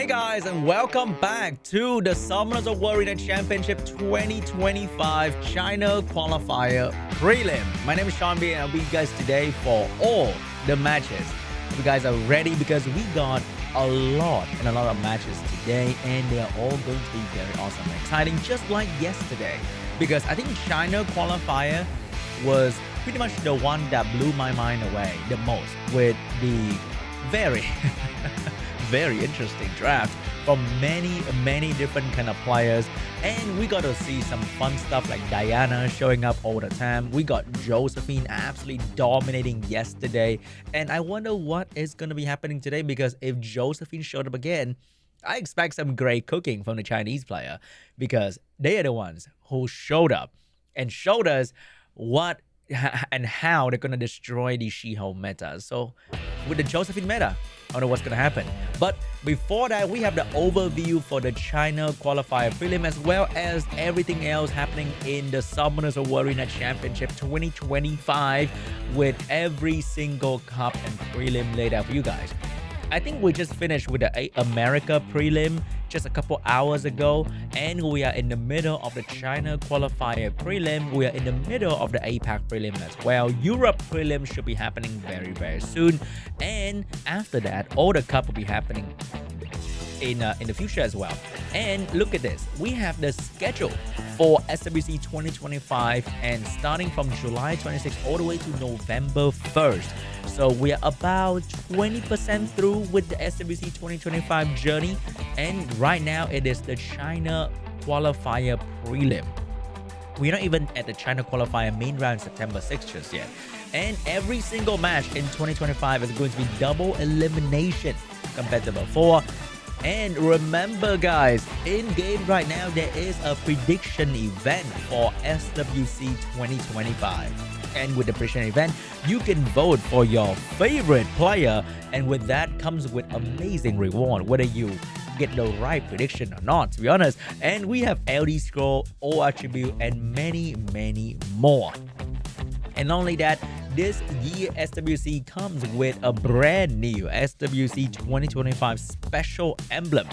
Hey guys, and welcome back to the Summoners Warrior Championship 2025 China Qualifier Prelim. My name is Sean B and I'll be with you guys today for all the matches. You guys are ready because we got a lot of matches today, and they are all going to be very awesome and exciting, just like yesterday. Because I think China qualifier was pretty much the one that blew my mind away the most, with the very very interesting draft from many different kind of players. And we got to see some fun stuff like Diana showing up all the time. We got Josephine absolutely dominating yesterday, and I wonder what is going to be happening today, because if Josephine showed up again, I expect some great cooking from the Chinese player, because they are the ones who showed up and showed us what and how they're going to destroy the She-Hulk meta. So with the Josephine meta, I don't know what's going to happen. But before that, we have the overview for the China qualifier prelim, as well as everything else happening in the Summoners War Arena Championship 2025, with every single cup and prelim laid out for you guys. I think we just finished with the America prelim just a couple hours ago, and we are in the middle of the China qualifier prelim. We are in the middle of the APAC prelim as well. Europe prelim should be happening very soon, and after that, all the cup will be happening in the future as well. And look at this, we have the schedule for SWC 2025, and starting from July 26th all the way to November 1st. So we are about 20% through with the SWC 2025 journey, and right now it is the China qualifier prelim. We're not even at the China qualifier main round September 6th just yet. And every single match in 2025 is going to be double elimination compared to before. And remember guys, in game right now there is a prediction event for SWC 2025. And with the prediction event, you can vote for your favorite player, and with that comes with amazing reward, whether you get the right prediction or not, to be honest. And we have LD scroll, all attribute, and many more. And not only that, this year SWC comes with a brand new SWC 2025 special emblem.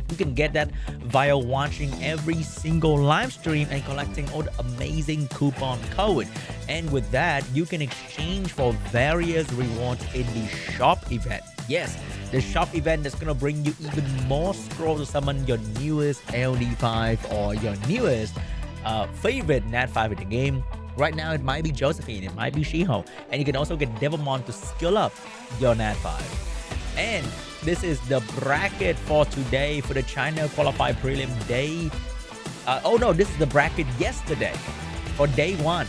You can get that via watching every single live stream and collecting all the amazing coupon code. And with that, you can exchange for various rewards in the shop event. Yes, the shop event is going to bring you even more scrolls to summon your newest LD5 or your newest favorite Nat5 in the game. Right now, it might be Josephine, it might be She-Hulk, and you can also get Devilmon to skill up your Nat5. And this is the bracket for today for the China qualified prelim day. Oh no, this is the bracket yesterday for day 1.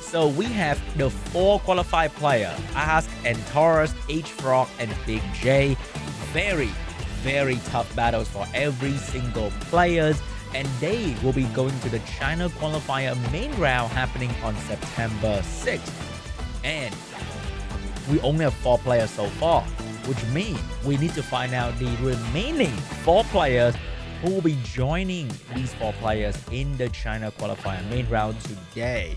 So we have the 4 qualified players, Ask and Taurus, H-Frog, and Big J. Very tough battles for every single players. And they will be going to the China qualifier main round happening on September 6th. And we only have 4 players so far, which means we need to find out the remaining 4 players who will be joining these 4 players in the China qualifier main round today.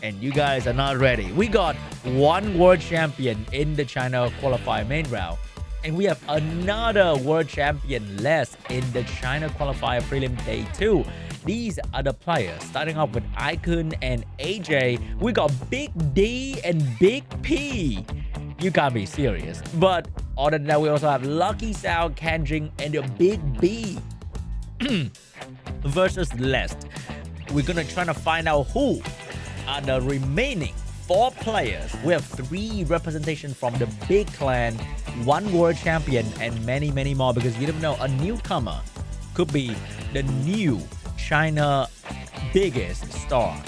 And you guys are not ready. We got 1 world champion in the China qualifier main round, and we have another world champion less in the China qualifier prelim day 2. These are the players. Starting off with IKUN and AJ, we got BIG.D and BIG.P. You can't be serious. But other than that, we also have LUCKYSOUND, KANGJING, and the BIG.B versus Lest. We're gonna try to find out who are the remaining 4 players. We have 3 representations from the big clan, 1 world champion, and many more, because you don't know, a newcomer could be the new China biggest star.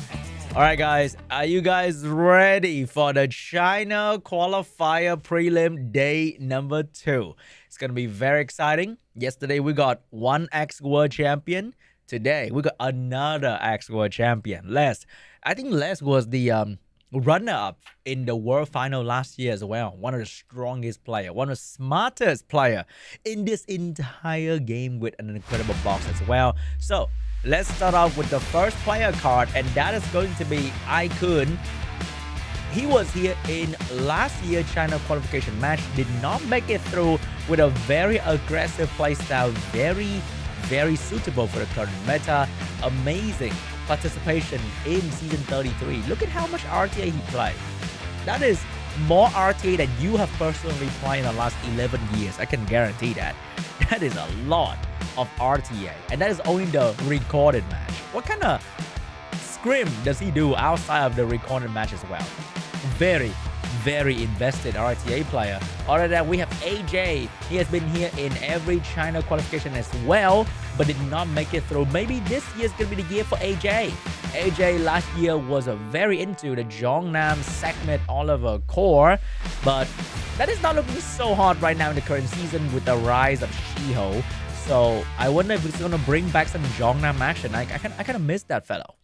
Alright guys, are you guys ready for the China qualifier prelim day number 2? It's gonna be very exciting. Yesterday we got 1 X world champion. Today we got another X world champion, Les. I think Les was the runner-up in the world final last year as well. One of the strongest player, one of the smartest player in this entire game, with an incredible box as well. So let's start off with the first player card, and that is going to be IKUN. He was here in last year China qualification match, did not make it through, with a very aggressive playstyle, very suitable for the current meta. Amazing participation in season 33. Look at how much RTA he played. That is more RTA that you have personally played in the last 11 years. I can guarantee that. That is a lot of RTA. And that is only the recorded match. What kind of scrim does he do outside of the recorded match as well? Very invested RTA player. Other than that, we have AJ. He has been here in every China qualification as well, but did not make it through. Maybe this year's gonna be the year for AJ. AJ last year was very into the Jongnam segment Oliver core, but that is not looking so hot right now in the current season with the rise of Shiho. So I wonder if it's gonna bring back some Jongnam action. I kind of miss that fellow.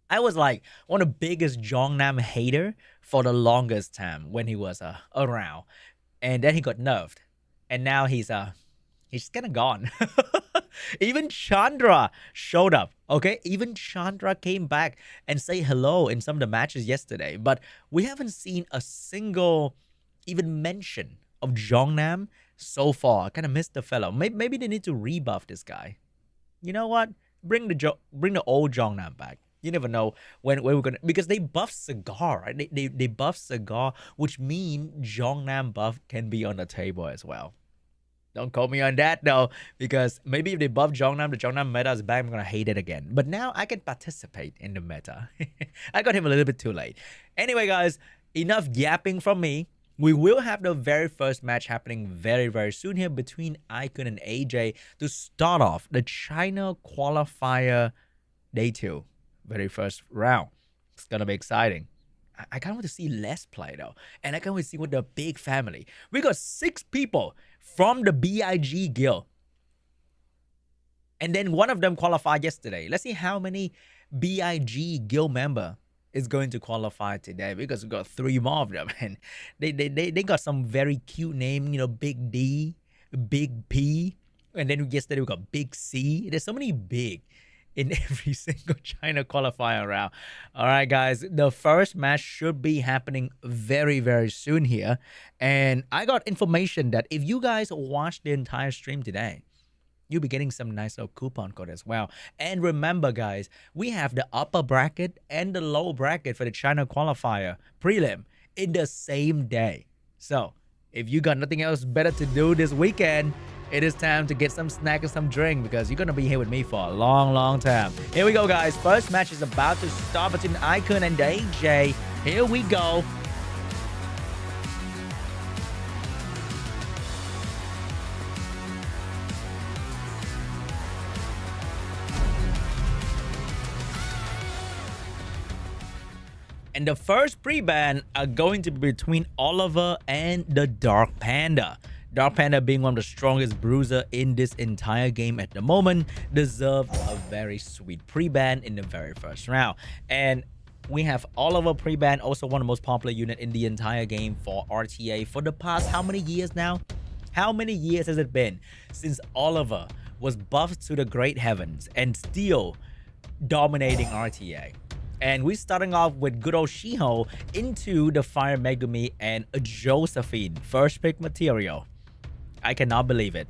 I was like one of the biggest Jongnam hater for the longest time when he was around, and then he got nerfed, and now he's kind of gone. Even Chandra showed up. Okay, even Chandra came back and say hello in some of the matches yesterday, but we haven't seen a single even mention of Jongnam so far. I kind of missed the fellow. Maybe they need to rebuff this guy. You know what? Bring the old Jongnam back. You never know when we're gonna, because they buff Cigar, right? They buff Cigar, which means Jongnam buff can be on the table as well. Don't quote me on that though, because maybe if they buff Jongnam, the Jongnam meta is back, I'm gonna hate it again. But now I can participate in the meta. I got him a little bit too late. Anyway, guys, enough yapping from me. We will have the very first match happening very soon here between IKUN and AJ to start off the China qualifier day 2. Very first round. It's gonna be exciting. I can't wait to see Les play though, and I can't wait to see what the big family. We got 6 people from the BIG guild, and then one of them qualified yesterday. Let's see how many BIG guild member is going to qualify today, because we got 3 more of them, and they got some very cute name. You know, BIG.D, BIG.P, and then yesterday we got BIG.C. There's so many big in every single China qualifier round. All right, guys, the first match should be happening very soon here. And I got information that if you guys watch the entire stream today, you'll be getting some nice little coupon code as well. And remember, guys, we have the upper bracket and the lower bracket for the China qualifier prelim in the same day. So if you got nothing else better to do this weekend, it is time to get some snack and some drink, because you're going to be here with me for a long time. Here we go, guys. First match is about to start between IKUN and AJ. Here we go. And the first pre-ban are going to be between Oliver and the Dark Panda. Dark Panda, being one of the strongest bruiser in this entire game at the moment, deserved a very sweet pre-ban in the very first round. And we have Oliver pre-ban, also one of the most popular unit in the entire game for RTA for the past how many years now? How many years has it been since Oliver was buffed to the great heavens and still dominating RTA? And we're starting off with good old Shiho into the Fire Megumi and Josephine, first pick material. I cannot believe it.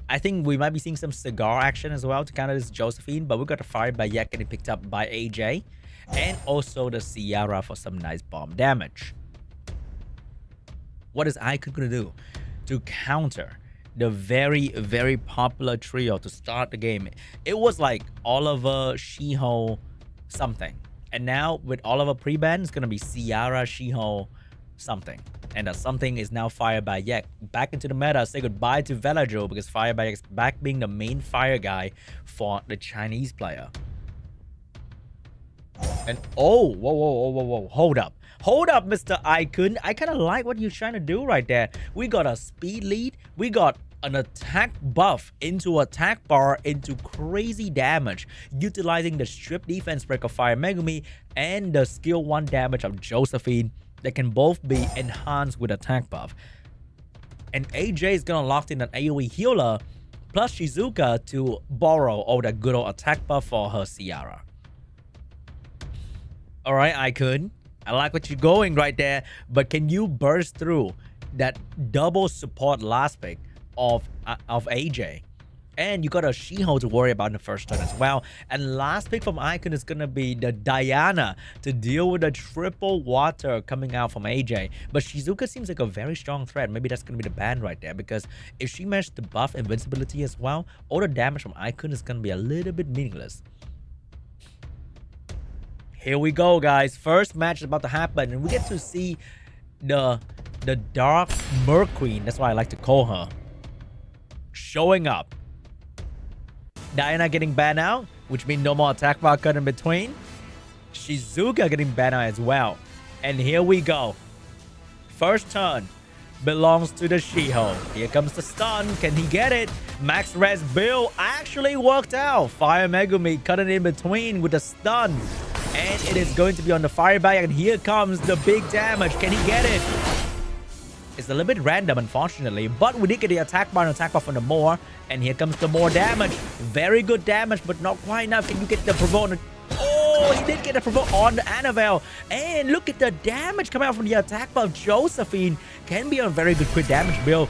I think we might be seeing some Cigar action as well to counter this Josephine, but we got the Fire by Yak getting picked up by AJ, and also the Ciara for some nice bomb damage. What is IKUN gonna do to counter the very popular trio to start the game? It was like Oliver, Shiho, something. And now with Oliver pre-ban, it's gonna be Ciara, Shiho, something. And that something is now Fire by Yak. Back into the meta, say goodbye to Velajo, because Fire by Yak's back being the main fire guy for the Chinese player. And oh, whoa, hold up, Mr. IKUN. I kind of like what you're trying to do right there. We got a speed lead, we got an attack buff into attack bar into crazy damage, utilizing the strip defense break of Fire Megumi and the skill 1 damage of Josephine that can both be enhanced with attack buff. And AJ is gonna lock in an AoE healer plus Shizuka to borrow all that good old attack buff for her Ciara. Alright, IKUN, I like what you're going right there, but can you burst through that double support last pick of AJ And you got a She-Ho to worry about in the first turn as well. And last pick from IKUN is going to be the Diana to deal with the triple water coming out from AJ. But Shizuka seems like a very strong threat. Maybe that's going to be the ban right there. Because if she managed to buff invincibility as well, all the damage from IKUN is going to be a little bit meaningless. Here we go, guys. First match is about to happen. And we get to see the Dark Merqueen. That's why I like to call her. Showing up. Diana getting banned out, which means no more attack bar cut in between. Shizuka getting banned out as well. And here we go. First turn belongs to the She-Ho. Here comes the stun. Can he get it? Max Res build actually worked out. Fire Megumi cutting in between with the stun. And it is going to be on the fire bag. And here comes the big damage. Can he get it? It's a little bit random, unfortunately, but we did get the attack bar and attack bar from the more. And here comes the more damage. Very good damage, but not quite enough. Can you get the provoke? Oh, he did get a provoke on the Annabelle. And look at the damage coming out from the attack bar of Josephine. Can be a very good crit damage build.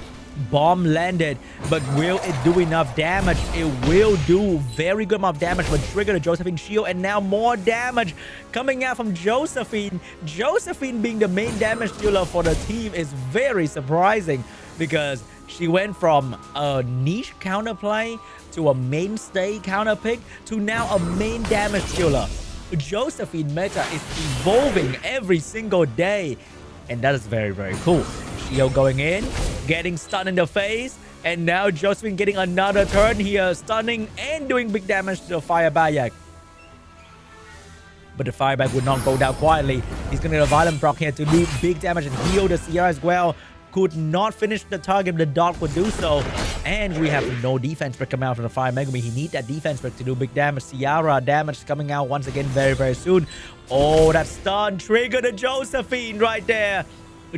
Bomb landed, but will it do enough damage? It will do very good amount of damage, but trigger the Josephine shield, and now more damage coming out from Josephine. Josephine being the main damage dealer for the team is very surprising because she went from a niche counterplay to a mainstay counterpick to now a main damage dealer. Josephine meta is evolving every single day, and that is very, very cool. Shio going in, getting stunned in the face, and now Josephine getting another turn here, stunning and doing big damage to the Fire Bayak. But the Fire Bag would not go down quietly. He's going to get a violent proc here to do big damage and heal the Sierra as well. Could not finish the target, the dog would do so. And we have no defense break coming out from the Fire Megumi. He needs that defense break to do big damage. Sierra damage coming out once again very, very soon. Oh, that stun triggered the Josephine right there.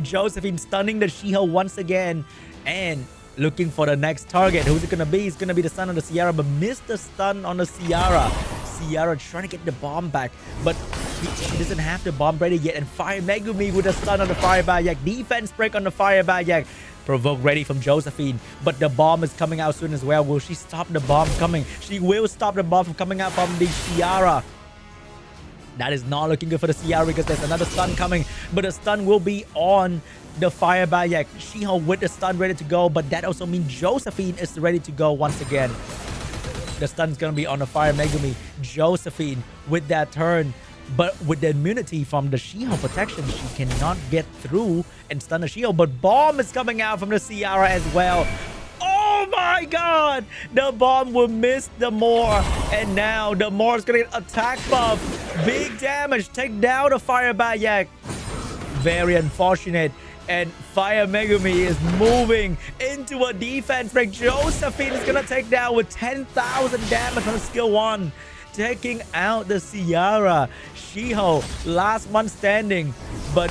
Josephine stunning the She-Ho once again and looking for the next target. Who's it gonna be? It's gonna be the stun on the Sierra, but missed the stun on the Sierra. Sierra trying to get the bomb back, but she doesn't have the bomb ready yet. And Fire Megumi with a stun on the Fire Bayak. Defense break on the Fire Bayak. Provoke ready from Josephine, but the bomb is coming out soon as well. Will she stop the bomb coming? She will stop the bomb from coming out from the Sierra. That is not looking good for the Sierra because there's another stun coming, but the stun will be on the Fire Bayak. She-Ho with the stun ready to go, but that also means Josephine is ready to go once again. The stun is going to be on the Fire Megumi. Josephine with that turn, but with the immunity from the She-Ho protection, she cannot get through and stun the She-Ho, but bomb is coming out from the Sierra as well. Oh my god! The bomb will miss the Moor, and now the Moor is going to get attack buff. Big damage. Take down the Fire Bayak. Very unfortunate. And Fire Megumi is moving into a defense break. Josephine is going to take down with 10,000 damage on skill 1. Taking out the Sierra. She-Ho, last one standing. But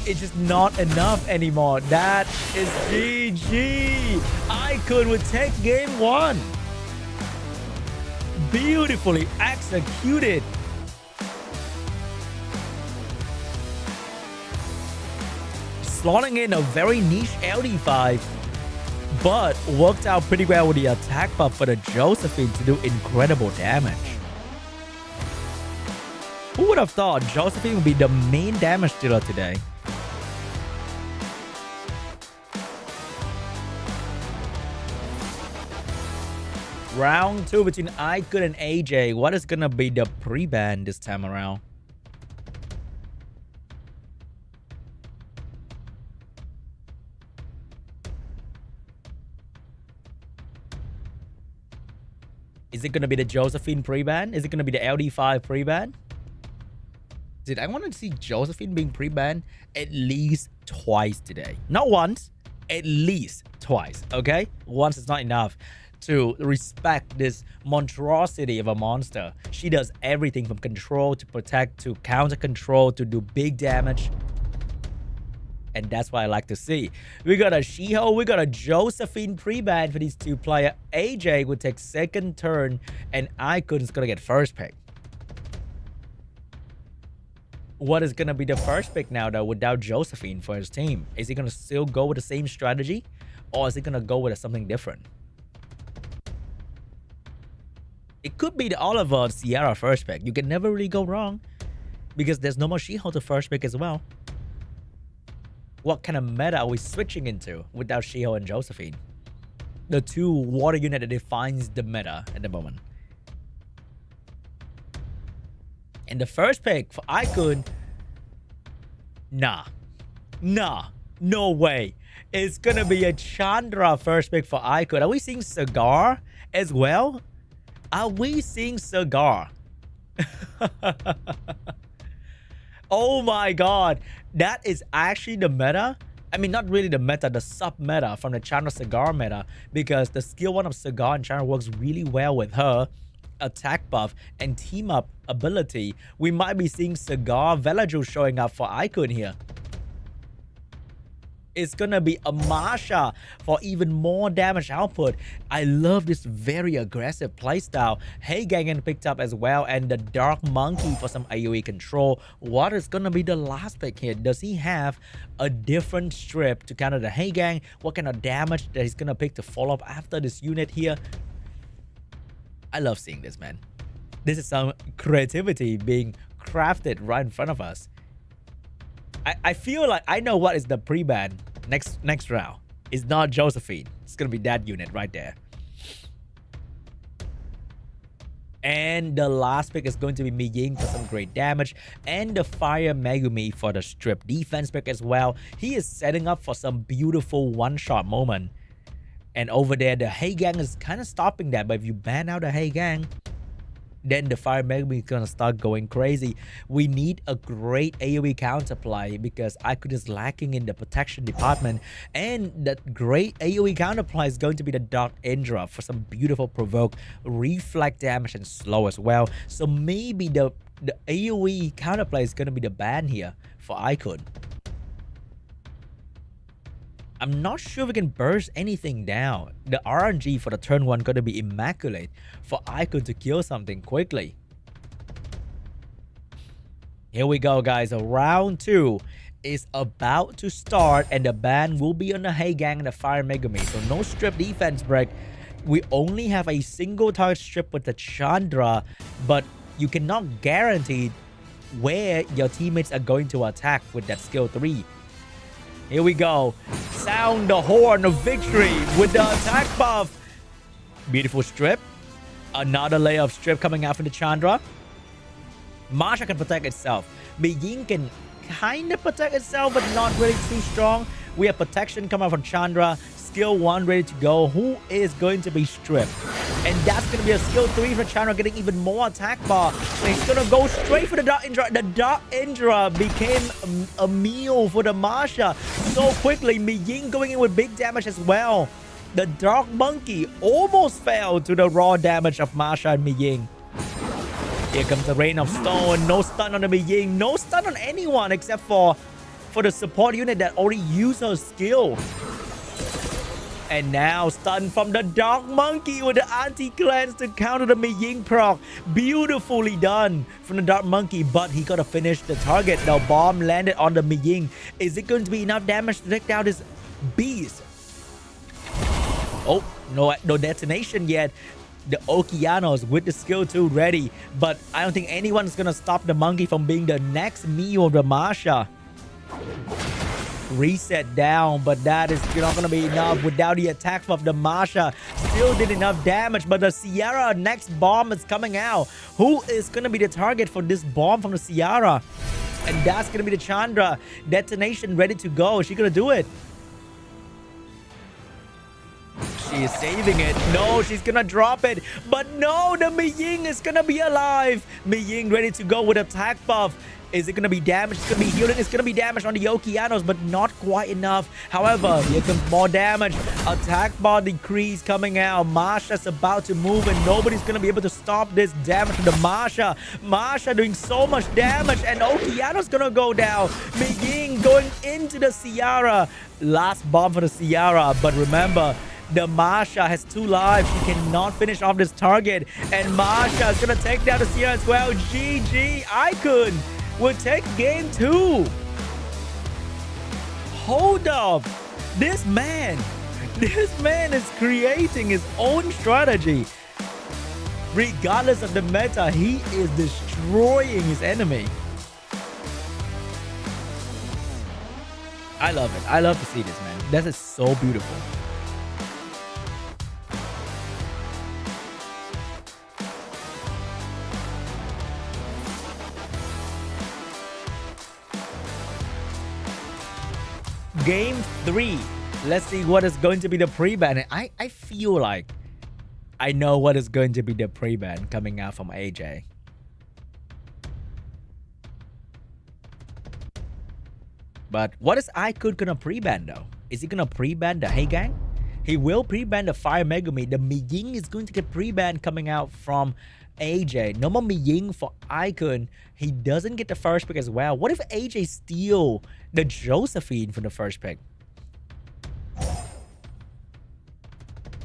it's just not enough anymore. That is GG. IKUN would take game 1. Beautifully executed. Slotting in a very niche LD5, but worked out pretty well with the attack buff for the Josephine to do incredible damage. Who would have thought Josephine would be the main damage dealer today? Round 2 between IKUN and AJ. What is gonna be the pre-ban this time around? Is it going to be the Josephine pre-ban? Is it going to be the LD5 pre-ban? I want to see Josephine being pre-banned at least twice today. Not once, at least twice, okay? Once is not enough to respect this monstrosity of a monster. She does everything from control to protect to counter control to do big damage. And that's what I like to see. We got a She-Ho, we got a Josephine pre-ban for these two players. AJ would take second turn, and IKUN is going to get first pick. What is going to be the first pick now, though, without Josephine for his team? Is he going to still go with the same strategy, or is he going to go with something different? It could be the Oliver Sierra first pick. You can never really go wrong because there's no more She-Hulk to first pick as well. What kind of meta are we switching into without She-Hulk and Josephine? The two water unit that defines the meta at the moment. And the first pick for IKUN, nah, no way. It's gonna be a Chandra first pick for IKUN. Are we seeing Cigar as well? Are we seeing Cigar? Oh my god, that is actually the meta. I mean, not really the meta, the sub-meta from the Chandra Cigar meta, because the skill 1 of Cigar and Chandra works really well with her attack buff and team up ability. We might be seeing Cigar Velagel showing up for IKUN here. It's gonna be a Masha for even more damage output. I love this very aggressive playstyle. Hey Gang picked up as well, and the Dark Monkey for some AoE control. What is gonna be the last pick here? Does he have a different strip to counter the Hey Gang? What kind of damage that he's gonna pick to follow up after this unit here? I love seeing this, man. This is some creativity being crafted right in front of us. I feel like I know what is the pre-ban next round. It's not Josephine. It's gonna be that unit right there. And the last pick is going to be Mi Ying for some great damage, and the Fire Megumi for the strip defense pick as well. He is setting up for some beautiful one-shot moment. And over there, the Hey Gang is kind of stopping that. But if you ban out the Hey Gang, then the Fire Megumi is gonna start going crazy. We need a great AoE counterplay because IKUN is lacking in the protection department, and that great AoE counterplay is going to be the Dark Indra for some beautiful provoke, reflect damage, and slow as well. So maybe the AoE counterplay is gonna be the ban here for IKUN. I'm not sure we can burst anything down. The RNG for the turn 1 going to be immaculate for IKUN to kill something quickly. Here we go, guys. Round 2 is about to start, and the ban will be on the Hey Gang and the Fire Megumi. So no strip defense break. We only have a single target strip with the Chandra, but you cannot guarantee where your teammates are going to attack with that skill 3. Here we go. Sound the horn of victory with the attack buff. Beautiful strip. Another layer of strip coming out from the Chandra. Masha can protect itself. Mi Ying can kind of protect itself, but not really too strong. We have protection coming out from Chandra. Skill 1 ready to go. Who is going to be stripped? And that's going to be a skill 3 for Chandra, getting even more attack bar. And he's going to go straight for the Dark Indra. The Dark Indra became a meal for the Masha so quickly. Mi Ying going in with big damage as well. The Dark Monkey almost fell to the raw damage of Masha and Mi Ying. Here comes the Rain of Stone. No stun on the Mi Ying. No stun on anyone except for the support unit that already used her skill. And now stun from the Dark Monkey with the anti-cleanse to counter the Mi Ying proc. Beautifully done from the Dark Monkey, but he gotta finish the target. The bomb landed on the Mi Ying. Is it going to be enough damage to take down this beast? Oh, no detonation yet. The Okeanos with the skill 2 ready, but I don't think anyone's gonna stop the monkey from being the next meal of the Masha. Reset down, but that is not gonna be enough without the attack of the Masha. Still did enough damage, but the Sierra next bomb is coming out. Who is gonna be the target for this bomb from the Sierra? And that's gonna be the Chandra. Detonation ready to go. Is she gonna do it? She is saving it. No, she's gonna drop it. But no, the Mi Ying is gonna be alive. Mi Ying ready to go with attack buff. Is it going to be damage? It's going to be healing. It's going to be damage on the Okeanos, but not quite enough. However, here comes more damage. Attack bar decrease coming out. Masha's about to move, and nobody's going to be able to stop this damage to the Masha. Masha doing so much damage, and Okeanos going to go down. Mi Ying going into the Sierra. Last bomb for the Sierra, but remember, the Masha has 2 lives. She cannot finish off this target, and Masha is going to take down the Sierra as well. GG, IKUN will take game 2. Hold up. This man is creating his own strategy. Regardless of the meta, he is destroying his enemy. I love it. I love to see this, man. This is so beautiful. Game 3. Let's see what is going to be the pre-ban. I feel like I know what is going to be the pre-ban coming out from AJ. But what is IKUN gonna pre-ban though? Is he gonna pre-ban the Hey Gang? He will pre-ban the Fire Megami. The Miying is going to get pre-ban coming out from AJ. No more Miying for IKUN. He doesn't get the first pick as well. What if AJ steal the Josephine for the first pick?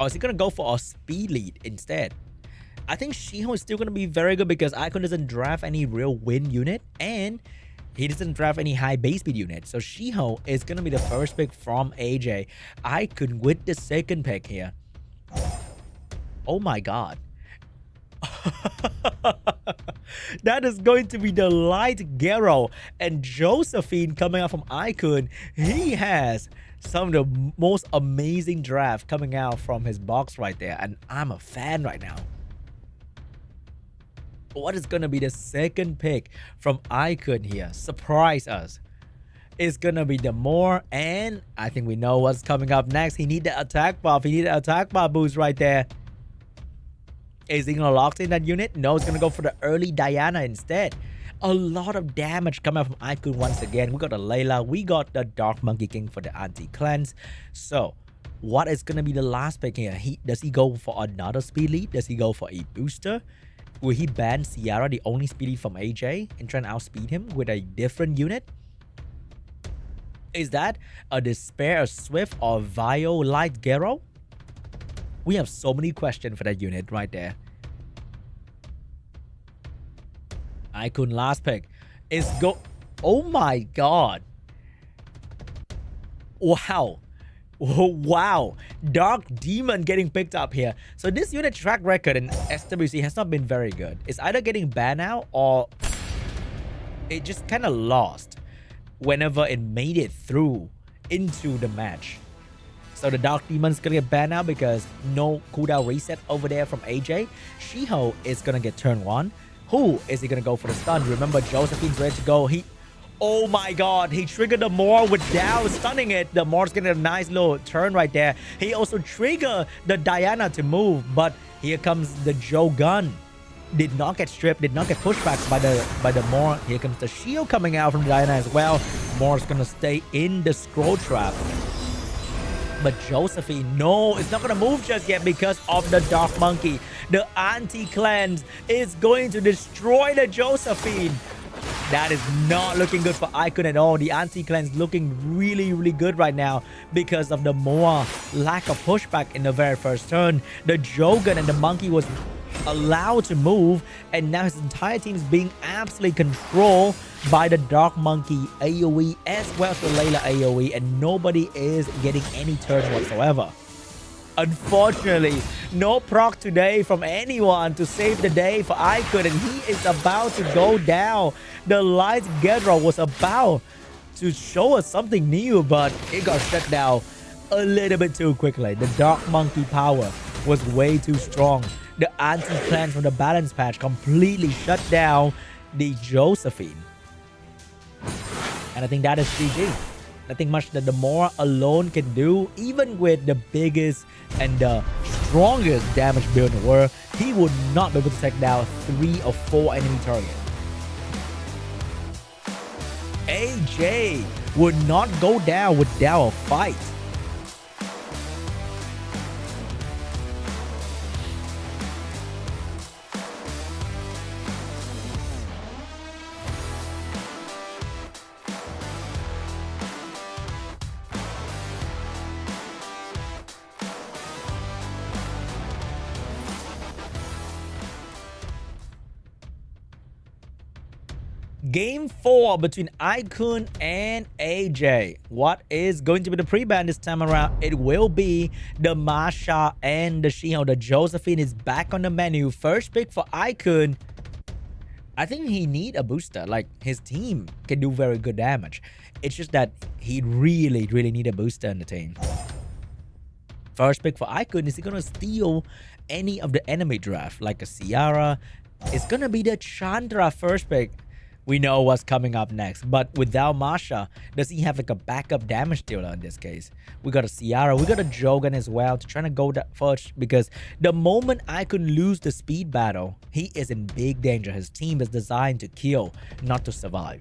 Or is he gonna go for a speed lead instead? I think Shiho is still gonna be very good because IKUN doesn't draft any real win unit and he doesn't draft any high base speed unit. So Shiho is gonna be the first pick from AJ. IKUN with the second pick here. Oh my god. That is going to be the Light Gero and Josephine coming out from IKUN. He has some of the most amazing draft coming out from his box right there, and I'm a fan right now. What is going to be the second pick from IKUN here? Surprise us. It's going to be the more, and I think we know what's coming up next. He need the attack buff. He need the attack buff boost right there. Is he going to lock in that unit? No, it's going to go for the early Diana instead. A lot of damage coming out from IKUN once again. We got the Layla. We got the Dark Monkey King for the anti-cleanse. So, what is going to be the last pick here? Does he go for another speed lead? Does he go for a booster? Will he ban Ciara, the only speed lead from AJ, and try and outspeed him with a different unit? Is that a Despair, a Swift, or Vio Light Gero? We have so many questions for that unit right there. IKUN last pick is go. Oh my god. Wow. Wow. Dark Demon getting picked up here. So this unit track record in SWC has not been very good. It's either getting banned out or it just kind of lost whenever it made it through into the match. So the Dark Demon's gonna get banned out because no cooldown reset over there from AJ. Shiho is gonna get turn 1. Who is he gonna go for the stun? Remember, Josephine's ready to go. Oh my god, he triggered the Moor without stunning it. The Moor's getting a nice little turn right there. He also triggered the Diana to move, but here comes the Joe gun. Did not get stripped, did not get pushed back by the Moor. Here comes the shield coming out from the Diana as well. Moor's gonna stay in the scroll trap. But Josephine, no, it's not going to move just yet because of the Dark Monkey. The anti-cleanse is going to destroy the Josephine. That is not looking good for IKUN at all. The anti-cleanse looking really, really good right now because of the more lack of pushback in the very first turn. The Jogan and the Monkey was allowed to move, and now his entire team is being absolutely controlled by the Dark Monkey AoE as well as the Layla AoE, and nobody is getting any turns whatsoever. Unfortunately, no proc today from anyone to save the day for IKUN, and he is about to go down. The Light Gero was about to show us something new, but it got shut down a little bit too quickly. The Dark Monkey power was way too strong. The anti-cleanse from the balance patch completely shut down the Josephine. And I think that is GG. Nothing much that the Moor alone can do, even with the biggest and the strongest damage build in the world. He would not be able to take down 3 or 4 enemy targets. AJ would not go down without a fight. Game 4 between IKUN and AJ. What is going to be the pre-ban this time around? It will be the Masha and the Shiho. The Josephine is back on the menu. First pick for IKUN. I think he need a booster. Like, his team can do very good damage. It's just that he really need a booster in the team. First pick for IKUN. Is he gonna steal any of the enemy draft? Like a Ciara? It's gonna be the Chandra first pick. We know what's coming up next. But without Masha, does he have like a backup damage dealer in this case? We got a Ciara, we got a Jogan as well to try to go that first, because the moment I could lose the speed battle, he is in big danger. His team is designed to kill, not to survive.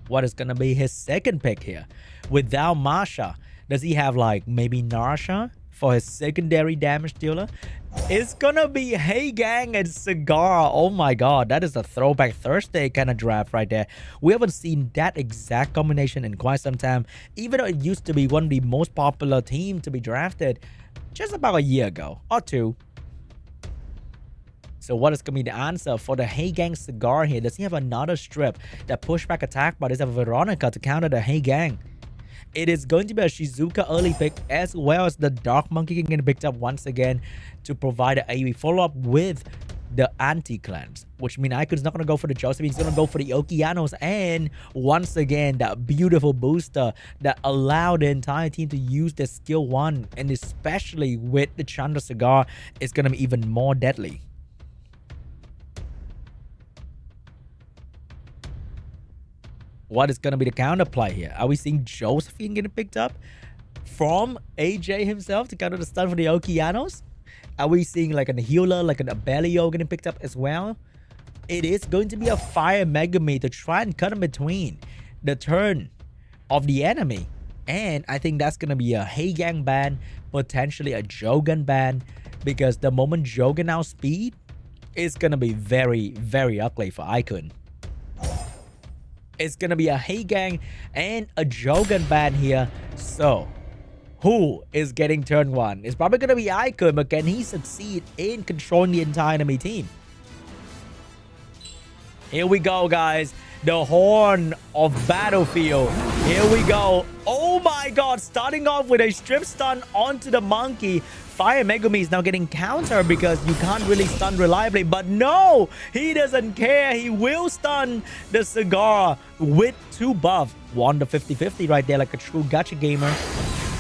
What is gonna be his second pick here? Without Masha, does he have like maybe Narsha for his secondary damage dealer? It's gonna be Hey Gang and Cigar. Oh my god, that is a throwback Thursday kind of draft right there. We haven't seen that exact combination in quite some time, even though it used to be one of the most popular teams to be drafted just about a year ago or two. So what is gonna be the answer for the Hey Gang Cigar here? Does he have another strip that pushback attack, but does he have a Veronica to counter the Hey Gang? It is going to be a Shizuka early pick, as well as the Dark Monkey King getting picked up once again to provide an AoE follow-up with the anti-cleanse, which means IKUN's not going to go for the Josephine. He's going to go for the Okeanos, and once again, that beautiful booster that allowed the entire team to use their skill 1, and especially with the Chandra Cigar, is going to be even more deadly. What is going to be the counterplay here? Are we seeing Josephine getting picked up from AJ himself to counter the stun for the Okeanos? Are we seeing like a healer, like an Abelio getting picked up as well? It is going to be a Fire Megami to try and cut in between the turn of the enemy. And I think that's going to be a Hey Gang ban, potentially a Jogan ban, because the moment Jogan now speed, it's going to be very ugly for IKUN. It's going to be a Hey Gang and a Jogan ban here. So, who is getting turn 1? It's probably going to be IKUN, but can he succeed in controlling the entire enemy team? Here we go, guys. The Horn of Battlefield. Here we go. Oh my god. Starting off with a strip stun onto the monkey. Fire Megumi is now getting countered because you can't really stun reliably. But no, he doesn't care. He will stun the Cigar with 2 buff. Won the 50-50 right there like a true gacha gamer.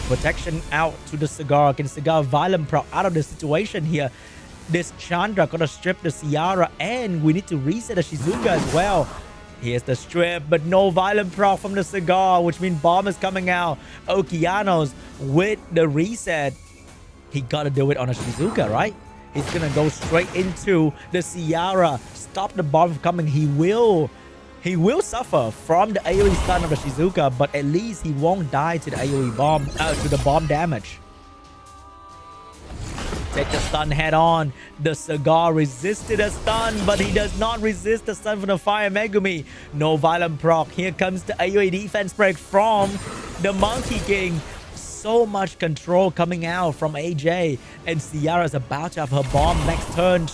Protection out to the Cigar. Can Cigar Violent Pro out of the situation here? This Chandra gonna strip the Ciara, and we need to reset the Shizuka as well. Here's the strip, but no Violent Proc from the Cigar, which means Bomb is coming out. Okeanos with the reset. He gotta do it on a Shizuka, right? He's gonna go straight into the Ciara. Stop the bomb from coming. He will suffer from the AoE stun of the Shizuka, but at least he won't die to the AoE bomb, to the bomb damage. Take the stun head on. The Cigar resisted a stun, but he does not resist the stun from the Fire Megumi. No Violent Proc. Here comes the AoE defense break from the Monkey King. So much control coming out from AJ, and Ciara's about to have her bomb next turn.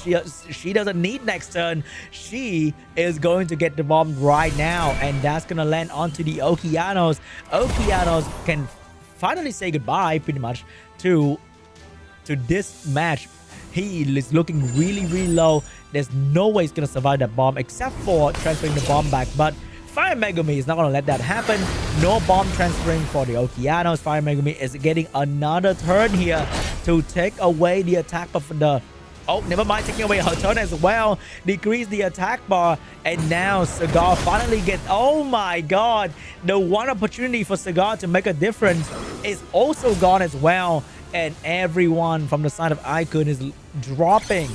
She doesn't need next turn. She is going to get the bomb right now, and that's gonna land onto the Okeanos. Okeanos can finally say goodbye pretty much to this match. He is looking really low. There's no way he's gonna survive that bomb except for transferring the bomb back, but Fire Megumi is not going to let that happen. No bomb transferring for the Okeanos. Fire Megumi is getting another turn here to take away the attack of the... Oh, never mind, taking away her turn as well. Decrease the attack bar. And now Cigar finally gets... Oh my god. The one opportunity for Cigar to make a difference is also gone as well. And everyone from the side of IKUN is dropping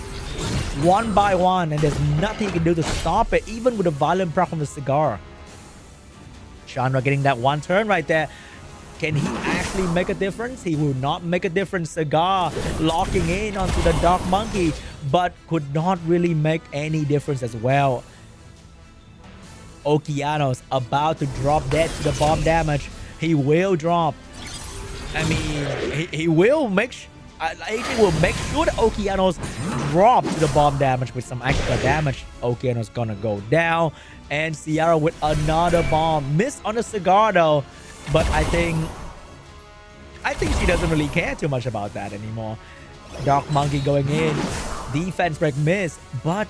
one by one. And there's nothing he can do to stop it, even with a Violent Proc from the Cigar. Chandra getting that one turn right there. Can he actually make a difference? He will not make a difference. Cigar locking in onto the Dark Monkey, but could not really make any difference as well. Okeanos about to drop dead to the bomb damage. He will drop. I mean, he will make... AJ will make sure that Okeanos drop to the bomb damage with some extra damage. Okeano's gonna go down. And Ciara with another bomb. Missed on the cigar though. But I think she doesn't really care too much about that anymore. Dark Monkey going in. Defense break miss. But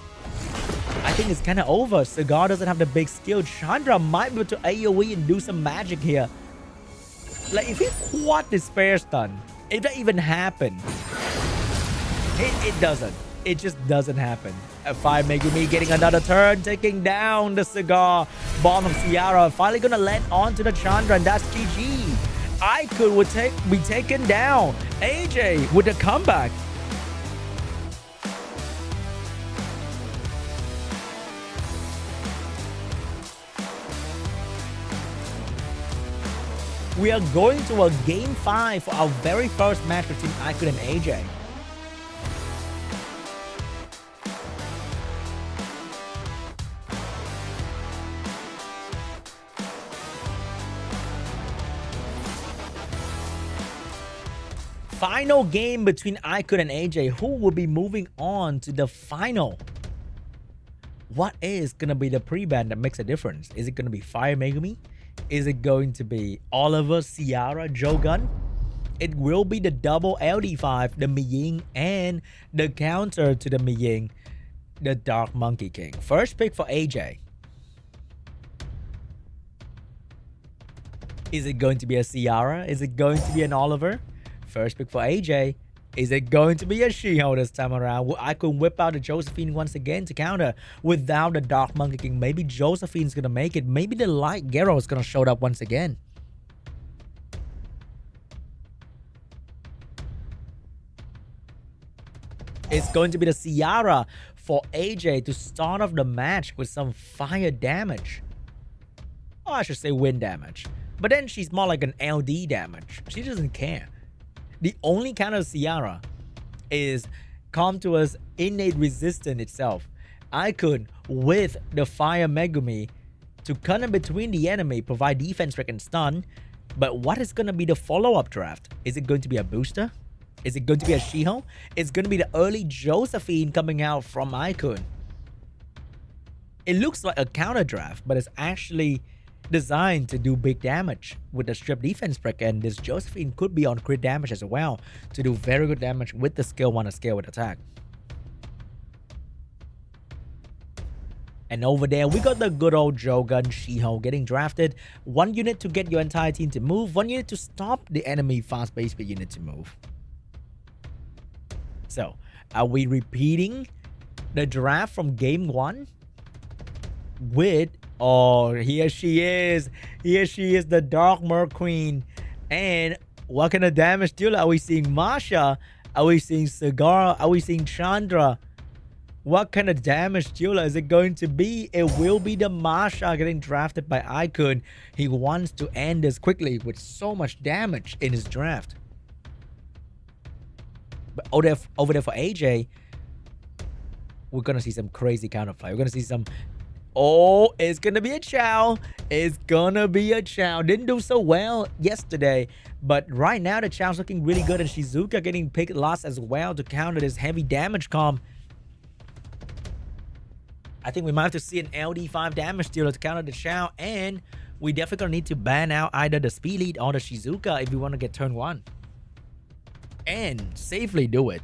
I think it's kind of over. Cigar doesn't have the big skill. Chandra might be able to AoE and do some magic here. Like, if he quad this spare stun, if that even happened, it doesn't. It just doesn't happen. Fire Megumi getting another turn, taking down the cigar. Bomb of Ciara finally gonna land onto the Chandra, and that's GG. IKUN would be taken down. AJ with the comeback. We are going to a game 5 for our very first match between IKUN and AJ. Final game between IKUN and AJ. Who will be moving on to the final? What is going to be the pre-ban that makes a difference? Is it going to be Fire Megumi? Is it going to be Oliver, Ciara, Jogun? It will be the double LD5, the Miying, and the counter to the Miying, the Dark Monkey King. First pick for AJ. Is it going to be a Ciara? Is it going to be an Oliver? First pick for AJ. Is it going to be a Shiho this time around? Will IKUN whip out the Josephine once again to counter without the Dark Monkey King? Maybe Josephine's going to make it. Maybe the Light Gero is going to show up once again. It's going to be the Ciara for AJ to start off the match with some fire damage. Or I should say wind damage. But then she's more like an LD damage. She doesn't care. The only counter of Ciara is Comtua's innate resistance itself. IKUN with the Fire Megumi to cut in between the enemy, provide defense break and stun. But what is going to be the follow-up draft? Is it going to be a booster? Is it going to be a Shiho? It's going to be the early Josephine coming out from IKUN. It looks like a counter draft, but it's actually designed to do big damage with the strip defense break, and this Josephine could be on crit damage as well to do very good damage with the skill 1 scale with attack. And over there we got the good old Jogun Shiho getting drafted. 1 unit to get your entire team to move, 1 unit to stop the enemy fast-paced unit to move. So are we repeating the draft from game 1 with, oh, here she is. Here she is, the Dark Merc Queen. And what kind of damage dealer? Are we seeing Masha? Are we seeing Cigar? Are we seeing Chandra? What kind of damage dealer is it going to be? It will be the Masha getting drafted by IKUN. He wants to end this quickly with so much damage in his draft. But over there for AJ, we're going to see some crazy counterplay. We're going to see some... Oh, it's going to be a Chow. It's going to be a Chow. Didn't do so well yesterday. But right now, the Chow's looking really good. And Shizuka getting picked last as well to counter this heavy damage comp. I think we might have to see an LD5 damage dealer to counter the Chow. And we definitely going to need to ban out either the Speed Lead or the Shizuka if we want to get turn 1. And safely do it.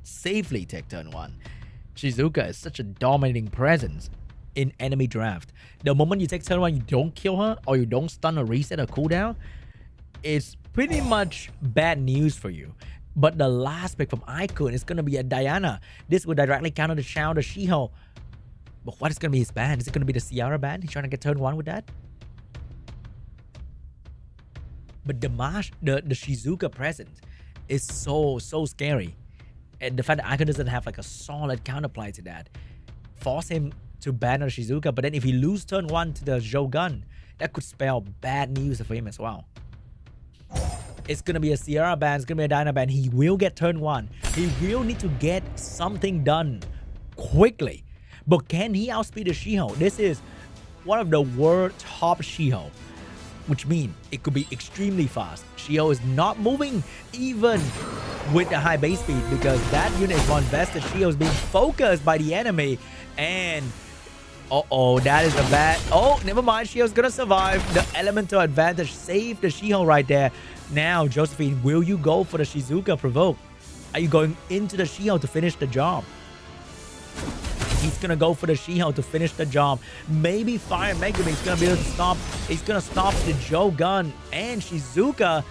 Safely take turn 1. Shizuka is such a dominating presence in enemy draft. The moment you take turn 1, you don't kill her or you don't stun or reset her cooldown, it's pretty much bad news for you. But the last pick from IKUN is going to be a Diana. This would directly counter the Shao, the Shiho. But what is going to be his ban? Is it going to be the Ciara ban? He's trying to get turn 1 with that? But the Shizuka presence is so scary. And the fact that IKUN doesn't have like a solid counterplay to that force him to ban on Shizuka. But then if he lose turn 1 to the Jogun, that could spell bad news for him as well. It's going to be a Ciara ban. It's going to be a Diana ban. He will get turn 1. He will need to get something done quickly. But can he outspeed the Shiho? This is one of the world top Shiho. which means it could be extremely fast. Xiao is not moving even with the high base speed because that unit is more invested. Xiao is being focused by the enemy, and that is a bad. Oh, never mind. Xiao's gonna survive. The elemental advantage saved the Xiao right there. Now, Josephine, will you go for the Shizuka provoke? Are you going into the Xiao to finish the job? He's gonna go for the Xiao to finish the job. Maybe Fire Megumi is gonna be able to stop. He's gonna stop the Jogan and Shizuka.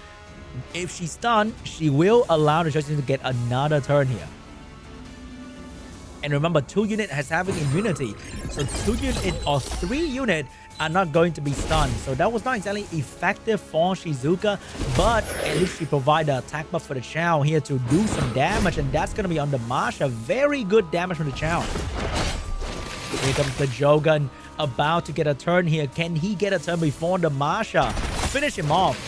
If she's stunned, she will allow the Josephine to get another turn here. And remember, 2 units has having immunity, so 2 units or 3 units are not going to be stunned. So that was not exactly effective for Shizuka, but at least she provided the attack buff for the Chao here to do some damage, and that's going to be on the Masha. Very good damage from the Chao. Here comes the Jogan, about to get a turn here. Can he get a turn before the Masha? Finish him off.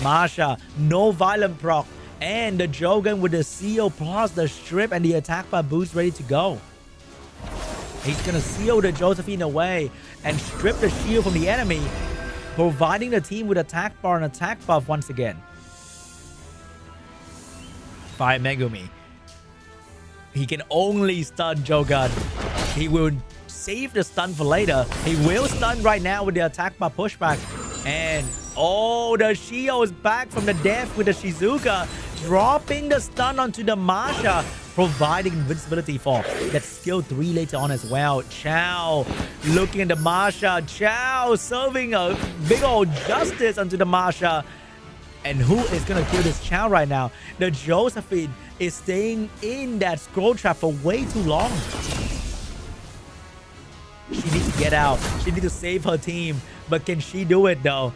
Masha, no violent proc. And the Jogan with the seal plus the strip and the attack bar boost ready to go. He's going to seal the Josephine away and strip the shield from the enemy, providing the team with attack bar and attack buff once again. Fire Megumi. He can only stun Jogan. He will save the stun for later. He will stun right now with the attack bar pushback. And oh, the Shio is back from the death with the Shizuka, dropping the stun onto the Masha, providing invincibility for that skill 3 later on as well. Chao looking at the Masha. Chao serving a big old justice onto the Masha. And who is going to kill this Chao right now? The Josephine is staying in that scroll trap for way too long. She needs to get out. She needs to save her team. But can she do it though?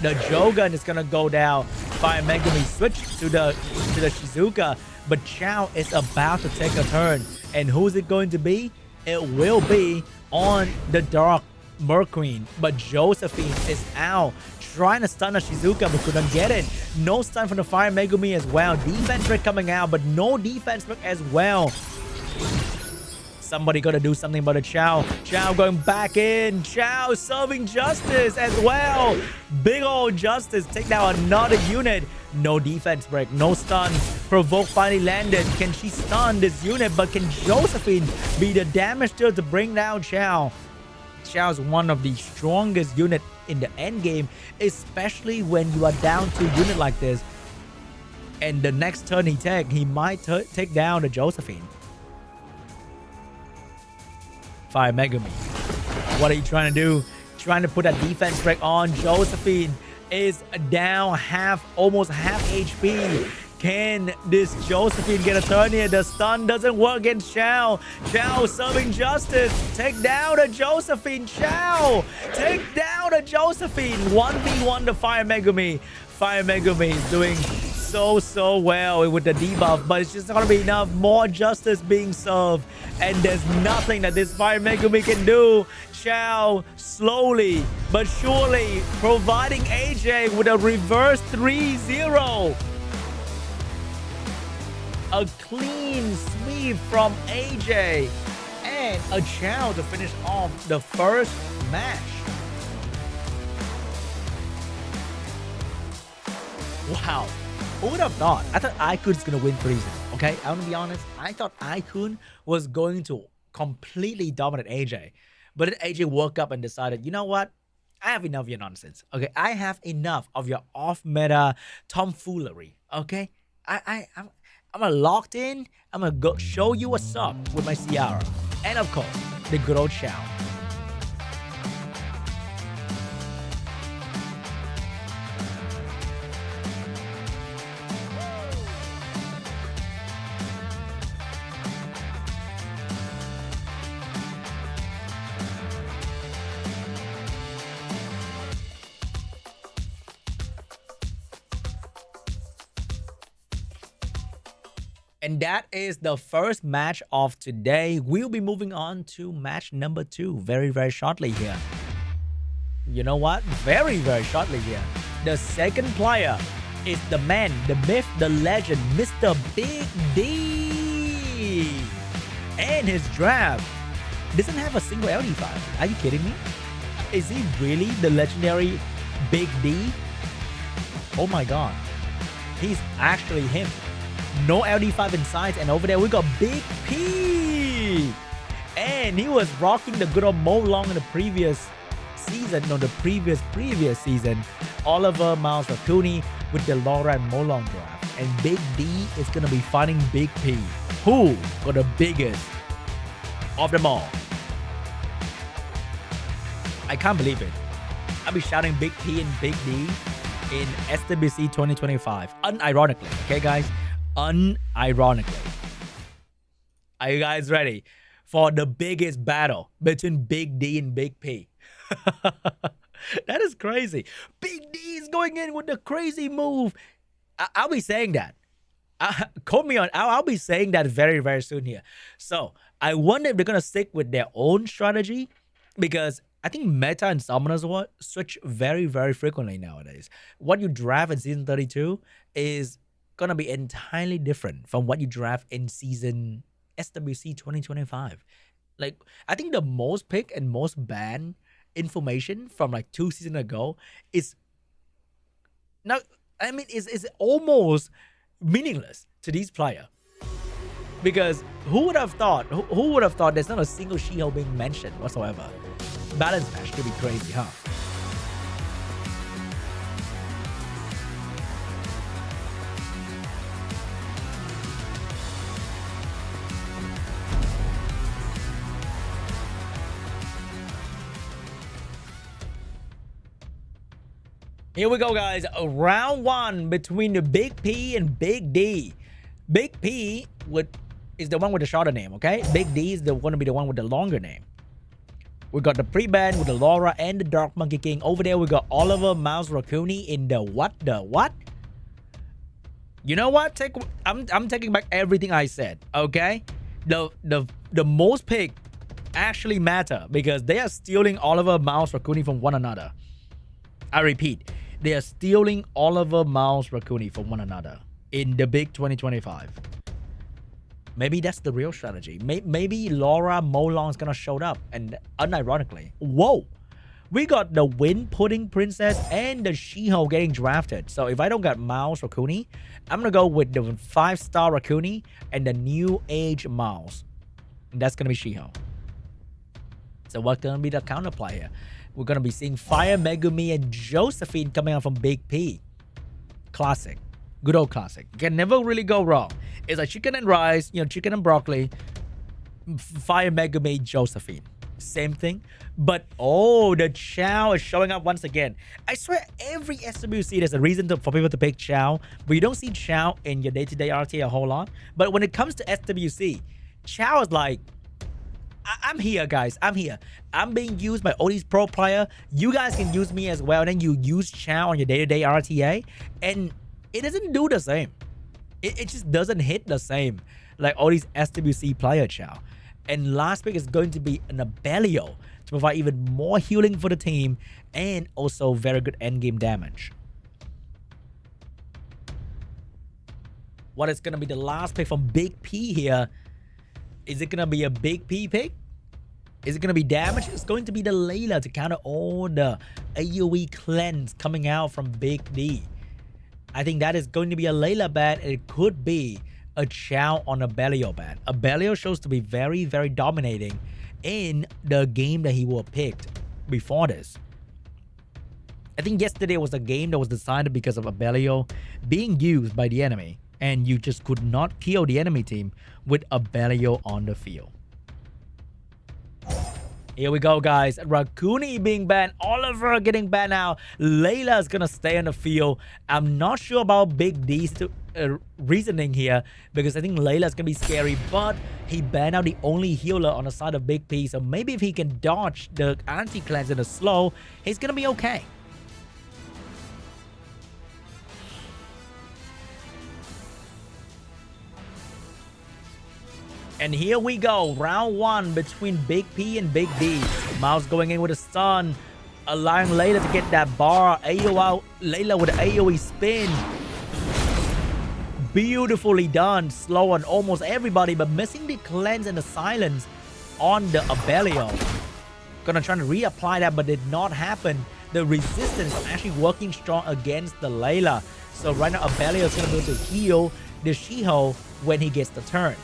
The Jogan is gonna go down. Fire Megumi switch to the Shizuka, but Chao is about to take a turn. And who's it going to be? It will be on the Dark Merqueen. But Josephine is out, trying to stun a Shizuka but couldn't get it. No stun from the Fire Megumi as well. Defense break coming out, but no defense break as well. Somebody gotta do something about the Chao. Chao going back in. Chao serving justice as well. Big old justice. Take down another unit. No defense break. No stun. Provoke finally landed. Can she stun this unit? But can Josephine be the damage dealer to bring down Chao? Chao is one of the strongest units in the end game, especially when you are down to a unit like this. And the next turn he might take down the Josephine. Fire Megumi. What are you trying to do? Trying to put a defense break on. Josephine is down almost half HP. Can this Josephine get a turn here? The stun doesn't work against Chao. Chao serving justice. Take down the Josephine. Chao. Take down the Josephine. 1v1 the Fire Megumi. Fire Megumi is doing so well with the debuff, but it's just not gonna be enough. More justice being served, and there's nothing that this Fire Megumi can do. Chao slowly but surely providing AJ with a reverse 3-0. A clean sweep from AJ and a Chao to finish off the first match. Wow. Who would have thought? I thought IKUN was going to win 3-0. Okay, I'm going to be honest. I thought IKUN was going to completely dominate AJ. But then AJ woke up and decided, you know what? I have enough of your nonsense. Okay, I have enough of your off-meta tomfoolery. Okay, I'm locked in. I'm going to go show you what's up with my Ciara. And of course, the good old Chao. And that is the first match of today. We'll be moving on to match number 2 very shortly here. You know what? Very shortly here. The second player is the man, the myth, the legend, Mr. BIG.D. And his draft doesn't have a single LD file. Are you kidding me? Is he really the legendary BIG.D. Oh my god. He's actually him. No LD5 in sights, and over there we got BIG.P. And he was rocking the good old Mo Long in the previous season, no, the previous season. Oliver, Miles Rakuni with the Laura and Mo Long draft. And BIG.D is going to be fighting BIG.P. Who got the biggest of them all? I can't believe it. I'll be shouting BIG.P and BIG.D in SWC 2025. Unironically, okay, guys? Unironically. Are you guys ready for the biggest battle between BIG.D and BIG.P? That is crazy. BIG.D is going in with the crazy move. I'll be saying that. Quote me on. I'll be saying that very, very soon here. So I wonder if they're gonna stick with their own strategy, because I think meta and summoners switch very, very frequently nowadays. What you draft in season 32 is gonna be entirely different from what you draft in season SWC 2025. Like, I think the most pick and most banned information from like 2 seasons ago is now, I mean, is almost meaningless to these players, because who would have thought? Who would have thought there's not a single She-Hulk being mentioned whatsoever? Balance match could be crazy, huh? Here we go, guys. Round 1 between the BIG.P and BIG.D. BIG.P is the one with the shorter name, okay? BIG.D is going to be the one with the longer name. We got the pre-ban with the Laura and the Dark Monkey King. Over there, we got Oliver, Miles Rakuni in the what? You know what? I'm taking back everything I said, okay? The most pick actually matter, because they are stealing Oliver, Miles, Rakuni from one another. I repeat, they are stealing Oliver, Miles, Rakuni from one another in the BIG 2025. Maybe that's the real strategy. Maybe Laura Mo Long is gonna show up, and unironically, whoa, we got the Wind Pudding Princess and the She-Hulk getting drafted. So if I don't get Miles Rakuni, I'm gonna go with the 5-star Rakuni and the New Age Miles. And that's gonna be She-Hulk. So what's gonna be the counterplay here? We're going to be seeing Fire Megumi and Josephine coming out from BIG.P. Classic. Good old classic. You can never really go wrong. It's like chicken and rice, you know, chicken and broccoli. Fire Megumi, Josephine. Same thing. But, oh, the Chow is showing up once again. I swear every SWC there's a reason for people to pick Chow. But you don't see Chow in your day-to-day RTA a whole lot. But when it comes to SWC, Chow is like, I'm here, guys. I'm here. I'm being used by all these pro players. You guys can use me as well. And then you use Chow on your day-to-day RTA. And it doesn't do the same. It just doesn't hit the same like all these SWC player Chow. And last pick is going to be an Abelio to provide even more healing for the team and also very good endgame damage. What is going to be the last pick from BIG.P here? Is it going to be a BIG.P pick? Is it going to be damage? It's going to be the Layla to counter all the AoE cleanse coming out from BIG.D. I think that is going to be a Layla ban, and it could be a Chow on Abelio ban. Abelio shows to be very, very dominating in the game that he was picked before this. I think yesterday was a game that was decided because of Abelio being used by the enemy, and you just could not kill the enemy team with Abelio on the field. Here we go, guys. Rakuni being banned. Oliver getting banned now. Layla is going to stay on the field. I'm not sure about BIG.D's reasoning here, because I think Layla is going to be scary, but he banned out the only healer on the side of BIG.P. So maybe if he can dodge the anti-cleanse in the slow, he's going to be okay. And here we go, round 1 between BIG.P and BIG.D. Miles going in with a stun, allowing Layla to get that bar. AoE, Layla with an AoE spin. Beautifully done, slow on almost everybody, but missing the cleanse and the silence on the Abelio. Gonna try to reapply that, but did not happen. the resistance actually working strong against the Layla. So right now, Abelio is going to be able to heal the Shiho when he gets the turn.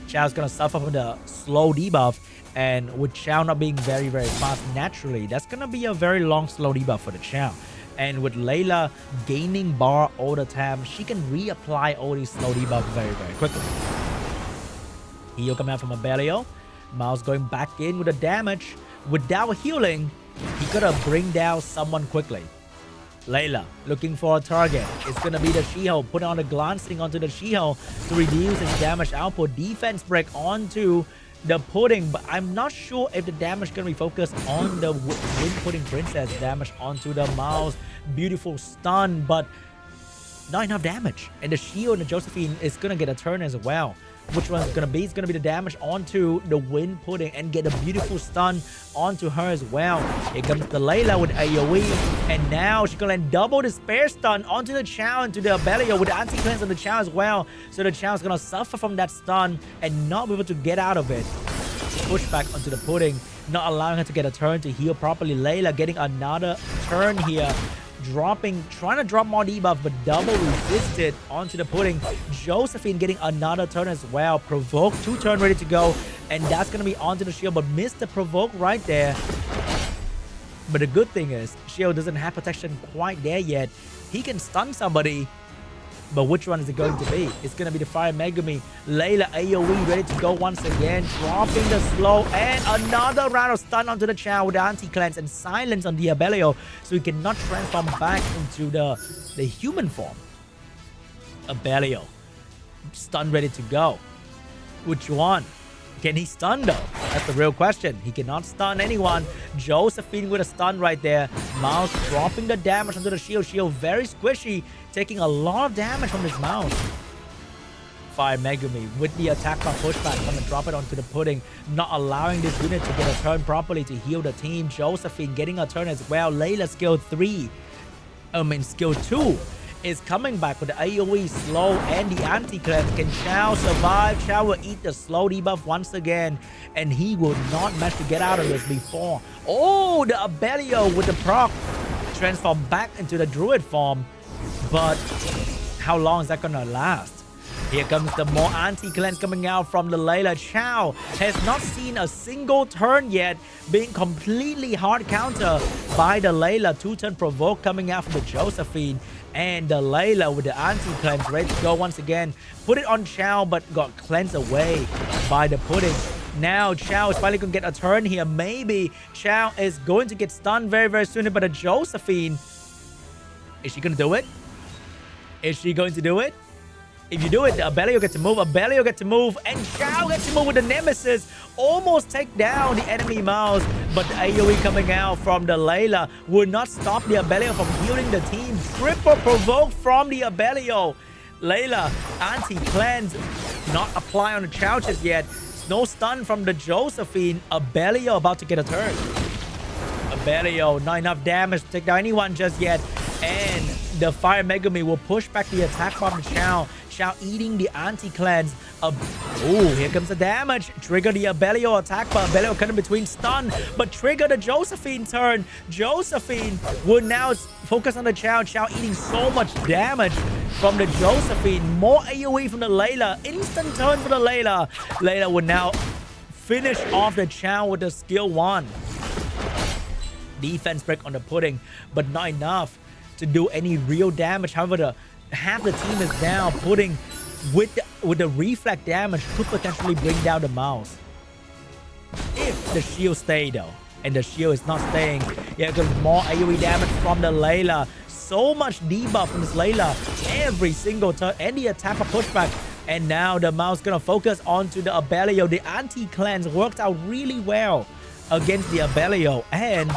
Chao's going to suffer from the slow debuff, and with Chao not being very fast naturally, that's going to be a very long slow debuff for the Chao. And with Layla gaining bar all the time, she can reapply all these slow debuffs very quickly. Heal coming out from Abelio. Miles going back in with the damage. Without healing, he gotta bring down someone quickly. Layla looking for a target. It's gonna be the Shiho. Put on a glancing onto the Shiho to reduce his damage output. Defense break onto the pudding, but I'm not sure if the damage gonna be focused on the Wind Pudding Princess. Damage onto the mouse. Beautiful stun, but not enough damage. And the Shield and the Josephine is gonna get a turn as well. Which one's gonna be? It's gonna be the damage onto the Wind Pudding and get a beautiful stun onto her as well. Here comes the Layla with AoE, and now she's gonna land double the spare stun onto the Chao and to the Abelio with the anti-cleanse on the Chao as well. So the Chao is gonna suffer from that stun and not be able to get out of it. Push back onto the pudding, not allowing her to get a turn to heal properly. Layla getting another turn here. Trying to drop more debuff, but double resisted onto the pudding. Josephine getting another turn as well. Provoke, 2 turn ready to go, and that's gonna be onto the shield, but missed the provoke right there. But the good thing is, shield doesn't have protection quite there yet. He can stun somebody, but which one is it going to be? It's gonna be the Fire Megumi. Layla AoE ready to go once again, dropping the slow, and another round of stun onto the Chao with the anti-cleanse and silence on the Abelio, so he cannot transform back into the human form. Abelio, stun ready to go. Which one? Can he stun though? That's the real question. He cannot stun anyone. Josephine with a stun right there. Mouse dropping the damage onto the shield. Shield very squishy, taking a lot of damage from his mouse. Fire Megumi with the attack bar pushback, gonna drop it onto the pudding, not allowing this unit to get a turn properly to heal the team. Josephine getting a turn as well. Layla skill 2 is coming back with the AoE slow and the anti-cleanse. Can Chao survive? Chao will eat the slow debuff once again, and he will not manage to get out of this before. Oh, the Abelio with the proc transform back into the druid form, but how long is that gonna last? Here comes the more anti-cleanse coming out from the Layla. Chao has not seen a single turn yet, being completely hard counter by the Layla. 2-turn provoke coming out from the Josephine. And the Layla with the anti-cleanse ready to go once again. Put it on Chao, but got cleansed away by the pudding. Now Chao is finally going to get a turn here. Maybe Chao is going to get stunned very soon, but the Josephine, is she going to do it? Is she going to do it? If you do it, the Abelio gets to move, Abelio gets to move, and Chao gets to move with the Nemesis. Almost take down the enemy mouse, but the AoE coming out from the Layla would not stop the Abelio from healing the team. Triple provoke from the Abelio. Layla, anti-cleanse, not apply on the Chao just yet. No stun from the Josephine. Abelio about to get a turn. Abelio, not enough damage to take down anyone just yet. And the Fire Megumi will push back the attack from Chao. Chao eating the anti-cleanse. Oh, here comes the damage. Trigger the Abelio attack, but Abelio cut in between stun, but trigger the Josephine turn. Josephine will now focus on the Chao. Chao eating so much damage from the Josephine. More AoE from the Layla. Instant turn for the Layla. Layla will now finish off the Chao with the skill 1. Defense break on the pudding, but not enough to do any real damage. However, half the team is down. Pudding with the reflect damage could potentially bring down the mouse if the shield stay though, and the shield is not staying. Yeah, because more AoE damage from the Layla. So much debuff from this Layla every single turn, and the attack of pushback. And now the mouse gonna focus onto the Abelio. The anti-cleanse worked out really well against the Abelio and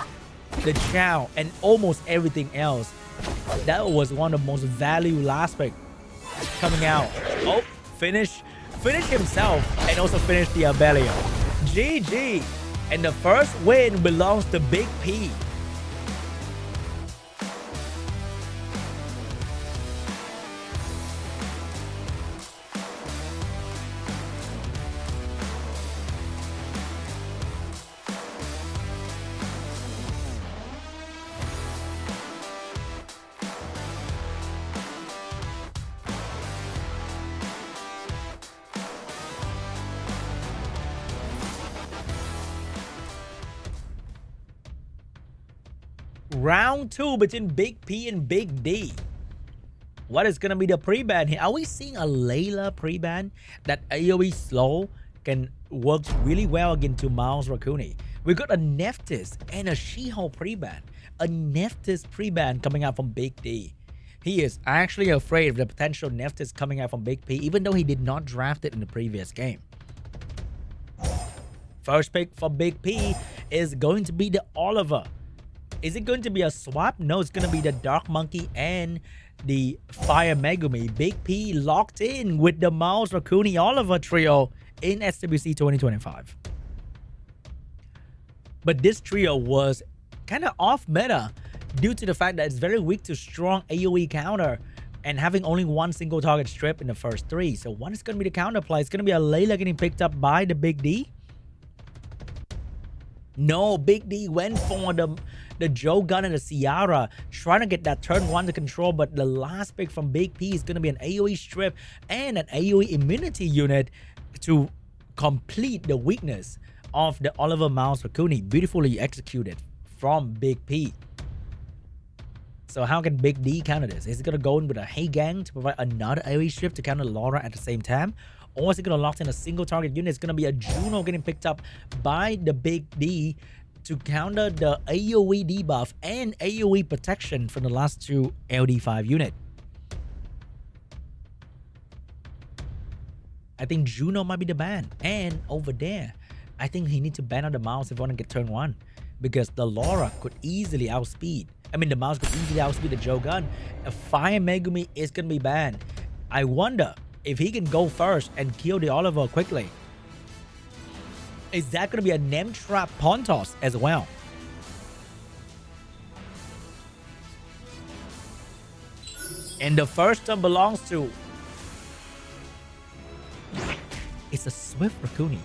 the Chao and almost everything else. That was one of the most valuable aspects coming out. Oh, finish himself and also finish the Abelio. GG. And the first win belongs to BIG.P. Round 2 between BIG.P and BIG.D. What is going to be the pre-ban here? Are we seeing a Layla pre-ban that AoE slow can work really well against Miles Rakuni? We got a Nephthys and a She-Hulk pre-ban. A Nephthys pre-ban coming out from BIG.D. He is actually afraid of the potential Nephthys coming out from BIG.P, even though he did not draft it in the previous game. First pick for BIG.P is going to be the Oliver. Is it going to be a swap? No, it's going to be the Dark Monkey and the Fire Megumi. BIG.P locked in with the Miles Rakuni Oliver trio in SWC 2025. But this trio was kind of off meta due to the fact that it's very weak to strong AoE counter and having only one single target strip in the first 3. So what is going to be the counterplay? It's going to be a Layla getting picked up by the BIG.D. No, BIG.D went for the Joe Gun and the Ciara, trying to get that turn 1 to control, but the last pick from BIG.P is going to be an AoE strip and an AoE immunity unit to complete the weakness of the Oliver Miles Rakuni. Beautifully executed from BIG.P. So how can BIG.D counter this? Is it going to go in with a Hey Gang to provide another AoE strip to counter Laura at the same time? Or is it going to lock in a single target unit? It's going to be a Juno getting picked up by the BIG.D to counter the AoE debuff and AoE protection from the last 2 LD5 unit. I think Juno might be the ban. And over there, I think he needs to ban out the mouse if you want to get turn 1. Because the Laura could easily outspeed. I mean, the mouse could easily outspeed the Joe Gun. A Fire Megumi is going to be banned. I wonder if he can go first and kill the Oliver quickly. Is that going to be a Name Trap Pontos as well? And the first one belongs to... It's a Swift Rakuni.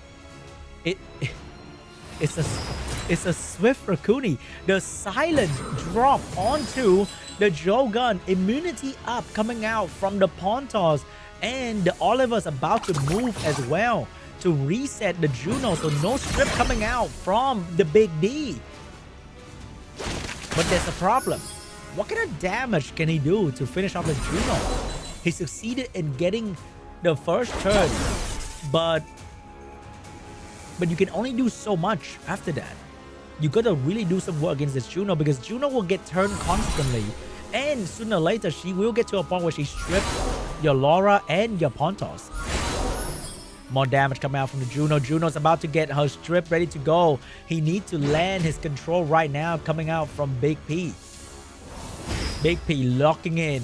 It's a Swift Rakuni. The silence drop onto the Joe Gun. Immunity up coming out from the Pontos. And the Oliver's about to move as well to reset the Juno. So no strip coming out from the BIG.D. But there's a problem. What kind of damage can he do to finish off the Juno? He succeeded in getting the first turn. But you can only do so much after that. You gotta really do some work against this Juno because Juno will get turned constantly. And sooner or later, she will get to a point where she strips your Laura and your Pontos. More damage coming out from the Juno. Juno's about to get her strip ready to go. He needs to land his control right now coming out from BIG.P. BIG.P locking in,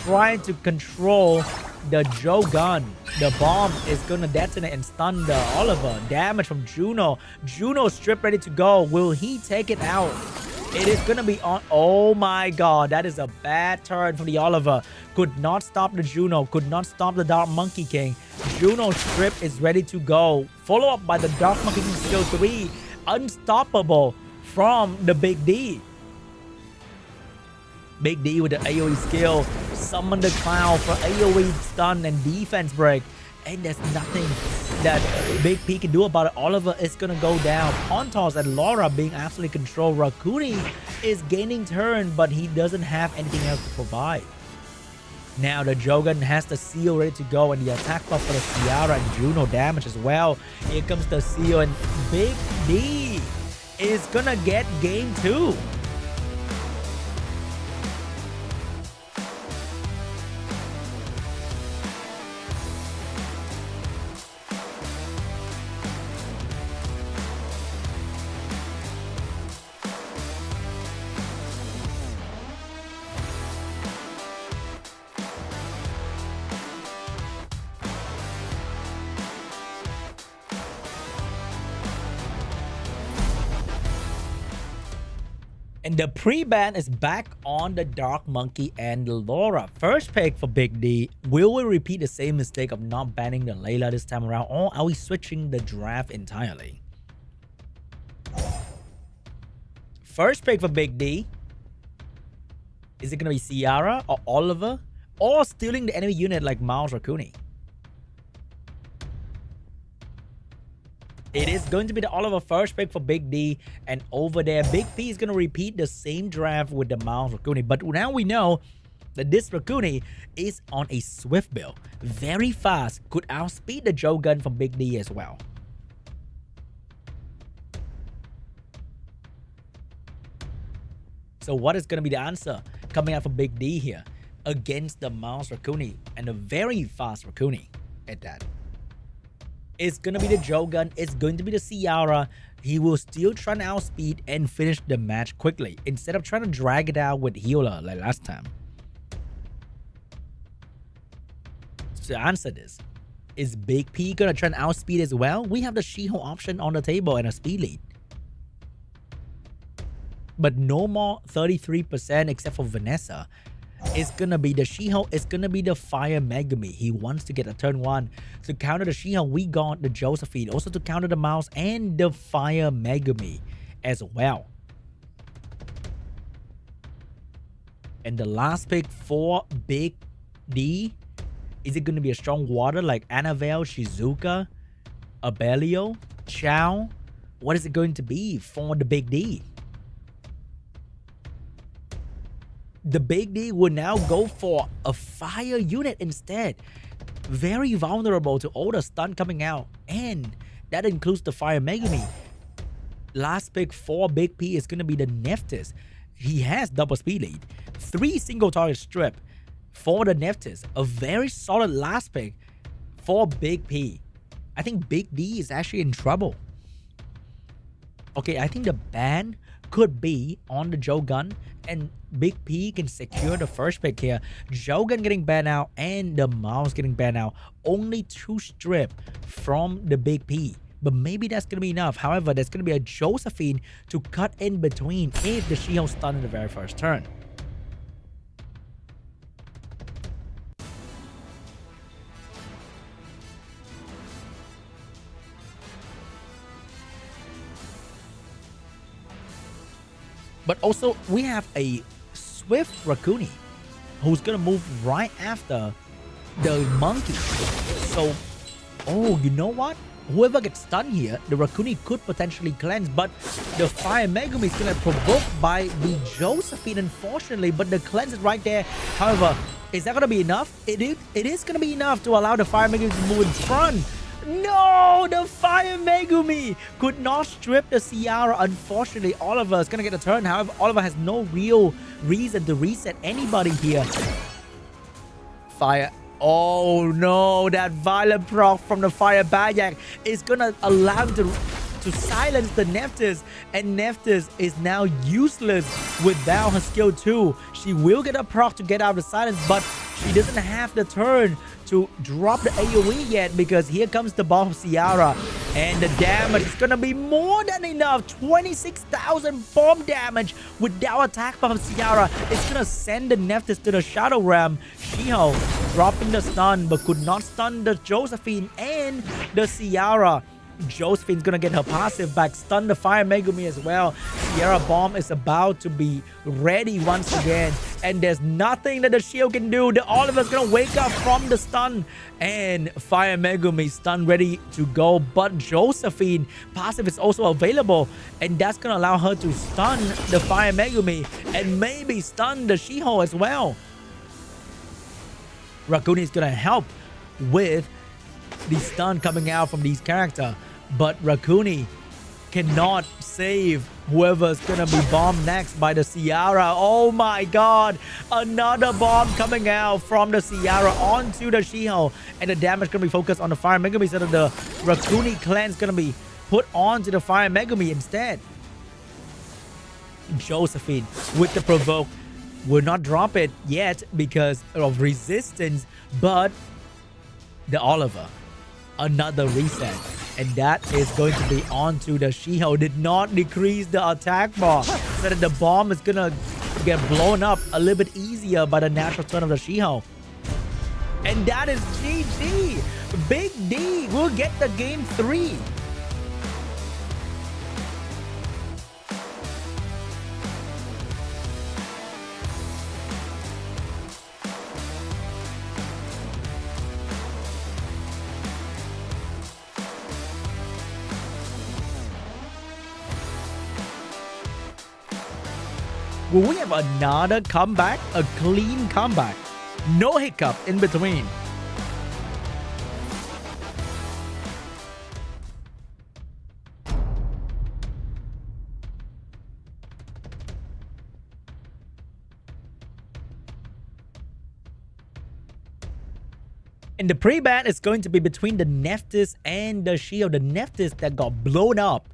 trying to control the Joe Gun. The bomb is going to detonate and stun the Oliver. Damage from Juno. Juno strip ready to go. Will he take it out? It is going to be on. Oh my god. That is a bad turn from the Oliver. Could not stop the Juno. Could not stop the Dark Monkey King. Juno strip is ready to go. Follow up by the Dark Monkey King skill 3. Unstoppable from the BIG.D. BIG.D with the AoE skill. Summon the Cloud for AoE stun and defense break. And there's nothing that BIG.P can do about it. Oliver is going to go down. Pontos and Laura being absolutely controlled. Rakuni is gaining turn, but he doesn't have anything else to provide. Now the Jogan has the seal ready to go, and the attack buff for the Ciara and Juno damage as well. Here comes the seal, and BIG.D is going to get game 2. And the pre-ban is back on the Dark Monkey and the Laura. First pick for BIG.D. Will we repeat the same mistake of not banning the Layla this time around, or are we switching the draft entirely? First pick for BIG.D. Is it going to be Ciara or Oliver, or stealing the enemy unit like Miles Rakuni? It is going to be the Oliver first pick for BIG.D, and over there, BIG.P is going to repeat the same draft with the Mouse Rakuni. But now we know that this Rakuni is on a swift build. Very fast, could outspeed the Joe gun from BIG.D as well. So what is going to be the answer coming out from BIG.D here against the Mouse Rakuni, and a very fast Rakuni at that? It's going to be the Joe gun. It's going to be the Ciara. He will still try to outspeed and finish the match quickly instead of trying to drag it out with healer like last time. So to answer this, is BIG.P going to try and outspeed as well? We have the She-Hulk option on the table and a speed lead. But no more 33% except for Vanessa. It's gonna be the She-Hulk. It's gonna be the Fire Megumi. He wants to get a turn 1. To counter the She-Hulk, we got the Josephine. Also to counter the Mouse and the Fire Megumi as well. And the last pick for BIG.D, is it gonna be a strong water like Annabelle, Shizuka, Abelio, Chow? What is it going to be for the BIG.D? The BIG.D will now go for a fire unit instead. Very vulnerable to all the stun coming out, and that includes the Fire Megumi. Last pick for BIG.P is going to be the Nephthys. He has double speed lead, 3 single target strip for the Nephthys. A very solid last pick for BIG.P. I think BIG.D is actually in trouble. Okay, I think the ban could be on the Joe gun, and BIG.P can secure the first pick here. Joe gun getting banned out and the Mouse getting banned out. Only 2 strip from the BIG.P. But maybe that's going to be enough. However, there's going to be a Josephine to cut in between if the She-Hulk stun in the very first turn. But also, we have a swift Rakuni who's going to move right after the monkey. So, oh, you know what? Whoever gets stunned here, the Rakuni could potentially cleanse, but the Fire Megumi is going to provoke by the Josephine, unfortunately, but the cleanse is right there. However, is that going to be enough? It is going to be enough to allow the Fire Megumi to move in front. No, the Fire Megumi could not strip the Ciara. Unfortunately, Oliver is going to get a turn. However, Oliver has no real reason to reset anybody here. Fire. Oh no, that violent proc from the Fire Bayak is going to allow him to silence the Nephthys, and Nephthys is now useless without her skill 2. She will get a proc to get out of the silence, but she doesn't have the turn to drop the AoE yet, because here comes the bomb of Ciara, and the damage is gonna be more than enough. 26,000 bomb damage without attack bomb of Ciara. It's gonna send the Nephthys to the Shadow Realm. She-Hulk dropping the stun, but could not stun the Josephine and the Ciara. Josephine's gonna get her passive back, stun the Fire Megumi as well. Ciara bomb is about to be ready once again, and there's nothing that the shield can do. The Oliver's gonna wake up from the stun, and Fire Megumi stun ready to go, but Josephine passive is also available, and that's gonna allow her to stun the Fire Megumi and maybe stun the She-Hulk as well. Rakuni is gonna help with the stun coming out from these characters, but Rakuni cannot save whoever's gonna be bombed next by the Ciara. Oh my god, another bomb coming out from the Ciara onto the She-Hulk, and the damage gonna be focused on the Fire Megumi, so that the Rakuni cleanse gonna be put onto the Fire Megumi instead. Josephine with the provoke will not drop it yet because of resistance, but the Oliver, another reset, and that is going to be onto the She-Hulk. Did not decrease the attack bar, so that the bomb is gonna get blown up a little bit easier by the natural turn of the She-Hulk. And that is GG. BIG.D will get the game 3. Will we have another comeback? A clean comeback? No hiccup in between. And the pre-ban is going to be between the Nephthys and the Shield. The Nephthys that got blown up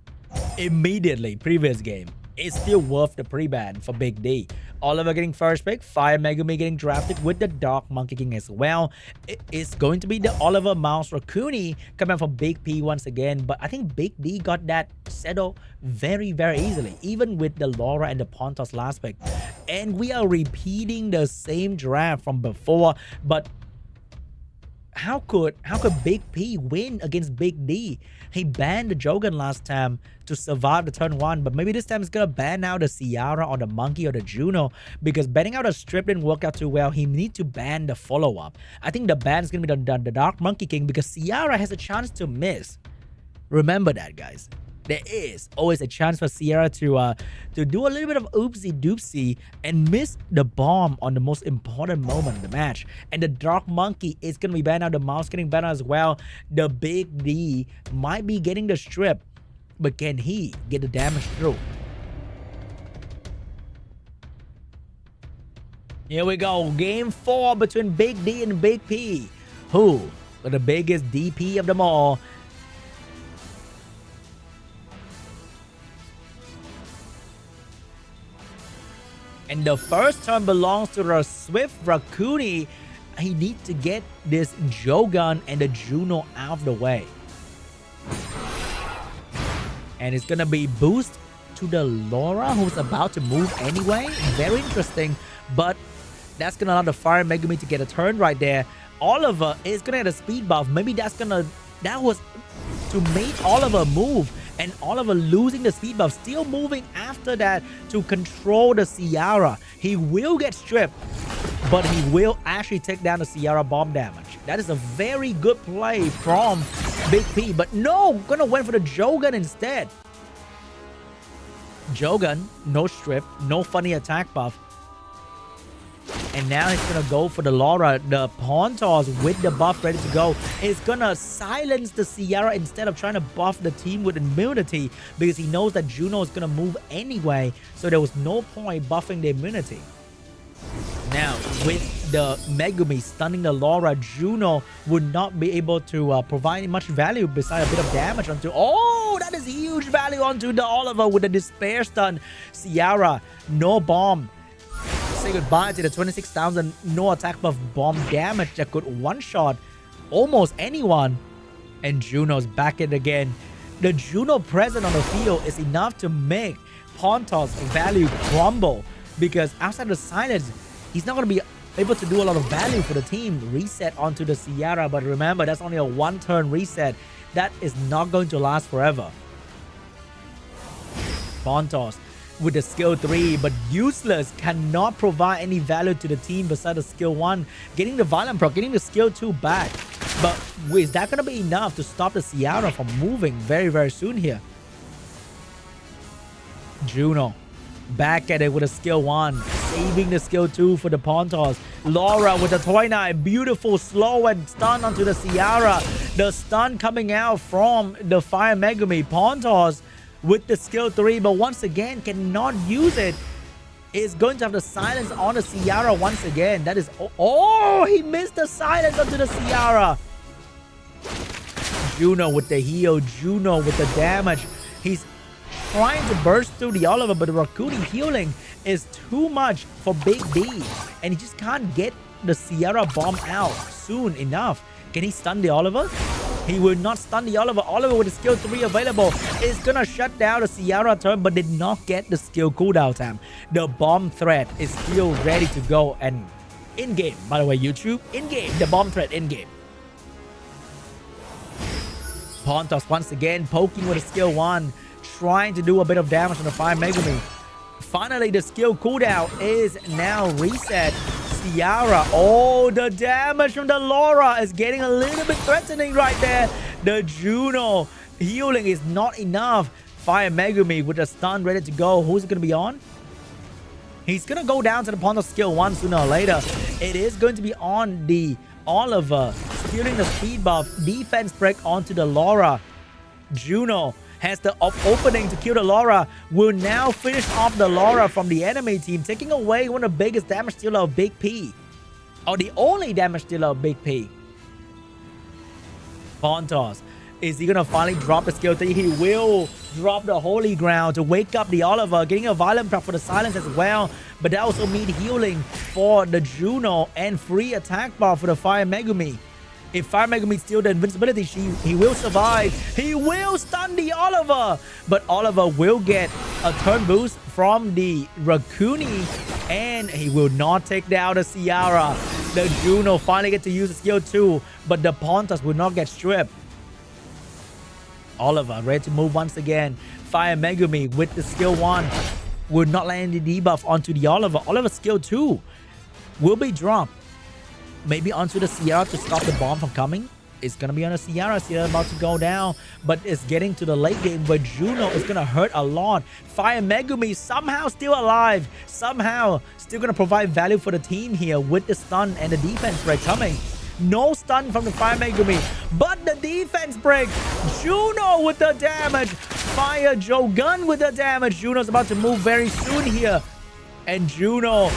immediately previous game. It's still worth the pre-ban for BIG.D. Oliver getting first pick. Fire Megumi getting drafted with the Dark Monkey King as well. It's going to be the Oliver Mouse Rakuni coming out for BIG.P once again. But I think BIG.D got that settled very, very easily. Even with the Laura and the Pontos last pick. And we are repeating the same draft from before. But how could BIG.P win against BIG.D? He banned the Jogan last time to survive the turn 1, but maybe this time he's gonna ban out the Ciara or the Monkey or the Juno, because banning out a Strip didn't work out too well. He needs to ban the follow-up. I think the ban is gonna be the Dark Monkey King, because Ciara has a chance to miss. Remember that, guys. There is always a chance for Ciara to do a little bit of oopsie doopsie and miss the bomb on the most important moment of the match. And the Dark Monkey is going to be banned out. The Mouse getting banned out as well. The BIG.D might be getting the Strip, but can he get the damage through? Here we go. Game 4 between BIG.D and BIG.P. Who are the biggest DP of them all? And the first turn belongs to the Swift Rakuni. He needs to get this Jogan and the Juno out of the way. And it's going to be boost to the Laura, who's about to move anyway. Very interesting. But that's going to allow the Fire Megumi to get a turn right there. Oliver is going to get a speed buff. Maybe that was to make Oliver move. And Oliver losing the speed buff, still moving after that to control the Ciara. He will get stripped, but he will actually take down the Ciara bomb damage. That is a very good play from BIG.P, but no, gonna went for the Jogan instead. Jogan, no strip, no funny attack buff. And now he's going to go for the Laura, the Pontos with the buff ready to go. He's going to silence the Ciara instead of trying to buff the team with immunity, because he knows that Juno is going to move anyway. So there was no point buffing the immunity. Now, with the Megumi stunning the Laura, Juno would not be able to provide much value besides a bit of damage onto... Oh, that is huge value onto the Oliver with the Despair stun. Ciara, no bomb. Say goodbye to the 26,000 no attack buff bomb damage that could one-shot almost anyone. And Juno's back in again. The Juno present on the field is enough to make Pontos' value crumble, because outside the silence, he's not going to be able to do a lot of value for the team. Reset onto the Ciara, but remember, that's only a one-turn reset. That is not going to last forever. Pontos with the skill 3, but useless, cannot provide any value to the team besides the skill 1. Getting the Violent proc, getting the skill 2 back. But is that going to be enough to stop the Ciara from moving very, very soon here? Juno back at it with a skill 1, saving the skill 2 for the Pontos. Laura with the toy knife, beautiful slow and stun onto the Ciara. The stun coming out from the Fire Megumi. Pontos with the skill 3, but once again cannot use it. Is going to have the silence on the Ciara once again. That is... Oh, he missed the silence onto the Ciara. Juno with the heal. Juno with the damage. He's trying to burst through the Oliver, but the Rakuni healing is too much for BIG.D. And he just can't get the Ciara bomb out soon enough. Can he stun the Oliver? He will not stun the Oliver. Oliver with the skill 3 available is going to shut down the Ciara turn, but did not get the skill cooldown time. The bomb threat is still ready to go. And in-game, by the way, YouTube, in-game, the bomb threat in-game. Pontos once again poking with a skill 1, trying to do a bit of damage on the Fire Megumi. Finally, the skill cooldown is now reset. Ciara, oh, the damage from the Laura is getting a little bit threatening right there. The Juno healing is not enough. Fire Megumi with a stun ready to go. Who's it going to be on? He's gonna go down to the Pontos skill 1 sooner or later. It is going to be on the Oliver, stealing the speed buff, defense break onto the Laura. Juno has the opening to kill the Laura, will now finish off the Laura from the enemy team, taking away one of the biggest damage dealer of BIG.P. Or the only damage dealer of BIG.P. Pontos. Is he gonna finally drop the skill 3? He will drop the Holy Ground to wake up the Oliver, getting a violent prep for the silence as well. But that also means healing for the Juno and free attack bar for the Fire Megumi. If Fire Megumi steals the invincibility, he will survive. He will stun the Oliver. But Oliver will get a turn boost from the Rakuni. And he will not take down the Ciara. The Juno finally get to use the skill 2. But the Pontos will not get stripped. Oliver ready to move once again. Fire Megumi with the skill 1 will not land the debuff onto the Oliver. Oliver's skill 2 will be dropped. Maybe onto the Ciara to stop the bomb from coming. It's going to be on the Ciara. Ciara about to go down. But it's getting to the late game where Juno is going to hurt a lot. Fire Megumi somehow still alive. Somehow still going to provide value for the team here with the stun and the defense break coming. No stun from the Fire Megumi, but the defense break. Juno with the damage. Fire Jogun with the damage. Juno's about to move very soon here. And Juno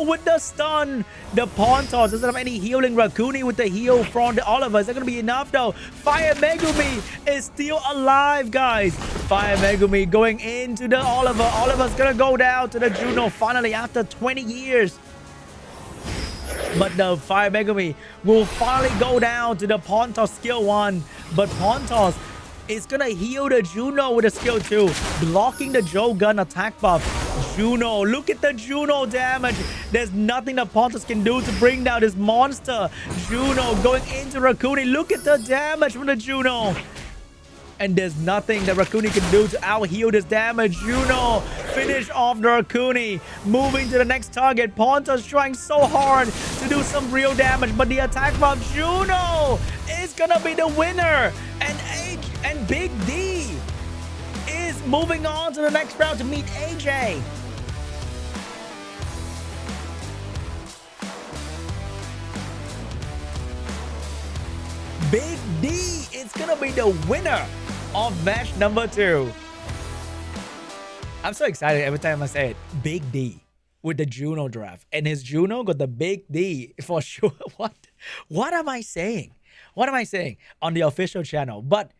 with the stun. The Pontos doesn't have any healing. Rakuni with the heal from the Oliver. Is that going to be enough though? Fire Megumi is still alive, guys. Fire Megumi going into the Oliver. Oliver's going to go down to the Juno finally after 20 years. But the Fire Megumi will finally go down to the Pontos skill 1. But Pontos is going to heal the Juno with a skill 2. Blocking the Jogun attack buff. Juno, look at the Juno damage. There's nothing that Pontos can do to bring down this monster. Juno going into Rakuni. Look at the damage from the Juno. And there's nothing that Rakuni can do to out-heal this damage. Juno finish off the Rakuni. Moving to the next target. Pontos trying so hard to do some real damage. But the attack buff Juno is going to be the winner. And BIG.D is moving on to the next round to meet AJ. BIG.D is going to be the winner of match number 2. I'm so excited every time I say it. BIG.D with the Juno draft. And his Juno got the BIG.D for sure. What am I saying? What am I saying on the official channel? But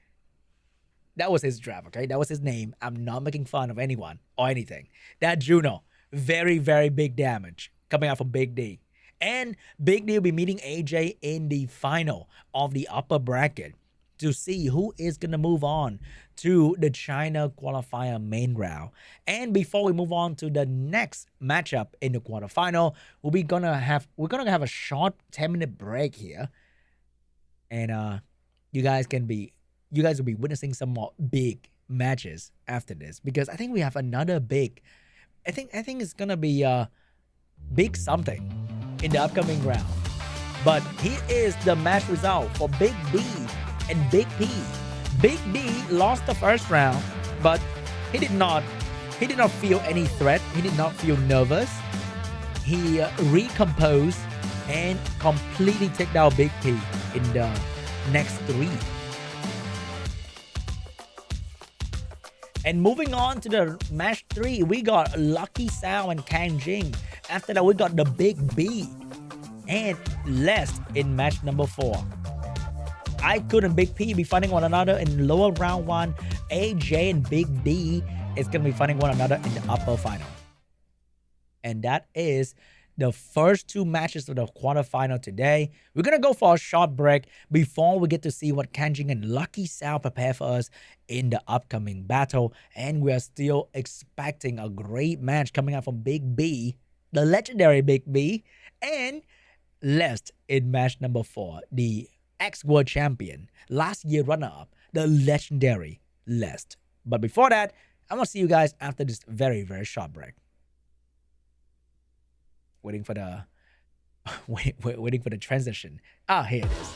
that was his draft, okay? That was his name. I'm not making fun of anyone or anything. That Juno, very, very big damage coming out from BIG.D. And BIG.D will be meeting AJ in the final of the upper bracket to see who is going to move on to the China qualifier main round. And before we move on to the next matchup in the quarterfinal, we're gonna have a short 10-minute break here. And you guys will be witnessing some more big matches after this, because I think we have another big. I think it's gonna be big something in the upcoming round. But here is the match result for BIG.D and BIG.P. BIG.D lost the first round, but he did not feel any threat. He did not feel nervous. He recomposed and completely take down BIG.P in the next 3. And moving on to the match 3, we got LUCKYSOUND and KANGJING. After that, we got the BIG.B and Lest in match number 4. IKUN and BIG.P be fighting one another in lower round 1. AJ and BIG.D is going to be fighting one another in the upper final. And that is the first 2 matches of the quarterfinal today. We're going to go for a short break before we get to see what KANGJING and LUCKYSOUND prepare for us in the upcoming battle. And we are still expecting a great match coming out from BIG.B, the legendary BIG.B, and Lest in match number 4, the ex-world champion, last year runner-up, the legendary Lest. But before that, I'm going to see you guys after this very, very short break. Waiting for the waiting for the transition. Ah, here it is.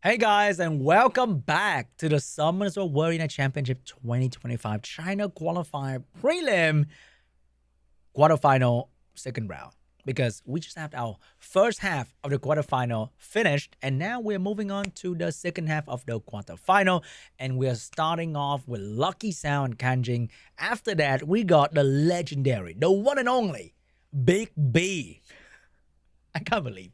Hey guys, and welcome back to the Summoners World Arena Championship 2025 China Qualifier Prelim Quarterfinal second round. Because we just have our first half of the quarterfinal finished, and now we're moving on to the second half of the quarterfinal, and we're starting off with LUCKYSOUND KANGJING. After that, we got the legendary, the one and only BIG.B. I can't believe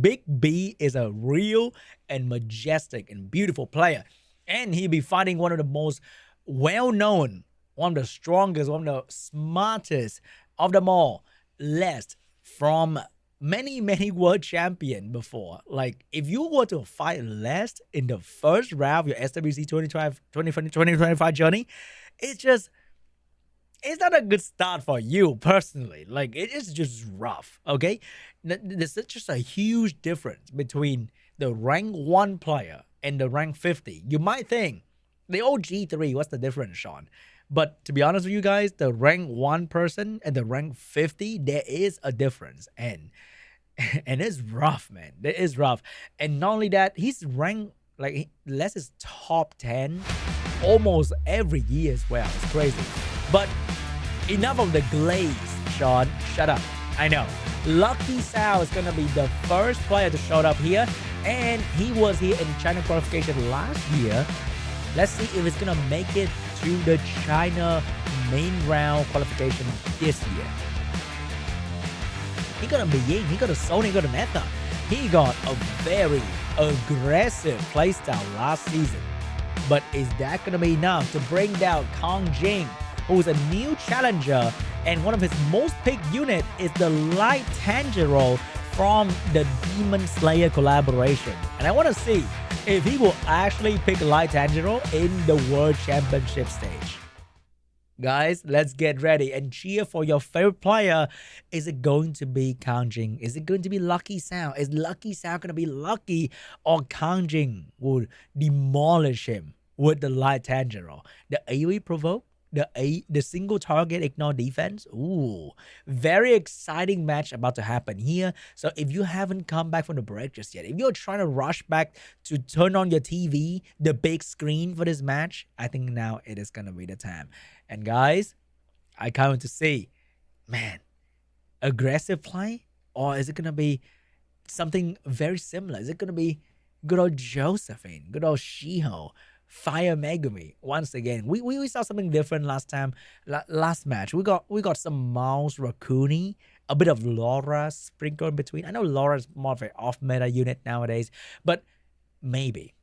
BIG.B is a real and majestic and beautiful player. And he'll be fighting one of the most well-known, one of the strongest, one of the smartest of them all. Lest from many world champion before. Like, if you were to fight Lest in the first round of your SWC 2025 journey, it's not a good start for you personally. Like, it is just rough, okay? There's just a huge difference between the rank 1 player and the rank 50. You might think, the old G3, what's the difference, Sean? But to be honest with you guys, the rank 1 person and the rank 50, there is a difference. And it's rough, man. It is rough. And not only that, he's ranked, like, Les is top 10 almost every year as well. It's crazy. But enough of the glaze, Sean. Shut up. I know. LUCKYSOUND is going to be the first player to show up here. And he was here in China qualification last year. Let's see if it's going to make it to the China main round qualification this year. He got a Beijing, he got a Sony, he got an Ether. He got a very aggressive playstyle last season. But is that going to be enough to bring down KANGJING, who's a new challenger, and one of his most picked unit is the Light Tanjiro from the Demon Slayer collaboration. And I want to see if he will actually pick Light Tanjiro in the World Championship stage. Guys, let's get ready and cheer for your favorite player. Is it going to be KANGJING? Is it going to be LUCKYSOUND? Is LUCKYSOUND going to be lucky, or KANGJING will demolish him with the Light Tanjiro? The AoE provoke? The single target ignore defense. Ooh, very exciting match about to happen here. So if you haven't come back from the break just yet, if you're trying to rush back to turn on your TV, the big screen for this match, I think now it is gonna be the time. And guys, I can't wait to see, man, aggressive play, or is it gonna be something very similar? Is it gonna be good old Josephine, good old Shiho, Fire Megumi? Once again, we saw something different last time. Last match, we got some Mouse Raccoony, a bit of Laura sprinkled in between. I know Laura's more of an off-meta unit nowadays, but maybe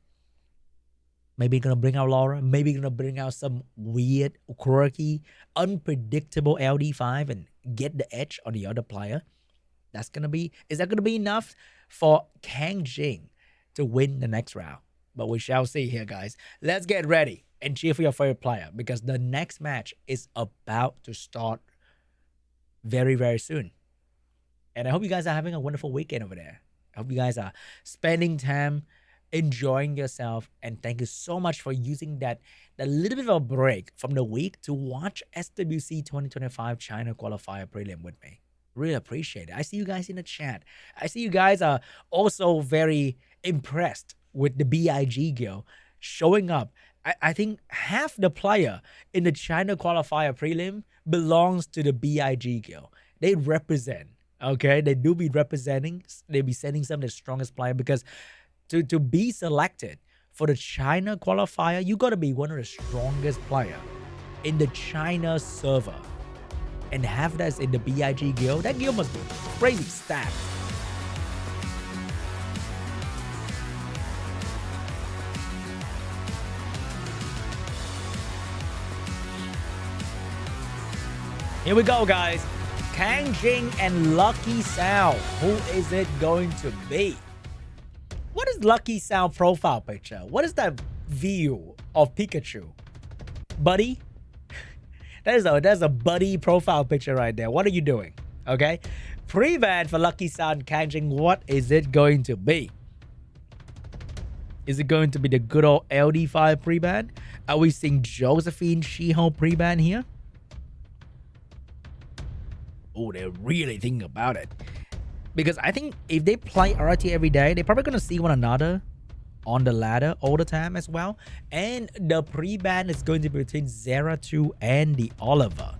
gonna bring out Laura. Maybe gonna bring out some weird, quirky, unpredictable LD5 and get the edge on the other player. Is that gonna be enough for KANGJING to win the next round? But we shall see here, guys. Let's get ready and cheer for your favorite player, because the next match is about to start very soon. And I hope you guys are having a wonderful weekend over there. I hope you guys are spending time enjoying yourself. And thank you so much for using that little bit of a break from the week to watch SWC 2025 China Qualifier Prelim with me. Really appreciate it. I see you guys in the chat. I see you guys are also very impressed with the BIG girl showing up. I think half the player in the China qualifier prelim belongs to the BIG girl. They represent, okay? They do be representing. They be sending some of the strongest player, because to be selected for the China qualifier, you got to be one of the strongest player in the China server. And half that's in the BIG guild. That guild must be crazy stacked. Here we go, guys. KANGJING and LUCKYSOUND. Who is it going to be? What is LUCKYSOUND profile picture? What is that view of Pikachu? Buddy? There's a buddy profile picture right there. What are you doing? Okay. Pre-ban for LUCKYSOUND KANGJING. What is it going to be? Is it going to be the good old LD5 pre-ban? Are we seeing Josephine Shiho pre-ban here? Oh, they're really thinking about it. Because I think if they play RT every day, they're probably going to see one another on the ladder all the time as well. And the pre-ban is going to be between Zera2 and the Oliver.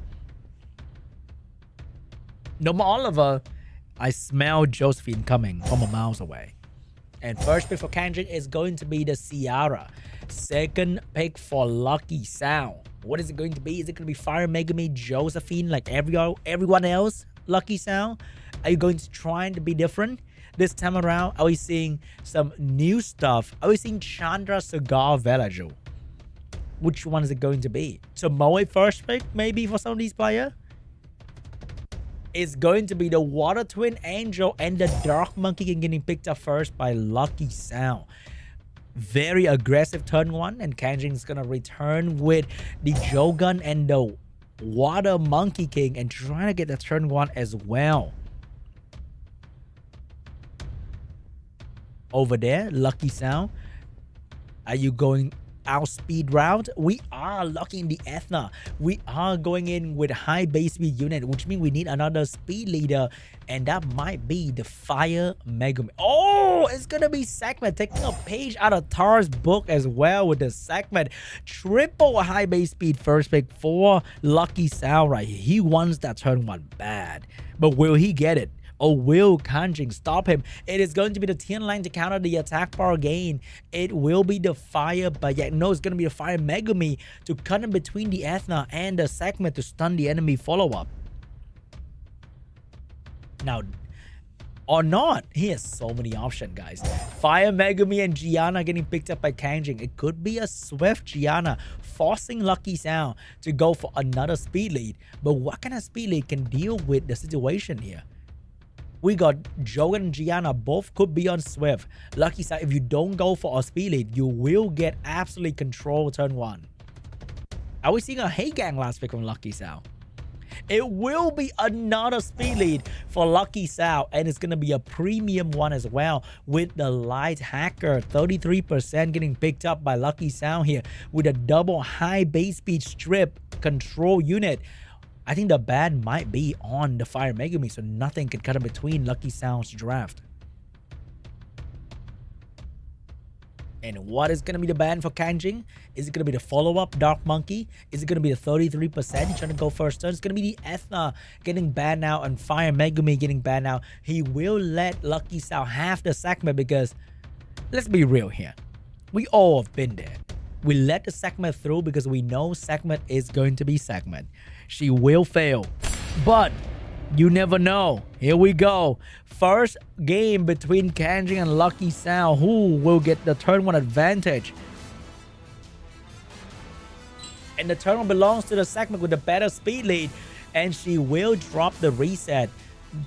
No more Oliver. I smell Josephine coming from a miles away. And first pick for KANGJING is going to be the Ciara. Second pick for LUCKYSOUND. What is it going to be? Is it going to be Fire Megumi Josephine like everyone else? LUCKYSOUND? Are you going to try to be different this time around? Are we seeing some new stuff? Are we seeing Chandra Cigar Velaju? Which one is it going to be? Tomoe first pick maybe for some of these players? Is going to be the Water Twin Angel and the Dark Monkey King getting picked up first by LUCKYSOUND. Very aggressive turn 1, and KANGJING is going to return with the Jogun and the Water Monkey King and trying to get the turn 1 as well. Over there, LUCKYSOUND, are you going our speed route? We are locking the Ethna. We are going in with high base speed unit, which means we need another speed leader, and that might be the Fire Megumi. Oh, it's gonna be Segment taking a page out of Tar's book as well with the Segment. Triple high base speed first pick for LUCKYSOUND right here. He wants that turn 1 bad, but will he get it? Or will KANGJING stop him? It is going to be the Tian line to counter the attack power gain. It will be the Fire, but yet no, it's going to be a Fire Megumi to cut in between the Ethna and the Segment to stun the enemy follow-up. Now, or not, he has so many options, guys. Fire Megumi and Gianna getting picked up by KANGJING. It could be a Swift Gianna forcing LUCKYSOUND to go for another speed lead. But what kind of speed lead can deal with the situation here? We got Joe and Gianna, both could be on Swift. LUCKYSOUND, if you don't go for a speed lead, you will get absolutely control turn 1. Are we seeing a Hey Gang last pick from LUCKYSOUND? It will be another speed lead for LUCKYSOUND, and it's going to be a premium one as well with the Light Hacker. 33% getting picked up by LUCKYSOUND here with a double high base speed strip control unit. I think the ban might be on the Fire Megumi, so nothing can cut in between LUCKYSOUND's draft. And what is going to be the ban for KANGJING? Is it going to be the follow-up Dark Monkey? Is it going to be the 33% trying to go first turn? It's going to be the Ethna getting banned out and Fire Megumi getting banned out. He will let LUCKYSOUND have the Segment because, let's be real here, we all have been there. We let the Segment through because we know Segment is going to be Segment. She will fail, but you never know. Here we go. First game between KANGJING and LUCKYSOUND. Who will get the turn 1 advantage? And the turn 1 belongs to the Segment with the better speed lead, and she will drop the reset.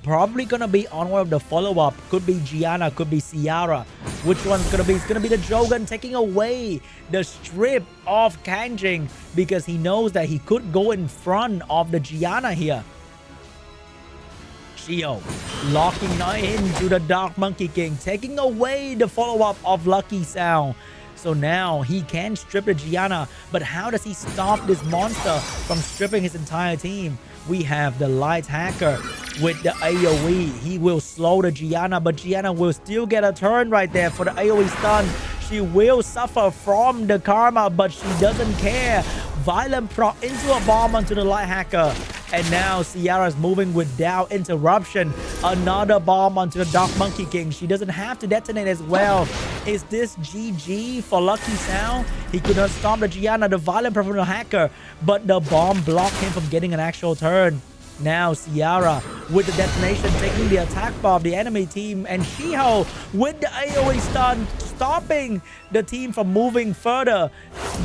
Probably gonna be on one of the follow-up. Could be Gianna, could be Ciara. Which one's gonna be? It's gonna be the Jogun taking away the strip of KANGJING because he knows that he could go in front of the Gianna here. Shio locking into the Dark Monkey King, taking away the follow-up of LUCKYSOUND. So now he can strip the Gianna, but how does he stop this monster from stripping his entire team? We have the Light Hacker with the AoE. He will slow the Gianna, but Gianna will still get a turn right there for the AoE stun. She will suffer from the karma, but she doesn't care. Violent proc into a bomb onto the Light Hacker. And now Ciara's moving without interruption. Another bomb onto the Dark Monkey King. She doesn't have to detonate as well. Is this GG for LUCKYSOUND? He could not stop the Gianna, the Violent proc from the Hacker, but the bomb blocked him from getting an actual turn. Now Ciara with the detonation taking the attack bar of the enemy team, and Shiho with the AoE stun stopping the team from moving further.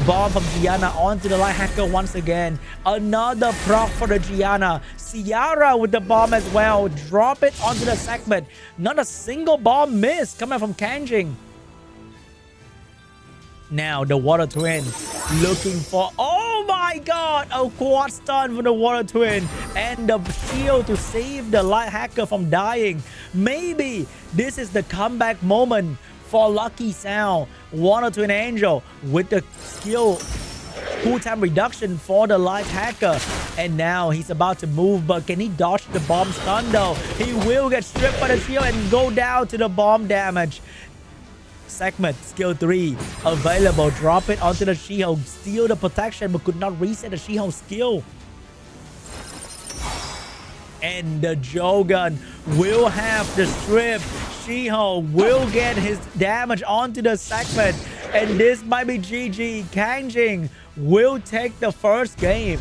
Bomb from Gianna onto the Light Hacker once again. Another proc for the Gianna. Ciara with the bomb as well. Drop it onto the Segment. Not a single bomb missed coming from KANGJING. Now the Water Twin looking for, oh my god, a quad stun from the Water Twin and the shield to save the Light Hacker from dying. Maybe this is the comeback moment for LUCKYSOUND. Water Twin Angel with the skill Cooltime reduction for the light hacker. And now he's about to move, but can he dodge the bomb stun though? He will get stripped by the shield and go down to the bomb damage. Segment skill 3 available. Drop it onto the She-Hulk. Steal the protection, but could not reset the She-Hulk skill. And the Jogan will have the strip. She-Hulk will get his damage onto the segment. And this might be GG. KANGJING will take the first game.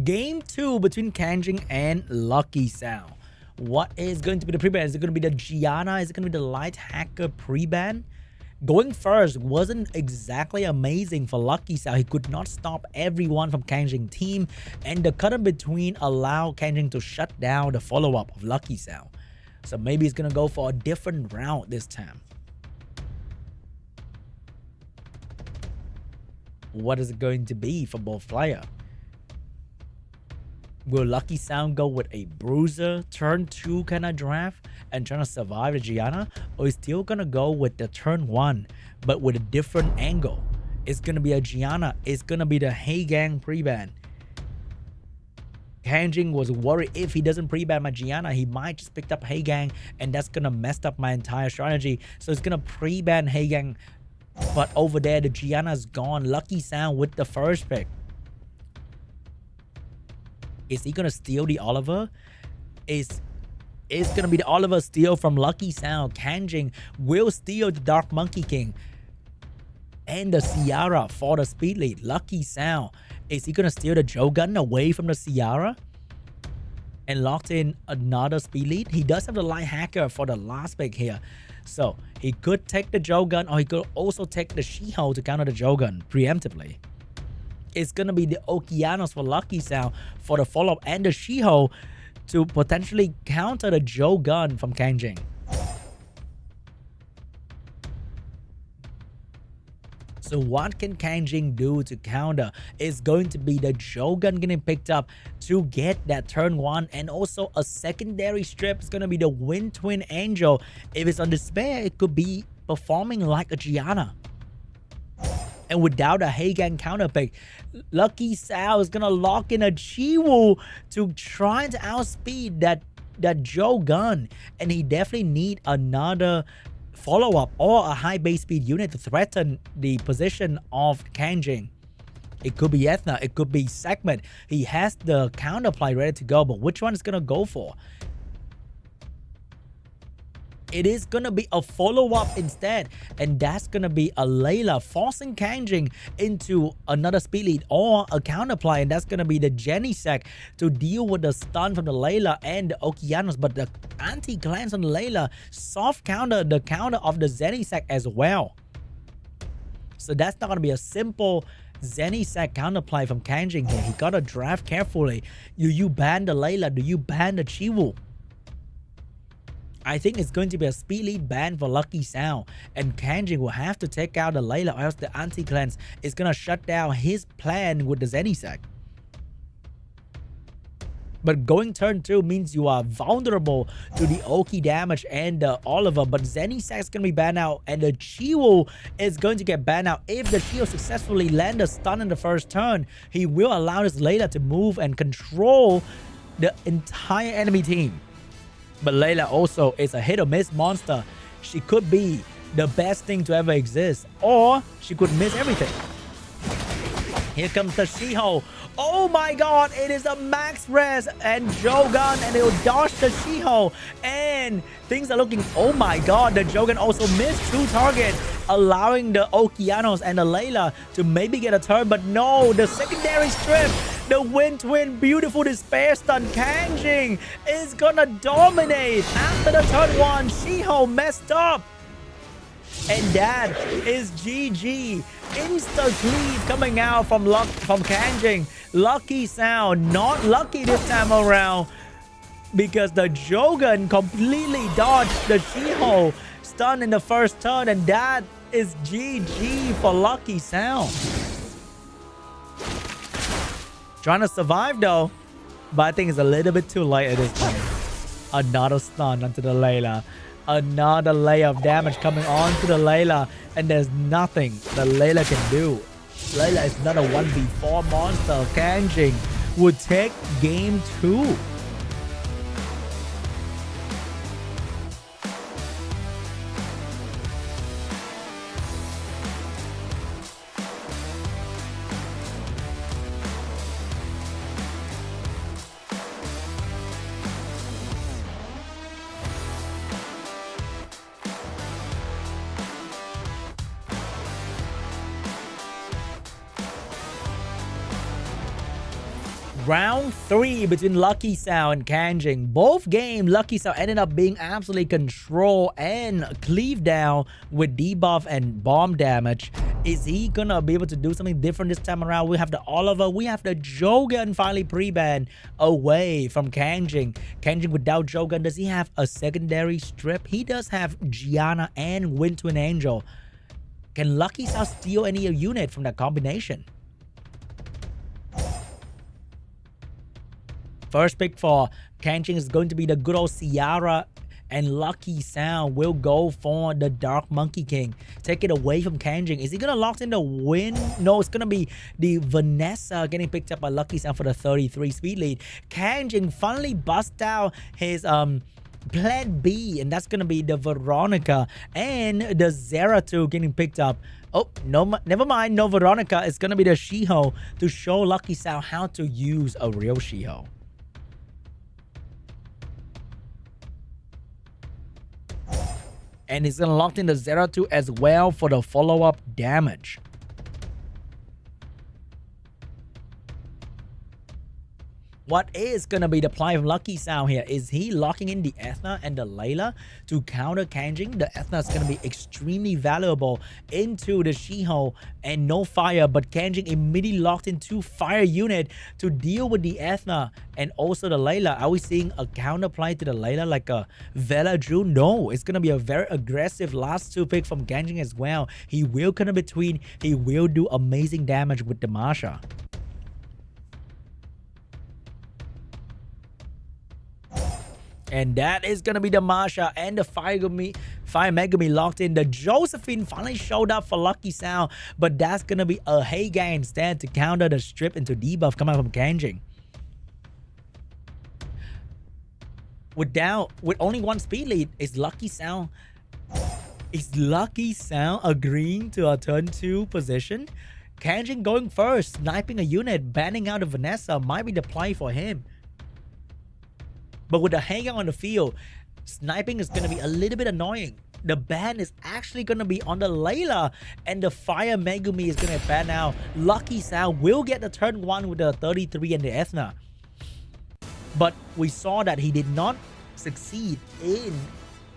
Game 2 between KANGJING and LUCKYSOUND. What is going to be the pre-ban? Is it going to be the Gianna? Is it going to be the light hacker pre-ban? Going first wasn't exactly amazing for LUCKYSOUND. He could not stop everyone from KANGJING team, and the cut in between allowed KANGJING to shut down the follow-up of LUCKYSOUND. So maybe he's going to go for a different route this time. What is it going to be for both players? Will LUCKYSOUND go with a bruiser turn 2 kind of draft and trying to survive the Gianna? Or is still going to go with the turn 1 but with a different angle? It's going to be a Gianna. It's going to be the Haegang pre-ban. KANGJING was worried if he doesn't pre-ban my Gianna, he might just pick up Haegang and that's going to mess up my entire strategy. So it's going to pre-ban Haegang. But over there, the Gianna's gone. LUCKYSOUND with the first pick. Is he gonna steal the Oliver? Is gonna be the Oliver steal from LUCKYSOUND? KANGJING will steal the Dark Monkey King and the Ciara for the speed lead. LUCKYSOUND, is he gonna steal the Jogan away from the Ciara and locked in another speed lead? He does have the light hacker for the last pick here, so he could take the Jogan, or he could also take the She-Hulk to counter the Jogan preemptively. It's going to be the Okeanos for LUCKYSOUND for the follow-up and the She-Hulk to potentially counter the Jogan from KANGJING. So what can KANGJING do to counter? It's going to be the Jogan getting picked up to get that turn 1, and also a secondary strip is going to be the Wind Twin Angel. If it's on Despair, it could be performing like a Gianna. And without a Haegang counter pick, LUCKYSOUND is going to lock in a Chiwoo to try to outspeed that Jogan. And he definitely need another follow-up or a high base speed unit to threaten the position of KANGJING. It could be Ethna, it could be Segment. He has the counterplay ready to go, but which one is going to go for? It is going to be a follow-up instead, and that's going to be a Layla forcing KANGJING into another speed lead or a counterplay, and that's going to be the Genisec to deal with the stun from the Layla and the Okeanos. But the anti-glance on the Layla soft counter the counter of the Genisec as well. So that's not going to be a simple Genisec counterplay from KANGJING here. He got to draft carefully. Do you ban the Layla? Do you ban the Chiwoo? I think it's going to be a speed lead ban for LUCKYSOUND, and KANGJING will have to take out the Layla, or else the anti-cleanse is going to shut down his plan with the Genisec. But going turn 2 means you are vulnerable to the Oki damage and the Oliver, but Genisec is going to be banned out, and the Chiwoo is going to get banned out. If the Chiwoo successfully land a stun in the first turn, he will allow his Layla to move and control the entire enemy team. But Layla also is a hit or miss monster. She could be the best thing to ever exist, or she could miss everything. Here comes the She-Hulk. Oh my god, it is a max res and Jogan, and they'll dodge the She-Hulk, and things are looking, oh my god, the Jogan also missed 2 targets, allowing the Okeanos and the Layla to maybe get a turn, but no, the secondary strip, the Wind Twin, beautiful Despair stun. KANGJING is gonna dominate after the turn 1. She-Hulk messed up. And that is GG. Insta cleave coming out from KANGJING. Lucky Sound, not lucky this time around, because the Jogan completely dodged the Shiho stun in the first turn, and that is GG for Lucky Sound. Trying to survive though, but I think it's a little bit too late at this point. Another stun onto the Layla. Another layer of damage coming onto the Layla, and there's nothing the Layla can do. Layla is not a 1v4 monster. KANGJING would take game 2. Round 3 between Lucky Sound and KANGJING. Both games, Lucky Sound ended up being absolutely control and cleave down with debuff and bomb damage. Is he gonna be able to do something different this time around? We have the Oliver, we have the Jogan finally pre-ban away from KANGJING. KANGJING without Jogan, does he have a secondary strip? He does have Gianna and Wind Twin Angel. Can Lucky Sound steal any unit from that combination? First pick for KANGJING is going to be the good old Ciara, and Lucky Sound will go for the Dark Monkey King. Take it away from KANGJING. Is he going to lock in the win? No, it's going to be the Vanessa getting picked up by Lucky Sound for the 33 speed lead. KANGJING finally bust out his plan B, and that's going to be the Veronica and the Zeratul getting picked up. Oh, no, never mind. No Veronica. It's going to be the Shiho to show Lucky Sound how to use a real Shiho. And he's going to lock in the Zeratul as well for the follow-up damage. What is going to be the play of Lucky Sound here? Is he locking in the Ethna and the Layla to counter KANGJING? The Ethna is going to be extremely valuable into the Shiho and no fire, but KANGJING immediately locked in 2 fire unit to deal with the Ethna and also the Layla. Are we seeing a counter play to the Layla like a Vela Drew? No, it's going to be a very aggressive last 2 pick from KANGJING as well. He will come in between. He will do amazing damage with the Masha. And that is going to be the Masha and the Fire Megami locked in. The Josephine finally showed up for Lucky Sound, but that's going to be a Hagar instead to counter the strip into debuff coming from KANGJING. With only 1 speed lead, is Lucky Sound agreeing to a turn 2 position? KANGJING going first, sniping a unit, banning out of Vanessa might be the play for him. But with the Hagar on the field, sniping is going to be a little bit annoying. The ban is actually going to be on the Layla, and the Fire Megumi is going to ban out. Lucky Sound will get the turn 1 with the 33 and the Ethna. But we saw that he did not succeed in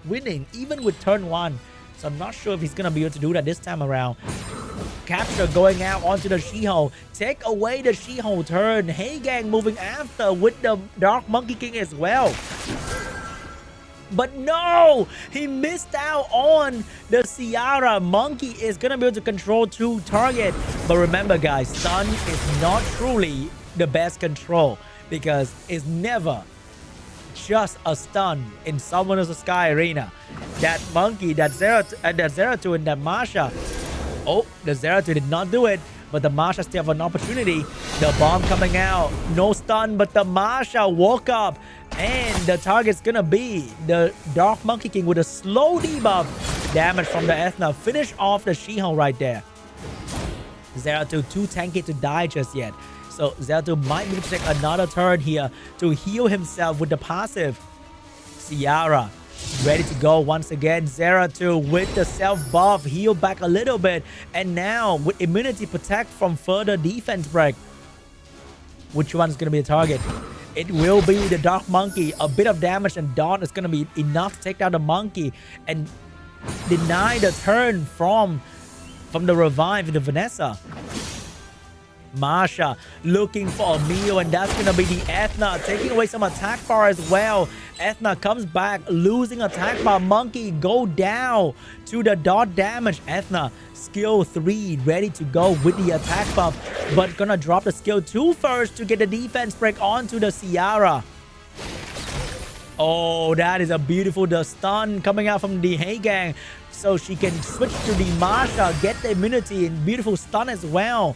winning, even with turn 1. So I'm not sure if he's going to be able to do that this time around. Capture going out onto the Shiho. Take away the Shiho turn. Hagar moving after with the Dark Monkey King as well. But no! He missed out on the Ciara. Monkey is going to be able to control 2 targets. But remember guys, stun is not truly the best control, because it's never just a stun in Summoners of Sky Arena. That Monkey, that Zeratul and that Masha. Oh, the Zeratul did not do it, but the Masha still have an opportunity. The bomb coming out. No stun, but the Masha woke up. And the target's gonna be the Dark Monkey King with a slow debuff. Damage from the Ethna. Finish off the Shiho right there. Zeratul too tanky to die just yet. So Zeratul might need to take another turn here to heal himself with the passive. Ciara ready to go once again. Zeratul with the self buff, heal back a little bit, and now with immunity protect from further defense break. Which one's gonna be the target? It will be the Dark Monkey. A bit of damage and Dawn is gonna be enough to take down the Monkey, and Deny the turn from the revive into Vanessa. Masha looking for a meal, and that's gonna be the Ethna taking away some attack bar as well. Ethna comes back, losing attack bar. Monkey go down to the dot damage. Ethna skill 3 ready to go with the attack buff, but gonna drop the skill 2 first to get the defense break onto the Ciara. Oh, that is a beautiful stun coming out from the Heigang, so she can switch to the Masha, get the immunity, and beautiful stun as well.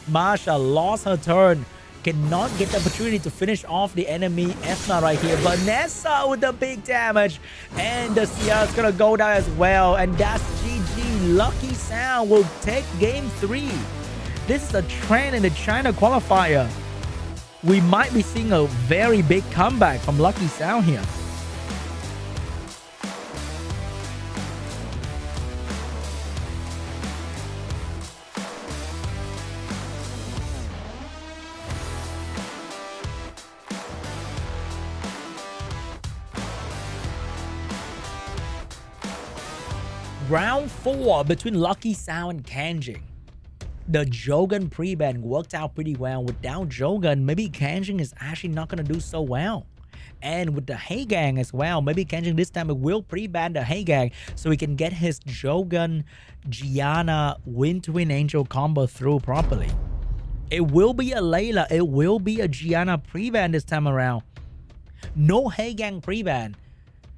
Masha lost her turn, cannot get the opportunity to finish off the enemy Ethna right here. Vanessa with the big damage, and the Ciara's gonna go down as well, and that's GG. Lucky Sound will take game 3. This is a trend in the China qualifier. We might be seeing a very big comeback from Lucky Sound here. Round 4 between Lucky Sound and KANGJING. The Jogan pre-ban worked out pretty well. Without Jogan, maybe KANGJING is actually not going to do so well. And with the Heigang as well, maybe KANGJING this time will pre-ban the Heigang so he can get his Jogan Gianna Wind Twin Angel combo through properly. It will be a Layla, it will be a Gianna pre-ban this time around. No Heigang pre-ban.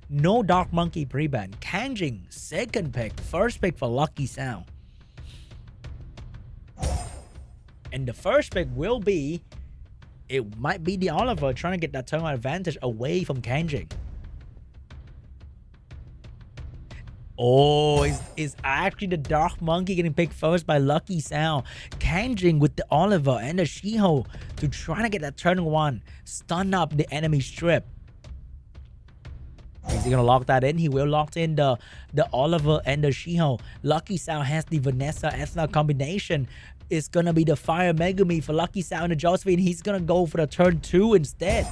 No Dark Monkey pre-ban. KANGJING, second pick. First pick for Lucky Sound. And the first pick will be... It might be the Oliver trying to get that turn advantage away from KANGJING. Oh, is actually the Dark Monkey getting picked first by Lucky Sound. KANGJING with the Oliver and the Shiho to try to get that turn 1. Stun up the enemy strip. Is he gonna lock that in? He will lock in the Oliver and the Shiho. Lucky Sound has the Vanessa Ethna combination. It's gonna be the Fire Megumi for Lucky Sound and the Josephine. He's gonna go for the turn 2 instead.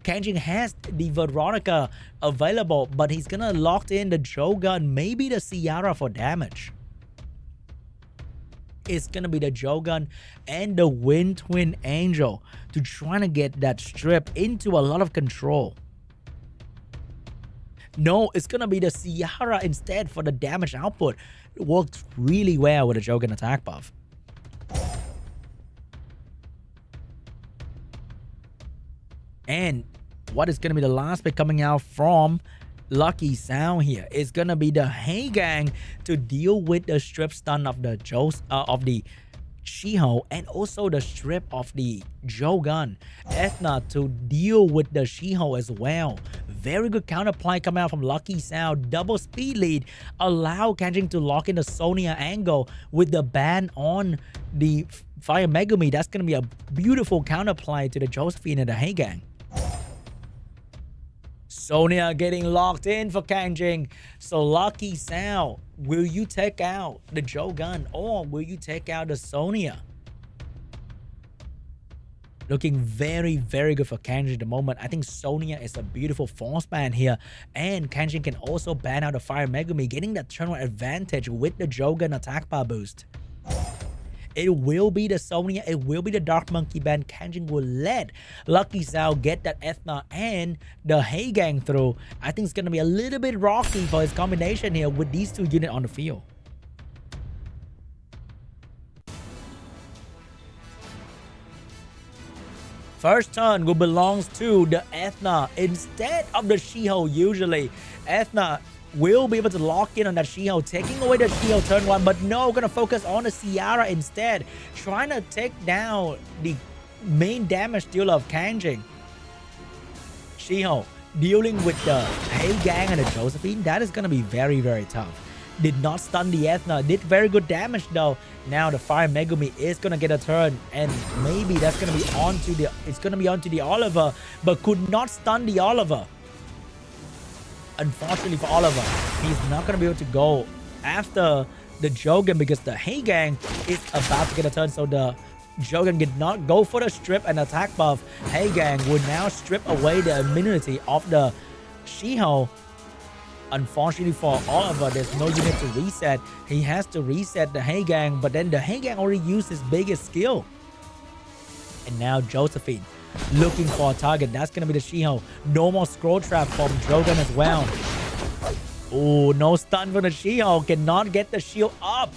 KANGJING has the Veronica available, but he's gonna lock in the Jogan, maybe the Ciara for damage. It's gonna be the Jogan and the Wind Twin Angel to try to get that strip into a lot of control. No, it's gonna be the Ciara instead for the damage output. It works really well with the Jogan attack buff. And what is gonna be the last pick coming out from Lucky Sound here is gonna be the Heigang to deal with the strip stun of the Shiho and also the strip of the Jogan. Ethna to deal with the Shiho as well. Very good counterplay coming out from Lucky Sound. Double speed lead. Allow KANGJING to lock in the Sonya angle with the ban on the Fire Megumi. That's going to be a beautiful counterplay to the Josephine and the Heigang. Sonya getting locked in for KANGJING. So Lucky Sound, will you take out the Jogan or will you take out the Sonya? Looking very, very good for KANGJING at the moment. I think Sonya is a beautiful force ban here. And KANGJING can also ban out the Fire Megumi, getting that turn one advantage with the Jogan attack bar boost. It will be the Sonya, it will be the Dark Monkey ban. KANGJING will let Lucky Sound get that Ethna and the Heigang through. I think it's going to be a little bit rocky for his combination here with these two units on the field. First turn will belongs to the Ethna instead of the Shiho. Usually Ethna will be able to lock in on that Shiho, taking away the Shiho turn 1, but no, gonna focus on the Ciara instead, trying to take down the main damage dealer of KANGJING. Shiho dealing with the Heigang and the Josephine. That is gonna be very, very tough. Did not stun the Ethna, did very good damage though. Now the Fire Megumi is gonna get a turn, and maybe that's gonna be onto the, it's gonna be onto the Oliver, but could not stun the Oliver. Unfortunately for Oliver, he's not gonna be able to go after the Jogan because the Heigang is about to get a turn. So the Jogan did not go for the strip and attack buff. Heigang would now strip away the immunity of the Shiho. Unfortunately for Oliver, there's no unit to reset. He has to reset the Hagang, but then the Hagang already used his biggest skill. And now Josephine looking for a target. That's going to be the Shiho. No more scroll trap from Drogon as well. Oh, no stun for the Shiho. Cannot get the shield up.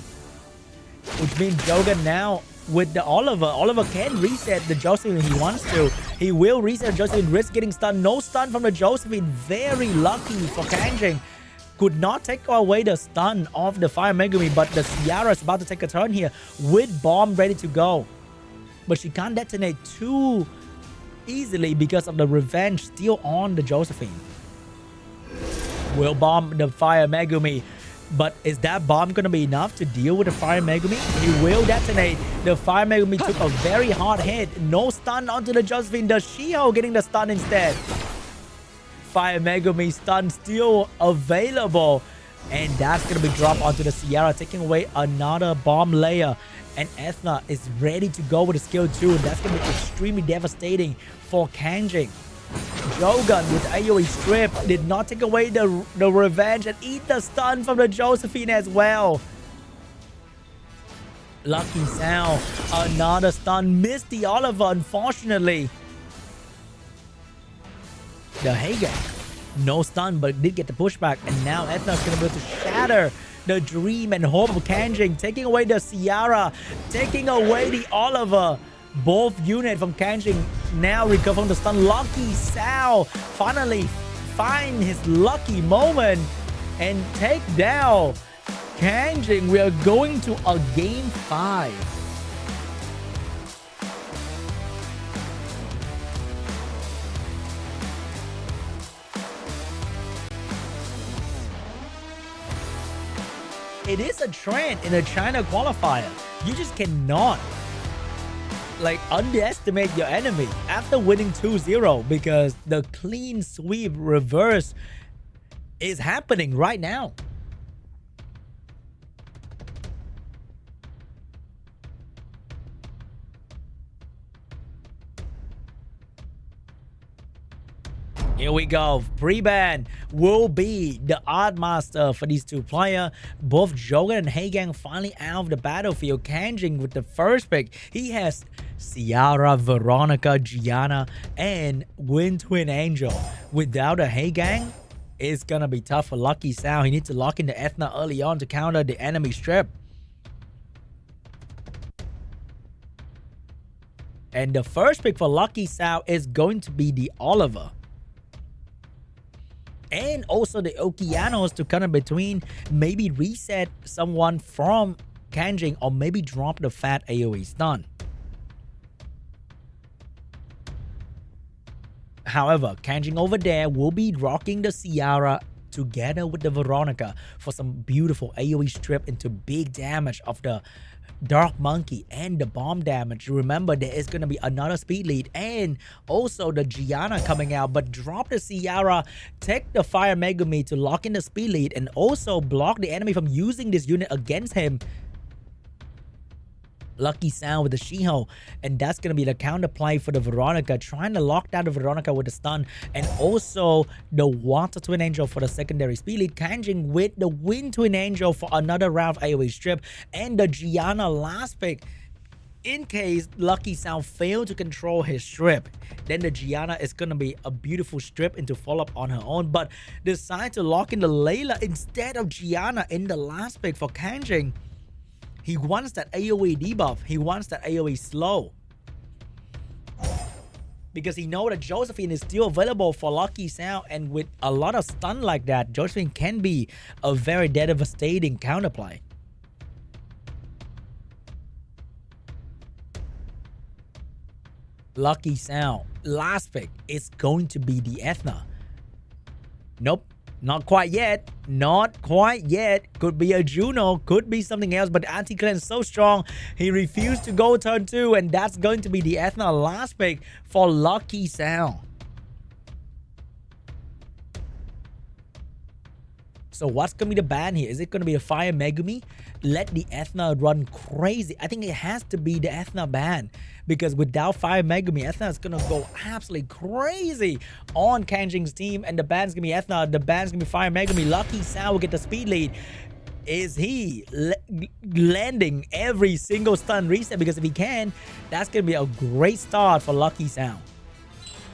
Which means Drogon now with the Oliver. Oliver can reset the Josephine if he wants to. He will reset Josephine. Risk getting stunned. No stun from the Josephine. Very lucky for KANGJING. Could not take away the stun of the Fire Megumi, but the Ciara is about to take a turn here with bomb ready to go. But she can't detonate too easily because of the revenge still on the Josephine. Will bomb the Fire Megumi. But is that bomb going to be enough to deal with the Fire Megumi? He will detonate. The Fire Megumi took a very hard hit. No stun onto the Josephine. The Shiho getting the stun instead. Fire Megumi stun still available. And that's going to be dropped onto the Ciara, taking away another bomb layer. And Ethna is ready to go with the skill 2. And that's going to be extremely devastating for KANGJING. Drogon with AoE strip did not take away the revenge and eat the stun from the Josephine as well. LUCKYSOUND, another stun. Missed the Oliver, unfortunately. The Hagang, no stun, but did get the pushback. And now Ethna's going to be able to shatter the dream and hope of KANGJING, taking away the Ciara, taking away the Oliver. Both units from KANGJING now recover from the stun. LUCKYSOUND finally find his lucky moment and take down KANGJING. We are going to a game 5. It is a trend in a China qualifier. You just cannot underestimate your enemy after winning 2-0, because the clean sweep reverse is happening right now. Here we go. Pre-ban will be the Art Master for these two players. Both Drogon and Hagang finally out of the battlefield. KANGJING with the first pick. He has Ciara, Veronica, Gianna, and Wind Twin Angel. Without a Hagang, it's going to be tough for LUCKYSOUND. He needs to lock in the Ethna early on to counter the enemy strip. And the first pick for LUCKYSOUND is going to be the Oliver. And also the Okeanos to kind of between, maybe reset someone from KANGJING or maybe drop the fat AoE stun. However, KANGJING over there will be rocking the Ciara together with the Veronica for some beautiful AoE strip into big damage of the Dark Monkey and the bomb damage. Remember, there is going to be another speed lead and also the Gianna coming out, but drop the Ciara, take the Fire Megumi to lock in the speed lead and also block the enemy from using this unit against him. LUCKYSOUND with the Shiho, and that's going to be the counter play for the Veronica, trying to lock down the Veronica with the stun, and also the Water Twin Angel for the secondary speed lead. KANGJING with the Wind Twin Angel for another round of AoE strip, and the Gianna last pick. In case LUCKYSOUND failed to control his strip, then the Gianna is going to be a beautiful strip into follow-up on her own, but decide to lock in the Layla instead of Gianna in the last pick for KANGJING. He wants that AoE debuff. He wants that AoE slow. Because he knows that Josephine is still available for LUCKYSOUND, and with a lot of stun like that, Josephine can be a very devastating counterplay. LUCKYSOUND, last pick is going to be the Ethna. Nope. Not quite yet. Not quite yet. Could be a Juno. Could be something else. But anti-clan is so strong. He refused to go turn 2. And that's going to be the Ethna last pick for LUCKYSOUND. So what's gonna be the ban here? Is it gonna be a Fire Megumi? Let the Ethna run crazy. I think it has to be the Ethna ban, because without Fire Megumi, Ethna is gonna go absolutely crazy on KANGJING's team, and the ban's gonna be Ethna, the ban's gonna be Fire Megumi. Lucky Sound will get the speed lead. Is he landing every single stun reset? Because if he can, that's gonna be a great start for Lucky Sound.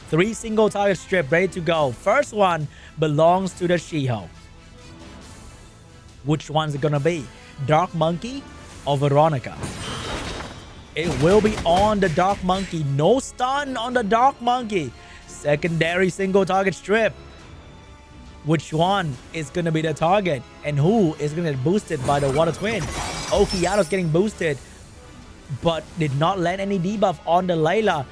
3 single target strip ready to go. First one belongs to the Shiho. Which one's it gonna be? Dark Monkey or Veronica? It will be on the Dark Monkey. No stun on the Dark Monkey. Secondary single target strip. Which one is gonna be the target? And who is gonna get boosted by the Water Twin? Okeano's getting boosted, but did not land any debuff on the Layla.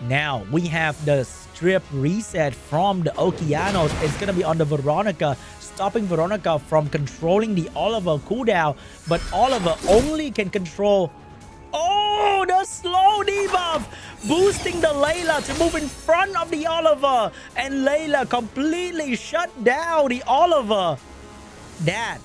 Now we have the strip reset from the Okeanos. It's gonna be on the Veronica, stopping Veronica from controlling the Oliver cooldown, but Oliver only can control, oh, the slow debuff, boosting the Layla to move in front of the Oliver, and Layla completely shut down the Oliver. That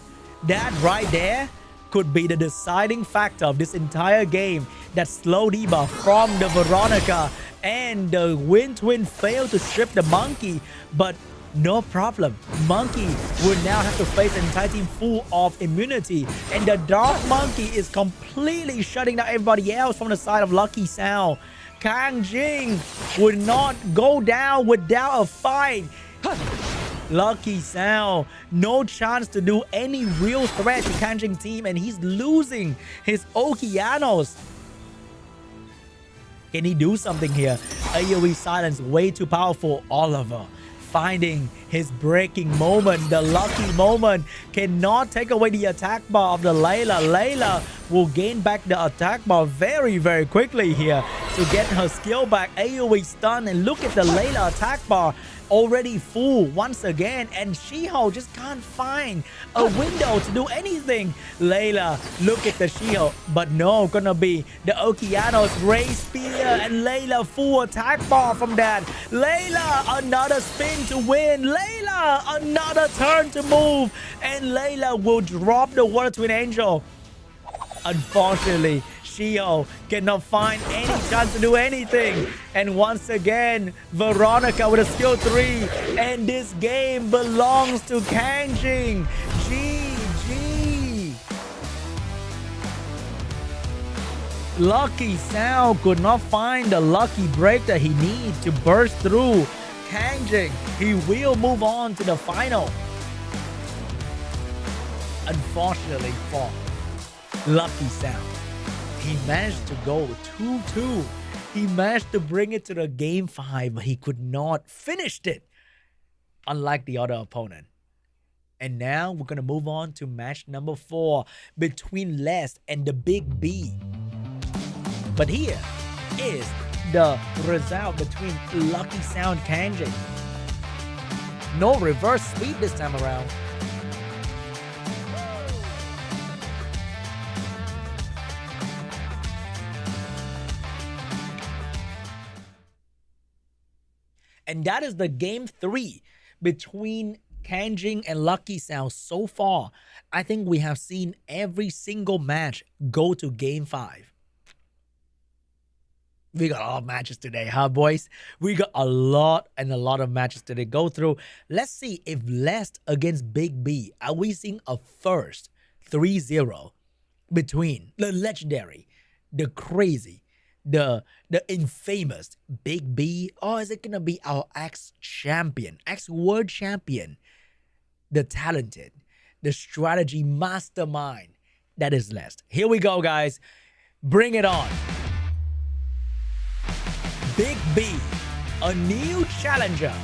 right there could be the deciding factor of this entire game. That slow debuff from the Veronica, and the Wind Twin failed to strip the Monkey, but no problem. Monkey will now have to face an entire team full of immunity, and the Dark Monkey is completely shutting down everybody else from the side of Lucky Sound. KANGJING would not go down without a fight. Lucky Sound, no chance to do any real threat to KANGJING team, and he's losing his Okeanos. Can he do something here? AoE silence way too powerful. Oliver finding his breaking moment, the lucky moment, cannot take away the attack bar of the Layla. Layla will gain back the attack bar very, very quickly here to get her skill back. AoE stun, and look at the Layla attack bar already full once again, and Shiho just can't find a window to do anything. Layla, look at the Shiho, but no, gonna be the Okeanos Ray Spear, and Layla full attack bar from that. Layla, another spin to win. Layla, another turn to move, and Layla will drop the Water Twin Angel. Unfortunately, Shiho cannot find any chance to do anything. And once again, Veronica with a skill 3. And this game belongs to KANGJING. GG. Lucky Sound could not find the lucky break that he needs to burst through. KANGJING, he will move on to the final. Unfortunately for Lucky Sound, he managed to go 2-2. He managed to bring it to the game 5, but he could not finish it, unlike the other opponent. And now we're going to move on to match number 4 between Les and the BIG.B. But here is the result between Lucky Sound KANGJING. No reverse sweep this time around. And that is the game 3 between KANGJING and Lucky Sound so far. I think we have seen every single match go to game 5. We got a lot of matches today, huh, boys? We got a lot of matches today go through. Let's see if Les against BIG.B, are we seeing a first 3-0 between the legendary, the crazy, the infamous BIG.B, or is it gonna be our ex-champion, ex-world champion, the talented, the strategy mastermind that is Les? Here we go, guys. Bring it on. BIG.B, a new challenger,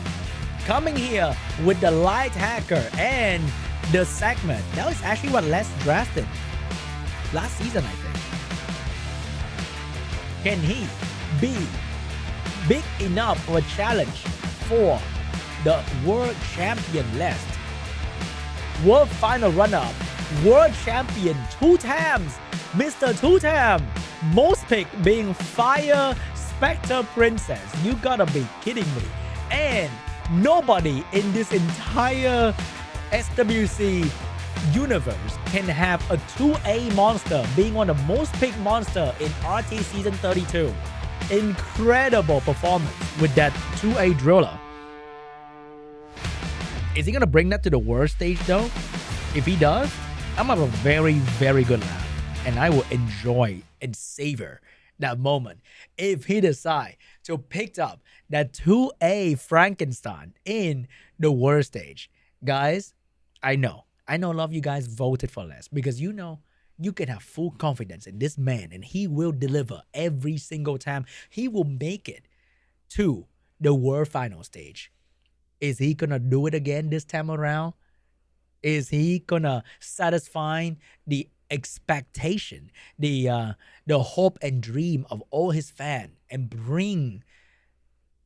coming here with the light hacker and the segment. That was actually what Les drafted last season, I think. Can he be big enough for a challenge for the world champion Les? World final runner-up, world champion 2 times, Mr. 2-time, most pick being Fire Spectre Princess. You gotta be kidding me. And nobody in this entire SWC universe can have a 2A monster being one of the most picked monster in RT Season 32. Incredible performance with that 2A driller. Is he gonna bring that to the world stage though? If he does, I'm gonna have a very, very good laugh. And I will enjoy and savor that moment if he decide to pick up that 2A Frankenstein in the world stage. Guys, I know a lot of you guys voted for less because you know you can have full confidence in this man and he will deliver every single time. He will make it to the world final stage. Is he gonna do it again this time around? Is he gonna satisfy the expectation, the hope and dream of all his fans and bring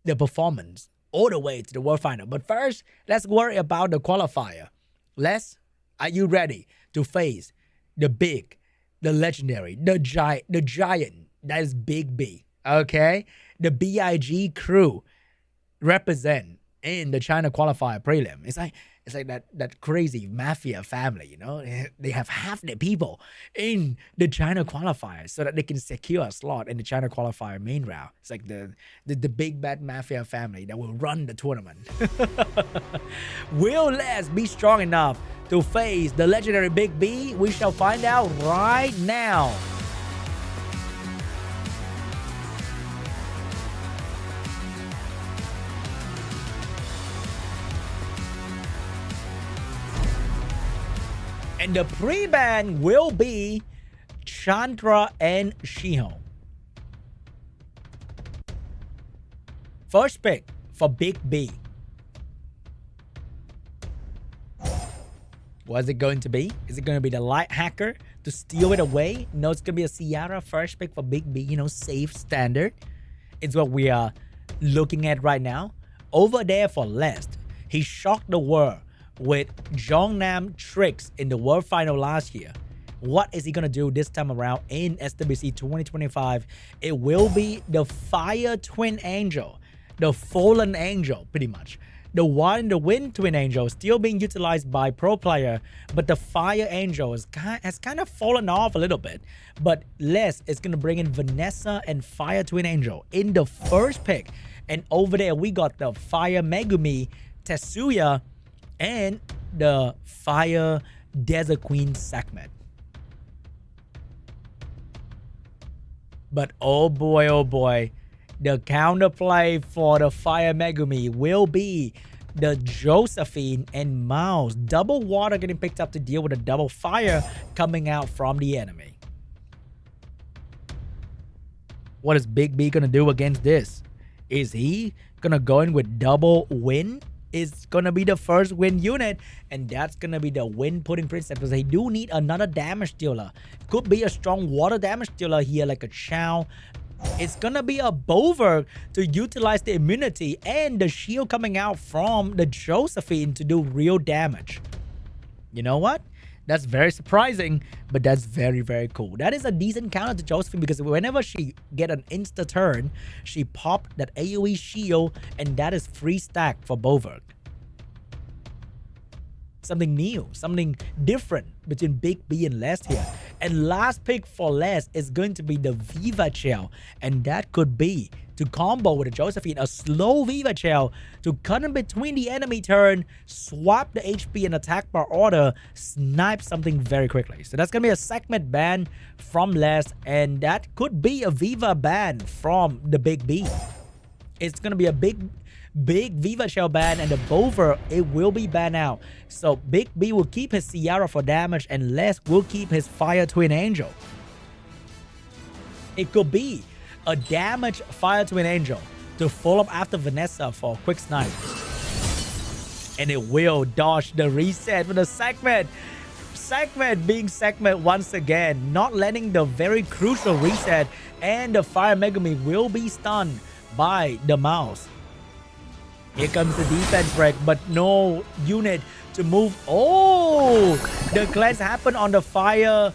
the performance all the way to the world final? But first, let's worry about the qualifier. Les, are you ready to face the big, the legendary, the giant that is BIG.B? Okay, the BIG crew represent in the China qualifier prelim. It's like that crazy mafia family, you know. They have half the people in the China qualifier so that they can secure a slot in the China qualifier main round. It's like the big bad mafia family that will run the tournament. Will Les be strong enough to face the legendary BIG.B? We shall find out right now. And the pre-ban will be Chandra and Shiho. First pick for BIG.B. What is it going to be? Is it going to be the light hacker to steal it away? No, it's going to be a Ciara first pick for BIG.B. You know, safe standard. It's what we are looking at right now. Over there for Lest, he shocked the world with Jongnam tricks in the world final last year. What is he gonna do this time around in SWC 2025? It will be the Fire Twin Angel, the Fallen Angel, pretty much. The one, the Wind Twin Angel, still being utilized by pro player, but the Fire Angel has kind of fallen off a little bit. But Les is gonna bring in Vanessa and Fire Twin Angel in the first pick. And over there we got the Fire Megumi, Tetsuya, and the Fire Desert Queen segment. But oh boy, the counterplay for the Fire Megumi will be the Josephine and Mouse. Double water getting picked up to deal with a double fire coming out from the enemy. What is BIG.B gonna do against this? Is he gonna go in with double wind? Is gonna be the first wind unit, and that's gonna be the wind pudding princess because they do need another damage dealer. Could be a strong water damage dealer here like a Chow. It's gonna be a Bover to utilize the immunity and the shield coming out from the Josephine to do real damage. You know what? That's very surprising, but that's very, very cool. That is a decent counter to Josephine because whenever she get an insta turn, she popped that AoE shield, and that is free stack for Bover. Something new, something different between BIG.B and Les here. And last pick for Les is going to be the Viva Shell, and that could be to combo with the Josephine, a slow Viva Shell to cut in between the enemy turn, swap the HP and attack bar order, snipe something very quickly. So that's gonna be a segment ban from Les, and that could be a Viva ban from the BIG.B. It's gonna be a big Viva Shell ban, and the Bover, it will be banned out. So BIG.B will keep his Ciara for damage, and Les will keep his Fire Twin Angel. It could be a damage Fire Twin Angel to follow up after Vanessa for a quick snipe. And it will dodge the reset for the segment. Segment being segment once again, not letting the very crucial reset, and the Fire Megumi will be stunned by the mouse. Here comes the defense break, but no unit to move. Oh, the cleanse happened on the Fire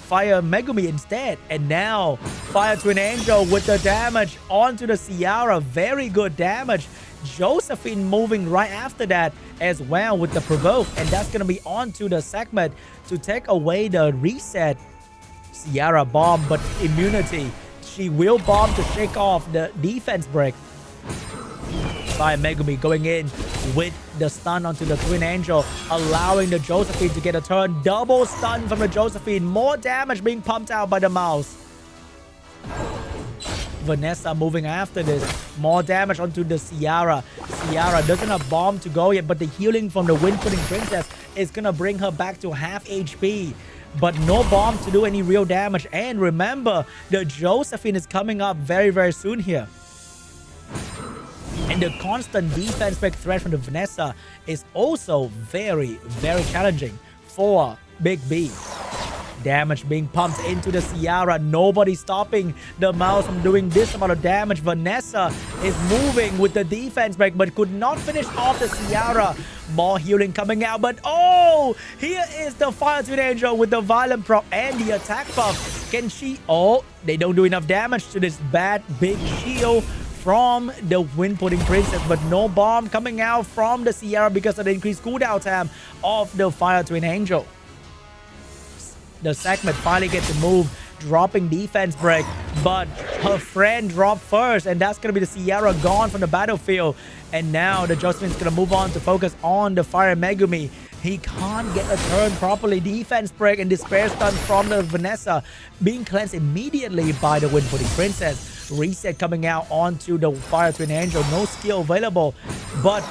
Megumi instead. And now Fire Twin Angel with the damage onto the Ciara. Very good damage. Josephine moving right after that as well with the provoke, and that's gonna be onto the segment to take away the reset. Sierra bomb, but immunity. She will bomb to shake off the defense break. By Megumi going in with the stun onto the Twin Angel, allowing the Josephine to get a turn. Double stun from the Josephine. More damage being pumped out by the mouse. Vanessa moving after this. More damage onto the Sierra. Sierra doesn't have bomb to go yet, but the healing from the Wind Pudding Princess is gonna bring her back to half HP. But no bomb to do any real damage. And remember, the Josephine is coming up very, very soon here. And the constant defense break threat from the Vanessa is also very, very challenging for BIG.B. Damage being pumped into the Sierra. Nobody stopping the mouse from doing this amount of damage. Vanessa is moving with the defense break, but could not finish off the Sierra. More healing coming out, but oh, here is the Fire Twin Angel with the violent prop and the attack buff. Can she? Oh, they don't do enough damage to this bad big shield from the Wind Pudding Princess, but no bomb coming out from the Sierra because of the increased cooldown time of the Fire Twin Angel. The segment finally gets to move, dropping defense break, but her friend dropped first, and that's going to be the Sierra gone from the battlefield. And now the Josephine's going to move on to focus on the Fire Megumi. He can't get a turn properly. Defense break and despair stun from the Vanessa being cleansed immediately by the Wind Pudding Princess. Reset coming out onto the Fire Twin Angel. No skill available, but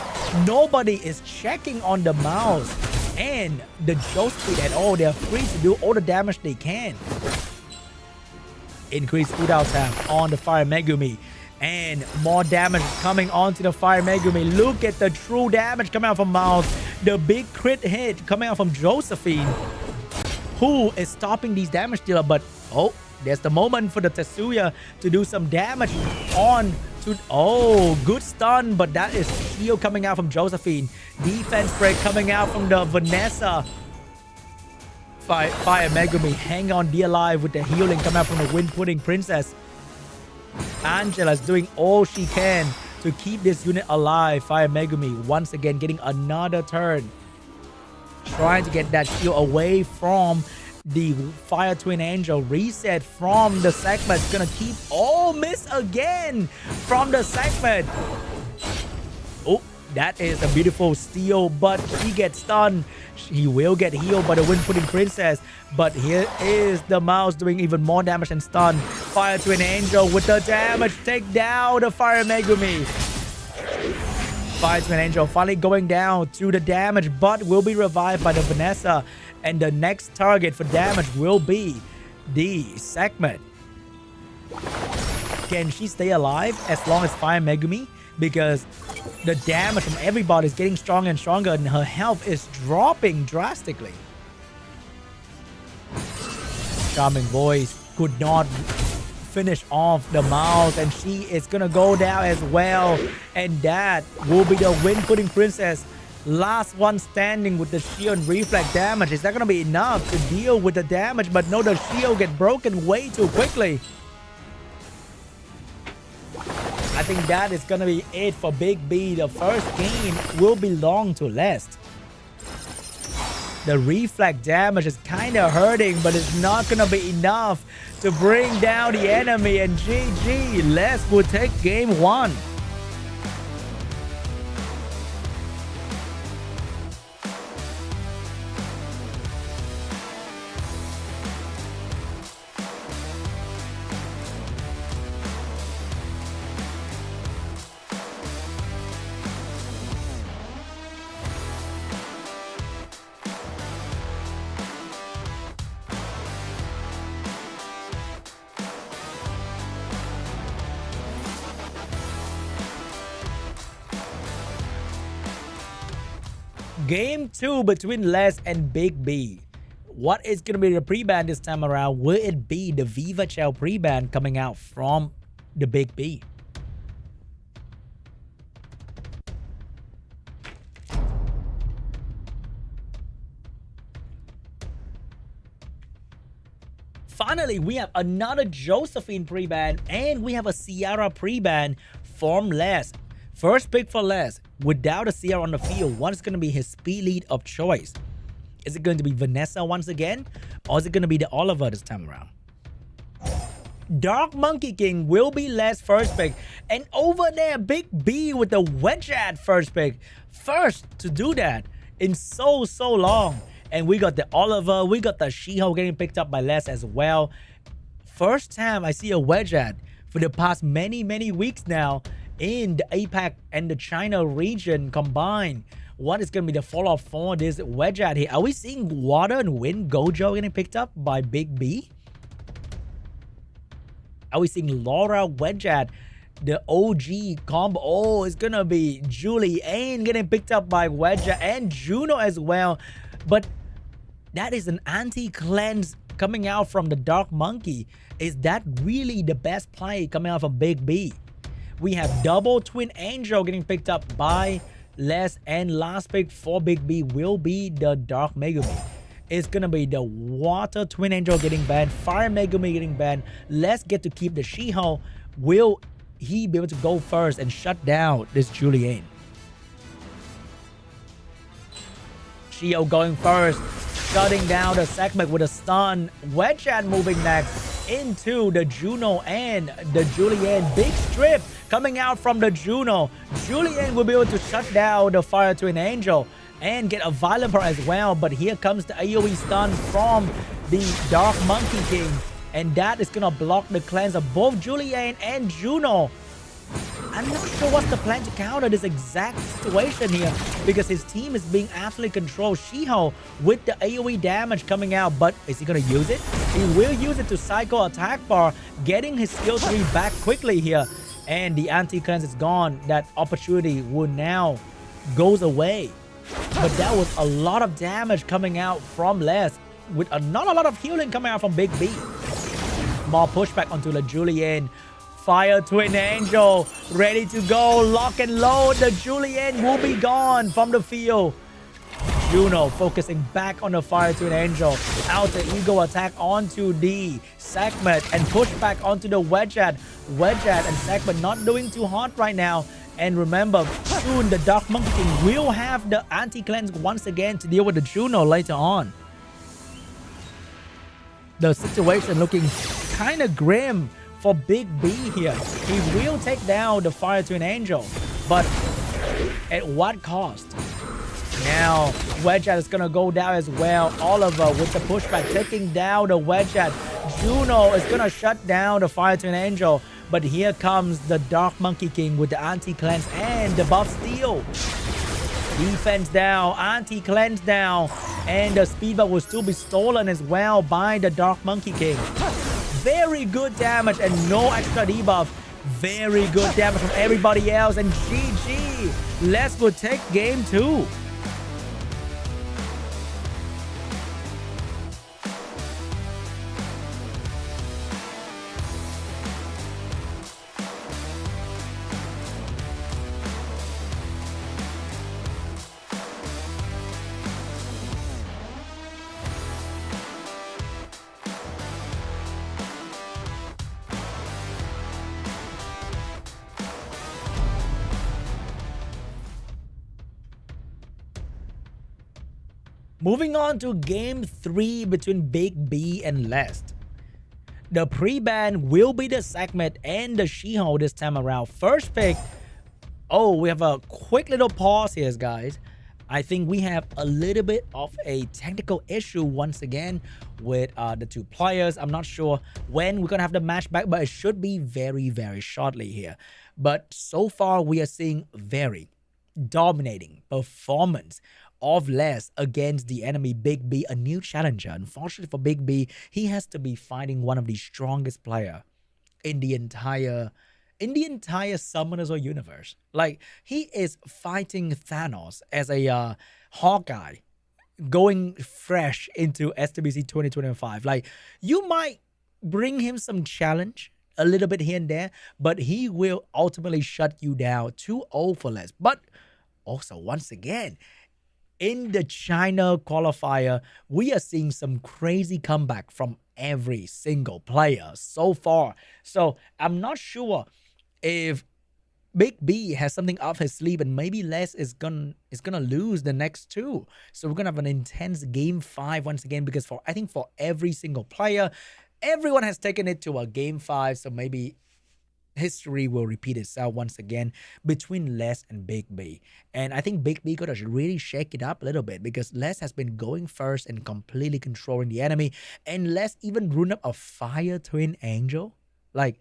nobody is checking on the mouse and the Josephine at all. They're free to do all the damage they can. Increased cooldown time on the Fire Megumi. And more damage coming onto the Fire Megumi. Look at the true damage coming out from Mouse. The big crit hit coming out from Josephine, who is stopping these damage dealer. But oh, there's the moment for the Tetsuya to do some damage on to... Oh, good stun, but that is shield coming out from Josephine. Defense break coming out from the Vanessa. Fire Megumi hang on dear alive with the healing coming out from the Wind Pudding Princess. Angela's doing all she can to keep this unit alive. Fire Megumi once again getting another turn, trying to get that shield away from the Fire Twin Angel. Reset from the segment. Gonna keep... Oh, miss again from the segment. Oh, that is a beautiful steal, but she gets stunned. She will get healed by the Wind Pudding Princess, but here is the mouse doing even more damage and stun. Fire Twin Angel with the damage. Take down the Fire Megumi. Fire Twin Angel finally going down to the damage, but will be revived by the Vanessa. And the next target for damage will be the segment. Can she stay alive as long as Fire Megumi? Because the damage from everybody is getting stronger and stronger, and her health is dropping drastically. Charming Voice could not finish off the mouse, and she is gonna go down as well. And that will be the Wind Pudding Princess. Last one standing with the shield and reflect damage. Is that gonna be enough to deal with the damage? But no, the shield get broken way too quickly. I think that is gonna be it for BIG.B. The first game will belong to Lest. The reflect damage is kind of hurting, but it's not gonna be enough to bring down the enemy. And GG, Lest will take game 1. Game 2 between Les and BIG.B. What is going to be the pre-ban this time around? Will it be the Viva Chell pre-ban coming out from the BIG.B? Finally, we have another Josephine pre-ban, and we have a Sierra pre-ban from Les. First pick for Les, without a CR on the field, what is going to be his speed lead of choice? Is it going to be Vanessa once again? Or is it going to be the Oliver this time around? Dark Monkey King will be Les first pick. And over there, BIG.B with the wedge at first pick. First to do that in so long. And we got the Oliver, we got the She-Ho getting picked up by Les as well. First time I see a wedge at for the past many weeks now in the APAC and the China region combined. What is going to be the follow-up for this wedge at here? Are we seeing Water and Wind Gojo getting picked up by BIG.B? Are we seeing Laura wedge at the OG combo? Oh, it's going to be Julianne getting picked up by wedge and Juno as well. But that is an anti-cleanse coming out from the Dark Monkey. Is that really the best play coming out from BIG.B? We have double Twin Angel getting picked up by Les, and last pick for BIG.B will be the Dark Megumi. It's gonna be the Water Twin Angel getting banned, Fire Megumi getting banned. Let's get to keep the She-Ho. Will he be able to go first and shut down this Julianne? She-Ho going first, shutting down the segment with a stun. Wedge moving next into the Juno and the Julianne. Big strip coming out from the Juno. Julianne will be able to shut down the Fire Twin Angel and get a Violent Pearl as well. But here comes the AoE stun from the Dark Monkey King. And that is going to block the cleanse of both Julianne and Juno. I'm not sure what's the plan to counter this exact situation here, because his team is being absolutely controlled. She-Ho with the AoE damage coming out, but is he going to use it? He will use it to cycle attack bar, getting his skill 3 back quickly here. And the anti-cleanse is gone. That opportunity will now goes away. But that was a lot of damage coming out from Les, with not a lot of healing coming out from BIG.B. More pushback onto the Julianne. Fire Twin Angel ready to go. Lock and load. The Julianne will be gone from the field. Juno focusing back on the Fire Twin Angel. Outer Ego attack onto the segment and push back onto the Wedgeat. Wedgeat and segment not doing too hot right now. And remember, soon the Dark Monkey King will have the anti-cleanse once again to deal with the Juno later on. The situation looking kind of grim for BIG.B here. He will take down the Fire Twin Angel, but at what cost? Now, Wedgeat is going to go down as well. Oliver with the pushback taking down the Wedgeat. Juno is going to shut down the Fire Twin Angel, but here comes the Dark Monkey King with the anti-cleanse and the buff steal. Defense down, anti-cleanse down, and the speed buff will still be stolen as well by the Dark Monkey King. Very good damage and no extra debuff. Very good damage from everybody else, and GG. Les will take game 2. Moving on to game 3 between BIG.B and Les. The pre-ban will be the segment and the She-Ho this time around. First pick. Oh, we have a quick little pause here, guys. I think we have a little bit of a technical issue once again with the two players. I'm not sure when we're going to have the match back, but it should be very shortly here. But so far, we are seeing very dominating performance of Les against the enemy BIG.B, a new challenger. Unfortunately for BIG.B, he has to be fighting one of the strongest player in the entire Summoners universe. Like, he is fighting Thanos as a Hawkeye going fresh into SWC 2025. Like, you might bring him some challenge a little bit here and there, but he will ultimately shut you down 2-0 for Les. But also, once again, in the China qualifier, we are seeing some crazy comeback from every single player so far. So I'm not sure if BIG.B has something up his sleeve, and maybe Les is gonna lose the next two. So we're gonna have an intense game 5 once again, because I think for every single player, everyone has taken it to a game 5. So maybe history will repeat itself once again between Les and BIG.B. And I think BIG.B gotta really shake it up a little bit, because Les has been going first and completely controlling the enemy, and Les even run up a Fire Twin Angel, like,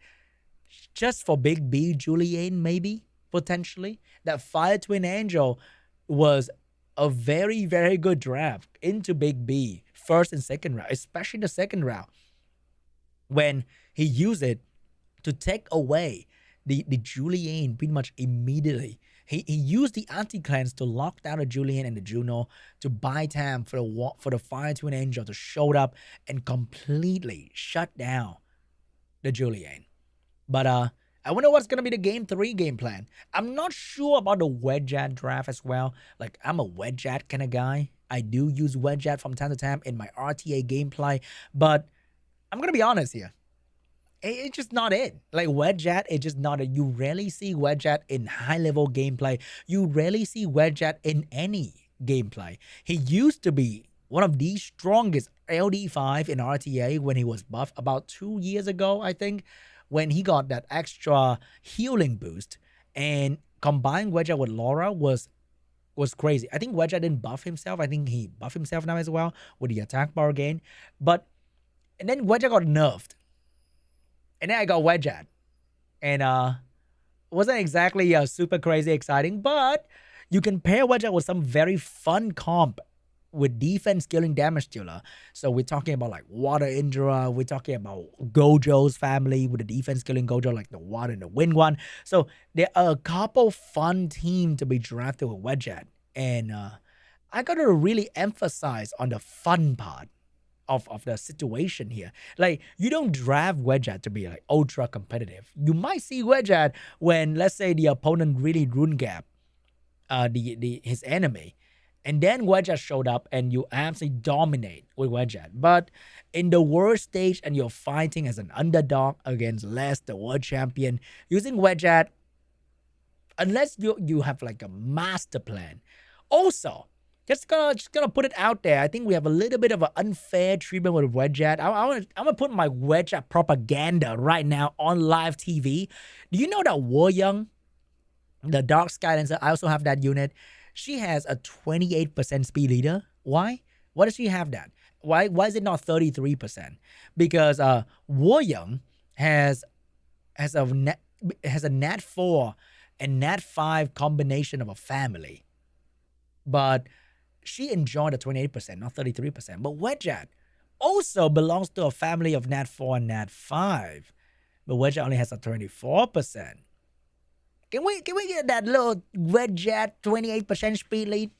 just for BIG.B, Julian, maybe, potentially. That Fire Twin Angel was a very, very good draft into BIG.B, first and second round, especially the second round, when he used it to take away the Julian pretty much immediately. He used the anti-cleanse to lock down the Julian and the Juno to buy time for the Fire Twin Angel to show up and completely shut down the Julian. But I wonder what's going to be the game 3 game plan. I'm not sure about the Wedgeat draft as well. Like, I'm a Wedgeat kind of guy. I do use Wedgeat from time to time in my RTA gameplay. But I'm going to be honest here. It's just not it. Like, Wedgeat, it's just not it. You rarely see Wedgeat in high-level gameplay. You rarely see Wedgeat in any gameplay. He used to be one of the strongest LD5 in RTA when he was buffed about 2 years ago, I think, when he got that extra healing boost. And combined Wedgeat with Laura was crazy. I think Wedgeat didn't buff himself. I think he buffed himself now as well with the attack bar gain. And then Wedgeat got nerfed. And then I got Wedgeat. And wasn't exactly super crazy exciting, but you can pair Wedgeat with some very fun comp with defense killing damage dealer. So we're talking about like Water Indra, we're talking about Gojo's family with the defense killing Gojo, like the Water and the Wind one. So there are a couple fun teams to be drafted with Wedgeat. And I gotta really emphasize on the fun part of the situation here. Like, you don't draft Wedgeat to be like ultra competitive. You might see Wedgeat when, let's say, the opponent really rune gap his enemy, and then Wedgeat showed up and you absolutely dominate with Wedgeat. But in the worst stage and you're fighting as an underdog against Les, the world champion, using Wedgeat, unless you have like a master plan. Also, just gonna put it out there, I think we have a little bit of an unfair treatment with Wedgeat. I'm gonna put my Wedgeat propaganda right now on live TV. Do you know that Woyoung, the Dark Skylancer, I also have that unit. She has a 28% speed leader. Why? Why does she have that? Why is it not 33%? Because Woyoung has a Nat 4 and Nat 5 combination of a family. But she enjoyed the 28%, not 33%. But Wedgeat also belongs to a family of Nat 4 and Nat 5. But Wedgeat only has a 24%. Can we get that little Wedgeat 28% speed lead?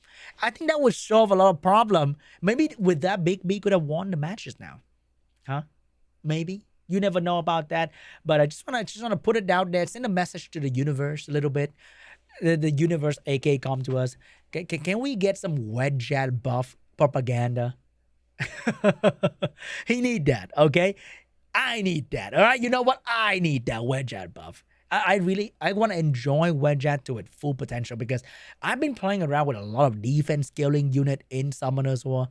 I think that would solve a lot of problem. Maybe with that, BIG.B could have won the matches now. Huh? Maybe. You never know about that. But I just wanna put it out there, send a message to the universe a little bit. The universe, AK, come to us. Can we get some Wedgeat buff propaganda? He need that, okay? I need that, all right? You know what? I need that Wedgeat buff. I want to enjoy Wedgeat to its full potential, because I've been playing around with a lot of defense scaling unit in Summoner's War,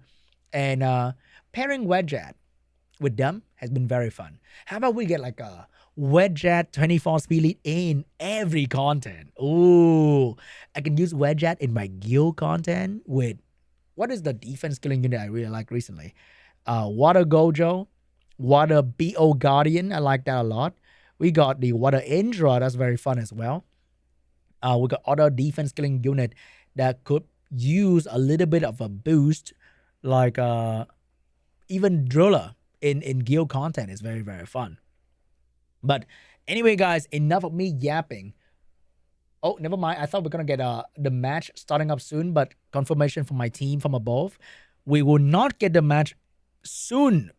and pairing Wedgeat with them has been very fun. How about we get like a Wedgeat 24 speed lead in every content? Ooh, I can use Wedgeat in my guild content with, what is the defense killing unit I really like recently? Water Gojo, Water BO Guardian, I like that a lot. We got the Water Indra, that's very fun as well. We got other defense killing unit that could use a little bit of a boost, like even Driller in guild content is very, very fun. But anyway, guys, enough of me yapping. Oh, never mind. I thought we are going to get the match starting up soon, but confirmation from my team from above, we will not get the match soon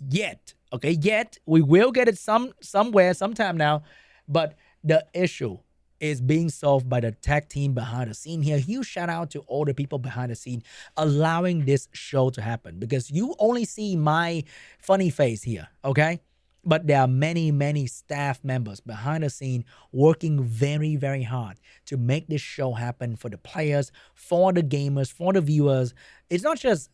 yet. Okay, yet. We will get it somewhere, sometime now. But the issue is being solved by the tech team behind the scene here. Huge shout out to all the people behind the scene allowing this show to happen, because you only see my funny face here, okay? But there are many staff members behind the scene working very hard to make this show happen for the players, for the gamers, for the viewers. It's not just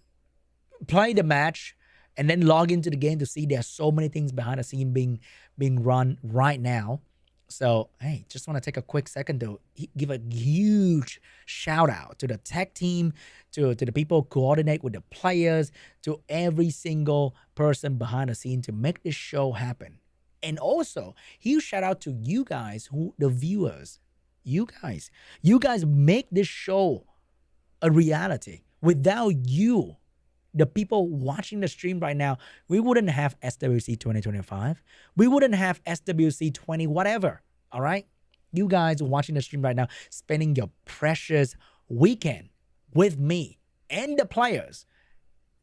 play the match and then log into the game to see there's so many things behind the scene being run right now. So, hey, just want to take a quick second to give a huge shout out to the tech team, to the people who coordinate with the players, to every single person behind the scene to make this show happen. And also, huge shout out to you guys, the viewers. You guys make this show a reality. Without you, the people watching the stream right now, we wouldn't have SWC2025. We wouldn't have SWC20 whatever, all right? You guys watching the stream right now, spending your precious weekend with me and the players.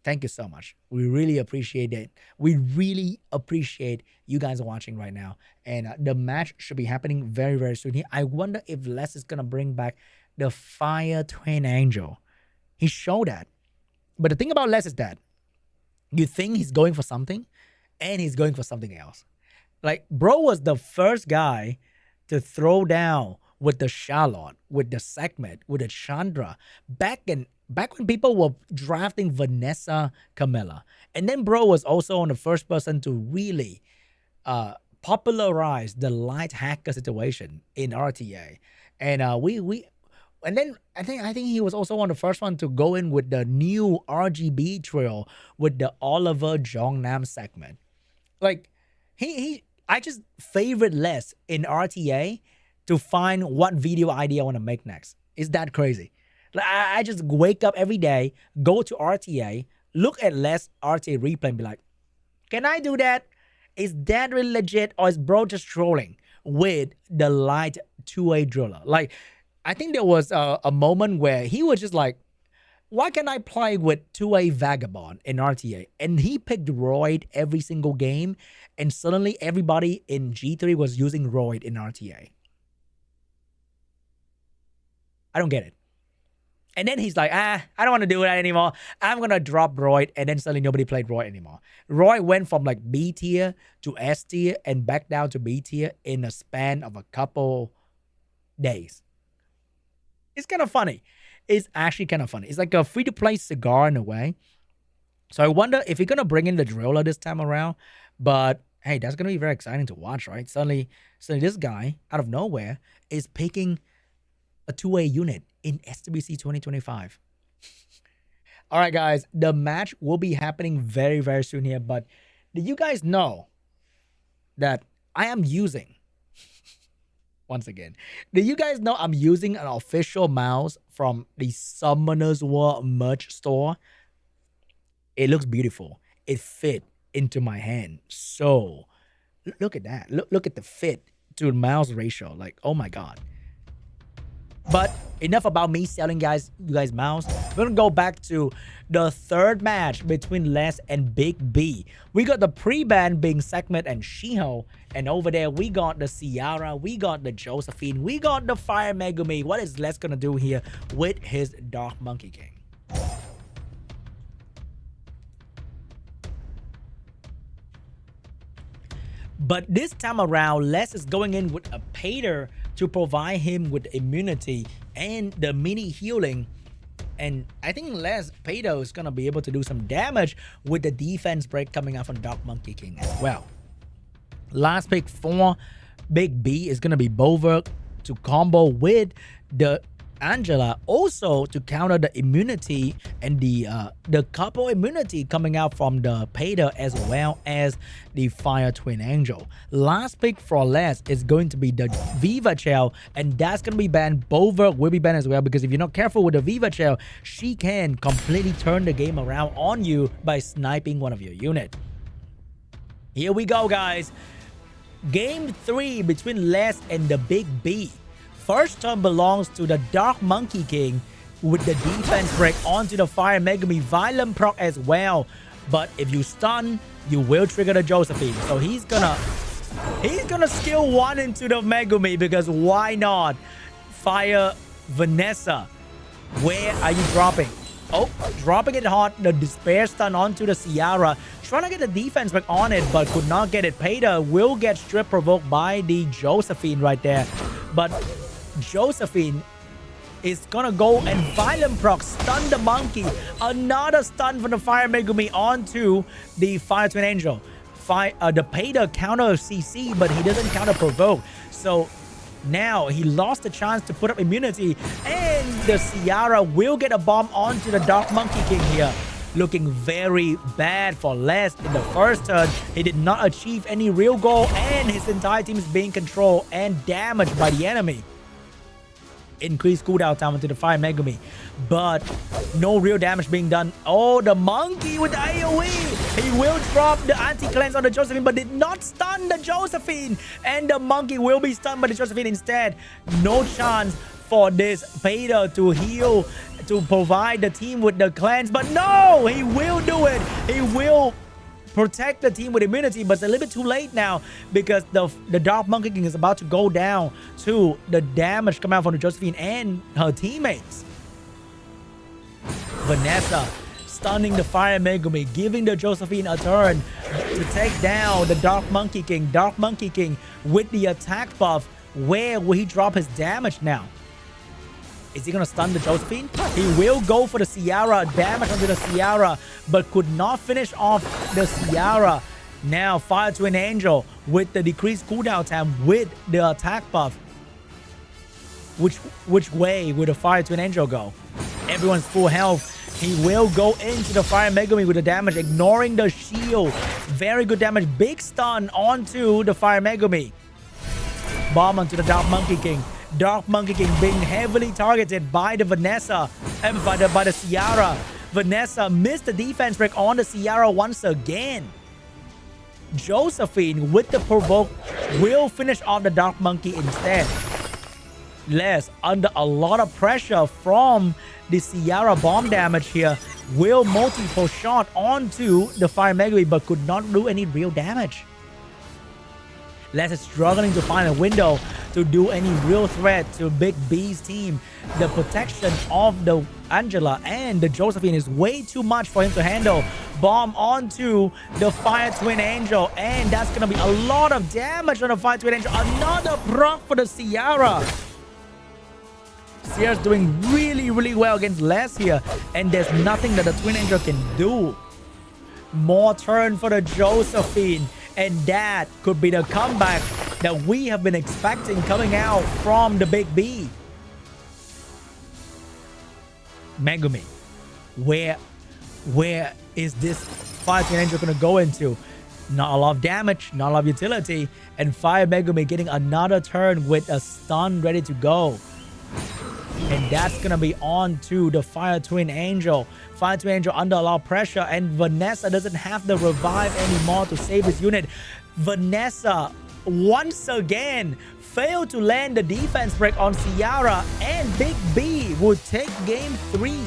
Thank you so much. We really appreciate it. We really appreciate you guys watching right now. And the match should be happening very soon here. I wonder if Les is going to bring back the Fire Twin Angel. He showed that. But the thing about Les is that you think he's going for something and he's going for something else. Like, bro was the first guy to throw down with the Charlotte, with the Segment, with the Chandra, back when people were drafting Vanessa Camilla. And then bro was also on the first person to really popularize the light hacker situation in RTA. And and then I think he was also one of the first one to go in with the new RGB trail with the Oliver Jongnam segment. Like, I just favorite Les in RTA to find what video idea I want to make next. Is that crazy? Like, I just wake up every day, go to RTA, look at Les RTA replay and be like, can I do that? Is that really legit, or is bro just trolling with the light 2A driller? Like, I think there was a moment where he was just like, why can't I play with 2A Vagabond in RTA? And he picked Royd every single game, and suddenly everybody in G3 was using Royd in RTA. I don't get it. And then he's like, I don't want to do that anymore. I'm going to drop Royd. And then suddenly nobody played Royd anymore. Royd went from like B tier to S tier and back down to B tier in a span of a couple days. It's kind of funny. It's actually kind of funny. It's like a free-to-play cigar in a way. So I wonder if you're going to bring in the driller this time around. But hey, that's going to be very exciting to watch, right? Suddenly this guy, out of nowhere, is picking a 2A unit in SWC 2025. All right, guys. The match will be happening very soon here. But did you guys know that I am using... Once again, do you guys know I'm using an official mouse from the Summoner's War merch store? It looks beautiful. It fit into my hand. So look at that. Look at the fit to the mouse ratio. Like, oh my God. But enough about me selling you guys mouse. We're gonna go back to the third match between Les and BIG.B. We got the pre-ban being Segment and Shiho, and over there we got the Ciara, we got the Josephine, we got the Fire Megumi. What is Les gonna do here with his Dark Monkey King? But this time around, Les is going in with a Pater to provide him with immunity and the mini healing. And I think Les Pater is going to be able to do some damage with the defense break coming out from Dark Monkey King as well. Last pick for BIG.B is going to be Bover to combo with the Angela, also to counter the immunity and the couple immunity coming out from the Pater as well as the Fire Twin Angel. Last pick for Les is going to be the Viva Shell, and that's going to be banned. Bover will be banned as well, because if you're not careful with the Viva Shell, she can completely turn the game around on you by sniping one of your units. Here we go, guys. Game 3 between Les and the BIG.B. First turn belongs to the Dark Monkey King with the defense break onto the Fire Megumi, Violent proc as well. But if you stun, you will trigger the Josephine. So he's gonna skill 1 into the Megumi, because why not? Fire Vanessa, where are you dropping? Oh, dropping it hard. The despair stun onto the Ciara. Trying to get the defense back on it, but could not get it. Pater will get strip provoked by the Josephine right there. But Josephine is gonna go and violent proc stun the monkey. Another stun from the Fire Megumi onto the Fire Twin Angel. The Pater counter CC, but he doesn't counter provoke. So now he lost the chance to put up immunity, and the Ciara will get a bomb onto the Dark Monkey King here. Looking very bad for Les in the first turn. He did not achieve any real goal, and his entire team is being controlled and damaged by the enemy. Increased cooldown time onto the Fire Megumi, but no real damage being done. Oh, the monkey with the AoE. He will drop the anti-cleanse on the Josephine, but did not stun the Josephine. And the monkey will be stunned by the Josephine instead. No chance for this Pater to heal, to provide the team with the cleanse. But no, he will do it. He will protect the team with immunity, but it's a little bit too late now because the Dark Monkey King is about to go down to the damage coming out from the Josephine and her teammates. Vanessa stunning the Fire Megumi, giving the Josephine a turn to take down the Dark Monkey King. Dark Monkey King with the attack buff. Where will he drop his damage now? Is he going to stun the Josephine? He will go for the Ciara. Damage onto the Ciara, but could not finish off the Ciara. Now, Fire Twin Angel with the decreased cooldown time with the attack buff. Which way will the Fire Twin Angel go? Everyone's full health. He will go into the Fire Megumi with the damage, ignoring the shield. Very good damage. Big stun onto the Fire Megumi. Bomb onto the Dark Monkey King. Dark Monkey King being heavily targeted by the Vanessa and by the Ciara. Vanessa missed the defense break on the Ciara once again. Josephine with the provoke will finish off the Dark Monkey instead. Les, under a lot of pressure from the Ciara bomb damage here, will multiple shot onto the Fire Megumi, but could not do any real damage. Les is struggling to find a window to do any real threat to BIG.B's team. The protection of the Angela and the Josephine is way too much for him to handle. Bomb onto the Fire Twin Angel, and that's going to be a lot of damage on the Fire Twin Angel. Another proc for the Ciara. Ciara's doing really well against Les here, and there's nothing that the Twin Angel can do. More turn for the Josephine. And that could be the comeback that we have been expecting coming out from the BIG.B. Megumi, where is this Fire Twin Angel going to go into? Not a lot of damage, not a lot of utility, and Fire Megumi getting another turn with a stun ready to go. And that's going to be on to the Fire Twin Angel. Fire Twin Angel under a lot of pressure, and Vanessa doesn't have the revive anymore to save his unit. Vanessa, once again, failed to land the defense break on Ciara, and BIG.B will take game 3.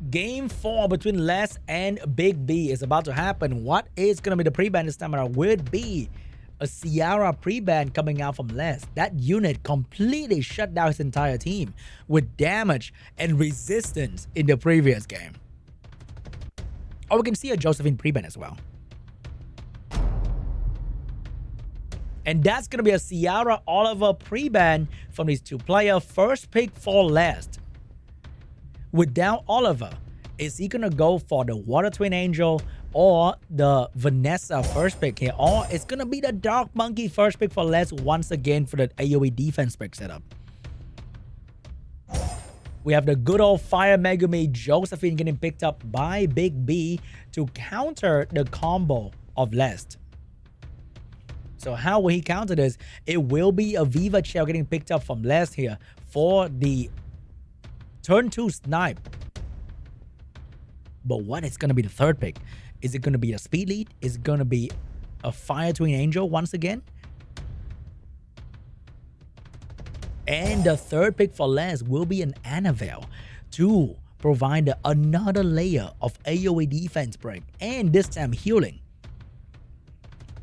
Game 4 between Les and BIG.B is about to happen. What is going to be the pre-ban this time around? Will it be a Ciara pre-ban coming out from Les? That unit completely shut down his entire team with damage and resistance in the previous game. Or we can see a Josephine pre-ban as well. And that's going to be a Ciara Oliver pre-ban from these two players. First pick for Les. Without Oliver, is he going to go for the Water Twin Angel or the Vanessa first pick here? Or it's going to be the Dark Monkey first pick for Les once again for the AoE defense pick setup. We have the good old Fire Megumi Josephine getting picked up by BIG.B to counter the combo of Les. So how will he counter this? It will be a Viva Shell getting picked up from Les here for the Turn 2 snipe. But what is going to be the third pick? Is it going to be a speed lead? Is it going to be a Fire Twin Angel once again? And the third pick for Les will be an Annabelle to provide another layer of AoE defense break, and this time healing.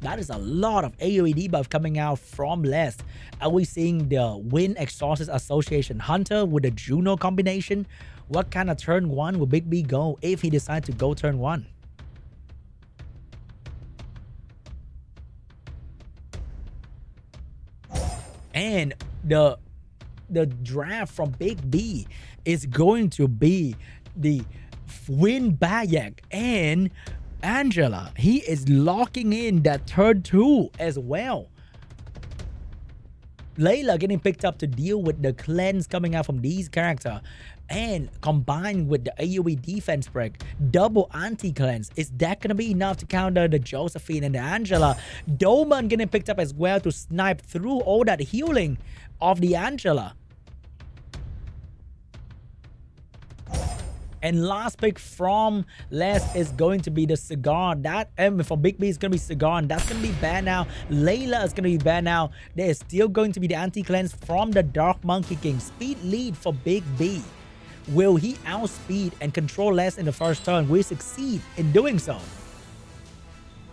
That is a lot of AoE debuff coming out from Les. Are we seeing the Wind Exorcist Association Hunter with the Juno combination? What kind of turn 1 will BIG.B go if he decides to go turn 1? And the draft from BIG.B is going to be the Wind Bayek and Angela. He is locking in that turn 2 as well. Layla getting picked up to deal with the cleanse coming out from these characters, and combined with the AoE defense break, double anti-cleanse. Is that going to be enough to counter the Josephine and the Angela? Doman getting picked up as well to snipe through all that healing of the Angela. And last pick from Les is going to be the Cigar. That for BIG.B is going to be Cigar, and that's going to be banned now. Layla is going to be banned now. There is still going to be the anti-cleanse from the Dark Monkey King. Speed lead for BIG.B. Will he outspeed and control Les in the first turn? Will he succeed in doing so?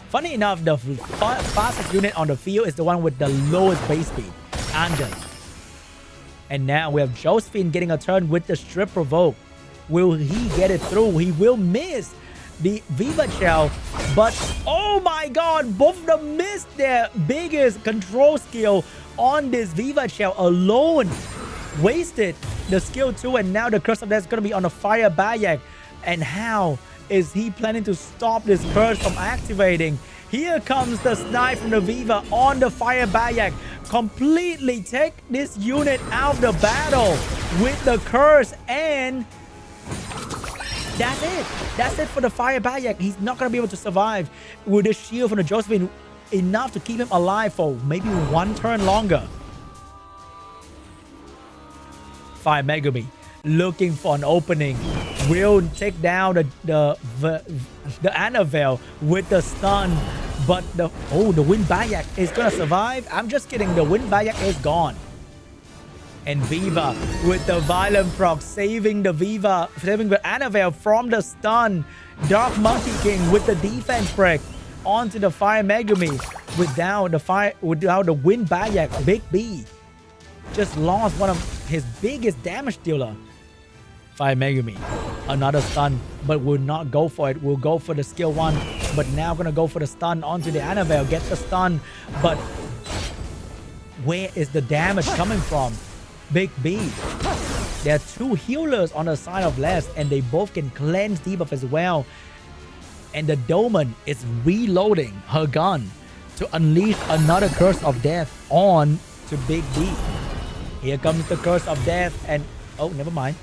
Funny enough, the fastest unit on the field is the one with the lowest base speed, Angela. And now we have Josephine getting a turn with the Strip Provoke. Will he get it through? He will miss the Viva Shell, but oh my god, both of them missed their biggest control skill on this Viva Shell alone. Wasted the skill 2, and now the Curse of Death is going to be on the Fire Bayek. And how is he planning to stop this curse from activating? Here comes the snipe from the Viva on the Fire Bayek. Completely take this unit out of the battle with the curse, and that's it. That's it for the Fire Bayek. He's not going to be able to survive with the shield from the Josephine enough to keep him alive for maybe one turn longer. Fire Megumi looking for an opening. Will take down the Annabelle with the stun, but the Wind Bayek is going to survive. I'm just kidding. The Wind Bayek is gone. And Viva with the Violent Proc saving the Annabelle from the stun. Dark Monkey King with the defense break onto the Fire Megumi. Without the Wind Bayek, BIG.B just lost one of his biggest damage dealer. Fire Megumi, another stun, but will not go for it. Will go for the skill 1, but now gonna go for the stun onto the Annabelle. Get the stun, but where is the damage coming from? BIG.B. There are 2 healers on the side of Les, and they both can cleanse debuff as well. And the Doman is reloading her gun to unleash another Curse of Death on to BIG.B. Here comes the Curse of Death, and oh, never mind.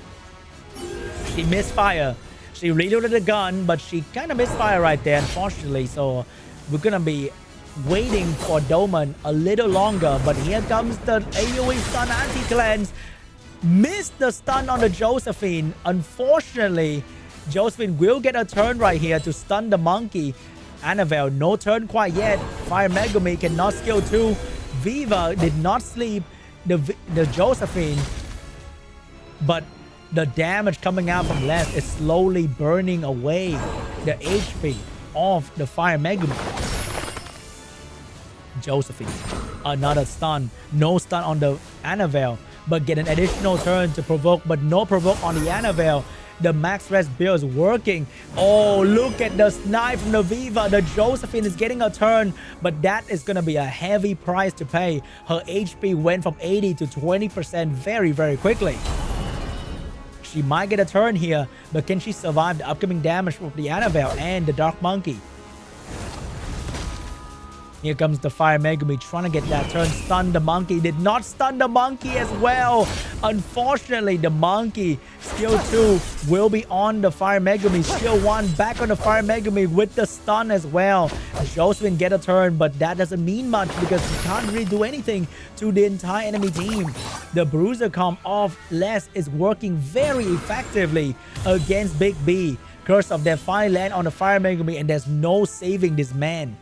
She missed fire. She reloaded the gun, but she kind of missed fire right there, unfortunately. So we're gonna be waiting for Doman a little longer, but here comes the AoE stun anti-cleanse. Missed the stun on the Josephine. Unfortunately, Josephine will get a turn right here to stun the monkey. Annabelle, no turn quite yet. Fire Megumi cannot skill 2. Viva did not sleep the Josephine, but the damage coming out from Les is slowly burning away the HP of the Fire Megumi. Josephine, another stun. No stun on the Annabelle, but get an additional turn to provoke, but no provoke on the Annabelle. The max rest build is working. Oh, look at the snipe from the Viva. The Josephine is getting a turn, but that is going to be a heavy price to pay. Her HP went from 80 to 20% very, very quickly. She might get a turn here, but can she survive the upcoming damage from the Annabelle and the Dark Monkey? Here comes the Fire Megumi trying to get that turn. Stun the monkey. Did not stun the monkey as well. Unfortunately, the monkey skill 2 will be on the Fire Megumi. Skill 1 back on the Fire Megumi with the stun as well. Josephine get a turn, but that doesn't mean much because he can't really do anything to the entire enemy team. The Bruiser comp of Les is working very effectively against BIG.B. Curse of Death finally land on the Fire Megumi, and there's no saving this man.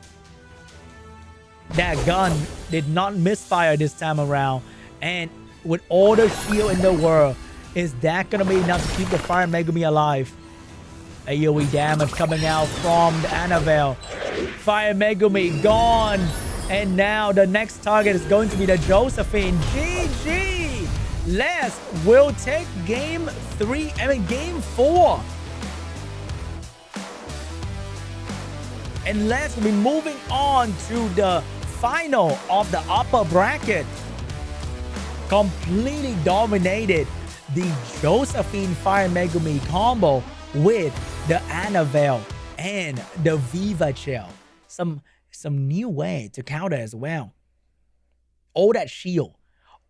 That gun did not misfire this time around, and with all the shield in the world, is that gonna be enough to keep the Fire Megumi alive? AoE damage coming out from the Annabelle. Fire Megumi gone, and now the next target is going to be the Josephine. GG! Les will take game 4. And let's be moving on to the final of the upper bracket. Completely dominated the Josephine Fire Megumi combo with the Annabelle and the Viva Shell. Some new way to counter as well. All that shield,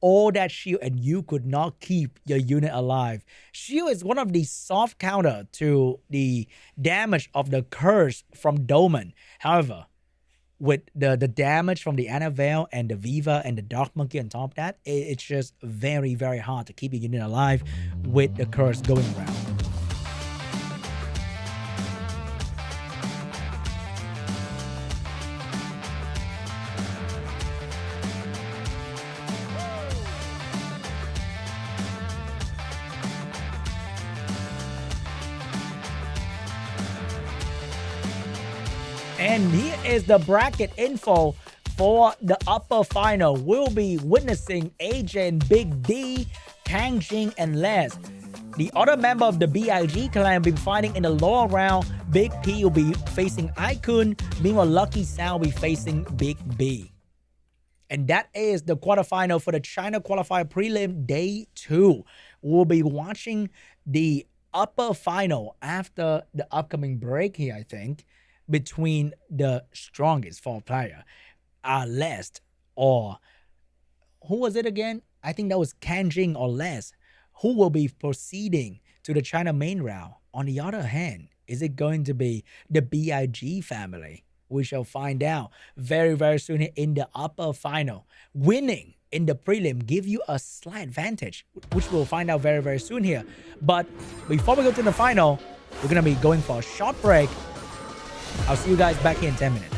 and you could not keep your unit alive. Shield is one of the soft counter to the damage of the curse from Doman. However, with the damage from the Annabelle and the Viva and the Dark Monkey on top of that, it's just very, very hard to keep your unit alive with the curse going around. And here is the bracket info for the upper final. We'll be witnessing AJ and BIG.D, KANGJING, and Les. The other member of the BIG clan will be fighting in the lower round. BIG.P will be facing IKUN. Meanwhile, LUCKYSOUND will be facing BIG.B. And that is the quarterfinal for the China Qualifier Prelim Day 2. We'll be watching the upper final after the upcoming break here, I think, between the strongest 4 player, Les, or who was it again? I think that was KANGJING or Les, who will be proceeding to the China main round. On the other hand, is it going to be the BIG family? We shall find out very, very soon in the upper final. Winning in the prelim give you a slight advantage, which we'll find out very, very soon here. But before we go to the final, we're going to be going for a short break. I'll see you guys back here in 10 minutes.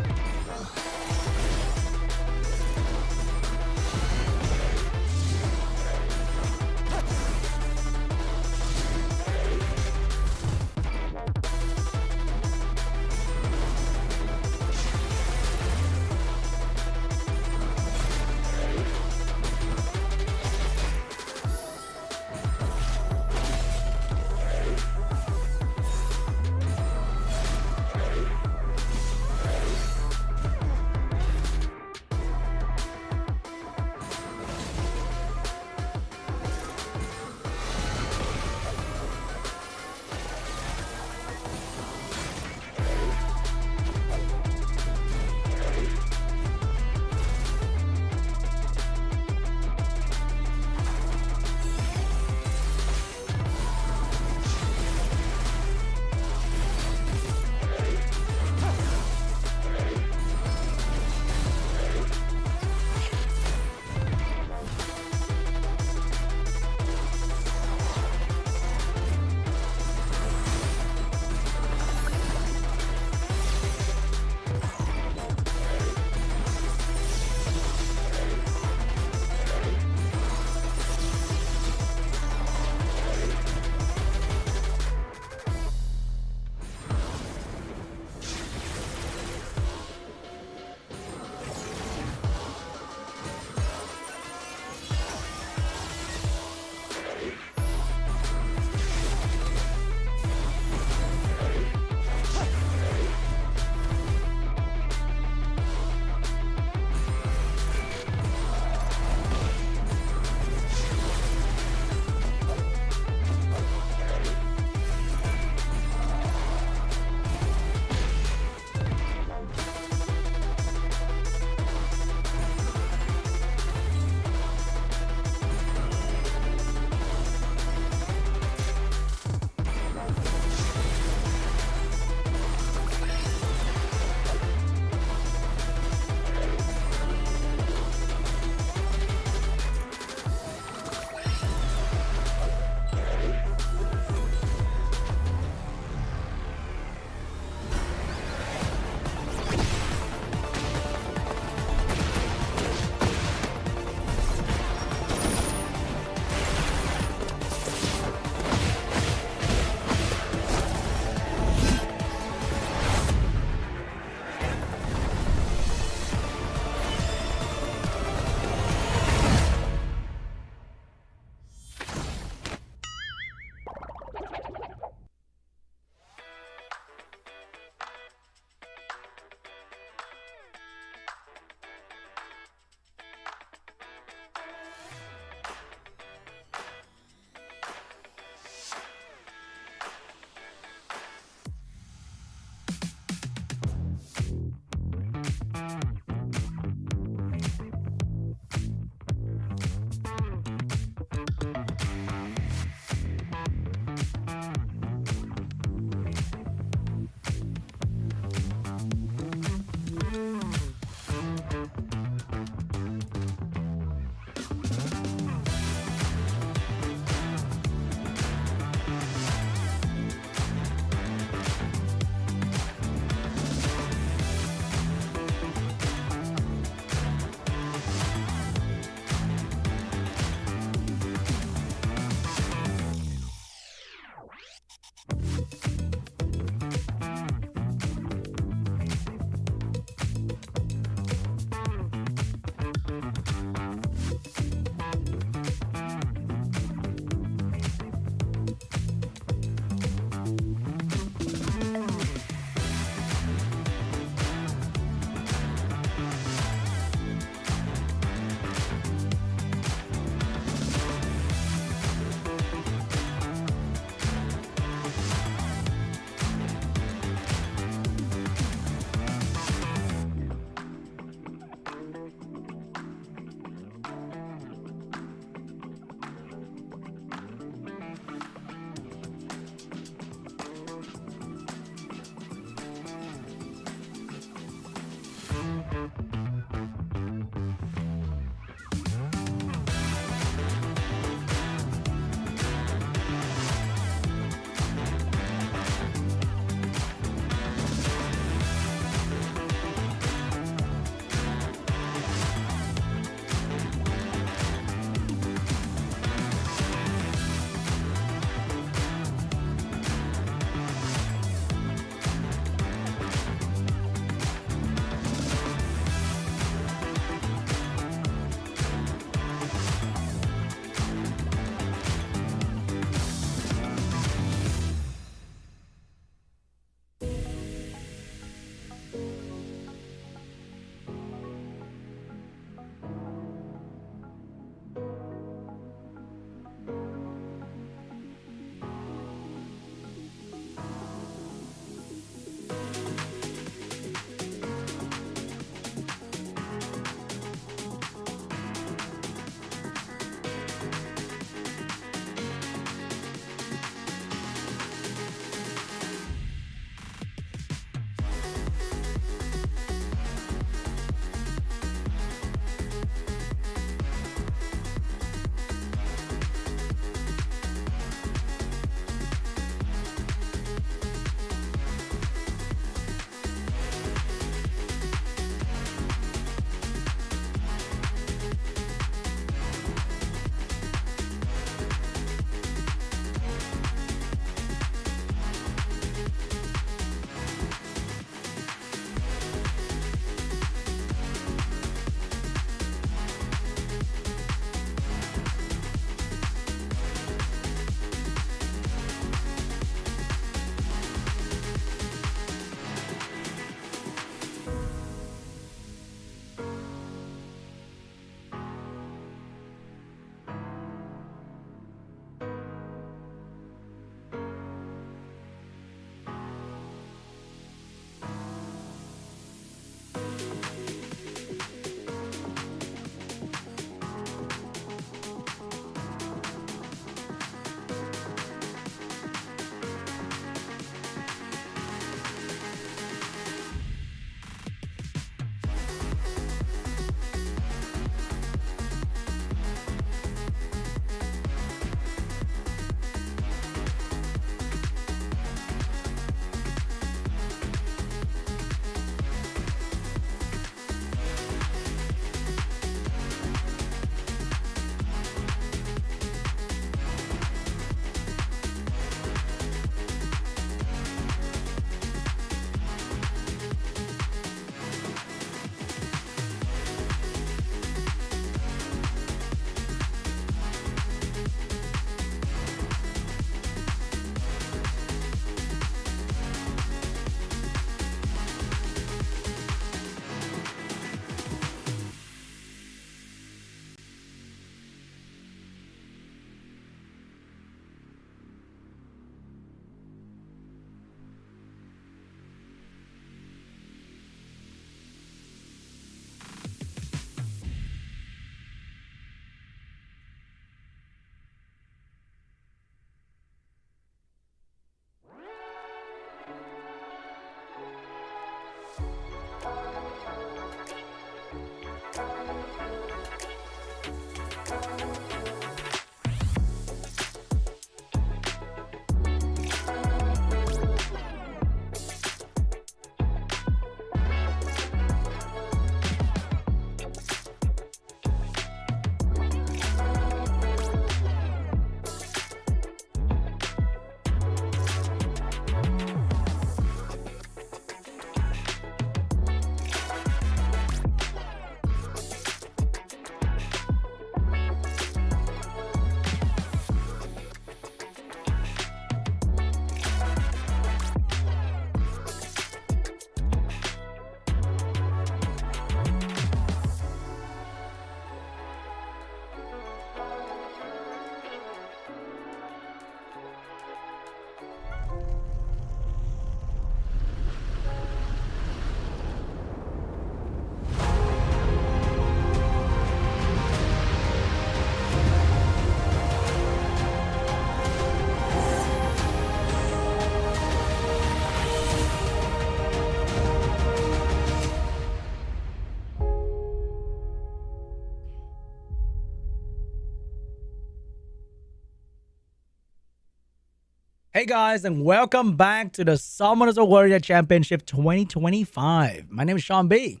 Hey guys, and welcome back to the Summoners Warrior Championship 2025. My name is Sean B.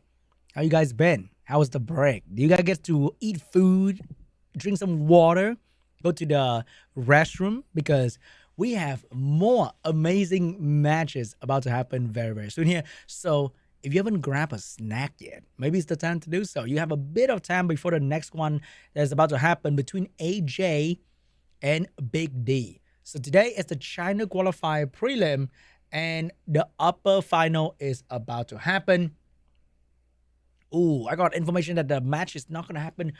How you guys been? How was the break? Do you guys get to eat food, drink some water, go to the restroom? Because we have more amazing matches about to happen very, very soon here. So if you haven't grabbed a snack yet, maybe it's the time to do so. You have a bit of time before the next one that's about to happen between AJ and BIG.D. So today is the China qualifier prelim, and the upper final is about to happen. Ooh, I got information that the match is not going to happen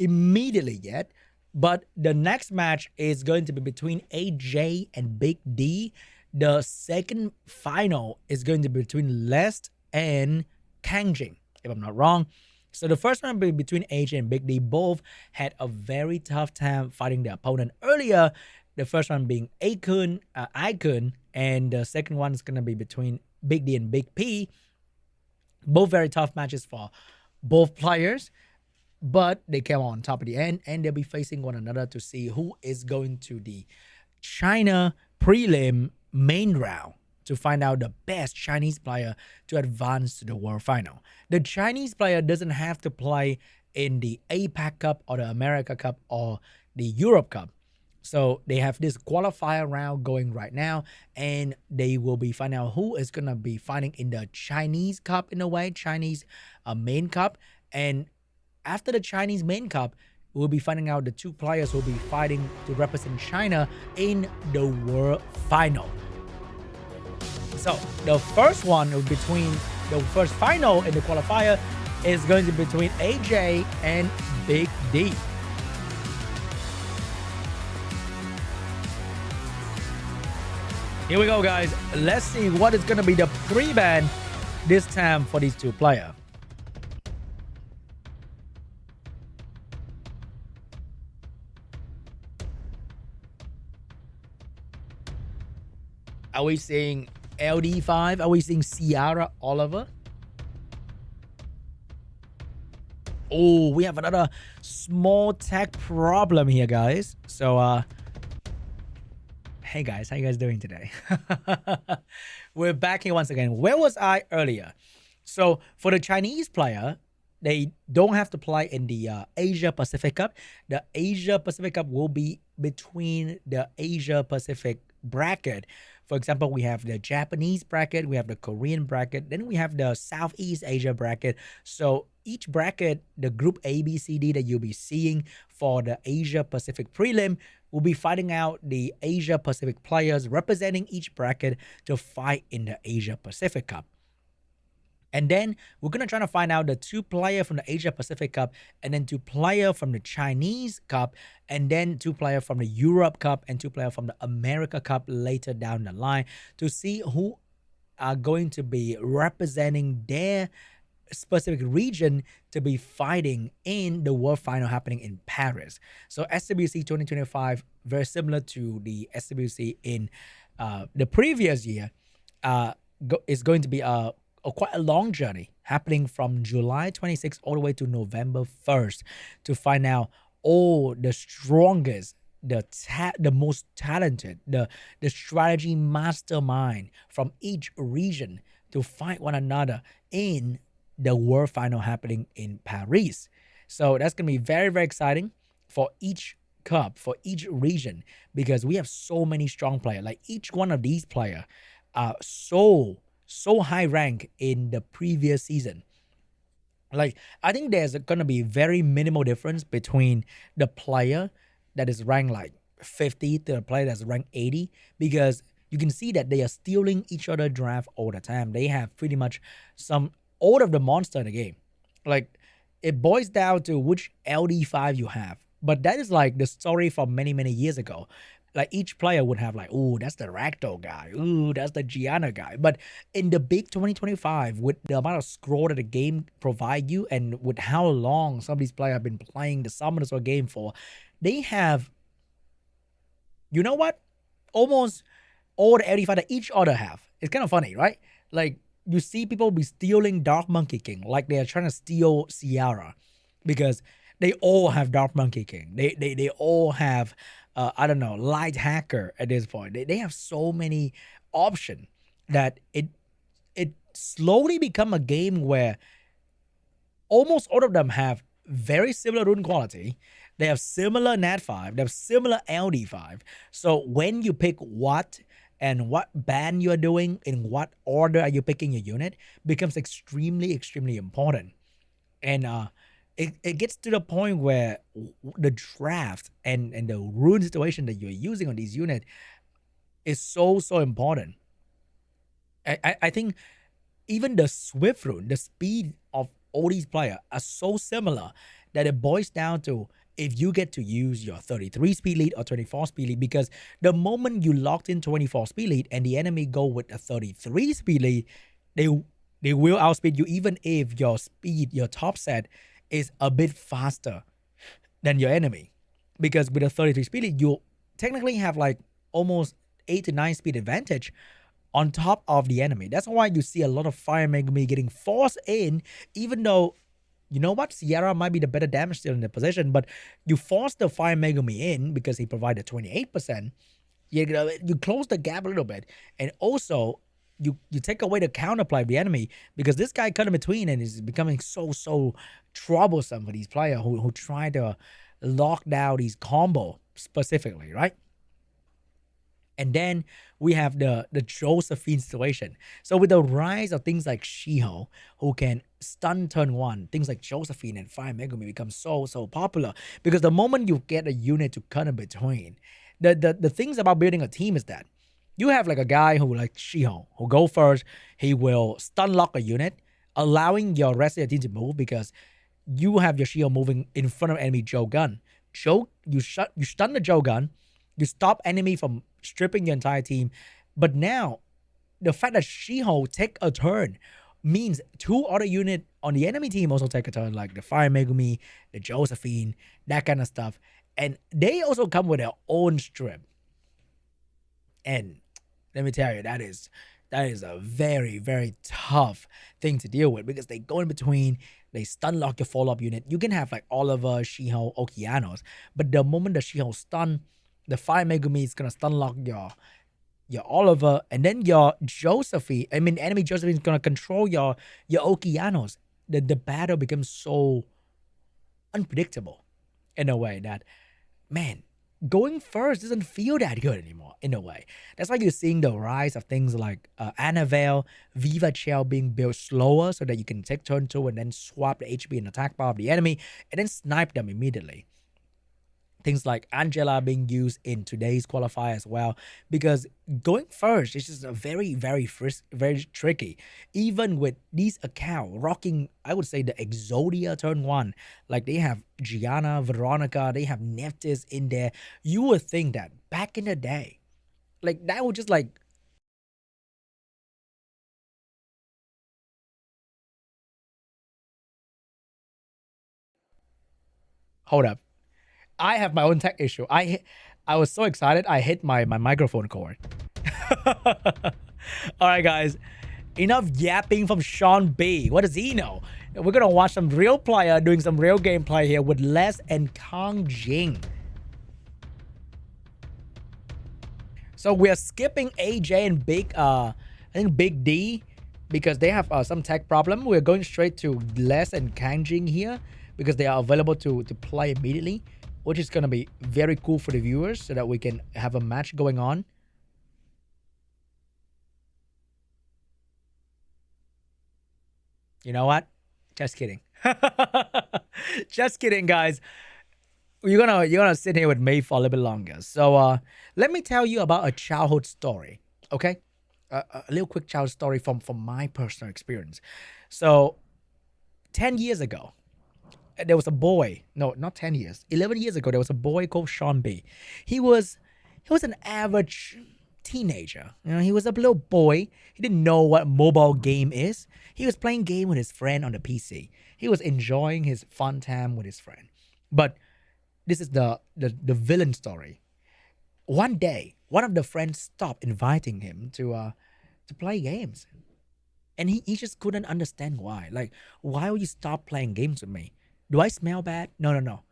immediately yet, but the next match is going to be between AJ and BIG.D. The second final is going to be between Lest and KANGJING, if I'm not wrong. So the first one between AJ and BIG.D. both had a very tough time fighting their opponent earlier. The first one being IKUN, and the second one is going to be between BIG.D and BIG.P. Both very tough matches for both players, but they came on top of the end, and they'll be facing one another to see who is going to the China prelim main round to find out the best Chinese player to advance to the World Final. The Chinese player doesn't have to play in the APAC Cup or the America Cup or the Europe Cup. So they have this qualifier round going right now, and they will be finding out who is going to be fighting in the Chinese Cup, in a way, Chinese main cup. And after the Chinese main cup, we'll be finding out the two players who will be fighting to represent China in the World Final. So the first one between the first final in the qualifier is going to be between AJ and BIG.D. Here we go, guys. Let's see what is going to be the pre-ban this time for these two players. Are we seeing LD5? Are we seeing Ciara Oliver? Oh, we have another small tech problem here, guys. So, hey guys, how you guys doing today? We're back here once again. Where was I earlier? So for the Chinese player, they don't have to play in the Asia Pacific Cup. The Asia Pacific Cup will be between the Asia Pacific bracket. For example, we have the Japanese bracket, we have the Korean bracket, then we have the Southeast Asia bracket. So each bracket, the group A, B, C, D that you'll be seeing for the Asia Pacific prelim, will be fighting out the Asia Pacific players representing each bracket to fight in the Asia Pacific Cup. And then we're going to try to find out the two players from the Asia Pacific Cup, and then two players from the Chinese Cup, and then two players from the Europe Cup, and two players from the America Cup later down the line to see who are going to be representing their specific region to be fighting in the World Final happening in Paris. So SWC 2025, very similar to the SWC in the previous year, is going to be quite a long journey happening from July 26th all the way to November 1st to find out all the strongest, the most talented, the strategy mastermind from each region to fight one another in the World Final happening in Paris. So that's going to be very, very exciting for each cup, for each region, because we have so many strong players. Like each one of these players are so high rank in the previous season. Like, I think there's going to be very minimal difference between the player that is ranked like 50 to the player that's ranked 80, because you can see that they are stealing each other draft all the time. They have pretty much all of the monster in the game. Like, it boils down to which LD5 you have. But that is like the story from many, many years ago. Like each player would have like, oh, that's the Ragdoll guy. Ooh, that's the Gianna guy. But in the big 2025, with the amount of scroll that the game provide you, and with how long some of these players have been playing the Summoners War game for, they have, you know what? Almost all the LD5 that each other have. It's kind of funny, right? Like, you see people be stealing Dark Monkey King, like they are trying to steal Ciara, because they all have Dark Monkey King. They all have I don't know, light hacker at this point. They have so many options that it slowly become a game where almost all of them have very similar rune quality. They have similar nat5, they have similar LD5. So when you pick what and what band you're doing, in what order are you picking your unit, becomes extremely, extremely important. And it gets to the point where the draft and the rune situation that you're using on these units is so important. I think even the Swift rune, the speed of all these players are so similar that it boils down to if you get to use your 33 speed lead or 24 speed lead, because the moment you locked in 24 speed lead and the enemy go with a 33 speed lead, they will outspeed you even if your speed, your top set is a bit faster than your enemy. Because with a 33 speed lead, you technically have like almost 8 to 9 speed advantage on top of the enemy. That's why you see a lot of Fire Megumi getting forced in, even though, you know what, Sierra might be the better damage dealer in the position, but you force the Fire Megumi in because he provided 28%. You close the gap a little bit, and also you take away the counterplay of the enemy, because this guy cut in between and is becoming so troublesome for these players who try to lock down these combo specifically, right? And then we have the Josephine situation. So with the rise of things like Shiho, who can stun turn 1, things like Josephine and Fire Megumi become so popular, because the moment you get a unit to cut in between, the things about building a team is that you have like a guy who like Shiho, who go first, he will stun lock a unit, allowing your rest of the team to move, because you have your Shiho moving in front of enemy Joe gun. You stun the Joe gun, you stop enemy from stripping your entire team. But now, the fact that Shiho take a turn means 2 other units on the enemy team also take a turn, like the Fire Megumi, the Josephine, that kind of stuff. And they also come with their own strip. And let me tell you, that is a very tough thing to deal with, because they go in between, they stun lock your follow-up unit. You can have like Oliver, Shiho, Okeanos, but the moment the Shiho stun, the Fire Megumi is gonna stun lock your Oliver, and then your Josephine, enemy Josephine is gonna control your Okeanos. The battle becomes so unpredictable in a way that, man, going first doesn't feel that good anymore in a way. That's why you're seeing the rise of things like Annabelle, Viva Shell being built slower so that you can take turn 2 and then swap the HP and attack bar of the enemy and then snipe them immediately. Things like Angela being used in today's qualifier as well, because going first is just a very tricky. Even with these accounts rocking, I would say, the Exodia turn 1, like they have Gianna, Veronica, they have Nephthys in there. You would think that back in the day, like that would just like, hold up, I have my own tech issue. I was so excited, I hit my microphone cord. All right, guys. Enough yapping from Sean B. What does he know? We're going to watch some real player doing some real gameplay here with Les and KANGJING. So we are skipping AJ and I think BIG.D, because they have some tech problem. We're going straight to Les and KANGJING here, because they are available to play immediately, which is going to be very cool for the viewers so that we can have a match going on. You know what? Just kidding. Just kidding, guys. You're gonna sit here with me for a little bit longer. So let me tell you about a childhood story, okay? A little quick childhood story from my personal experience. So 10 years ago, there was a boy, no, not 10 years, 11 years ago, there was a boy called Sean B. He was an average teenager. You know, he was a little boy. He didn't know what mobile game is. He was playing game with his friend on the PC. He was enjoying his fun time with his friend. But this is the villain story. One day, one of the friends stopped inviting him to play games. And he just couldn't understand why. Like, why would you stop playing games with me? Do I smell bad? No.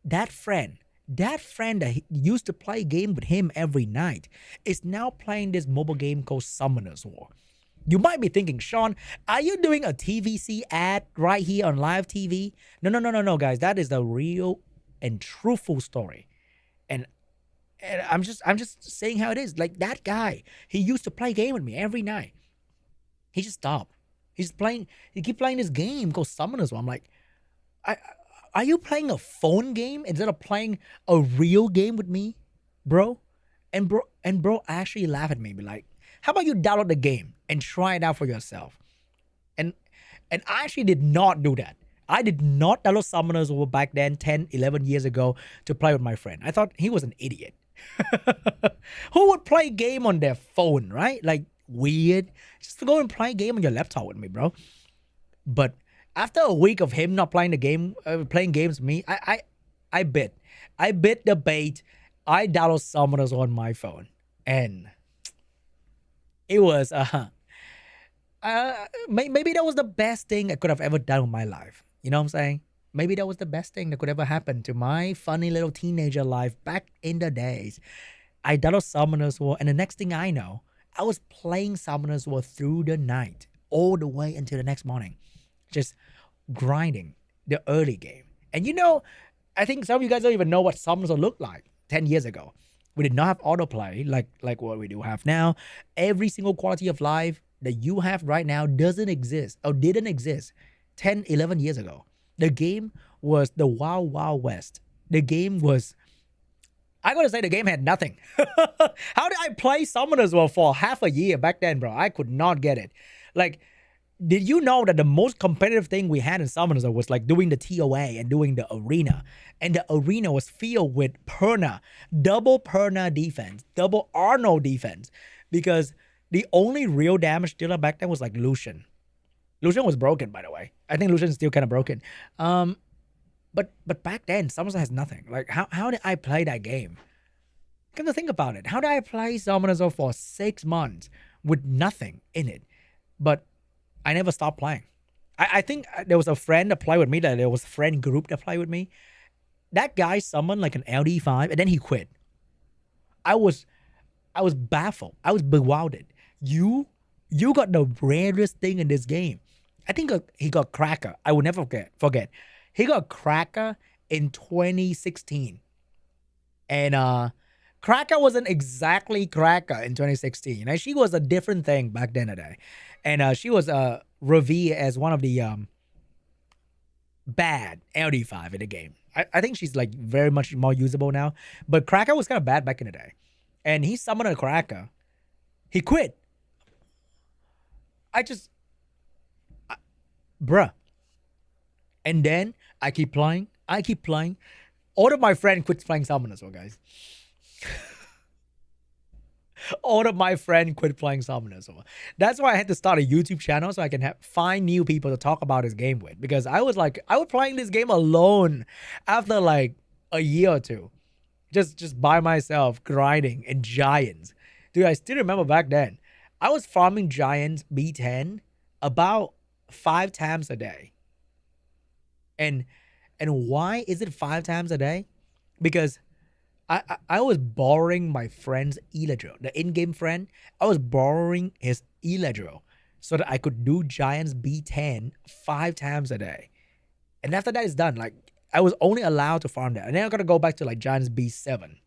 That friend that friend that used to play game with him every night is now playing this mobile game called Summoner's War. You might be thinking, Sean, are you doing a TVC ad right here on live TV? No, guys. That is the real and truthful story. And I'm just saying how it is. Like, that guy, he used to play game with me every night. He just stopped. He keep playing this game called Summoners War. I'm like, are you playing a phone game instead of playing a real game with me, bro? And bro actually laughed at me, be like, how about you download the game and try it out for yourself? And I actually did not do that. I did not download Summoners War back then, 10, 11 years ago, to play with my friend. I thought he was an idiot. Who would play game on their phone, right? Like, weird. Just go and play game on your laptop with me, bro. But after a week of him not playing the game, playing games with me, I bit the bait. I downloaded Summoners on my phone, and it was maybe that was the best thing I could have ever done in my life. You know what I'm saying? Maybe that was the best thing that could ever happen to my funny little teenager life back in the days. I downloaded Summoners War, and the next thing I know, I was playing Summoners War through the night, all the way until the next morning, just grinding the early game. And you know, I think some of you guys don't even know what Summoners War looked like 10 years ago. We did not have autoplay like what we do have now. Every single quality of life that you have right now doesn't exist or didn't exist 10, 11 years ago. The game was the Wild Wild West. The game was, I gotta say, the game had nothing. How did I play Summoners War for half a year back then, bro? I could not get it. Like, did you know that the most competitive thing we had in Summoners War was like doing the TOA and doing the arena? And the arena was filled with Perna, double Perna defense, double Arnold defense. Because the only real damage dealer back then was like Lucian. Lucian was broken, by the way. I think Lucian's still kind of broken. But back then, Summoners War has nothing. Like, how did I play that game? Come to think about it. How did I play Summoners War for 6 months with nothing in it? But I never stopped playing. I think there was a friend that played with me, that there was a friend group that played with me. That guy summoned like an LD5 and then he quit. I was baffled. I was bewildered. You got the rarest thing in this game. I think he got Cracker. I will never forget. He got Cracker in 2016. And Cracker wasn't exactly Cracker in 2016. You know, she was a different thing back then today. And she was revered as one of the bad LD5 in the game. I think she's like very much more usable now. But Cracker was kind of bad back in the day. And he summoned a Cracker. He quit. Bruh. And then I keep playing. All of my friends quit playing Summoners War, guys. All of my friends quit playing Summoners War. That's why I had to start a YouTube channel so I can find new people to talk about this game with. Because I was playing this game alone after like a year or two. Just by myself, grinding in Giants. Dude, I still remember back then. I was farming Giants B10 about 5 times a day. And why is it 5 times a day? Because I was borrowing my friend's Eladrill, the in-game friend. I was borrowing his Eladrill so that I could do Giants B10 5 times a day. And after that is done, like, I was only allowed to farm that. And then I got to go back to like Giants B7.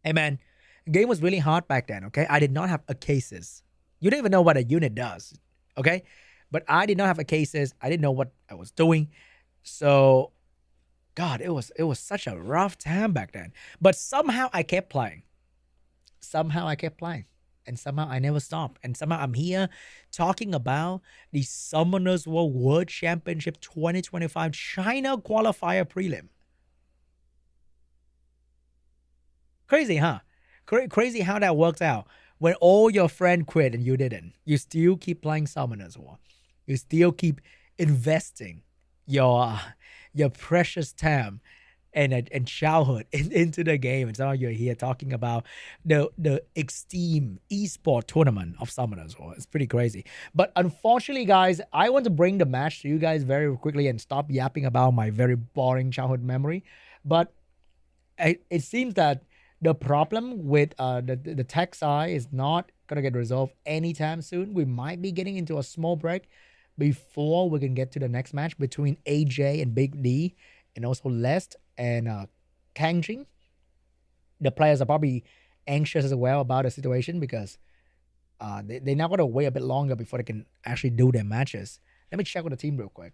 Hey man, the game was really hard back then, okay? I did not have a cases. You don't even know what a unit does, okay? But I did not have a cases. I didn't know what I was doing. So, God, it was such a rough time back then. But somehow I kept playing. And somehow I never stopped. And somehow I'm here talking about the Summoners War World Championship 2025 China Qualifier Prelim. Crazy, huh? Crazy how that worked out. When all your friends quit and you didn't. You still keep playing Summoners War. You still keep investing your precious time and childhood into the game. And some of you are here talking about the Extreme Esports tournament of Summoners War. It's pretty crazy. But unfortunately, guys, I want to bring the match to you guys very quickly and stop yapping about my very boring childhood memory. But it seems that the problem with the tech side is not gonna get resolved anytime soon. We might be getting into a small break before we can get to the next match between AJ and BIG.D and also Lest and KANGJING. The players are probably anxious as well about the situation because they're now gonna wait a bit longer before they can actually do their matches. Let me check with the team real quick.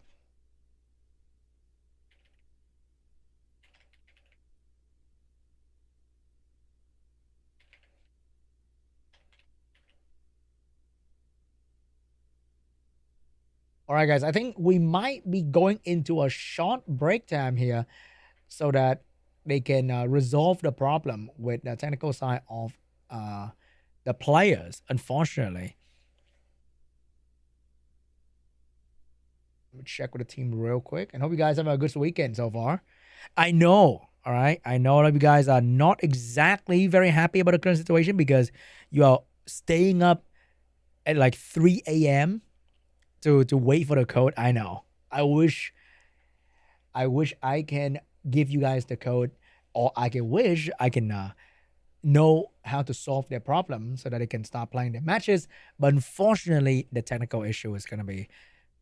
All right, guys, I think we might be going into a short break time here so that they can resolve the problem with the technical side of the players, unfortunately. Let me check with the team real quick. And hope you guys have a good weekend so far. I know, all right? I know a lot of you guys are not exactly very happy about the current situation because you are staying up at like 3 a.m. to wait for the code. I know. I wish I can give you guys the code, or I can wish I can know how to solve their problem so that they can start playing their matches. But unfortunately, the technical issue is going to be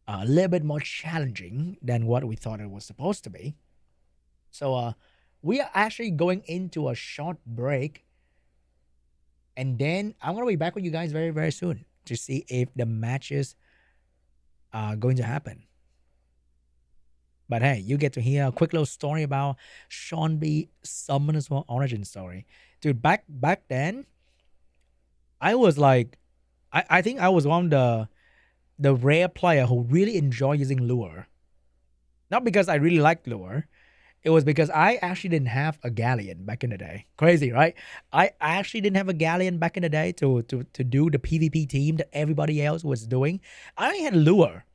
a little bit more challenging than what we thought it was supposed to be. So we are actually going into a short break, and then I'm going to be back with you guys very, very soon to see if the matches are going to happen. But hey, you get to hear a quick little story about Sean B. SWC2025 origin story. Dude, back then, I was like, I think I was one of the rare player who really enjoy using lure. Not because I really liked lure. It was because I actually didn't have a galleon back in the day. Crazy, right? I actually didn't have a galleon back in the day to do the PvP team that everybody else was doing. I only had lure.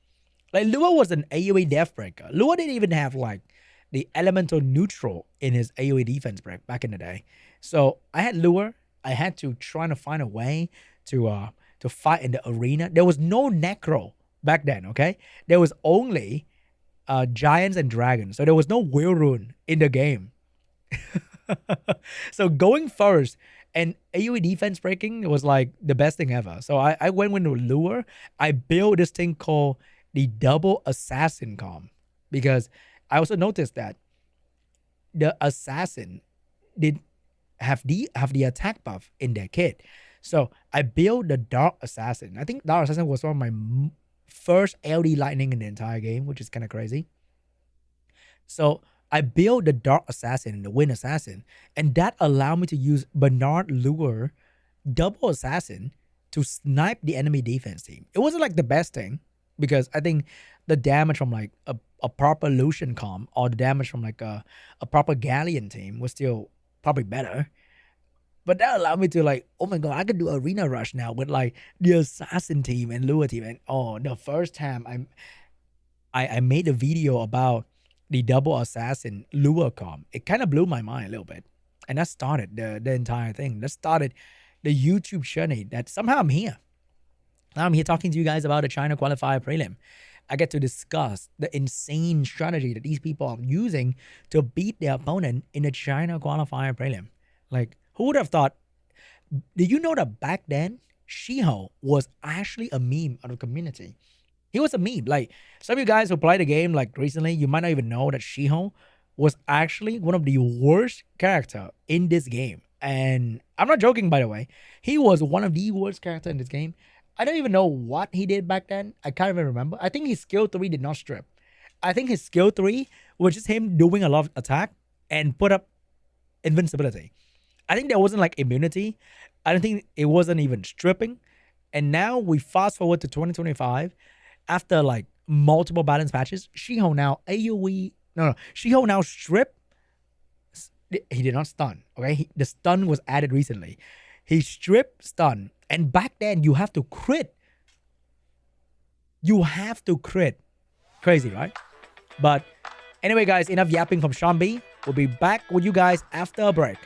Like, lure was an AoE death breaker. Lure didn't even have like the elemental neutral in his AoE defense break back in the day. So I had lure. I had to try to find a way to fight in the arena. There was no necro back then, okay? There was only giants and dragons. So there was no wheel rune in the game. So going first and AoE defense breaking was like the best thing ever. So I went with lure. I built this thing called the double assassin comp, because I also noticed that the assassin did have the attack buff in their kit. So I built the dark assassin. I think dark assassin was one of my first LD lightning in the entire game, which is kind of crazy. So I built the dark assassin and the wind assassin, and that allowed me to use Bernard lure double assassin to snipe the enemy defense team. It wasn't like the best thing, because I think the damage from like a proper Lucian comp or the damage from like a proper Galleon team was still probably better. But that allowed me to like, oh my god, I could do arena rush now with like the assassin team and lure team. And oh, the first time I made a video about the double assassin lure comp, it kind of blew my mind a little bit. And that started the entire thing. That started the YouTube journey that somehow I'm here. Now I'm here talking to you guys about the China qualifier prelim. I get to discuss the insane strategy that these people are using to beat their opponent in the China qualifier prelim. Like, who would have thought? Did you know that back then, Shiho was actually a meme of the community? He was a meme. Like, some of you guys who play the game like recently, you might not even know that Shiho was actually one of the worst character in this game. And I'm not joking, by the way. He was one of the worst character in this game. I don't even know what he did back then. I can't even remember. I think his skill 3 did not strip. I think his skill 3 was just him doing a lot of attack and put up invincibility. I think there wasn't like immunity. I don't think it wasn't even stripping. And now we fast forward to 2025. After like multiple balance patches, Shiho now AoE. No, Shiho now strip. He did not stun. Okay, the stun was added recently. He strip stun. And back then, you have to crit. You have to crit. Crazy, right? But anyway, guys, enough yapping from Sean B. We'll be back with you guys after a break.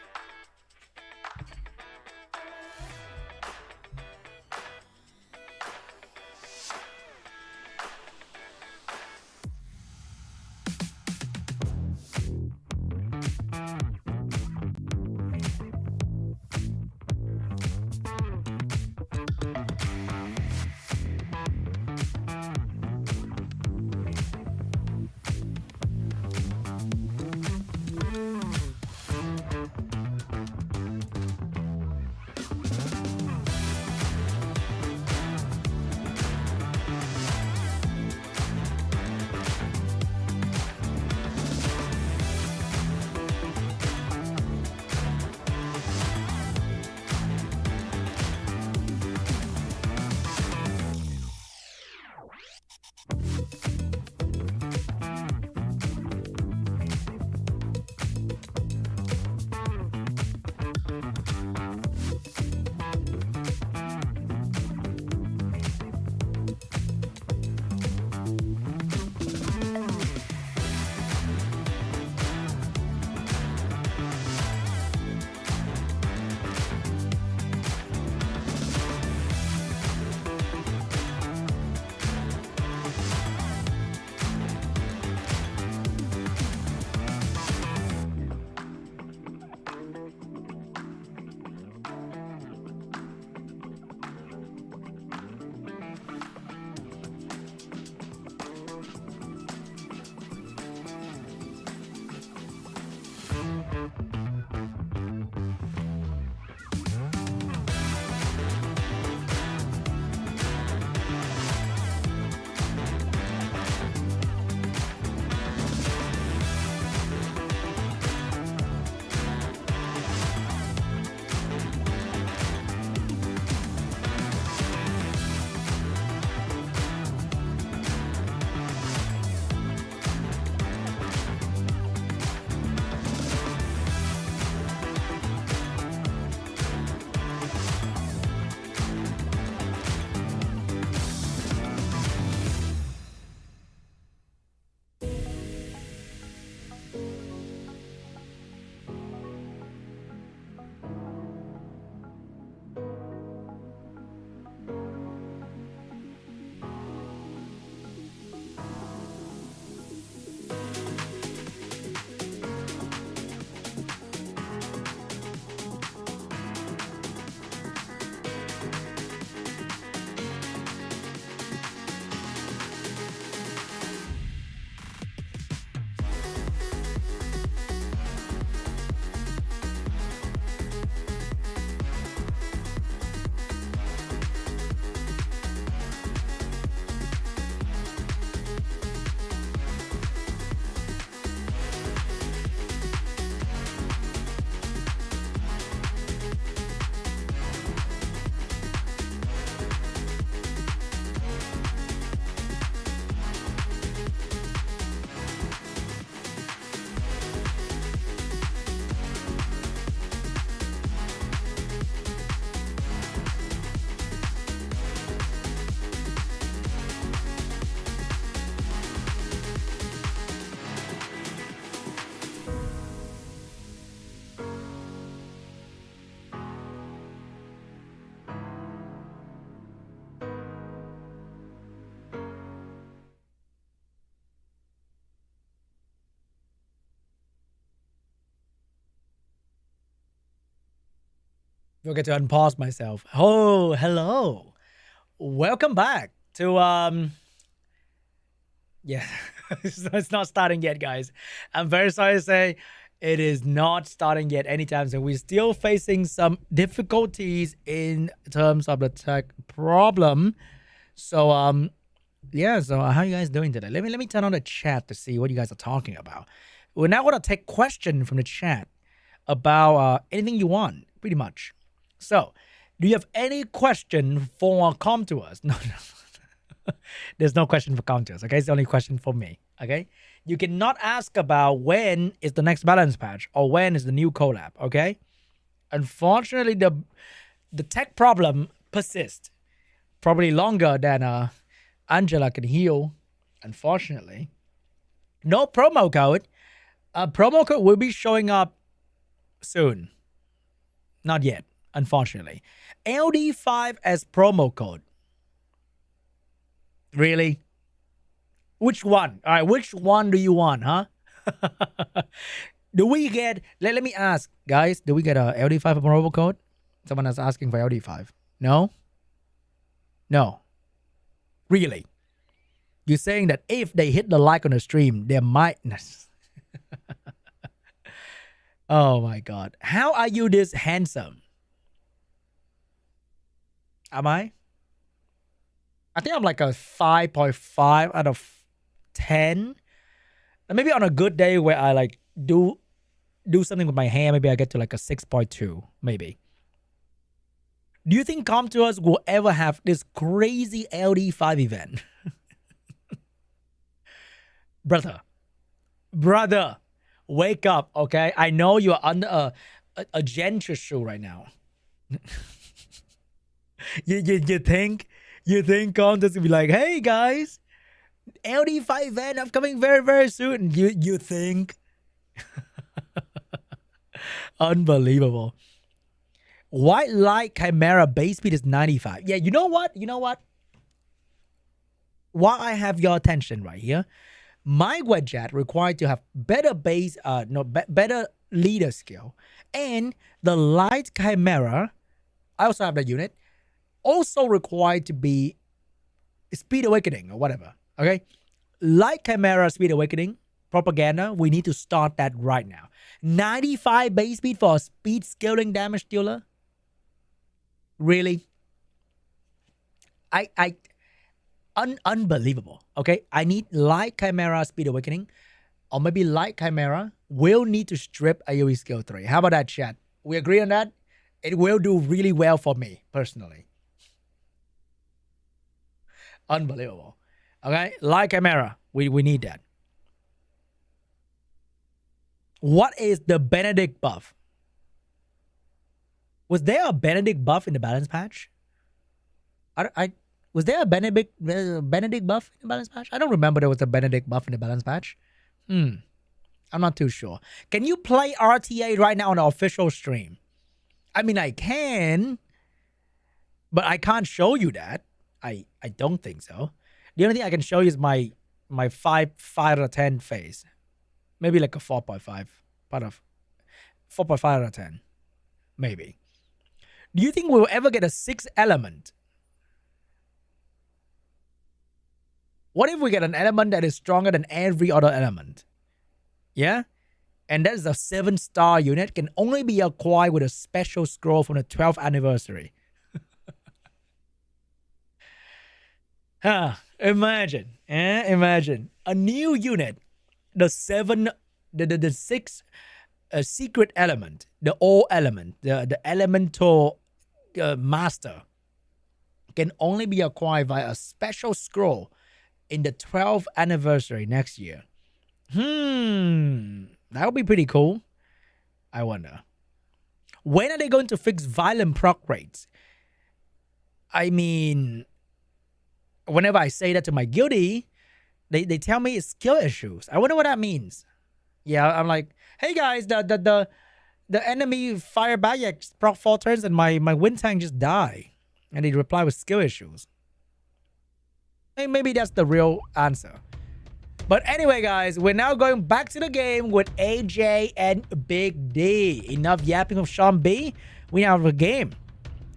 Forget to unpause myself. Oh, hello. Welcome back to yeah. It's not starting yet, guys. I'm very sorry to say it is not starting yet anytime soon. We're still facing some difficulties in terms of the tech problem. So yeah, so how are you guys doing today? Let me turn on the chat to see what you guys are talking about. We're now going to take questions from the chat about anything you want, pretty much. So, do you have any question for Come to Us? No. There's no question for Come to Us, okay? It's the only question for me, okay? You cannot ask about when is the next balance patch or when is the new collab, okay? Unfortunately, the tech problem persists. Probably longer than Angela can heal, unfortunately. No promo code. Promo code will be showing up soon. Not yet, unfortunately. LD5 as promo code. Really? Which one? All right, which one do you want, huh? Do we get... Let me ask, guys. Do we get a LD5 promo code? Someone is asking for LD5. No? No. Really? You're saying that if they hit the like on the stream, they might... Oh my God. How are you this handsome? Am I? I think I'm like a 5.5 out of 10. And maybe on a good day where I like do something with my hair, maybe I get to like a 6.2, maybe. Do you think Come to Us will ever have this crazy LD5 event? Brother, wake up, okay? I know you're under a gentry shoe right now. you think Come to Us will be like, hey guys, LD5 event upcoming very, very soon. You think? Unbelievable. White light chimera base speed is 95. Yeah, you know what? While I have your attention right here, my Wedget required to have better base, better leader skill. And the light chimera, I also have that unit, also required to be speed awakening or whatever. Okay? Light chimera speed awakening, propaganda, we need to start that right now. 95 base speed for a speed scaling damage dealer? Really? Unbelievable. Okay, I need light chimera speed awakening, or maybe light chimera will need to strip AoE skill 3. How about that, chat? We agree on that? It will do really well for me personally. Unbelievable. Okay, light chimera, we need that. What is the Benedict buff? Was there a Benedict buff in the balance patch? Was there a Benedict buff in the balance patch? I don't remember there was a Benedict buff in the balance patch. I'm not too sure. Can you play RTA right now on the official stream? I mean, I can, but I can't show you that. I don't think so. The only thing I can show you is my 5 out of 10 face. Maybe like a 4.5. Part of 4.5 out of 10. Maybe. Do you think we'll ever get a 6th element? What if we get an element that is stronger than every other element? Yeah? And that is a 7-star unit, can only be acquired with a special scroll from the 12th anniversary. Imagine. Imagine. A new unit. The 6th secret element. The all element. The elemental master. Can only be acquired via a special scroll in the 12th anniversary next year. That would be pretty cool. I wonder. When are they going to fix violent proc rates? I mean, whenever I say that to my guildie, they tell me it's skill issues. I wonder what that means. Yeah, I'm like, hey guys, the enemy fire back proc 4 turns and my wind tank just die. And they reply with skill issues. Maybe that's the real answer. But anyway, guys, we're now going back to the game with AJ and BIG.D. Enough yapping of Sean B. we have a game.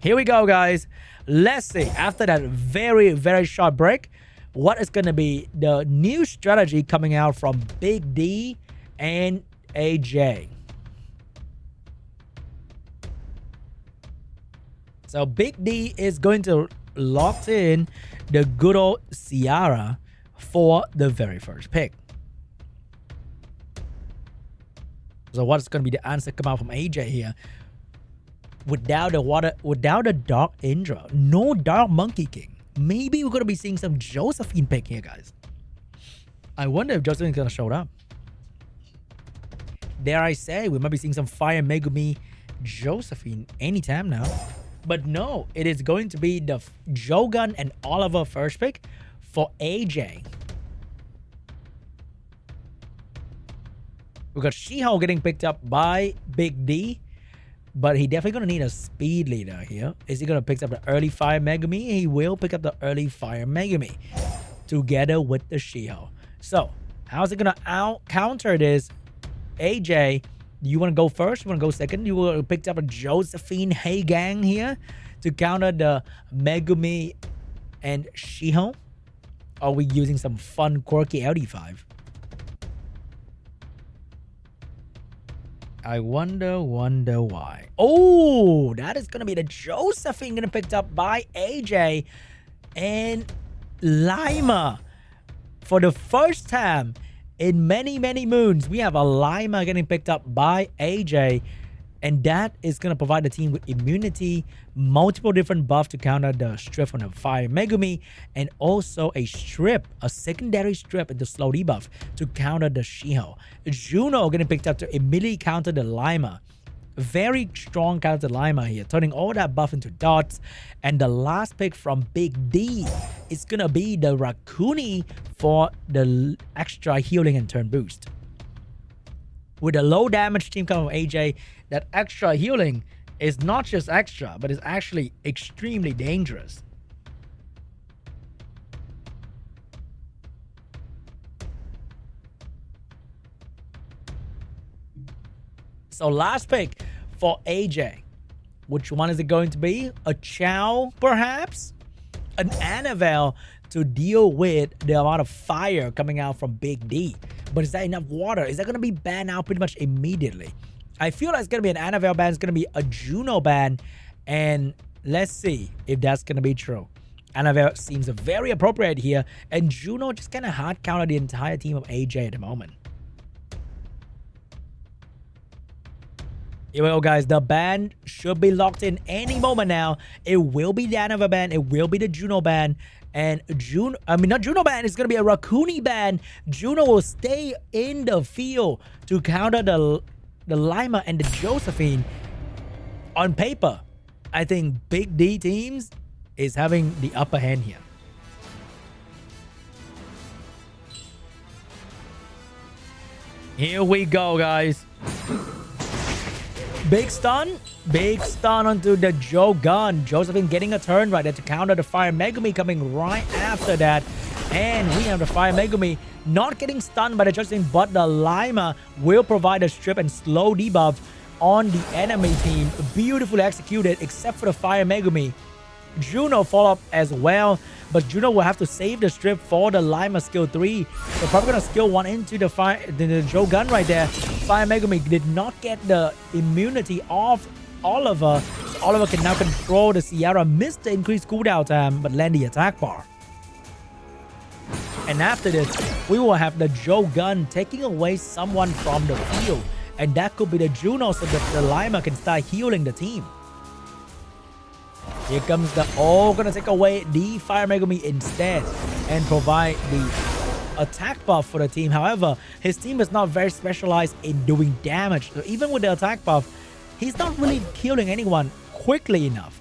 Here we go, guys. Let's see, after that very, very short break, what is going to be the new strategy coming out from BIG.D and AJ. So BIG.D is going to lock in the good old Ciara for the very first pick. So what's going to be the answer come out from AJ here? Without the Dark Indra, no Dark Monkey King. Maybe we're going to be seeing some Josephine pick here, guys. I wonder if Josephine's going to show up. Dare I say, we might be seeing some Fire Megumi Josephine anytime now. But no, it is going to be the Jogun and Oliver first pick for AJ. We got Shiho getting picked up by BIG.D, but he definitely going to need a speed leader here. Is he going to pick up the early Fire Megumi? He will pick up the early Fire Megumi together with the Shiho. So, how's it going to counter this? AJ, you want to go first? You want to go second? You will pick up a Josephine Heigang here to counter the Megumi and Shiho? Are we using some fun, quirky LD5? I wonder why. Oh, that is going to be the Josephine getting picked up by AJ and Lima. For the first time in many, many moons, we have a Lima getting picked up by AJ. And that is going to provide the team with immunity, multiple different buffs to counter the strip from the Fire Megumi, and also a strip, a secondary strip into slow debuff to counter the Shiho. Juno getting picked up to immediately counter the Lima. Very strong counter Lima here, turning all that buff into dots. And the last pick from BIG.D is going to be the Rakuni for the extra healing and turn boost. With a low damage team coming from AJ, that extra healing is not just extra, but is actually extremely dangerous. So last pick for AJ. Which one is it going to be? A Chow, perhaps? An Annabelle to deal with the amount of fire coming out from BIG.D. But is that enough water? Is that going to be banned out pretty much immediately? I feel like it's going to be an Annabelle ban. It's going to be a Juno ban. And let's see if that's going to be true. Annabelle seems very appropriate here. And Juno just kind of hard counter the entire team of AJ at the moment. Here we go, guys. The ban should be locked in any moment now. It will be the Annabelle ban. It will be the Juno ban. And not Juno ban, it's going to be a Rakuni ban. Juno will stay in the field to counter the Lima and the Josephine. On paper, I think BIG.D teams is having the upper hand here. Here we go, guys. Big stun onto the Jogun. Josephine getting a turn right there to counter the Fire Megumi coming right after that. And we have the Fire Megumi not getting stunned by the Josephine, but the Lima will provide a strip and slow debuff on the enemy team. Beautifully executed, except for the Fire Megumi. Juno follow up as well, but Juno will have to save the strip for the Lima skill 3. So probably gonna skill 1 into the Jogun right there. Fire Megumi did not get the immunity of Oliver. So Oliver can now control the Ciara, missed the increased cooldown time, but land the attack bar. And after this, we will have the Jogun taking away someone from the field. And that could be the Juno, so that the Lima can start healing the team. Here comes the gonna take away the Fire Megumi instead and provide the attack buff for the team. However, his team is not very specialized in doing damage. So even with the attack buff, he's not really killing anyone quickly enough.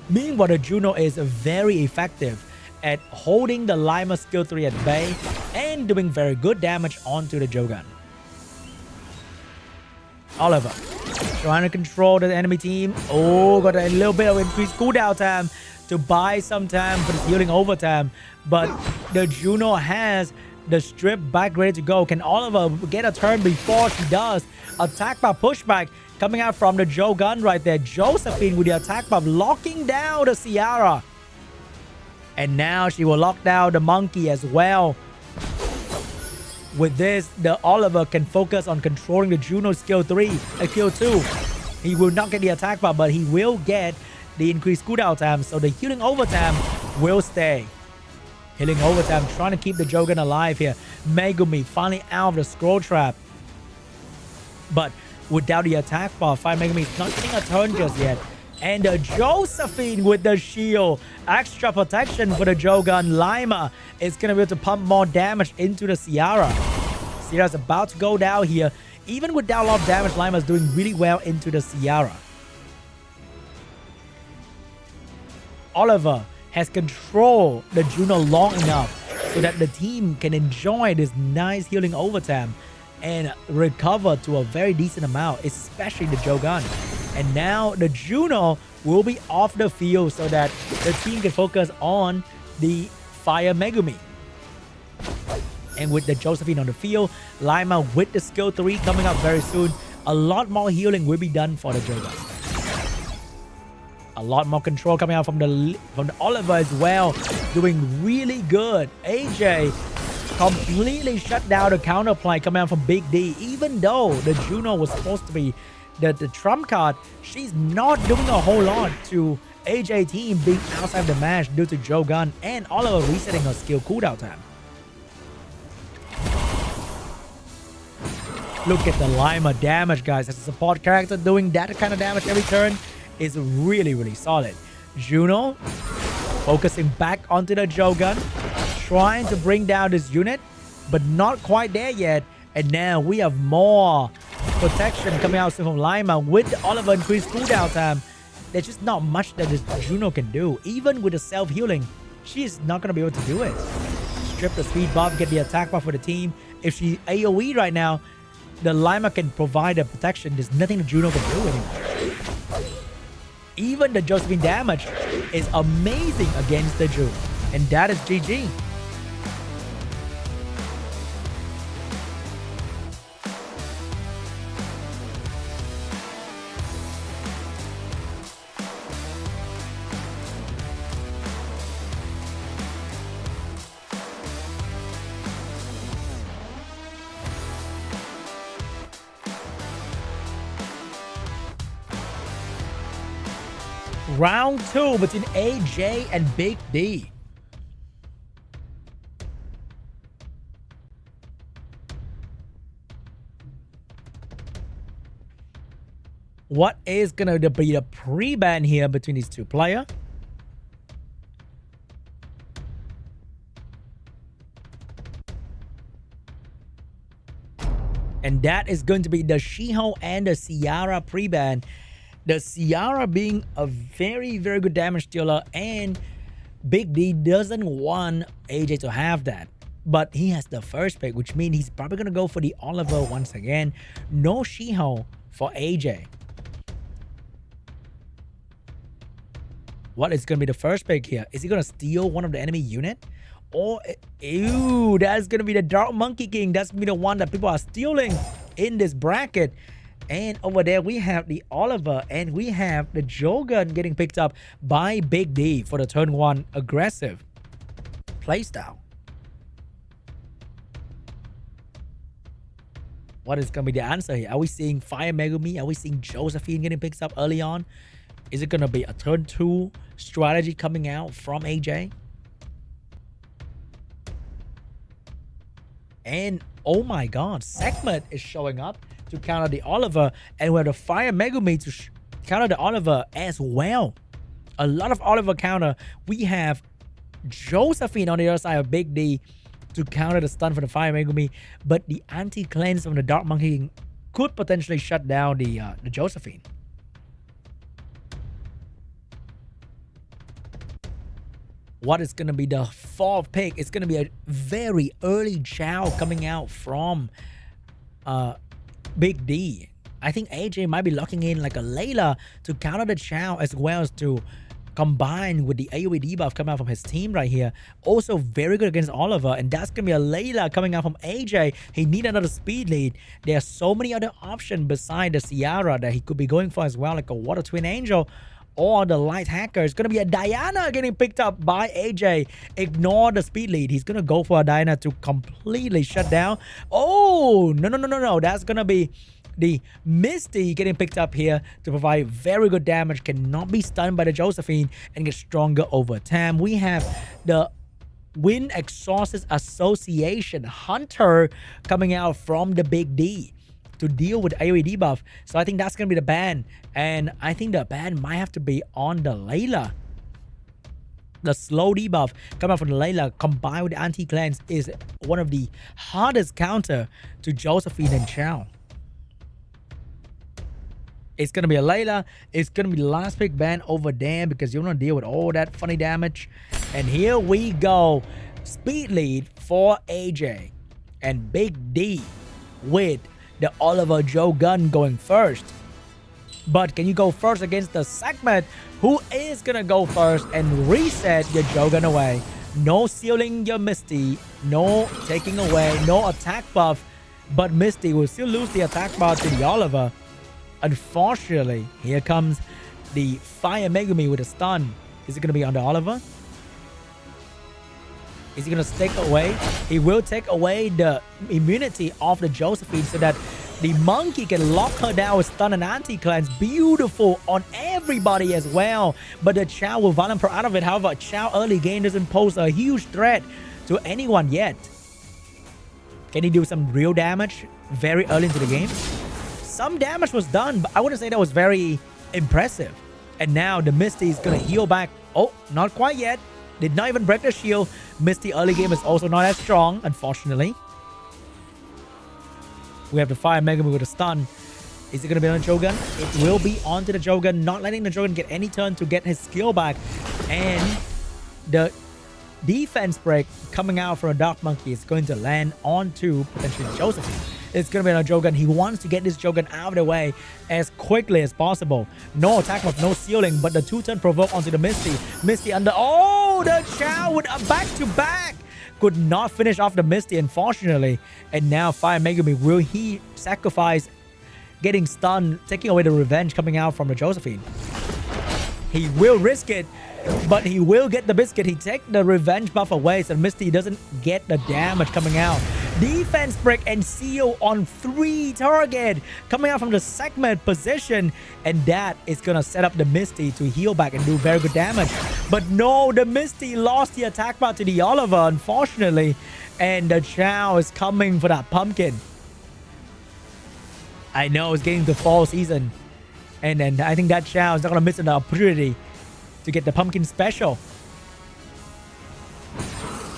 Meanwhile, the Juno is very effective at holding the Lima skill 3 at bay and doing very good damage onto the Jogun. Oliver trying to control the enemy team. Got a little bit of increased cooldown time to buy some time for the healing overtime. But the Juno has the strip back ready to go. Can Oliver get a turn before she does? Attack by pushback coming out from the Jogun right there. Josephine with the attack buff locking down the Ciara. And now she will lock down the monkey as well. With this, the Oliver can focus on controlling the Juno skill 3 and skill 2. He will not get the attack buff, but he will get the increased cooldown time. So the healing overtime will stay. Healing overtime, trying to keep the Jogun alive here. Megumi finally out of the scroll trap. But without the attack buff, Fire Megumi is not getting a turn just yet. And the Josephine with the shield. Extra protection for the Jogun. Lima is going to be able to pump more damage into the Ciara. Ciara's about to go down here. Even without a lot of damage, Lima is doing really well into the Ciara. Oliver has controlled the Juno long enough so that the team can enjoy this nice healing overtime and recover to a very decent amount, especially the Jogun. And now the Juno will be off the field so that the team can focus on the Fire Megumi. And with the Josephine on the field, Lima with the skill 3 coming up very soon, a lot more healing will be done for the Jogun. A lot more control coming out from the Oliver as well, doing really good. AJ completely shut down the counterplay coming out from BIG.D. Even though the Juno was supposed to be the trump card, she's not doing a whole lot to AJ team being outside the match due to Jogun and Oliver resetting her skill cooldown time. Look at the Lima damage, guys. As a support character, doing that kind of damage every turn is really, really solid. Juno focusing back onto the Jogun, trying to bring down this unit, but not quite there yet. And now we have more protection coming out from Lima with the Oliver increased cooldown time. There's just not much that this Juno can do. Even with the self-healing, she is not going to be able to do it. Strip the speed buff, get the attack buff for the team. If she AoE right now, the Lima can provide a protection. There's nothing the Juno can do anymore. Even the Josephine damage is amazing against the Juno. And that is GG. Round 2 between AJ and BIG.D. What is going to be the pre-ban here between these two players? And that is going to be the Shiho and the Ciara pre-ban. The Ciara being a very, very good damage dealer, and BIG.D doesn't want AJ to have that. But he has the first pick, which means he's probably going to go for the Oliver once again. No Shiho for AJ. What is going to be the first pick here? Is he going to steal one of the enemy unit? Or, ew, that's going to be the Dark Monkey King. That's going to be the one that people are stealing in this bracket. And over there, we have the Oliver and we have the Jogun getting picked up by BIG.D for the turn 1 aggressive playstyle. What is going to be the answer here? Are we seeing Fire Megumi? Are we seeing Josephine getting picked up early on? Is it going to be a turn 2 strategy coming out from AJ? And oh my god, Segment is showing up to counter the Oliver, and we have the Fire Megumi to counter the Oliver as well. A lot of Oliver counter. We have Josephine on the other side of BIG.D to counter the stun for the Fire Megumi, but the anti-cleanse from the Dark Monkey could potentially shut down the Josephine. What is going to be the 4th pick? It's going to be a very early Chow coming out from BIG.D. I think AJ might be locking in like a Layla to counter the Chow as well as to combined with the AoE debuff coming out from his team right here. Also very good against Oliver. And that's going to be a Layla coming out from AJ. He needs another speed lead. There are so many other options beside the Ciara that he could be going for as well, like a Water Twin Angel or the Light Hacker. It's going to be a Diana getting picked up by AJ. Ignore the speed lead. He's going to go for a Diana to completely shut down. Oh, no. That's going to be the Misty getting picked up here to provide very good damage. Cannot be stunned by the Josephine and get stronger over time. We have the Wind Exorcist Association Hunter coming out from the BIG.D to deal with AoE debuff. So I think that's going to be the ban. And I think the ban might have to be on the Layla. The slow debuff coming out from the Layla combined with the anti-cleanse is one of the hardest counter to Josephine and Chow. It's going to be a Layla. It's going to be the last pick ban over there because you want to deal with all that funny damage. And here we go. Speed lead for AJ. And BIG.D with the Oliver Joe gun going first. But can you go first against the segment? Who is going to go first and reset your Joe gun away? No sealing your Misty. No taking away. No attack buff. But Misty will still lose the attack bar to the Oliver. Unfortunately, here comes the Fire Megumi with a stun. Is it going to be on the Oliver? Is he going to take away? He will take away the immunity of the Josephine so that the monkey can lock her down with stun and anti-cleanse. Beautiful on everybody as well. But the Chow will Valamper out of it. However, Chow early game doesn't pose a huge threat to anyone yet. Can he do some real damage very early into the game? Some damage was done, but I wouldn't say that was very impressive. And now the Misty is going to heal back. Oh, not quite yet. Did not even break the shield. Misty early game is also not as strong, unfortunately. We have the Fire Megami with a stun. Is it going to be on the Jogan? It will be onto the Jogan, not letting the Jogan get any turn to get his skill back. And the defense break coming out from a Dark Monkey is going to land onto potentially Josephine. It's going to be on a Jogan. He wants to get this Jogan out of the way as quickly as possible. No attack buff, no sealing, but the 2-turn provoke onto the Misty. Misty under... Oh, the Chow with a back-to-back. Could not finish off the Misty, unfortunately. And now Fire Megumi, will he sacrifice getting stunned, taking away the revenge coming out from the Josephine? He will risk it, but he will get the biscuit. He takes the revenge buff away so Misty doesn't get the damage coming out. Defense break and seal on 3 target coming out from the segment position, and that is gonna set up the Misty to heal back and do very good damage. But no, the Misty lost the attack bar to the Oliver, unfortunately, and the Chow is coming for that pumpkin. I know it's getting to fall season, and then I think that Chow is not gonna miss an opportunity to get the pumpkin special.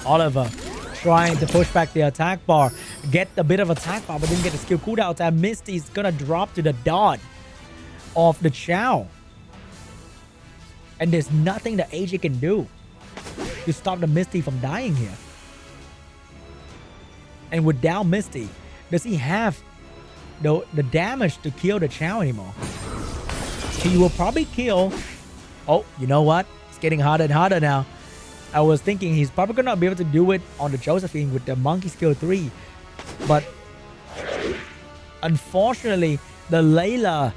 Oliver trying to push back the attack bar, get a bit of attack bar, but didn't get the skill cooldown time. Misty's gonna drop to the dot of the Chow. And there's nothing that AJ can do to stop the Misty from dying here. And without Misty, does he have the damage to kill the Chow anymore? He will probably kill... Oh, you know what? It's getting harder and harder now. I was thinking he's probably going to be able to do it on the Josephine with the Monkey Skill 3. But unfortunately, the Layla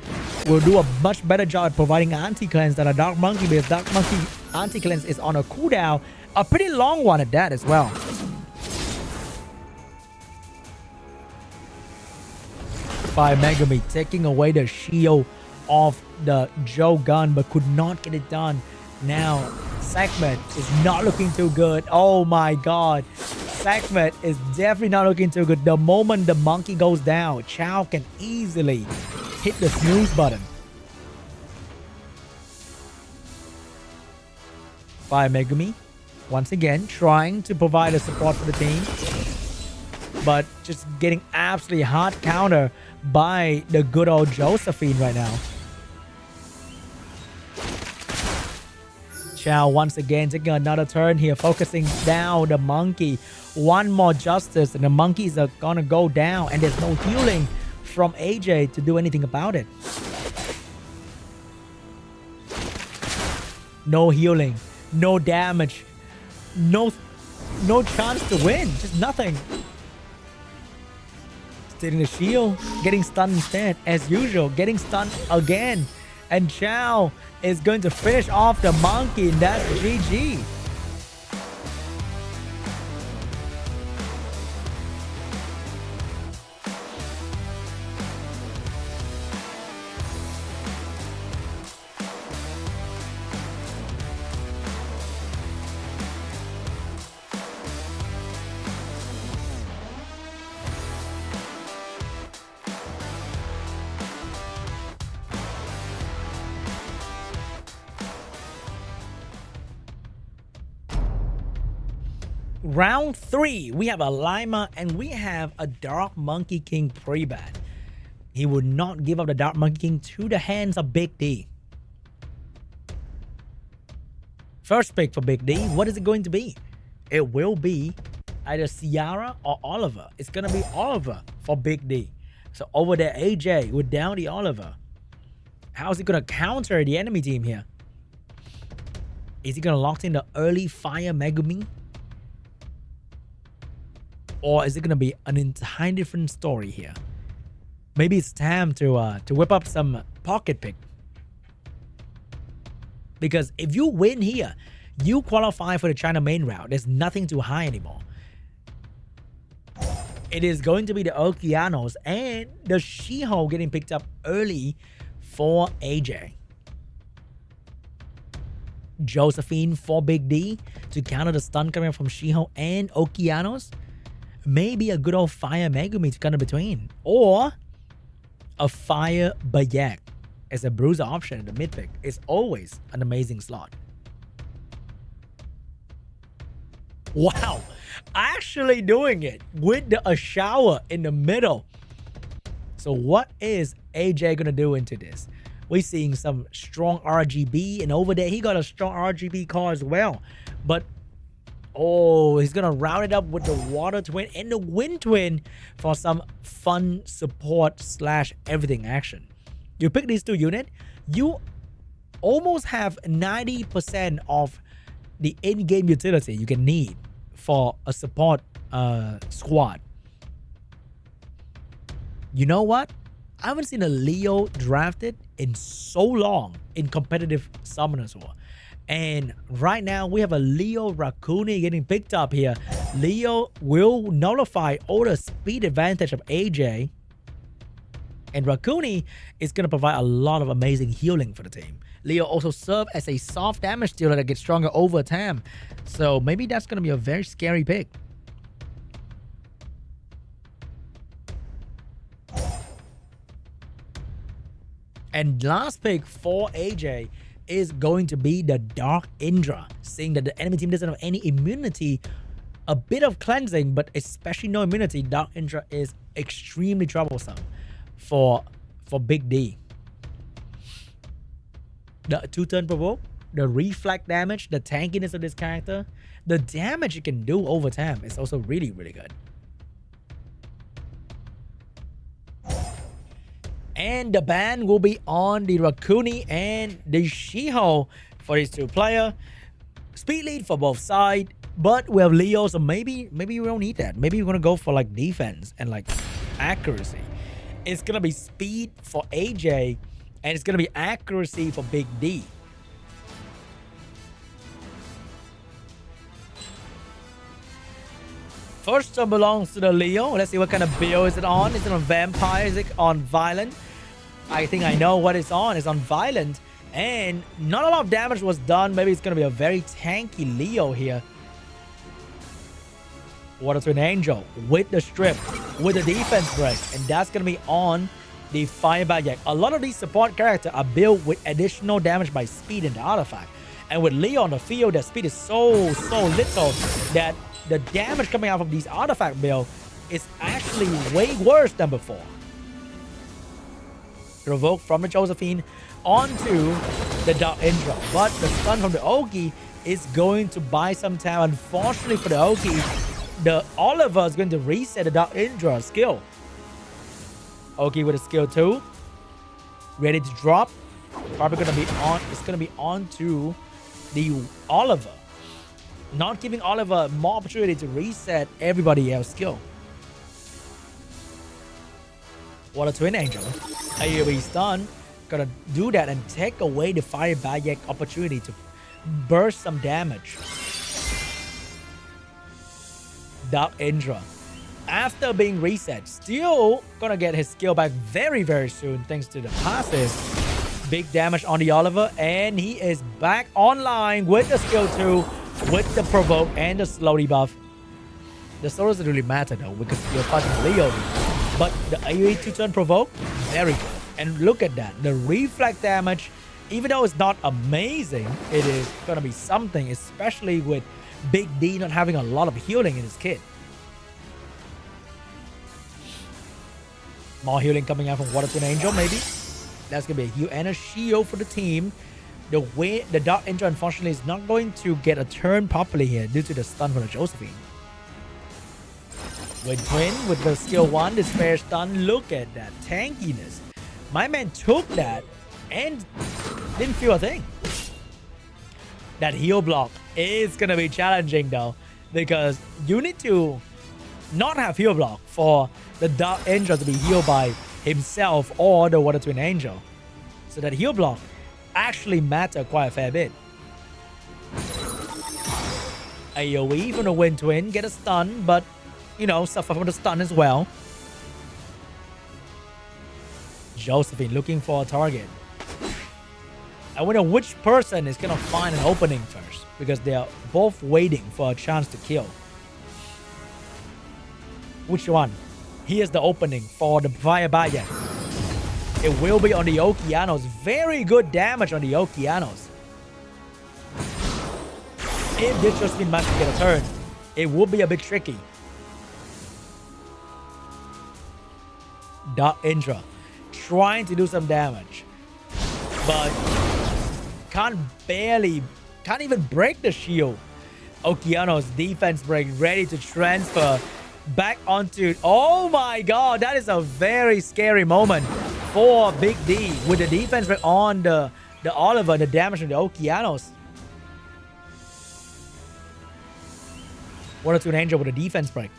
will do a much better job at providing anti-cleanse than a Dark Monkey, because Dark Monkey anti-cleanse is on a cooldown. A pretty long one at that as well. By Megami taking away the shield of the Joe gun, but could not get it done. Now segment is not looking too good. Oh my god, segment is definitely not looking too good. The moment the monkey goes down, Chow can easily hit the snooze button. Fire Megumi once again trying to provide a support for the team, but just getting absolutely hard counter by the good old Josephine right now. Chow once again taking another turn here, focusing down the monkey. One more justice and the monkeys are gonna go down, and there's no healing from AJ to do anything about it. No healing, no damage, no chance to win, just nothing. Stealing the shield, getting stunned instead, as usual, getting stunned again. And Chao is going to finish off the monkey, and that's GG. Round 3, we have a Lima and we have a Dark Monkey King pre-ban. He would not give up the Dark Monkey King to the hands of BIG.D. First pick for BIG.D, what is it going to be? It will be either Ciara or Oliver. It's going to be Oliver for BIG.D. So over there, AJ with down the Oliver. How is he going to counter the enemy team here? Is he going to lock in the early fire Megumi? Or is it going to be an entirely different story here? Maybe it's time to whip up some pocket pick. Because if you win here, you qualify for the China main route. There's nothing too high anymore. It is going to be the Okeanos and the Shiho getting picked up early for AJ. Josephine for BIG.D to counter the stun coming from Shiho and Okeanos. Maybe a good old fire Megumi to counter between. Or a fire Bayak as a bruiser option in the mid pick. It's always an amazing slot. Wow. Actually doing it with a shower in the middle. So what is AJ gonna do into this? We're seeing some strong RGB, and over there he got a strong RGB car as well. But oh, he's gonna round it up with the water twin and the wind twin for some fun support slash everything action. You pick these two units, you almost have 90% of the in-game utility you can need for a support squad. You know what? I haven't seen a Leo drafted in so long in competitive Summoners War. And right now we have a Leo Rakuni getting picked up here. Leo will nullify all the speed advantage of AJ. And Rakuni is going to provide a lot of amazing healing for the team. Leo also serves as a soft damage dealer that gets stronger over time. So maybe that's going to be a very scary pick. And last pick for AJ is going to be the Dark Indra. Seeing that the enemy team doesn't have any immunity, a bit of cleansing, but especially no immunity, Dark Indra is extremely troublesome for BIG.D. The 2-turn provoke, the reflect damage, the tankiness of this character, the damage it can do over time is also really, really good. And the ban will be on the Rakuni and the Shiho for these two players. Speed lead for both sides, but we have Leo, so maybe we don't need that. Maybe we're gonna go for like defense and like accuracy. It's gonna be speed for AJ, and it's gonna be accuracy for BIG.D. First one belongs to the Leo. Let's see what kind of build is it on. Is it on Vampire? Is it on Violent? I think I know what it's on. It's on Violent. And not a lot of damage was done. Maybe it's going to be a very tanky Leo here. Water Twin Angel with the strip, with the defense break. And that's going to be on the Fireback Yak. A lot of these support characters are built with additional damage by speed in the artifact. And with Leo on the field, that speed is so little that the damage coming out of these artifact build is actually way worse than before. Revoke from the Josephine onto the Dark Indra. But the stun from the Oki is going to buy some time. Unfortunately for the Oki, the Oliver is going to reset the Dark Indra skill. Oki with a skill 2. Ready to drop. Probably going to be on. It's going to be on to the Oliver, not giving Oliver more opportunity to reset everybody else's skill. What a Twin Angel. AoE stun. Gonna do that and take away the Fire Bayek opportunity to burst some damage. Dark Indra, after being reset, still gonna get his skill back very, very soon thanks to the passive. Big damage on the Oliver, and he is back online with the skill 2, with the provoke and the slow debuff. The slow doesn't really matter though because you're fighting Leo. But the AoE 2-turn provoke, very good. And look at that. The reflect damage, even though it's not amazing, it is going to be something, especially with BIG.D not having a lot of healing in his kit. More healing coming out from Water Twin Angel, maybe. That's going to be a heal and a shield for the team. The way the Dark Angel, unfortunately, is not going to get a turn properly here due to the stun from the Josephine. Wind Twin with the skill 1, Despair stun. Look at that tankiness. My man took that and didn't feel a thing. That heal block is going to be challenging though, because you need to not have heal block for the Dark Angel to be healed by himself or the Water Twin Angel. So that heal block actually matter quite a fair bit. AoE from the Wind Twin, get a stun, but you know, suffer from the stun as well. Josephine looking for a target. I wonder which person is gonna find an opening first, because they are both waiting for a chance to kill. Which one? Here's the opening for the Fire Bayek. It will be on the Okeanos. Very good damage on the Okeanos. If this Josephine managed to get a turn, it would be a bit tricky. Dark Indra trying to do some damage, but can't even break the shield. Okeanos defense break ready to transfer back onto. Oh my god, that is a very scary moment for BIG.D with the defense break on the Oliver and the damage on the Okeanos. Water Twin Angel with a defense break.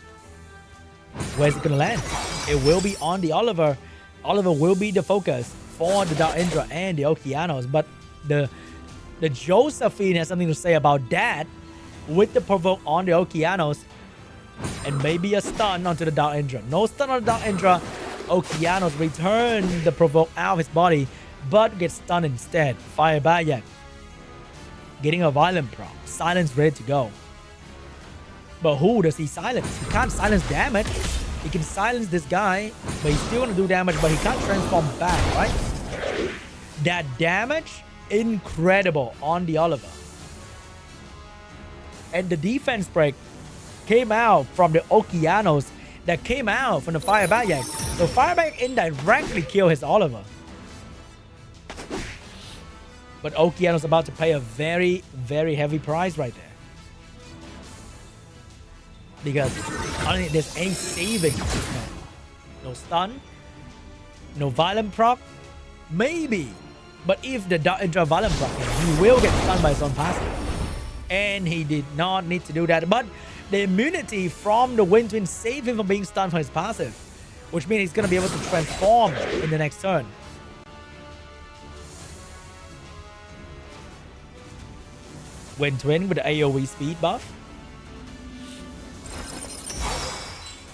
Where's it gonna land? It will be on the Oliver. Oliver will be the focus for the Dark Indra and the Okeanos, but the Josephine has something to say about that with the provoke on the Okeanos and maybe a stun onto the Dark Indra. No stun on the Dark Indra. Okeanos return the provoke out of his body, but gets stunned instead. Fire Bayek getting a violent proc. Silence ready to go. But who does he silence? He can't silence damage. He can silence this guy, but he's still gonna do damage, but he can't transform back, right? That damage, incredible on the Oliver. And the defense break came out from the Okeanos that came out from the Fire Bayek. So Fire Bayek indirectly killed his Oliver. But Okeanos about to pay a very, very heavy price right there. Because I don't think there's any saving. No stun. No violent proc. Maybe. But if the Dark Indra violent proc, he will get stunned by his own passive. And he did not need to do that. But the immunity from the Wind Twin saved him from being stunned from his passive. Which means he's going to be able to transform in the next turn. Wind Twin with the AoE speed buff.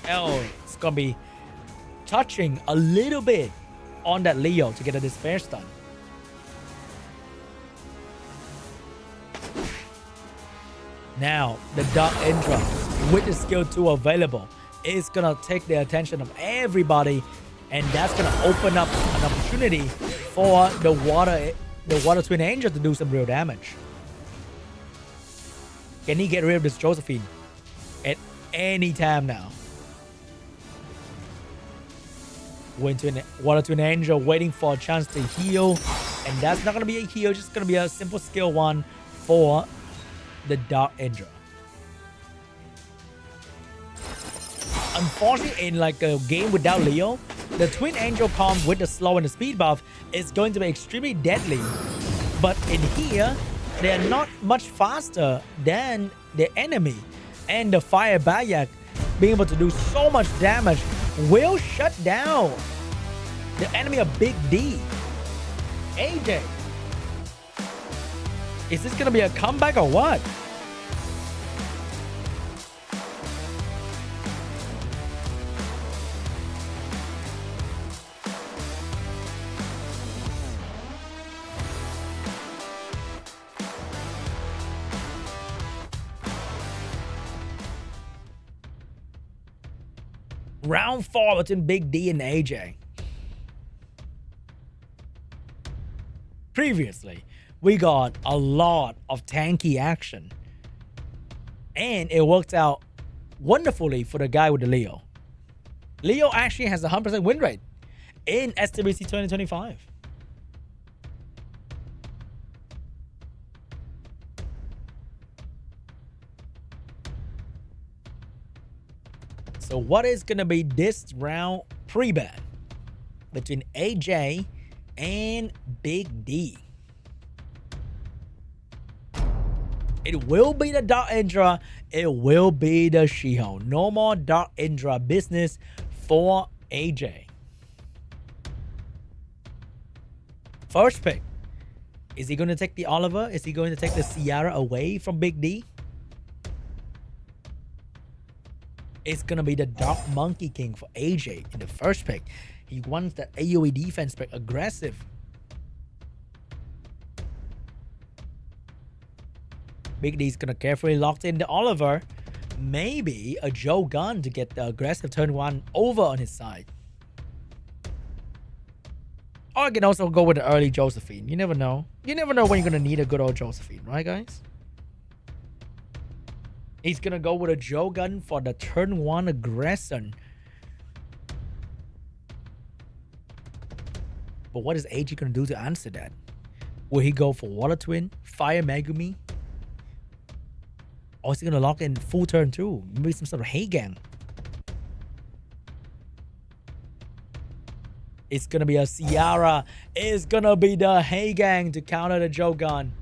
It's gonna be touching a little bit on that Leo to get a despair stun. Now the Dark Indra with the skill 2 available is gonna take the attention of everybody, and that's gonna open up an opportunity for the Water Twin Angel to do some real damage. Can he get rid of this Josephine at any time now? Water Twin Angel waiting for a chance to heal, and that's not going to be a heal, just going to be a simple skill 1 for the Dark Indra. Unfortunately, in like a game without Leo, the Twin Angel comp with the slow and the speed buff is going to be extremely deadly. But in here, they are not much faster than the enemy. And the fire Bayak being able to do so much damage will shut down the enemy of BIG.D. AJ. Is this gonna be a comeback or what? Round 4 between BIG.D and AJ. Previously, we got a lot of tanky action. And it worked out wonderfully for the guy with the Leo. Leo actually has a 100% win rate in SWC2025. So what is going to be this round pre-ban between AJ and BIG.D? It will be the Dark Indra. It will be the She-Hulk. No more Dark Indra business for AJ. First pick. Is he going to take the Oliver? Is he going to take the Ciara away from BIG.D? It's going to be the Dark Monkey King for AJ in the first pick. He wants that AoE defense pick aggressive. BIG.D is going to carefully lock in the Oliver. Maybe a Joe Gun to get the aggressive turn 1 over on his side. Or I can also go with the early Josephine. You never know. You never know when you're going to need a good old Josephine, right guys? He's going to go with a Joe Gun for the turn 1 aggression. But what is AJ going to do to answer that? Will he go for Water Twin, Fire Megumi? Or is he going to lock in full turn 2? Maybe some sort of Heigang. It's going to be a Ciara. It's going to be the Heigang to counter the Joe Gun.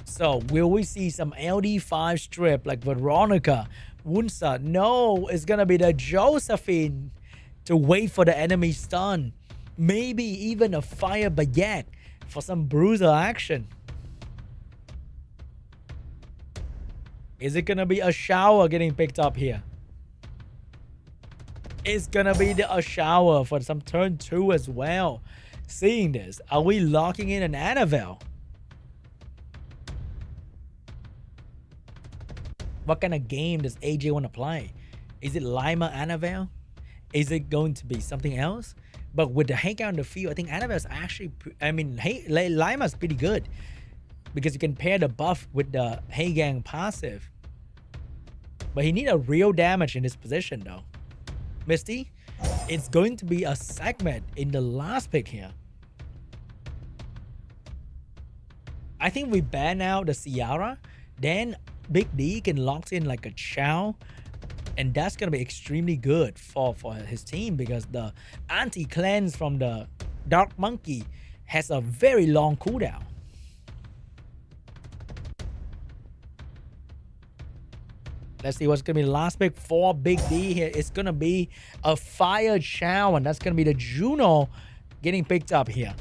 So, will we see some LD5 strip like Veronica, Wunsa? No, it's going to be the Josephine to wait for the enemy stun. Maybe even a Fire Baguette for some bruiser action. Is it going to be a shower getting picked up here? It's going to be a shower for some turn 2 as well. Seeing this, are we locking in an Annabelle? What kind of game does AJ want to play? Is it Lima Annabelle? Is it going to be something else? But with the Heigang on the field, I think Annabelle's actually... Lima's pretty good. Because you can pair the buff with the Heigang passive. But he needs a real damage in this position though. Misty, it's going to be a segment in the last pick here. I think we ban out the Ciara. Then BIG.D can lock in like a Chow. And that's going to be extremely good for his team. Because the anti-cleanse from the Dark Monkey has a very long cooldown. Let's see what's going to be the last pick for BIG.D here. It's going to be a Fire Chow, and that's going to be the Juno getting picked up here.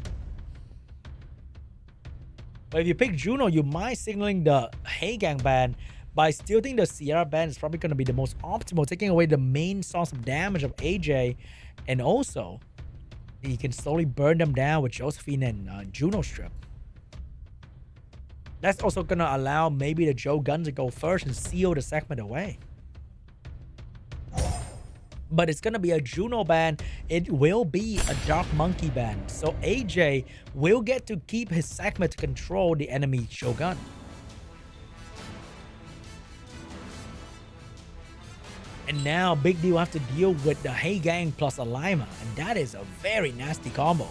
But if you pick Juno, you might signaling the Heigang ban. But I still think the Ciara ban is probably going to be the most optimal, taking away the main source of damage of AJ. And also, you can slowly burn them down with Josephine and Juno strip. That's also going to allow maybe the Joe Gun to go first and seal the segment away. But it's going to be a Juno ban. It will be a Dark Monkey ban. So AJ will get to keep his segment to control the enemy Shogun. And now BIG.D will have to deal with the Heigang plus a Lima. And that is a very nasty combo.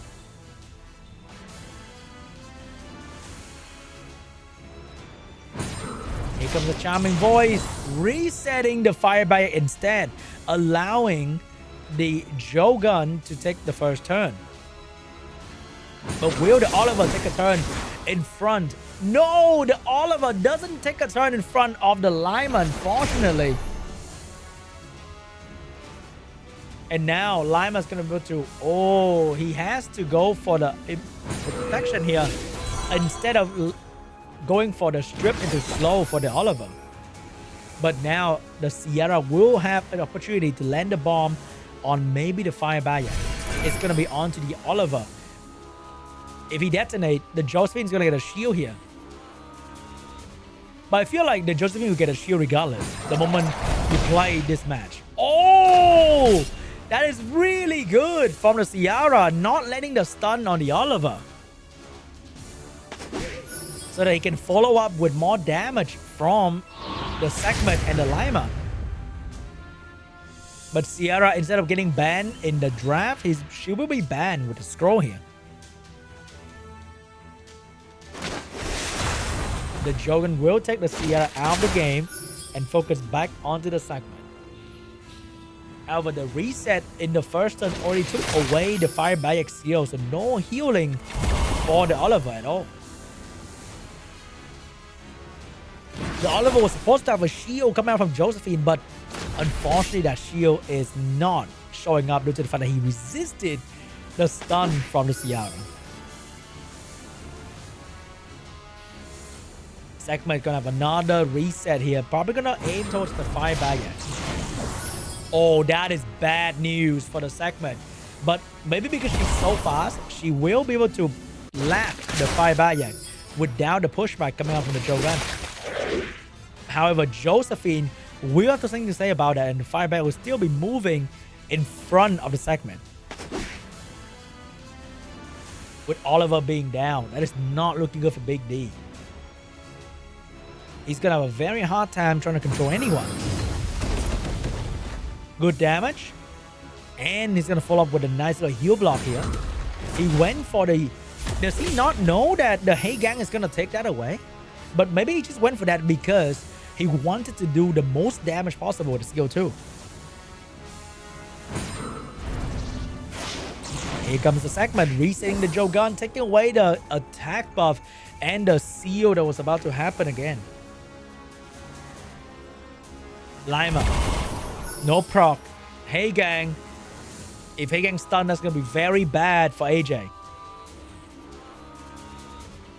Here comes the charming voice, resetting the Fire Baguette instead, allowing the Joe Gun to take the first turn. But will the Oliver take a turn in front? No, the Oliver doesn't take a turn in front of the Lima, unfortunately. And now Lima's gonna go to, oh, he has to go for the protection here instead of going for the strip into slow for the Oliver. But now the Sierra will have an opportunity to land the bomb on maybe the Fire Barrier. It's gonna be onto the Oliver. If he detonates, the Josephine's gonna get a shield here. But I feel like the Josephine will get a shield regardless the moment you play this match. Oh! That is really good from the Sierra, not letting the stun on the Oliver. So that he can follow up with more damage from the segment and the Lima. But Sierra, instead of getting banned in the draft, she will be banned with the scroll here. The Jogan will take the Sierra out of the game and focus back onto the segment. However, the reset in the first turn already took away the Fire Barrier seal, so no healing for the Oliver at all. The Oliver was supposed to have a shield coming out from Josephine, but unfortunately that shield is not showing up due to the fact that he resisted the stun from the Sierra. Segment gonna have another reset here, probably gonna aim towards the Fire Barrier. Oh, that is bad news for the segment. But maybe because she's so fast, she will be able to lap the Fire Barrier without the pushback coming out from the Jogan. However, Josephine will have something to say about that, and the Fire Barrier will still be moving in front of the segment. With Oliver being down, that is not looking good for BIG.D. He's gonna have a very hard time trying to control anyone. Good damage. And he's gonna follow up with a nice little heal block here. He went for the... Does he not know that the Hey Gang is gonna take that away? But maybe he just went for that because he wanted to do the most damage possible with the skill 2. Here comes the segment, resetting the Jogan, taking away the attack buff and the seal that was about to happen again. Lima. No proc. Hey Gang. If Hey Gang stun, that's going to be very bad for AJ.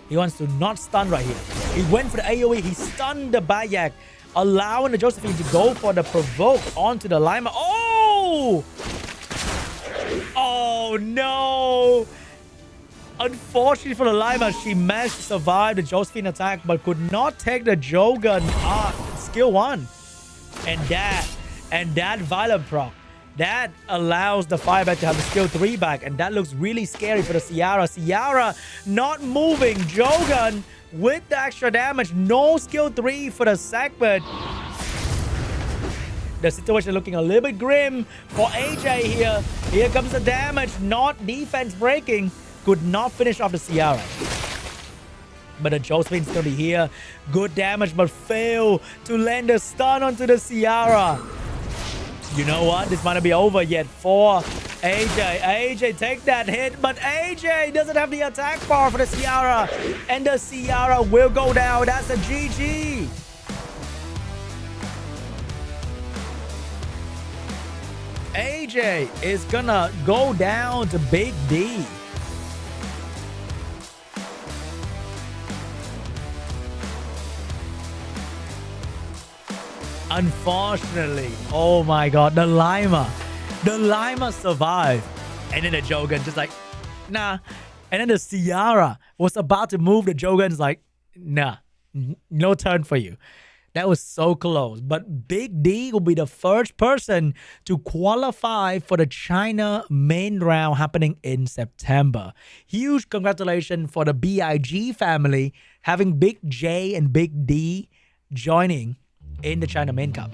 He wants to not stun right here. He went for the AoE. He stunned the Bayak, allowing the Josephine to go for the provoke onto the Lima. Oh! Oh no! Unfortunately for the Lima, she managed to survive the Josephine attack, but could not take the Jogan skill 1. And that violent proc, that allows the Fireback to have the skill 3 back, and that looks really scary for the Sierra. Sierra not moving. Jogan with the extra damage. No skill 3 for the segment. The situation looking a little bit grim for AJ here. Here comes the damage. Not defense breaking. Could not finish off the Sierra. But the Josephine's going to be here. Good damage, but fail to land a stun onto the Sierra. You know what? This might not be over yet for AJ. AJ, take that hit. But AJ doesn't have the attack bar for the Sierra. And the Sierra will go down. That's a GG. AJ is gonna go down to BIG.D. Unfortunately, oh my god, the Lima survived. And then the Jogan just like, nah. And then the Sierra was about to move. The Jogan's like, nah, no turn for you. That was so close. But BIG.D will be the first person to qualify for the China main round happening in September. Huge congratulations for the BIG family having Big J and BIG.D joining in the China main cup.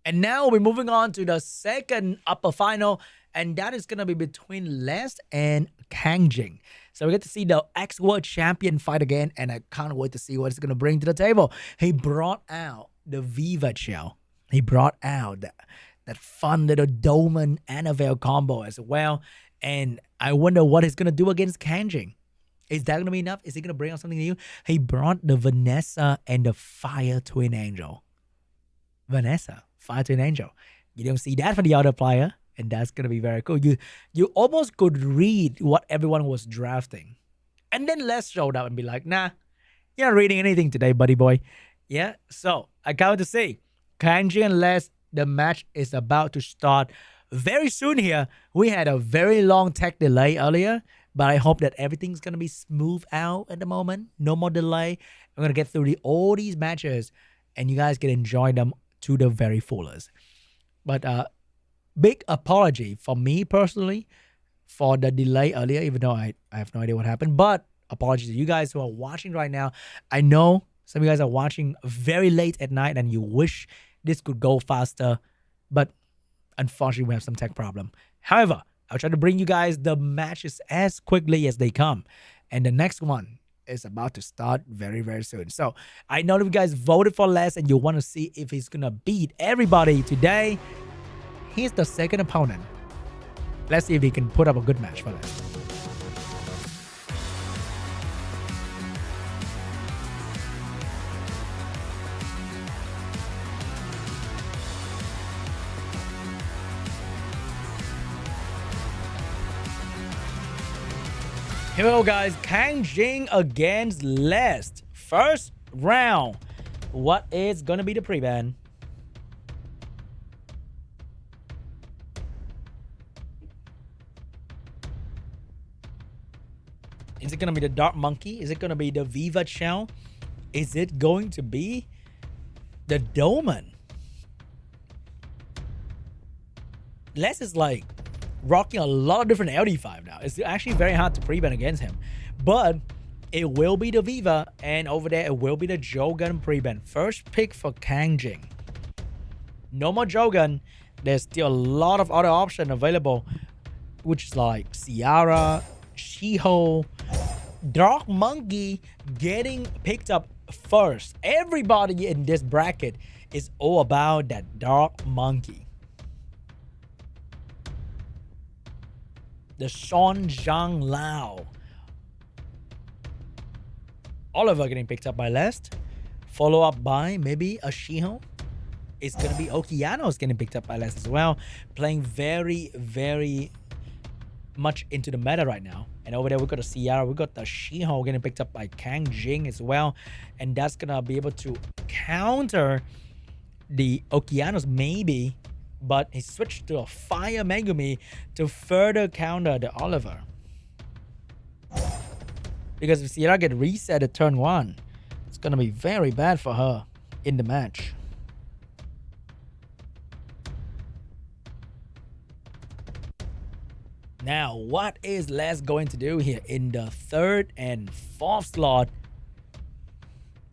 And now we're moving on to the second upper final, and that is going to be between Les and KANGJING. So we get to see the ex-world champion fight again, and I can't wait to see what it's going to bring to the table. He brought out the Viva shell. He brought out that fun little Dolman Annabelle combo as well. And I wonder what he's going to do against KANGJING. Is that going to be enough? Is he going to bring out something new? He brought the Vanessa and the Fire Twin Angel. Vanessa, Fire Twin Angel. You don't see that for the other player. And that's going to be very cool. You almost could read what everyone was drafting. And then Les showed up and be like, nah, you're not reading anything today, buddy boy. Yeah, so I can't wait to see. KANGJING and Les, the match is about to start very soon here. We had a very long tech delay earlier, but I hope that everything's going to be smooth out at the moment. No more delay. I'm going to get through all these matches, and you guys can enjoy them to the very fullest. But big apology for me personally for the delay earlier, even though I have no idea what happened. But apologies to you guys who are watching right now. I know some of you guys are watching very late at night and you wish this could go faster, but unfortunately we have some tech problem. However, I'll try to bring you guys the matches as quickly as they come. And the next one is about to start very, very soon. So I know that you guys voted for Les and you want to see if he's going to beat everybody today. He's the second opponent. Let's see if he can put up a good match for Les. Here we go, guys. KANGJING against Les. First round. What is going to be the pre-ban? Is it going to be the Dark Monkey? Is it going to be the Viva Shell? Is it going to be the Dolman? Les is like rocking a lot of different LD5 now. It's actually very hard to pre-ban against him. But it will be the Viva, and over there it will be the Jogan pre-ban. First pick for KANGJING. No more Jogan. There's still a lot of other options available, which is like Ciara, Shiho, Dark Monkey getting picked up first. Everybody in this bracket is all about that Dark Monkey. The Sean Zhang Lao. Oliver getting picked up by Lest. Follow up by maybe a Shiho. It's going to be Okeanos getting picked up by Lest as well. Playing very, very much into the meta right now. And over there we got the Ciara. We got the Shiho getting picked up by KANGJING as well. And that's going to be able to counter the Okeanos maybe. But he switched to a Fire Megumi to further counter the Oliver. Because if Ciara get reset at turn 1, it's going to be very bad for her in the match. Now, what is Les going to do here in the 3rd and 4th slot?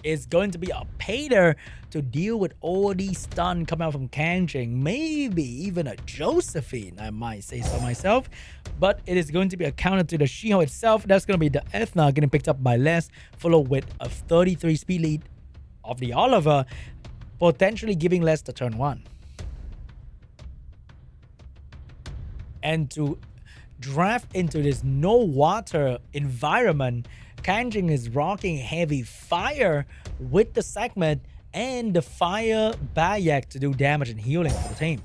Is going to be a Pater to deal with all these stun coming out from KANGJING. Maybe even a Josephine, I might say so myself. But it is going to be a counter to the Shiho itself. That's going to be the Ethna getting picked up by Les, followed with a 33 speed lead of the Oliver, potentially giving Les the turn 1. And to draft into this no water environment, KANGJING is rocking heavy fire with the segment and the fire Bayak to do damage and healing for the team.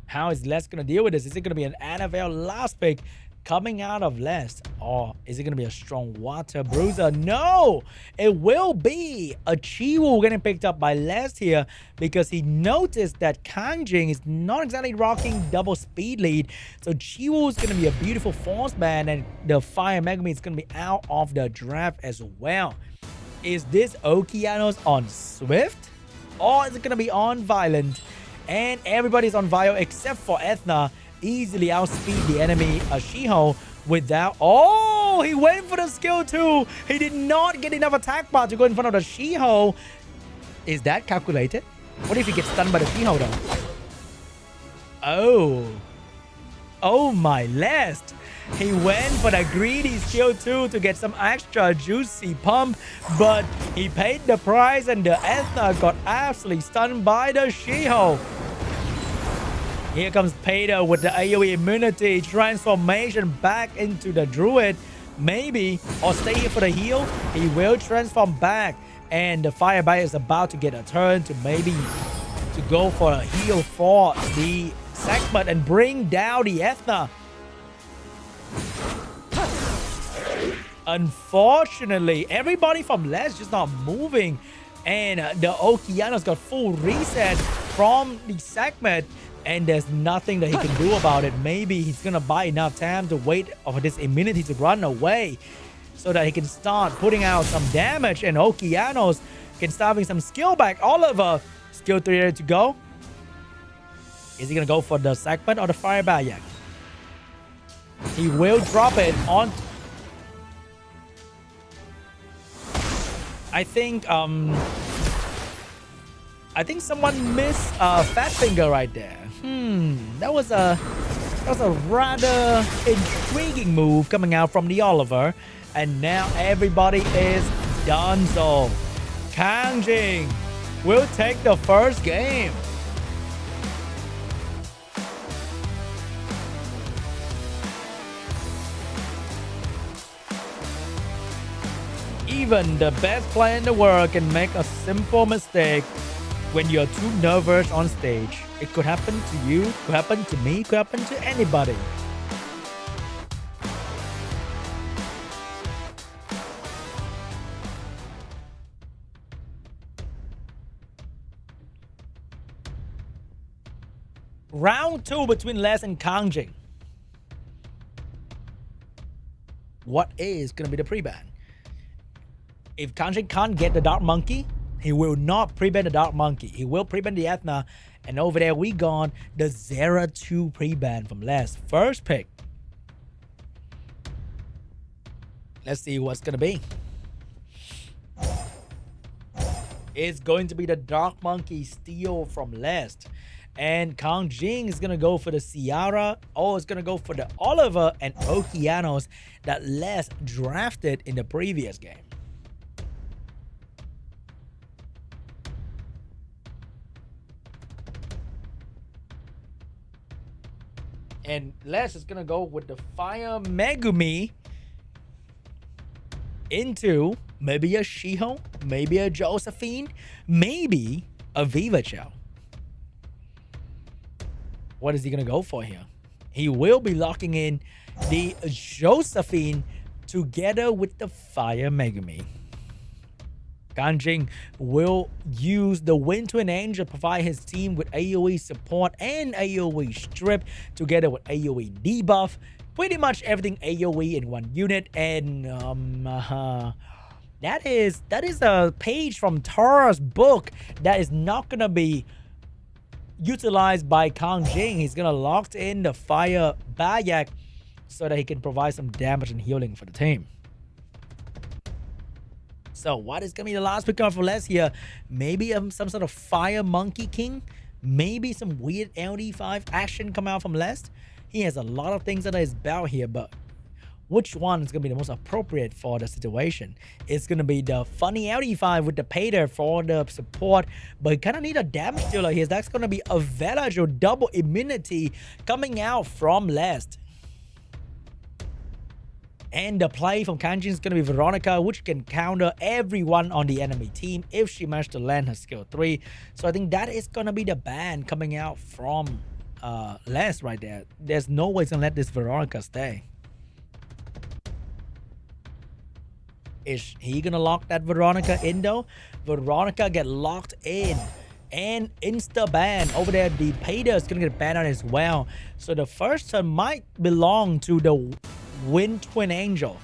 How is Les going to deal with this? Is it going to be an Annabelle last pick coming out of Les? Or is it going to be a strong water bruiser? No! It will be a Chiwu getting picked up by Les here because he noticed that KANGJING is not exactly rocking double speed lead. So Chiwu is going to be a beautiful force band, and the Fire Megumi is going to be out of the draft as well. Is this Okeanos on Swift? Or is it going to be on Violent? And everybody's on Vio except for Ethna. Easily outspeed the enemy Shiho without... Oh, he went for the skill too. He did not get enough attack bar to go in front of the Shiho. Is that calculated? What if he gets stunned by the Shiho though? Oh. Oh my last. He went for the greedy skill 2 to get some extra juicy pump, but he paid the price and the Ethna got absolutely stunned by the She-Hulk. Here comes Peter with the AoE immunity transformation back into the Druid. Maybe, or stay here for the heal. He will transform back, and the Fire Barrier is about to get a turn to maybe to go for a heal for the segment and bring down the Ethna. Unfortunately, everybody from left just not moving, and the Okeanos got full reset from the segment, and there's nothing that he can do about it. Maybe he's gonna buy enough time to wait for this immunity to run away so that he can start putting out some damage, and Okeanos can start having some skill back. Oliver, skill 3 ready to go. Is he gonna go for the segment or the fire barrier? He will drop it on. I think someone missed Fat Finger right there. That was a rather intriguing move coming out from the Oliver, and now everybody is done. So KANGJING will take the first game. Even the best player in the world can make a simple mistake when you're too nervous on stage. It could happen to you, could happen to me, could happen to anybody. Round 2 between Les and KANGJING. What is going to be the pre-ban? If KANGJING can't get the Dark Monkey, he will not pre-ban the Dark Monkey. He will pre-ban the Ethna. And over there, we got the 0-2 pre-ban from Les. First pick. Let's see what's going to be. It's going to be the Dark Monkey steal from Les. And KANGJING is going to go for the Ciara. Oh, it's going to go for the Oliver and Okeanos that Les drafted in the previous game. And Les is going to go with the Fire Megumi into maybe a She-Hulk, maybe a Josephine, maybe a Vivacho. What is he going to go for here? He will be locking in the Josephine together with the Fire Megumi. KANGJING will use the Wind Twin Angel to provide his team with AoE support and AoE strip together with AoE debuff. Pretty much everything AoE in one unit. And that is a page from Tara's book that is not going to be utilized by KANGJING. He's going to lock in the Fire Bayak so that he can provide some damage and healing for the team. So what is going to be the last pick up for Les here? Maybe some sort of Fire Monkey King. Maybe some weird LD5 action come out from Les. He has a lot of things under his belt here, but which one is going to be the most appropriate for the situation? It's going to be the funny LD5 with the Pater for the support, but you kind of need a damage dealer here. That's going to be a Village or double immunity coming out from Les. And the play from KANGJING is going to be Veronica, which can counter everyone on the enemy team if she managed to land her skill 3. So I think that is going to be the ban coming out from Les right there. There's no way to let this Veronica stay. Is he going to lock that Veronica in though? Veronica get locked in. And insta-ban. Over there, the Pater is going to get banned out as well. So the first turn might belong to the Wind Twin Angel,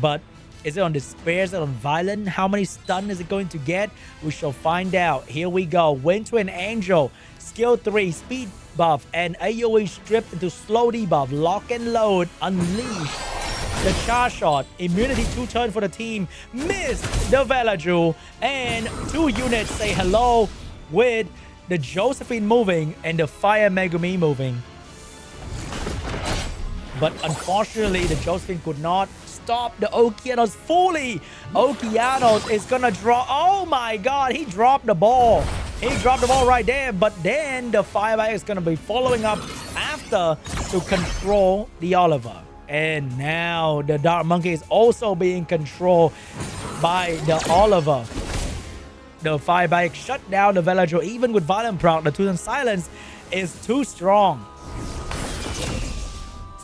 but is it on Despair? Is it on Violent? How many stun is it going to get? We shall find out. Here we go. Wind Twin Angel, skill 3, speed buff, and AoE strip into slow debuff. Lock and load, unleash the charge shot. Immunity 2 turn for the team. Missed the Velaju, and 2 units say hello with the Josephine moving and the Fire Megumi moving. But unfortunately, the Josephine could not stop the Okeanos fully. Okeanos is gonna draw. Oh my god, he dropped the ball. He dropped the ball right there. But then the Firebite is gonna be following up after to control the Oliver. And now the Dark Monkey is also being controlled by the Oliver. The Firebite shut down the Villager. Even with Violent Proc, the Tucson Silence is too strong.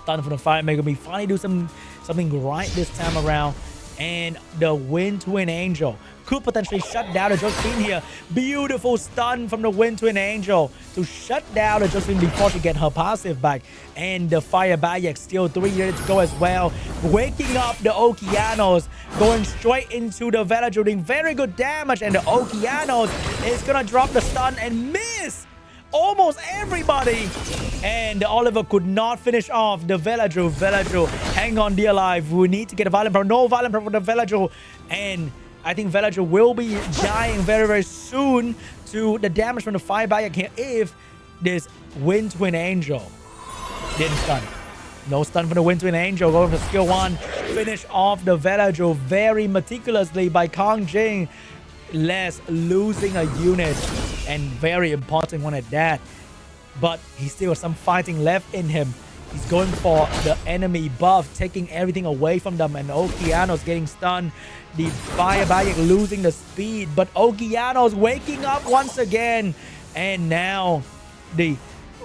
Stun from the Fire Megumi. Finally do something right this time around. And the Wind Twin Angel could potentially shut down the Josephine here. Beautiful stun from the Wind Twin Angel to shut down the Josephine before she get her passive back. And the Fire Bayek still 3 units to go as well. Waking up the Okeanos, going straight into the Villager, doing very good damage. And the Okeanos is gonna drop the stun and miss almost everybody. And the Oliver could not finish off the Villager. Villager, hang on, dear life. We need to get a Violent Pro. No Violent Pro for the Villager. And I think Villager will be dying very, very soon to the damage from the Fire Bayek here if this Wind Twin Angel didn't stun. No stun from the Wind Twin Angel. Going for skill 1. Finish off the Villager very meticulously by KANGJING. Les losing a unit, and very important one at that. But he still has some fighting left in him. He's going for the enemy buff, taking everything away from them, and Okeanos getting stunned. The Fire Bayek losing the speed, but Okeanos waking up once again. And now the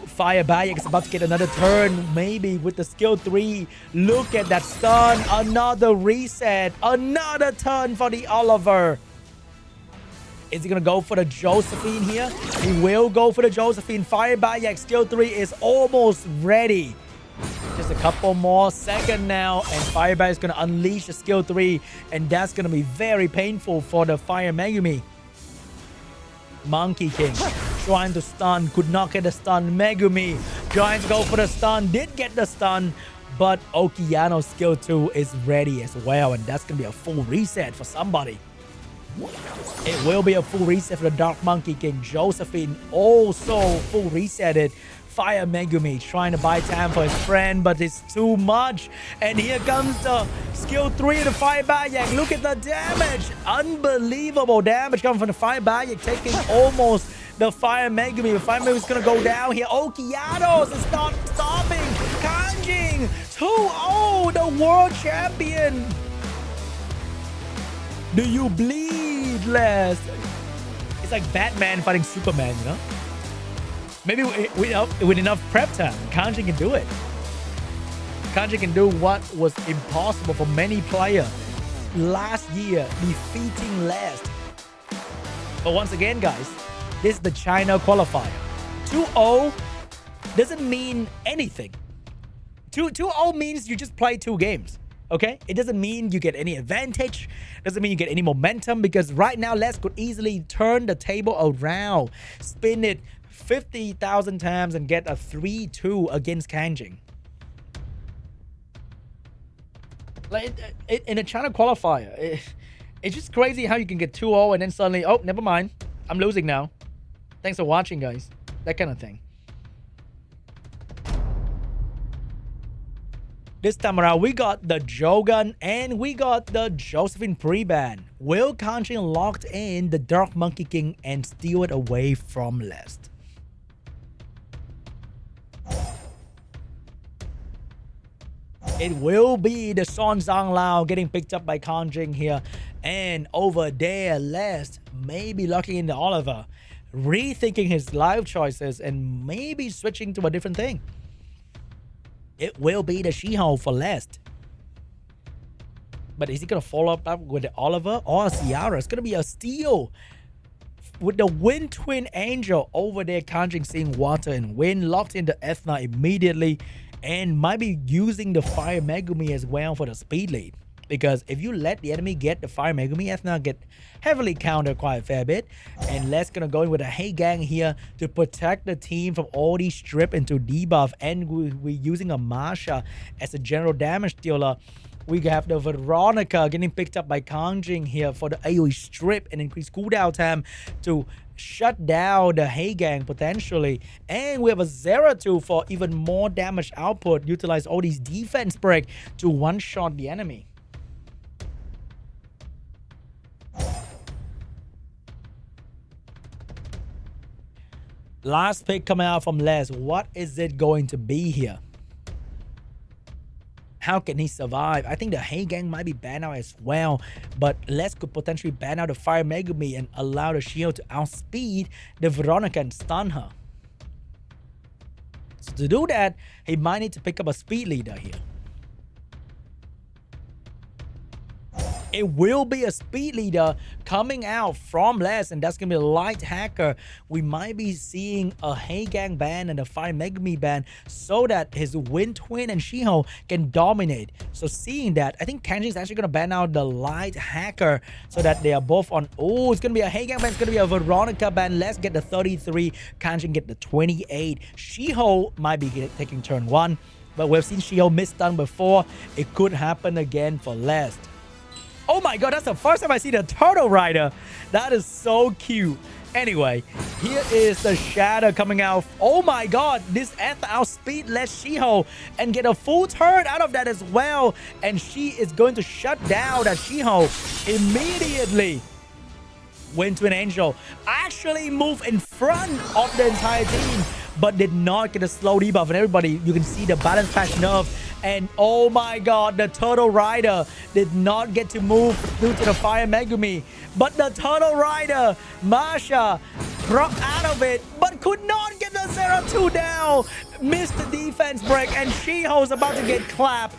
Fire Bayek is about to get another turn, maybe with the skill 3. Look at that stun. Another reset. Another turn for the Oliver. Is he going to go for the Josephine here? He will go for the Josephine. Fire Bayek skill 3 is almost ready. Just a couple more seconds now, and Fire Bayek is going to unleash the skill 3, and that's going to be very painful for the Fire Megumi. Monkey King trying to stun, could not get the stun. Megumi trying to go for the stun, did get the stun, but Okeanos skill 2 is ready as well, and that's going to be a full reset for somebody. It will be a full reset for the Dark Monkey King. Josephine also full resetted. Fire Megumi trying to buy time for his friend, but it's too much. And here comes the skill 3 of the Fire Bayek. Look at the damage. Unbelievable damage coming from the Fire Bayek, taking almost the Fire Megumi. The Fire Megumi is going to go down here. Okeanos is not stopping. KANGJING 2-0, the world champion. Do you bleed, Les? It's like Batman fighting Superman, you know? Maybe with enough prep time, KANGJING can do it. KANGJING can do what was impossible for many players last year, defeating Les. But once again, guys, this is the China qualifier. 2-0 doesn't mean anything. 2-0 means you just play 2 games. Okay, it doesn't mean you get any advantage. Doesn't mean you get any momentum, because right now Les could easily turn the table around, spin it 50,000 times and get a 3-2 against KANGJING. Like in a China qualifier, it's just crazy how you can get 2-0 and then suddenly, oh, never mind, I'm losing now. Thanks for watching, guys. That kind of thing. This time around, we got the Jogan and we got the Josephine pre-ban. Will KANGJING locked in the Dark Monkey King and steal it away from Lest? It will be the Son Zhang Lao getting picked up by KANGJING here. And over there, Lest maybe locking in the Oliver, rethinking his life choices and maybe switching to a different thing. It will be the She-Hulk for Lest. But is he going to follow up with the Oliver or Ciara? It's going to be a steal. With the Wind Twin Angel over there, KANGJING seeing water and wind, locked into Ethna immediately. And might be using the Fire Megumi as well for the speed lead. Because if you let the enemy get the Fire Megumi, Ethna get heavily countered quite a fair bit. And Les gonna go in with a Hey Gang here to protect the team from all these strip into debuff. And we're using a Masha as a general damage dealer. We have the Veronica getting picked up by KANGJING here for the AoE strip and increased cooldown time to shut down the Hey Gang potentially. And we have a 0-2 for even more damage output. Utilize all these defense break to one-shot the enemy. Last pick coming out from Les. What is it going to be here? How can he survive? I think the Hey Gang might be banned out as well, but Les could potentially ban out the Fire Megumi and allow the Shield to outspeed the Veronica and stun her. So to do that, he might need to pick up a speed leader here. It will be a speed leader coming out from Les, and that's going to be a light hacker. We might be seeing a Hey Gang ban and a Fire Megumi ban so that his Wind Twin and Shiho can dominate. So seeing that, I think KANGJING is actually going to ban out the light hacker so that they are both on. Oh, it's going to be a Hey Gang ban. It's going to be a Veronica ban. Let's get the 33. KANGJING get the 28. Shiho might be taking turn 1, but we've seen Shiho miss stun before. It could happen again for Les. Oh my god, that's the first time I see the Turtle Rider. That is so cute. Anyway, here is the Shadow coming out. Oh my god, this Ether outspeed Les Shiho and get a full turn out of that as well. And she is going to shut down that Shiho immediately. Wind Twin Angel actually moved in front of the entire team, but did not get a slow debuff. And everybody, you can see the balance patch nerf. And oh my god, the Turtle Rider did not get to move due to the Fire Megumi. But the Turtle Rider, Masha, dropped out of it, but could not get the 0-2 down. Missed the defense break, and Shiho's about to get clapped.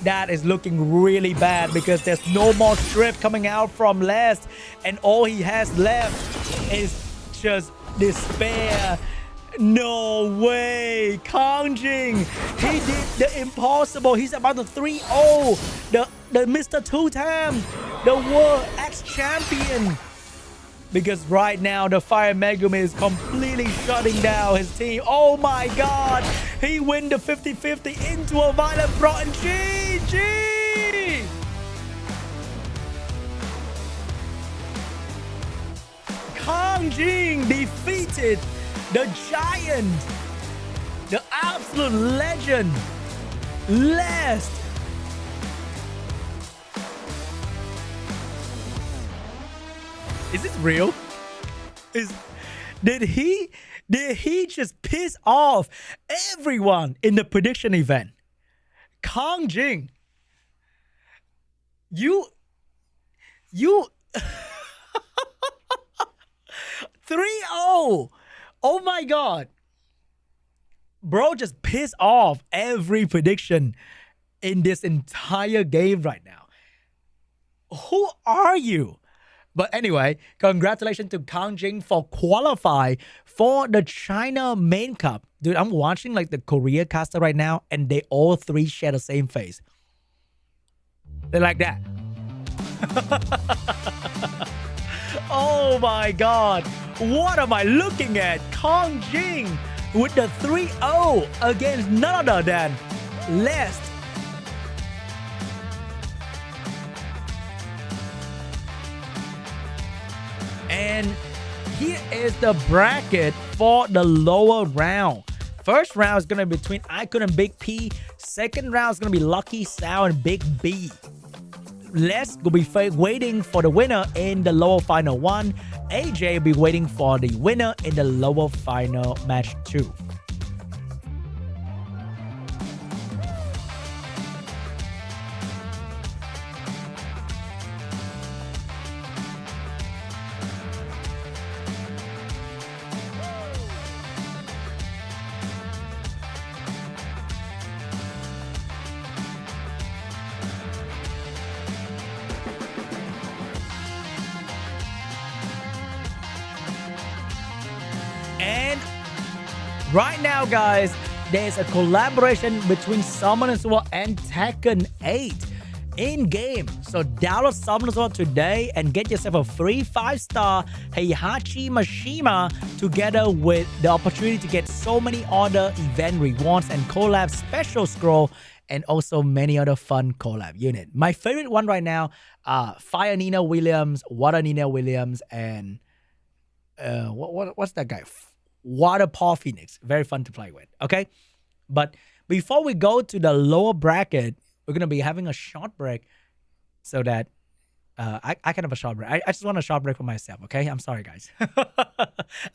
That is looking really bad because there's no more strip coming out from Les. And all he has left is just despair. No way. KANGJING, he did the impossible. He's about to 3-0 the Mr. Two-Time, the World X-Champion. Because right now the Fire Megumi is completely shutting down his team. Oh my god, he win the 50-50 into a Violent Brawl and GG. KANGJING defeated the giant, the absolute legend, Les. Is this real? Did he just piss off everyone in the prediction event? KANGJING, you 3-0. Oh my god. Bro just pissed off every prediction in this entire game right now. Who are you? But anyway, congratulations to KANGJING for qualify for the China main cup. Dude, I'm watching like the Korea caster right now, and they all three share the same face. They're like that. Oh my god. What am I looking at? KANGJING with the 3-0 against none other than Les. And here is the bracket for the lower round. First round is going to be between IKUN and BIG.P. Second round is going to be LUCKYSOUND and BIG.B. Les will be waiting for the winner in the lower final 1. AJ will be waiting for the winner in the lower final match 2. And right now, guys, there's a collaboration between Summoners War and Tekken 8 in game. So download Summoners War today and get yourself a free 5-star Heihachi Mishima together with the opportunity to get so many other event rewards and collab special scroll and also many other fun collab unit. My favorite one right now, Fire Nina Williams, Water Nina Williams, and what's that guy? Waterpaw Phoenix. Very fun to play with. Okay, but before we go to the lower bracket, we're gonna be having a short break so that I can have a short break. I just want a short break for myself. Okay, I'm sorry, guys.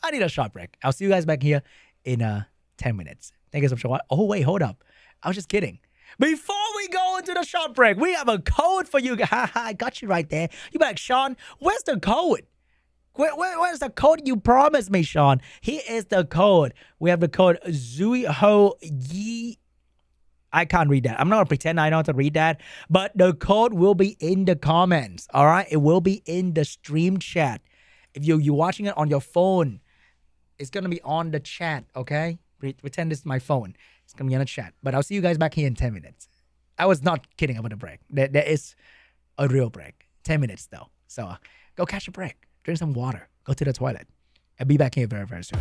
I need a short break. I'll see you guys back here in 10 minutes. Thank you so much for watching. Oh wait, hold up. I was just kidding. Before we go into the short break, we have a code for you guys. I got you right there. You be like, Sean, where's the code? Where's the code you promised me, Sean? Here is the code. We have the code Zuiho Yi. I can't read that. I'm not going to pretend I know how to read that. But the code will be in the comments. All right? It will be in the stream chat. If you're watching it on your phone, it's going to be on the chat. Okay? Pretend this is my phone. It's going to be on the chat. But I'll see you guys back here in 10 minutes. I was not kidding about the break. There is a real break. 10 minutes, though. So go catch a break. Drink some water. Go to the toilet. I'll be back here very, very soon.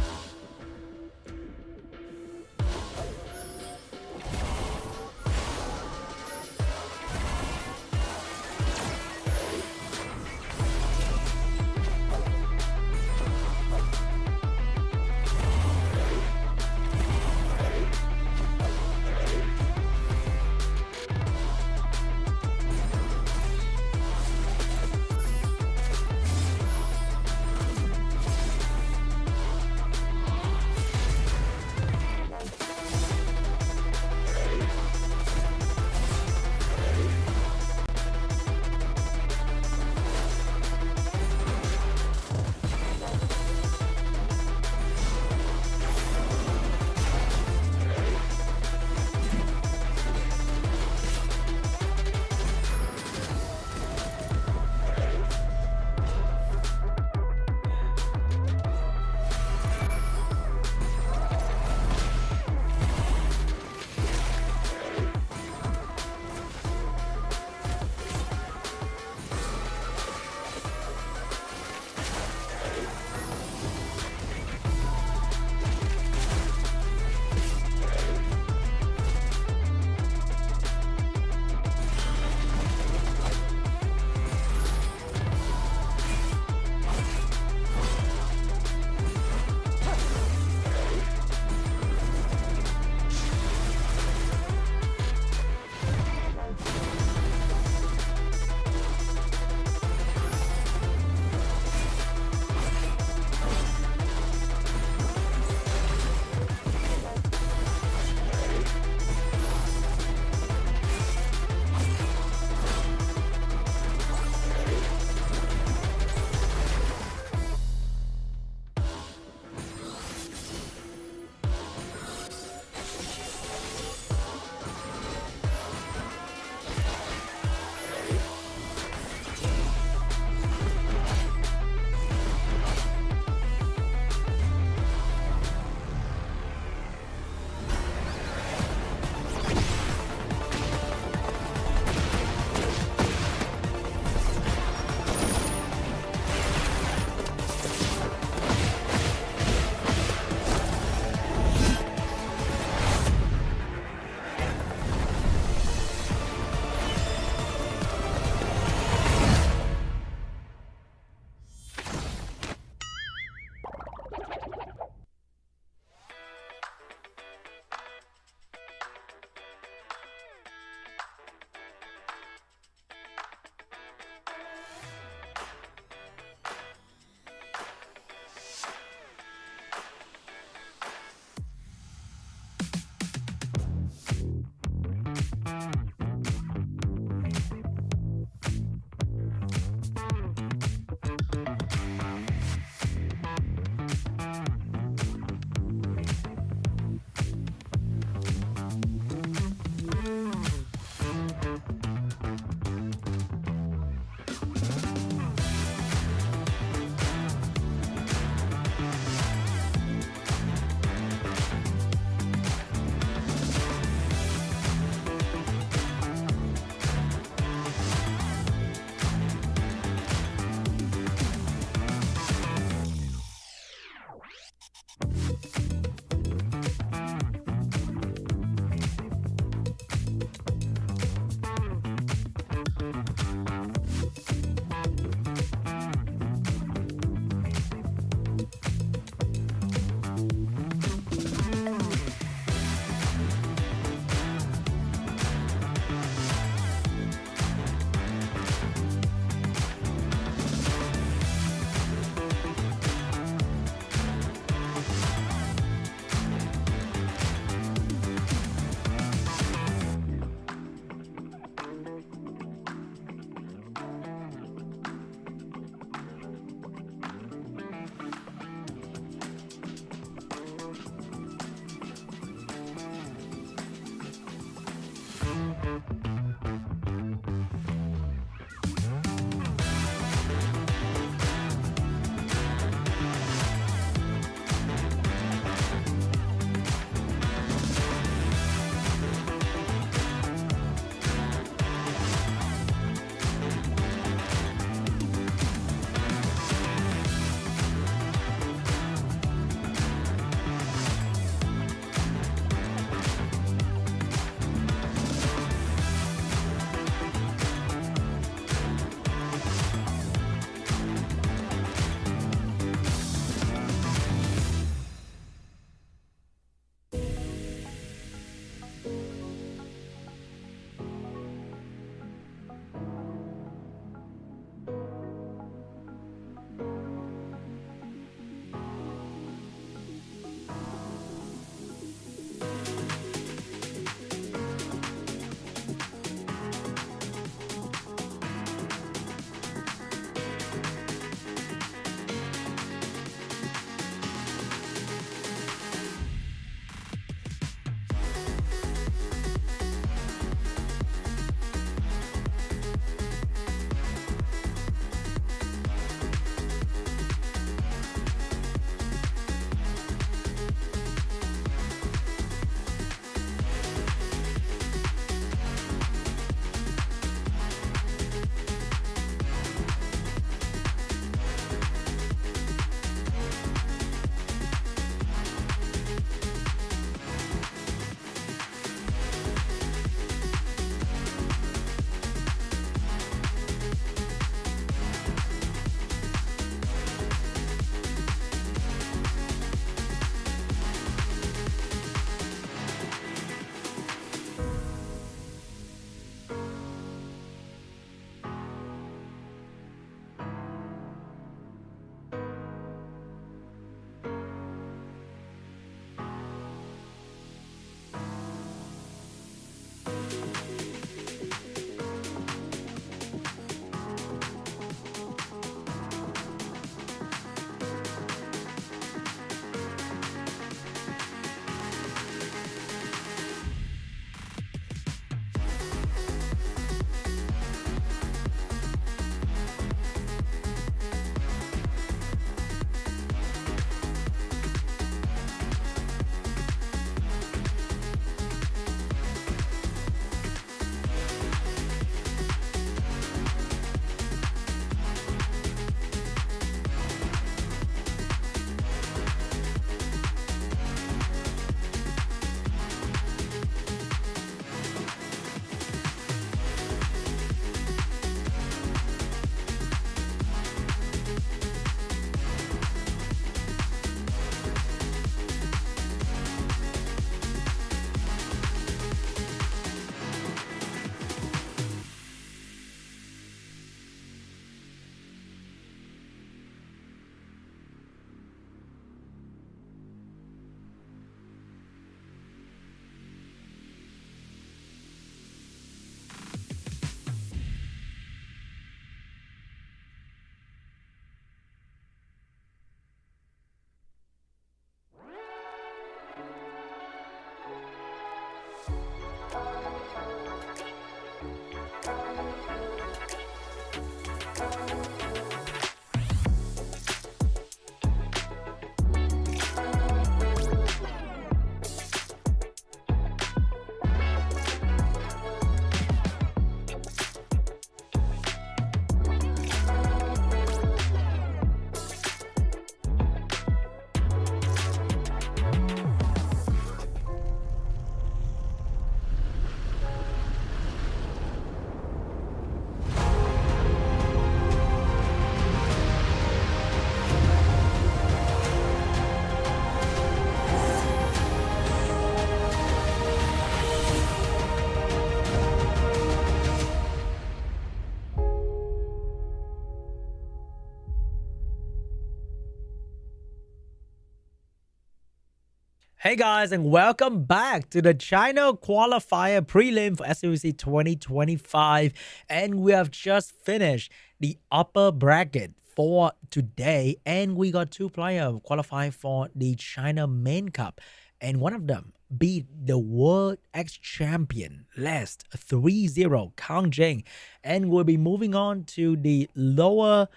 Hey guys, and welcome back to the China qualifier prelim for SWC 2025. And we have just finished the upper bracket for today. And we got two players qualifying for the China main cup. And one of them beat the world ex-champion last 3-0 KANGJING. And we'll be moving on to the lower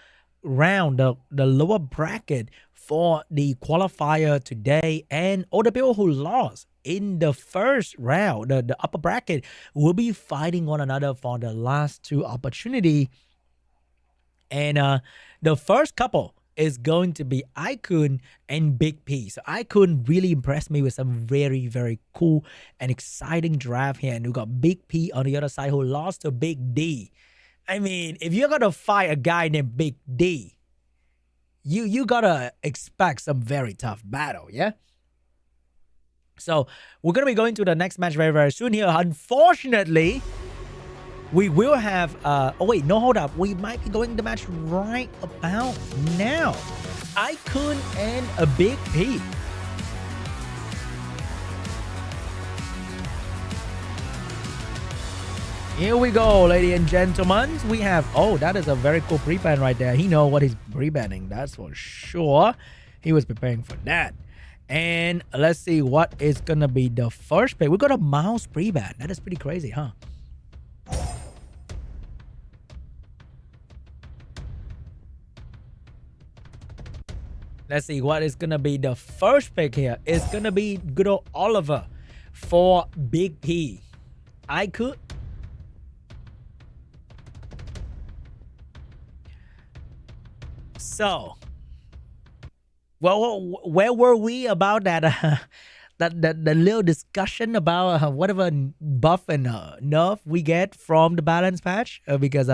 round, the lower bracket for the qualifier today. And all the people who lost in the first round, the upper bracket, will be fighting one another for the last two opportunity. And the first couple is going to be IKUN and BIG.P. So IKUN really impressed me with some very, very cool and exciting draft here. And we got BIG.P on the other side who lost to BIG.D. I mean, if you're going to fight a guy named BIG.D, you gotta expect some very tough battle, yeah? So we're gonna be going to the next match very, very soon here. Unfortunately, we will have oh wait, no, hold up, we might be going to match right about now. IKUN and a BIG.P. Here we go, ladies and gentlemen. We have, oh, that is a very cool pre-ban right there. He know what he's pre-banning, that's for sure. He was preparing for that. And let's see what is gonna be the first pick. We got a mouse pre-ban. That is pretty crazy, huh? Let's see what is gonna be the first pick here. It's gonna be good old Oliver for BIG.P. IKUN. So, well, where were we about that that little discussion about whatever buff and nerf we get from the balance patch? Because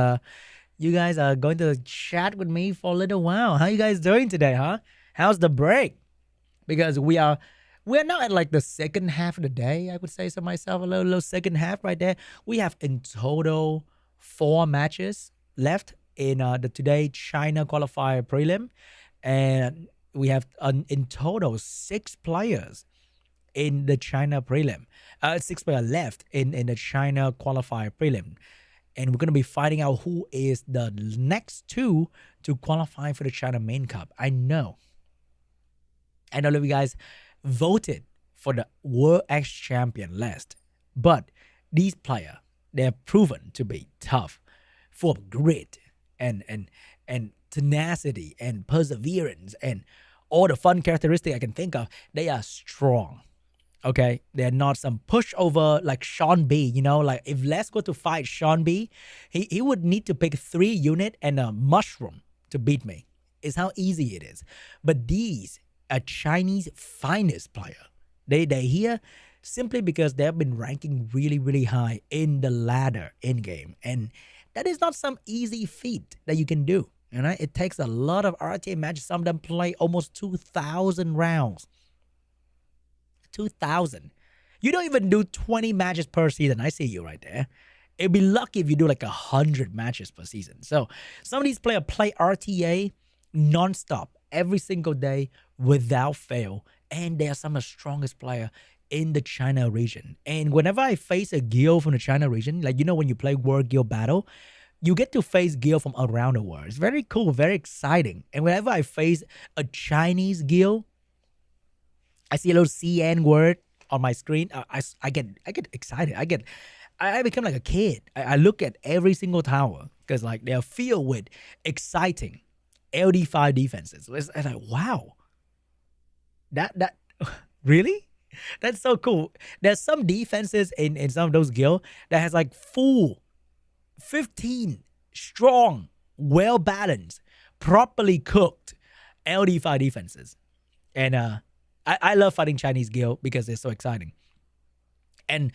you guys are going to chat with me for a little while. How you guys doing today, huh? How's the break? Because we're now at like the second half of the day. I would say so myself, a little second half right there. We have in total 4 matches left in the today China qualifier prelim, and we have in total 6 players in the China prelim, 6 players left in the China qualifier prelim, and we're going to be finding out who is the next 2 to qualify for the China main cup. I know a lot of you guys voted for the world ex-champion last, but these players, they're proven to be tough, full of grit and tenacity and perseverance and all the fun characteristics I can think of. They are strong, okay? They're not some pushover like Sean B, you know? Like if Les go to fight Sean B, he would need to pick 3 unit and a mushroom to beat me. It's how easy it is. But these are Chinese finest player. They're here simply because they have been ranking really, really high in the ladder in game, and that is not some easy feat that you can do. You know, it takes a lot of RTA matches. Some of them play almost 2,000 rounds. 2,000. You don't even do 20 matches per season. I see you right there. It'd be lucky if you do like 100 matches per season. So some of these players play RTA non-stop every single day without fail. And they are some of the strongest players in the China region. And whenever I face a guild from the China region, like, you know, when you play World Guild Battle, you get to face guild from around the world. It's very cool, very exciting. And whenever I face a Chinese guild, I see a little CN word on my screen. I get excited. I become like a kid. I look at every single tower because like they're filled with exciting LD5 defenses. It's like, wow, that really? That's so cool. There's some defenses in some of those guilds that has like full 15 strong, well-balanced, properly cooked LD5 defenses. And I love fighting Chinese guild because they're so exciting. And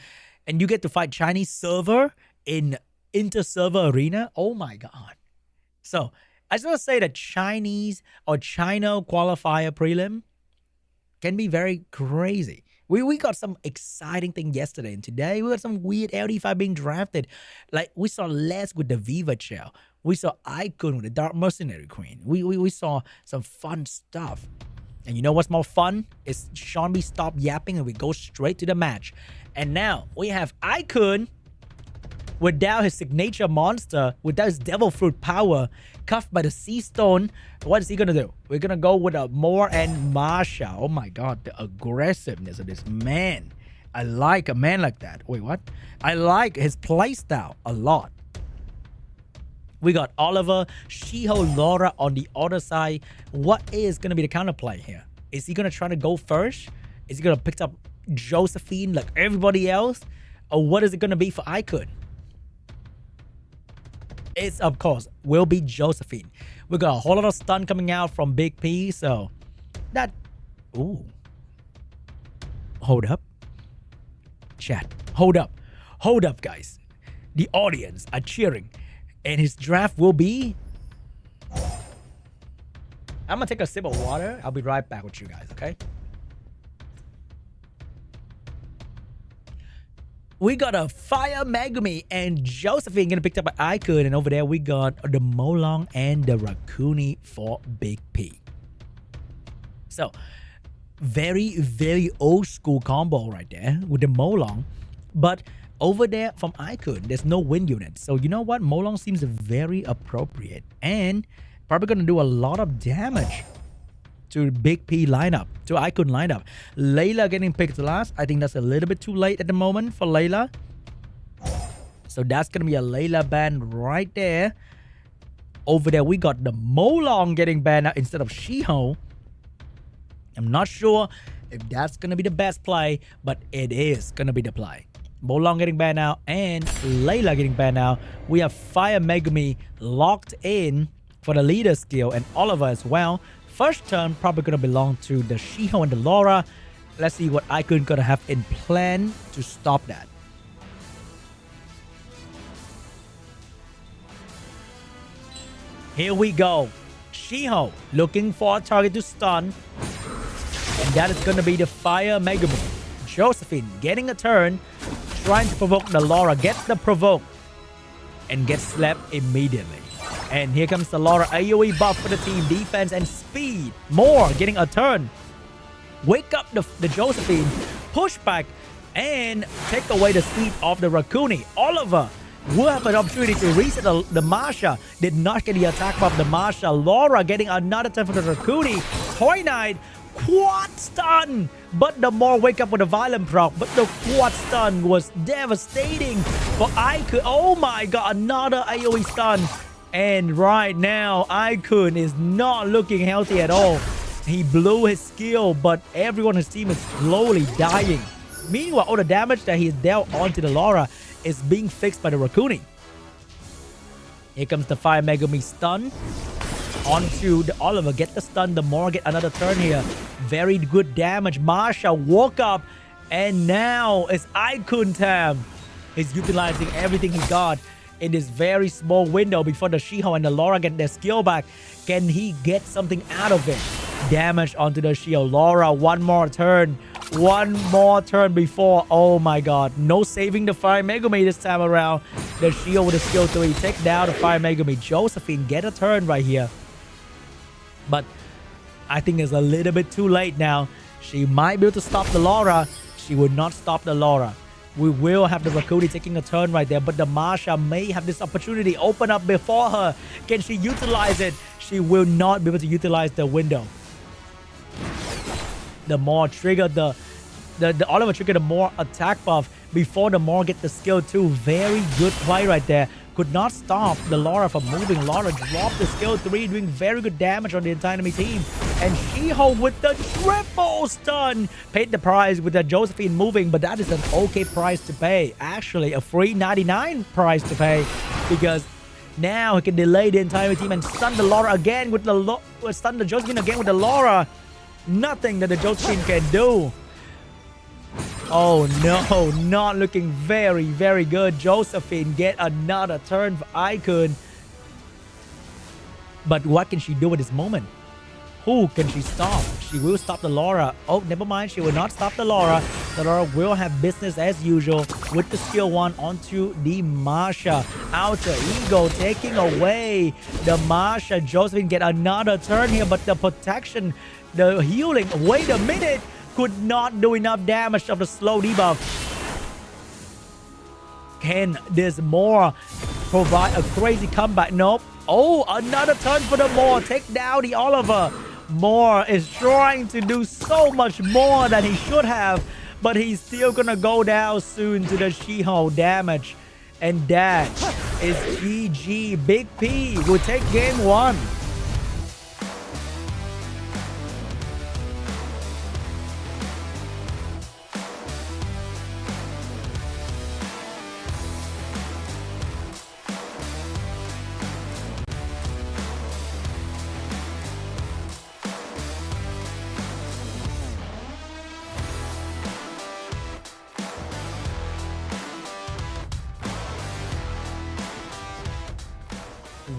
you get to fight Chinese server in inter-server arena. Oh my God. So I just want to say that Chinese or China qualifier prelim can be very crazy. We got some exciting thing yesterday, and today we got some weird LD5 being drafted. Like we saw Les with the Viva Shell. We saw IKUN with the Dark Mercenary Queen. We saw some fun stuff. And you know what's more fun? Is Sean stop yapping and we go straight to the match. And now we have IKUN without his signature monster, without his devil fruit power, cuffed by the sea stone. What is he gonna do? We're gonna go with a Moore and Marsha. Oh my god, the aggressiveness of this man. I like a man like that. Wait, what? I like his playstyle a lot. We got Oliver, Shiho, Laura on the other side. What is going to be the counterplay here? Is he going to try to go first? Is he going to pick up Josephine like everybody else? Or what is it going to be for IKUN? It's, of course, will be Josephine. We got a whole lot of stun coming out from BIG.P. So, that... Ooh. Hold up. Chat. Hold up. Hold up, guys. The audience are cheering. And his draft will be... I'm gonna take a sip of water. I'll be right back with you guys, okay? We got a Fire Megumi and Josephine gonna pick up an IKUN. And over there we got the Molong and the Rakuni for BIG.P. So, very, very old school combo right there with the Molong. But... over there from IKUN, there's no wind unit. So you know what? Molong seems very appropriate. And probably going to do a lot of damage to BIG.P lineup, to IKUN lineup. Layla getting picked last. I think that's a little bit too late at the moment for Layla. So that's going to be a Layla ban right there. Over there, we got the Molong getting banned out instead of Shiho. I'm not sure if that's going to be the best play, but it is going to be the play. Molong getting banned out and Layla getting banned out. We have Fire Megumi locked in for the leader skill and Oliver as well. First turn probably going to belong to the Shiho and the Laura. Let's see what IKUN going to have in plan to stop that. Here we go. Shiho looking for a target to stun. And that is going to be the Fire Megumi. Josephine getting a turn. Trying to provoke the Laura, gets the provoke and gets slapped immediately. And here comes the Laura AoE buff for the team, defense and speed. More getting a turn. Wake up the Josephine, push back and take away the speed of the Rakuni. Oliver will have an opportunity to reset the Marsha. Did not get the attack of the Marsha. Laura getting another turn for the Rakuni. Toy Knight. Quad stun, but the more wake up with a violent proc, but the quad stun was devastating for IKUN. Oh my god, another AoE stun. And right now IKUN is not looking healthy at all. He blew his skill, but everyone on his team is slowly dying. Meanwhile, all the damage that he dealt onto the Laura is being fixed by the Rakuni. Here comes the Fire Megumi stun onto the Oliver. Get the stun, the more get another turn here. Very good damage. Marsha woke up and now it's IKUN time. He's utilizing everything he got in this very small window before the Shiho and the Laura get their skill back. Can he get something out of it? Damage onto the Shiho. Laura, one more turn. One more turn before. Oh my god. No saving the Fire Megumi this time around. The Shiho with the skill 3. Take down the Fire Megumi. Josephine get a turn right here. But I think it's a little bit too late now. She might be able to stop the Laura. She will not stop the Laura. We will have the Rakuni taking a turn right there. But the Marsha may have this opportunity open up before her. Can she utilize it? She will not be able to utilize the window. The more trigger the Oliver triggered the more attack buff before the more get the skill 2. Very good play right there. Could not stop the Laura from moving. Laura dropped the skill 3, doing very good damage on the entire enemy team. And Shiho with the triple stun paid the price with the Josephine moving, but that is an okay price to pay. Actually, a free 99 price to pay, because now he can delay the entire team and stun the Laura again with the stun the Josephine again with the Laura. Nothing that the Josephine can do. Oh no, not looking very, very good. Josephine get another turn for IKUN. But what can she do at this moment? Who can she stop? She will stop the Laura. Oh, never mind. She will not stop the Laura. The Laura will have business as usual with the skill 1 onto the Marsha. Outer Ego taking away the Marsha. Josephine get another turn here, but the protection The healing, wait a minute, could not do enough damage of the slow debuff. Can this Moore provide a crazy comeback? Nope. Oh, another turn for the Moore. Take down the Oliver. Moore is trying to do so much more than he should have, but he's still gonna go down soon to the She-Hulk damage. And that is GG. BIG.P will take game 1.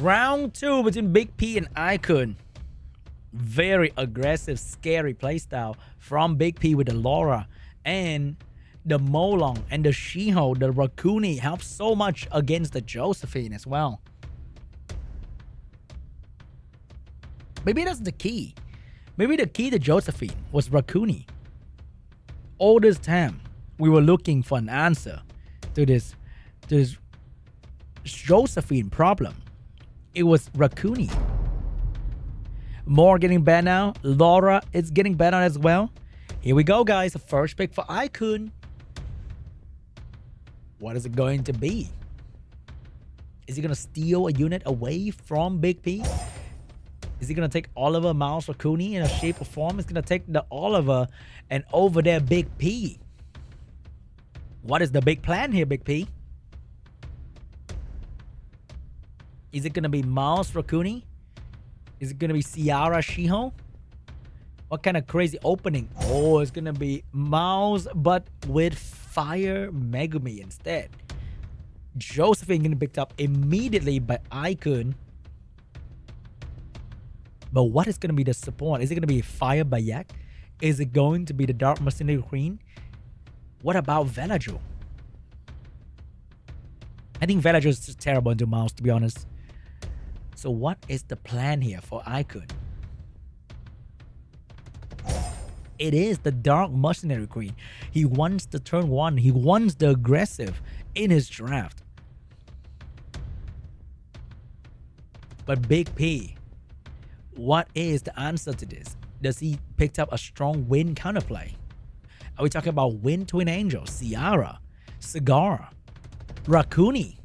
Round 2 between BIG.P and IKUN. Very aggressive, scary playstyle from BIG.P with the Laura and the Molong and the She-Hulk. The Rakuni helps so much against the Josephine as well. Maybe that's the key. Maybe the key to Josephine was Rakuni. All this time, we were looking for an answer to this Josephine problem. It was Rakuni. More getting banned now. Laura is getting banned out as well. Here we go, guys. The first pick for IKUN. What is it going to be? Is he going to steal a unit away from BIG.P? Is he going to take Oliver, Miles, Rakuni in a shape or form? He's going to take the Oliver and over there BIG.P. What is the big plan here, BIG.P? Is it going to be Miles Rakuni? Is it going to be Ciara She-Hulk? What kind of crazy opening? Oh, it's going to be Miles, but with Fire Megumi instead. Josephine getting picked up immediately by IKUN. But what is going to be the support? Is it going to be Fire Bayak? Is it going to be the Dark Mercenary Queen? What about Velagio? I think Velagio is just terrible into Miles, to be honest. So what is the plan here for IKUN? It is the Dark Mercenary Queen. He wants the turn 1. He wants the aggressive in his draft. But BIG.P, what is the answer to this? Does he pick up a strong Wind counterplay? Are we talking about Wind Twin Angel, Ciara, Cigar, Rakuni?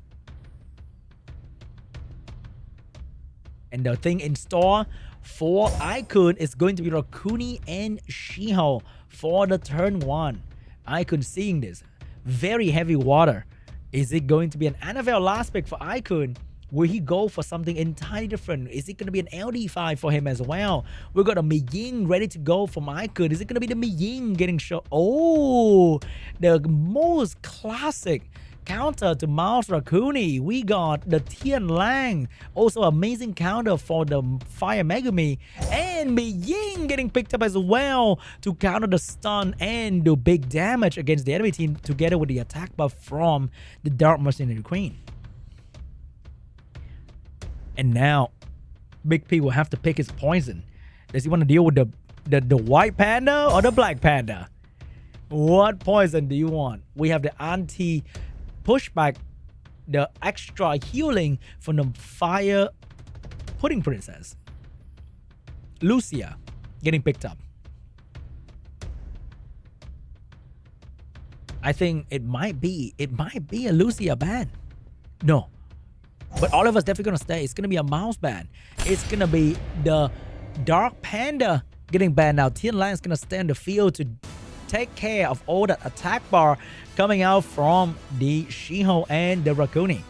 And the thing in store for IKUN is going to be Rakuni and She-Hulk for the turn 1. IKUN seeing this. Very heavy water. Is it going to be an NFL last pick for IKUN? Will he go for something entirely different? Is it going to be an LD5 for him as well? We got a Miying ready to go from IKUN. Is it going to be the Miying getting shown? Oh, the most classic counter to Miles Rakuni. We got the Tian Lang. Also amazing counter for the Fire Megumi. And Miying getting picked up as well to counter the stun and do big damage against the enemy team together with the attack buff from the Dark Mercenary Queen. And now BIG.P will have to pick his poison. Does he want to deal with the white panda or the black panda? What poison do you want? We have the anti pushback, the extra healing from the Fire Pudding Princess. Lucia getting picked up. I think it might be a Lucia ban. No. But all of us definitely gonna stay. It's gonna be a Mouse ban. It's gonna be the Dark Panda getting banned now. Tian Lang is gonna stay on the field to take care of all that attack bar coming out from the She-Hulk and the Rakuni.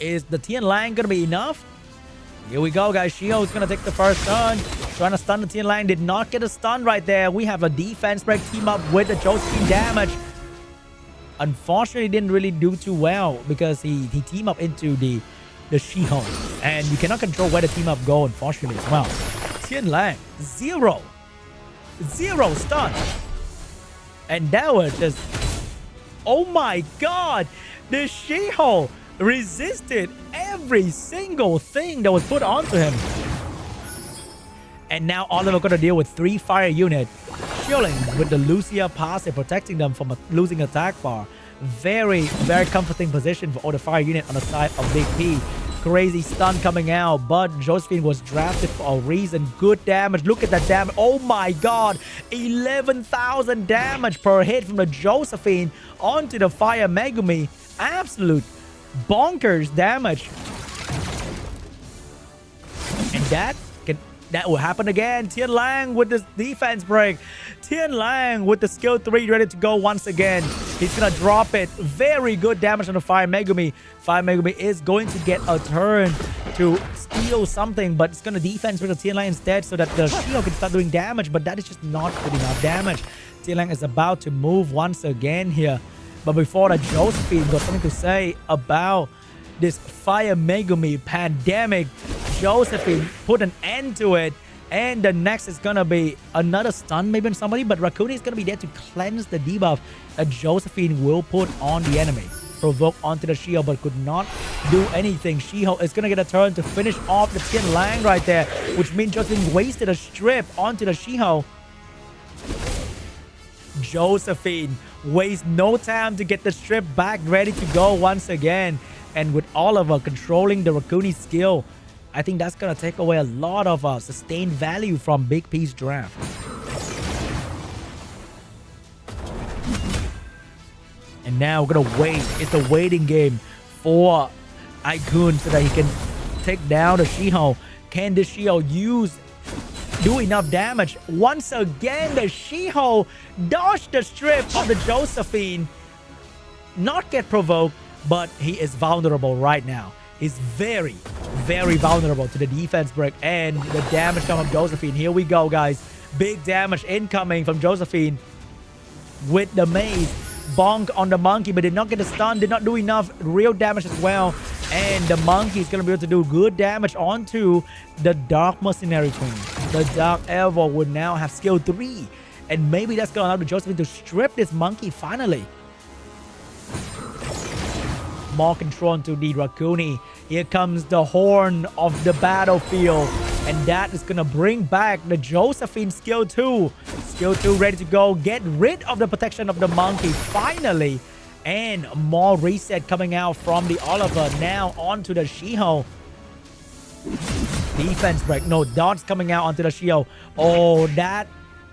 Is the Tian Lang gonna be enough? Here we go, guys. She-Hulk is gonna take the first stun. Trying to stun the Tian Lang. Did not get a stun right there. We have a defense break team up with the Josephine damage. Unfortunately, didn't really do too well because he teamed up into the She-Hulk. And you cannot control where the team up go, unfortunately, as well. Tian Lang, zero stun. And that was just... Oh my god! The She-Hulk resisted every single thing that was put onto him. And now Oliver got to deal with 3 fire units, chilling with the Lucia passive, protecting them from a losing attack bar. Very, very comforting position for all the fire unit on the side of BIG.P. Crazy stun coming out, but Josephine was drafted for a reason. Good damage. Look at that damage. Oh my god. 11,000 damage per hit from the Josephine onto the Fire Megumi. Absolute bonkers damage. And that will happen again. Tian Lang with the defense break. Tian Lang with the skill 3 ready to go once again. He's gonna drop it. Very good damage on the Fire Megumi. Fire Megumi is going to get a turn to steal something, but it's gonna defense with the Tian Lang instead so that the Shiho can start doing damage, but that is just not good enough damage. Tian Lang is about to move once again here. But before that, Josephine got something to say about this Fire Megumi pandemic. Josephine put an end to it. And the next is going to be another stun maybe on somebody. But Rakuni is going to be there to cleanse the debuff that Josephine will put on the enemy. Provoke onto the Shiho but could not do anything. Shiho is going to get a turn to finish off the Tian Lang right there. Which means Josephine wasted a strip onto the Shiho. Josephine wastes no time to get the strip back ready to go once again. And with Oliver controlling the Rakuni skill, I think that's going to take away a lot of sustained value from BIG.P's draft. And now we're going to wait. It's a waiting game for IKUN so that he can take down the Shiho. Can the Shiho do enough damage? Once again, the Shiho dodged the strip of the Josephine. Not get provoked, but he is vulnerable right now. He's very, very vulnerable to the defense break and the damage coming from Josephine. Here we go, guys. Big damage incoming from Josephine with the maze. Bonk on the monkey, but did not get the stun. Did not do enough real damage as well. And the monkey is going to be able to do good damage onto the Dark Mercenary Queen. The Dark Elvo would now have skill 3. And maybe that's going to allow the Josephine to strip this monkey finally. More control into the Rakuni. Here comes the horn of the battlefield. And that is going to bring back the Josephine skill 2. Skill 2 ready to go. Get rid of the protection of the monkey finally. And more reset coming out from the Oliver. Now onto the Shiho. Defense break. No dots coming out onto the Shiho. Oh, that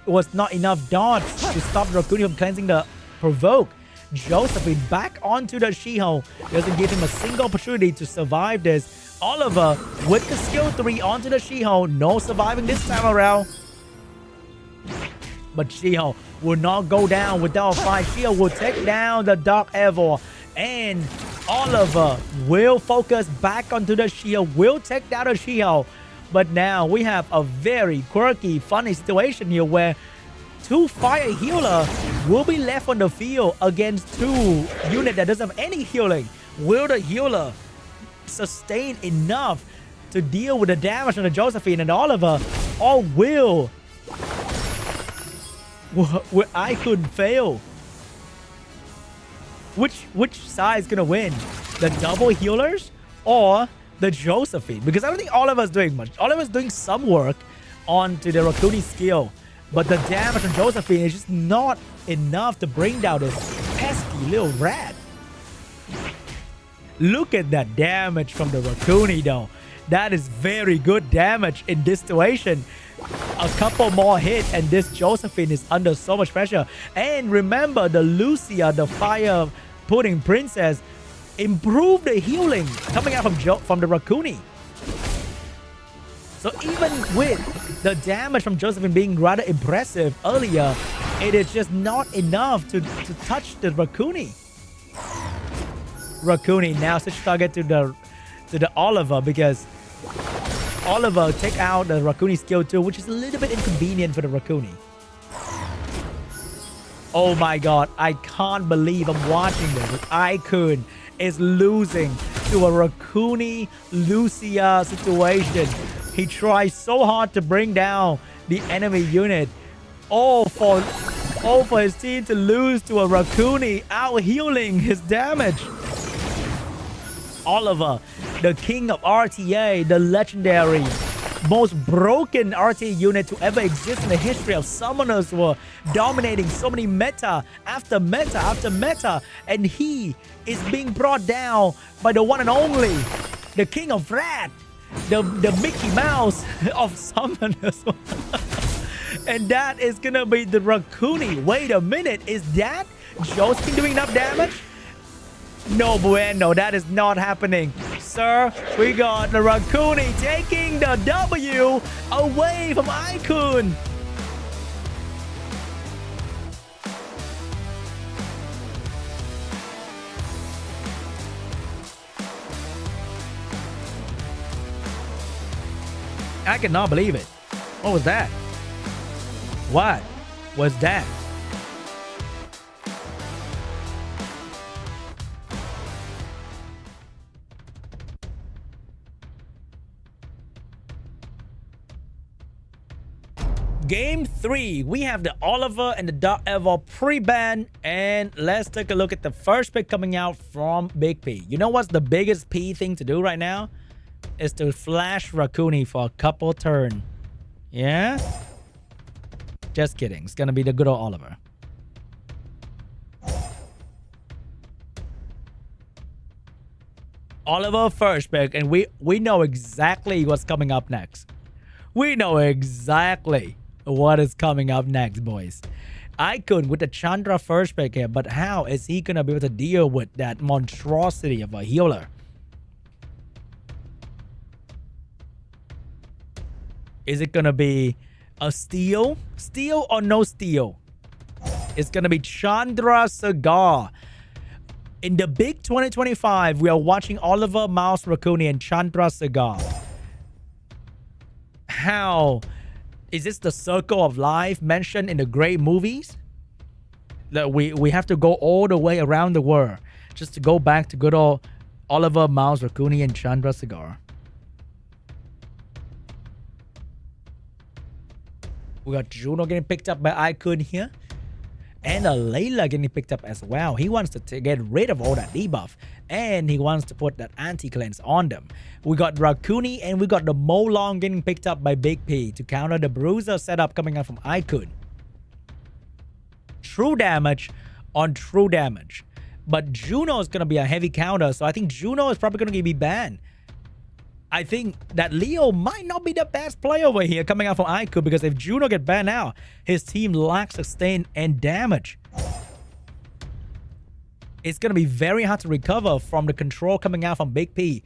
was not enough dots to stop the Rakuni from cleansing the provoke. Josephine back onto the Shiho. Doesn't give him a single opportunity to survive this. Oliver with the skill 3 onto the Shiho. No surviving this time around. But Shiho will not go down without a fight. Shiho will take down the Dark Evo. And Oliver will focus back onto the Shiho. Will take down the Shiho. But now we have a very quirky, funny situation here where 2 fire healer will be left on the field against 2 units that doesn't have any healing. Will the healer sustain enough to deal with the damage on the Josephine and Oliver, or will IKUN fail? Which side is gonna win? The double healers or the Josephine? Because I don't think Oliver's doing much. Oliver's doing some work onto the Rakuni skill. But the damage on Josephine is just not enough to bring down this pesky little rat. Look at that damage from the Rakuni though. That is very good damage in this situation. A couple more hits and this Josephine is under so much pressure. And remember, the Lucia, the fire pudding princess, improved the healing coming out from the Rakuni. So even with the damage from Josephine being rather impressive earlier, it is just not enough to touch the Rakuni. Rakuni now switch target to the Oliver because Oliver take out the Rakuni skill 2, which is a little bit inconvenient for the Rakuni. Oh my god, I can't believe I'm watching this. IKUN is losing to a Rakuni Lucia situation. He tries so hard to bring down the enemy unit. All for his team to lose to a Rakuni out healing his damage. Oliver, the king of RTA, the legendary, most broken RTA unit to ever exist in the history of Summoners, were dominating so many meta after meta after meta, and he is being brought down by the one and only, the king of rat, the Mickey Mouse of Summoners. And that is gonna be the Rakuni. Wait a minute, is that Josuke doing enough damage? No bueno, that is not happening. Sir, we got the Rakuni taking the W away from IKUN. I cannot believe it. What was that? What was that? Game 3, we have the Oliver and the .ever pre-ban, and let's take a look at the first pick coming out from BIG.P. You know what's the biggest P thing to do right now? Is to flash Rakuni for a couple turn. Yeah? Just kidding. It's gonna be the good old Oliver. Oliver first pick, and we know exactly what's coming up next. We know exactly what is coming up next, boys. IKUN with the Chandra first pick here, but how is he gonna be able to deal with that monstrosity of a healer? Is it gonna be a steal? Steal or no steal? It's gonna be Chandra Sagar. In the BIG 2025, we are watching Oliver, Mouse, Rakuni, and Chandra Sagar. How is this the circle of life mentioned in the great movies? That we have to go all the way around the world just to go back to good old Oliver, Mouse, Rakuni, and Chandra Sagar. We got Juno getting picked up by IKUN here. And a Layla getting picked up as well. He wants to get rid of all that debuff. And he wants to put that anti-cleanse on them. We got Rakuni and we got the Molong getting picked up by BIG.P to counter the Bruiser setup coming out from IKUN. True damage on true damage. But Juno is going to be a heavy counter. So I think Juno is probably going to be banned. I think that Leo might not be the best player over here coming out from IKUN, because if Juno get banned out, his team lacks sustain and damage. It's going to be very hard to recover from the control coming out from BIG.P.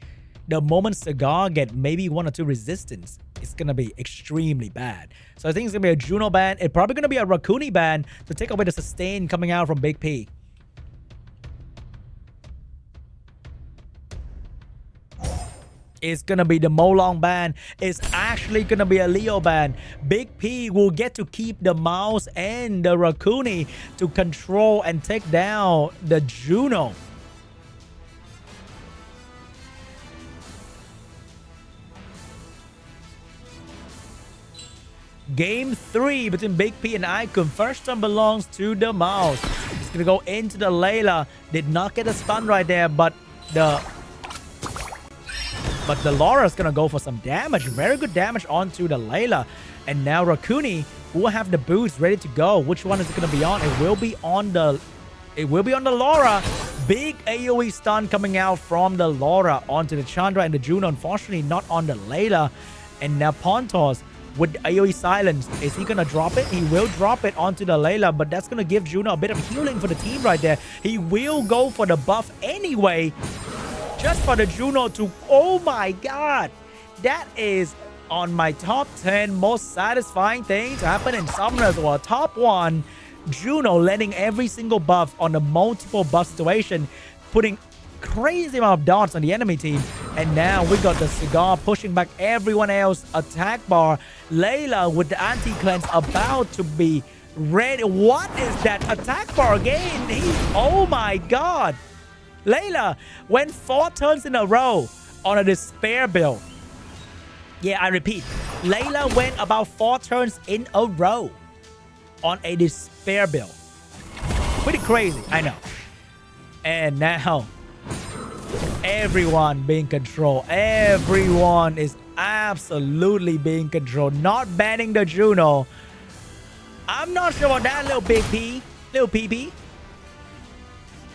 The moment Sagar get maybe 1 or 2 resistance, it's going to be extremely bad. So I think it's going to be a Juno ban. It's probably going to be a Rakuni ban to take away the sustain coming out from BIG.P. It's gonna be the Molong ban. It's actually gonna be a Leo ban. BIG.P will get to keep the Mouse and the Rakuni to control and take down the Juno. Game 3 between BIG.P and IKUN. First turn belongs to the Mouse. It's gonna go into the Layla. Did not get a stun right there, but the Laura is going to go for some damage. Very good damage onto the Layla. And now Rakuni will have the boost ready to go. Which one is it going to be on? It will be on the Laura. Big AoE stun coming out from the Laura onto the Chandra and the Juno. Unfortunately, not on the Layla. And now Pontos with the AoE silence. Is he going to drop it? He will drop it onto the Layla, but that's going to give Juno a bit of healing for the team right there. He will go for the buff anyway. Just for the Juno to... Oh my god. That is on my top 10 most satisfying things to happen in Summoners, or top 1. Juno landing every single buff on the multiple buff situation, putting crazy amount of dots on the enemy team. And now we got the Cigar pushing back everyone else. Attack bar. Layla with the anti-cleanse about to be ready. What is that attack bar again? Oh my god. Layla went 4 turns in a row on a despair build. Yeah, I repeat. Layla went about 4 turns in a row on a despair build. Pretty crazy, I know. And now Everyone being controlled. Everyone is absolutely being controlled. Not banning the Juno. I'm not sure about that, little Big P. Little PP.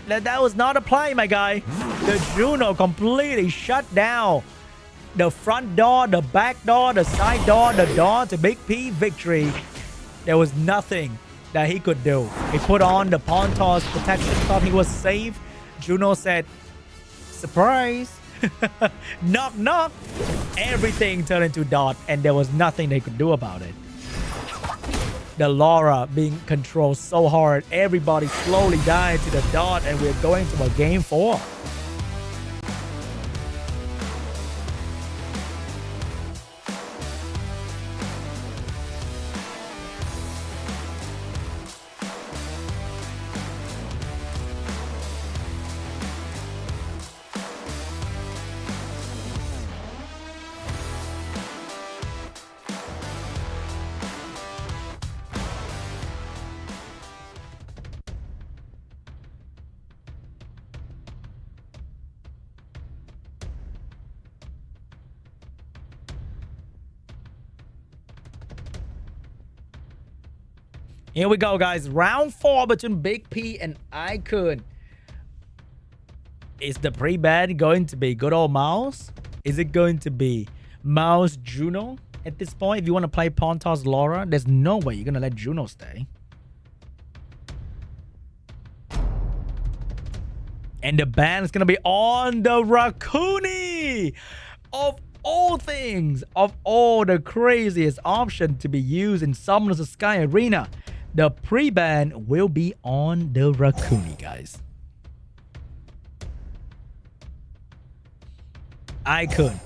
That was not a play, my guy. The Juno completely shut down the front door, the back door, the side door, the door to Big P victory. There was nothing that he could do. He put on the pawn toss protection, thought he was safe. Juno said, surprise. Knock, knock. Everything turned into dot, and there was nothing they could do about it. The Laura being controlled so hard. Everybody slowly died to the dot, and we're going to a game 4. Here we go, guys. Round 4 between BIG.P and IKUN. Is the pre-ban going to be good old Mouse? Is it going to be Mouse Juno at this point? If you want to play pawn toss Laura, there's no way you're going to let Juno stay. And the ban is going to be on the Rakuni! Of all things, of all the craziest option to be used in Summoners of Sky Arena, the pre-ban will be on the Rakuni, guys. IKUN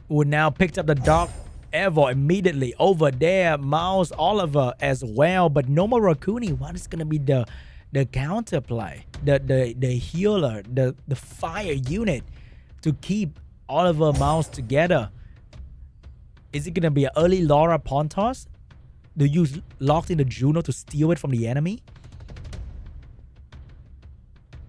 who now picked up the Dark Evo immediately over there. Mouse Oliver as well, but no more Rakuni. What is going to be the counterplay, the healer, the fire unit to keep Oliver Mouse together? Is it going to be an early Laura pawn toss? Do you locked in the Juno to steal it from the enemy?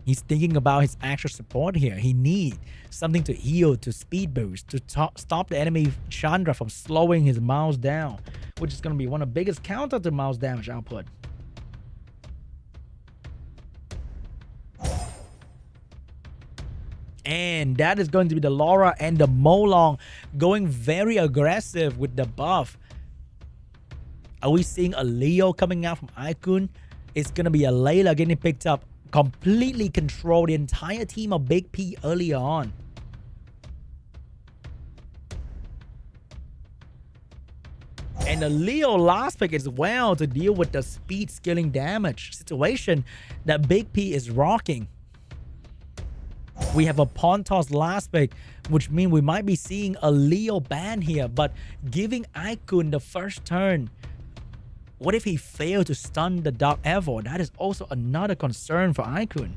He's thinking about his actual support here. He needs something to heal, to speed boost, to stop the enemy Chandra from slowing his Mouse down, which is going to be one of the biggest counter to Mouse damage output. And that is going to be the Laura and the Molong going very aggressive with the buff. Are we seeing a Leo coming out from IKUN? It's going to be a Layla getting picked up. Completely control the entire team of BIG.P earlier on. And the Leo last pick as well to deal with the speed scaling damage situation that BIG.P is rocking. We have a pawn toss last pick, which means we might be seeing a Leo ban here, but giving IKUN the first turn. What if he failed to stun the Dark Evo? That is also another concern for IKUN.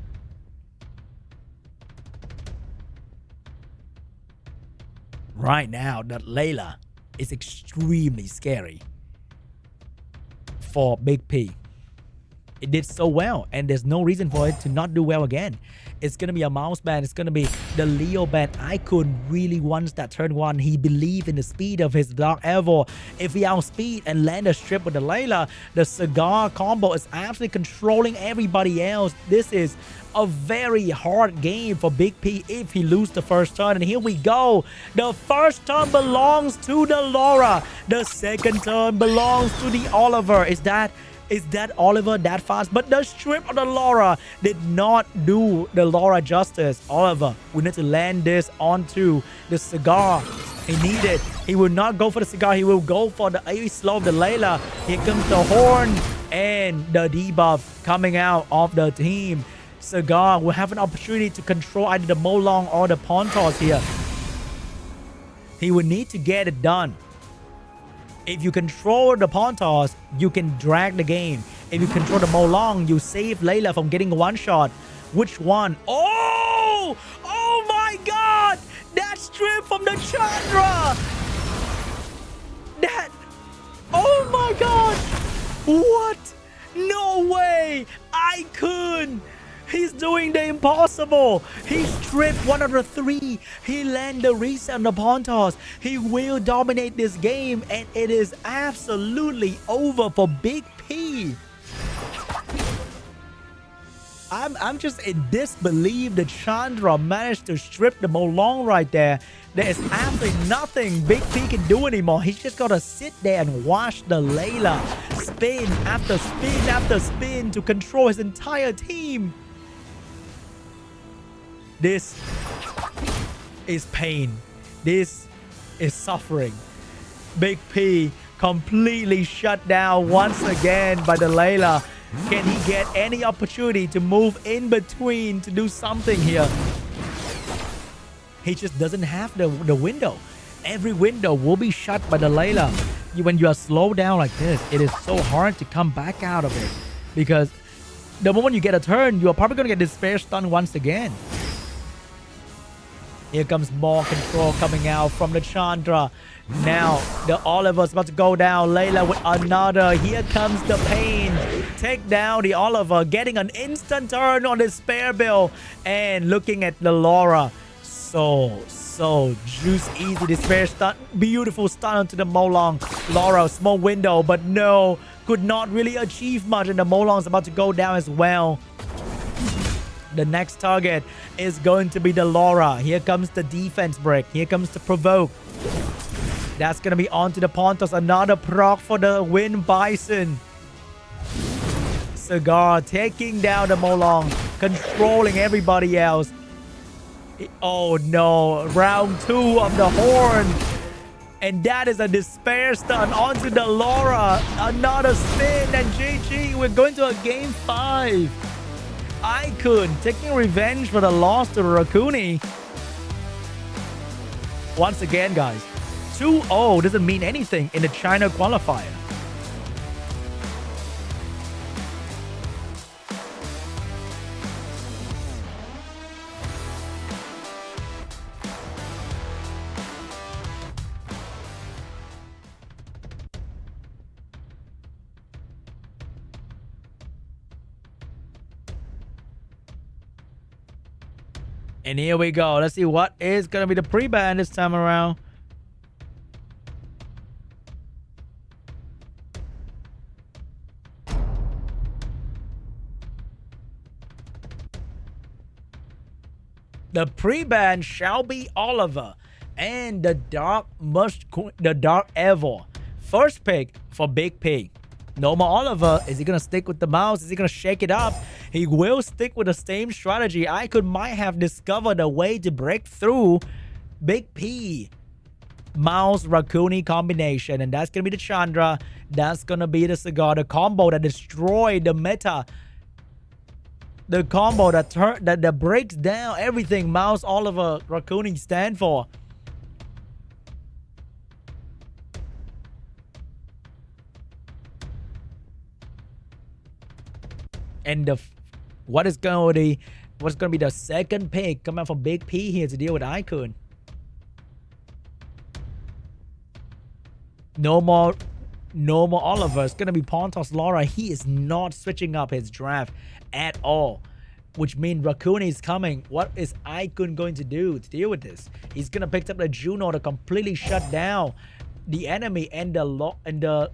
Right now, that Layla is extremely scary for BIG.P. It did so well, and there's no reason for it to not do well again. It's going to be a Mouse ban. It's going to be the Leo ban. IKUN really wants that turn 1. He believes in the speed of his Dark Evo. If he outspeed and land a strip with the Layla, the Cigar combo is absolutely controlling everybody else. This is a very hard game for BIG.P if he loses the first turn. And here we go. The first turn belongs to the Laura. The second turn belongs to the Oliver. Is that Oliver that fast? But the strip of the Laura did not do the Laura justice. Oliver, we need to land this onto the Cigar. He needs it. He will not go for the Cigar. He will go for the AoE slow of the Layla. Here comes the horn and the debuff coming out of the team. Cigar will have an opportunity to control either the Molong or the pawn toss here. He will need to get it done. If you control the pawn toss, you can drag the game. If you control the Molong, you save Layla from getting one shot. Which one? Oh! Oh my god! That strip from the Chandra! That... Oh my god! What? No way! IKUN! He's doing the impossible. He stripped 1 out of 3. He landed the reset on the pawn toss. He will dominate this game, and it is absolutely over for BIG.P. I'm just in disbelief that Chandra managed to strip the Mo Long right there. There is absolutely nothing BIG.P can do anymore. He's just got to sit there and watch the Layla spin after spin after spin to control his entire team. This is pain. This is suffering. BIG.P completely shut down once again by the Layla. Can he get any opportunity to move in between to do something here? He just doesn't have the window. Every window will be shut by the Layla. When you are slowed down like this, it is so hard to come back out of it. Because the moment you get a turn, you are probably going to get despair stun once again. Here comes more control coming out from the Chandra. Now, the Oliver's about to go down. Layla with another. Here comes the pain. Take down the Oliver. Getting an instant turn on his spare bill. And looking at the Laura. So juice easy. Despair stun. Beautiful stun onto the Mo Long. Laura, small window. But no, could not really achieve much. And the Mo Long's about to go down as well. The next target is going to be the Laura. Here comes the defense break. Here comes the provoke. That's going to be onto the pawn toss. Another proc for the win Bison. Cigar taking down the Mo Long. Controlling everybody else. Oh no. Round 2 of the horn. And that is a despair stun onto the Laura. Another spin and GG. We're going to a game 5. IKUN taking revenge for the loss to Rakuni. Once again, guys, 2-0 doesn't mean anything in the China qualifier. And here we go. Let's see what is going to be the pre-ban this time around. The pre-ban shall be Oliver and the Dark Ever. First pick for BIG.P. No more Oliver. Is he going to stick with the mouse? Is he going to shake it up? He will stick with the same strategy. IKUN might have discovered a way to break through BIG.P. Mouse Rakuni combination. And that's going to be the Chandra. That's going to be the Cigar. The combo that destroyed the meta. The combo that breaks down everything Mouse Oliver Rakuni stand for. And what's going to be the second pick coming out from BIG.P here to deal with IKUN? No more Oliver. It's going to be pawn toss Laura. He is not switching up his draft at all, which means Rakuni is coming. What is IKUN going to do to deal with this? He's going to pick up the Juno to completely shut down the enemy and the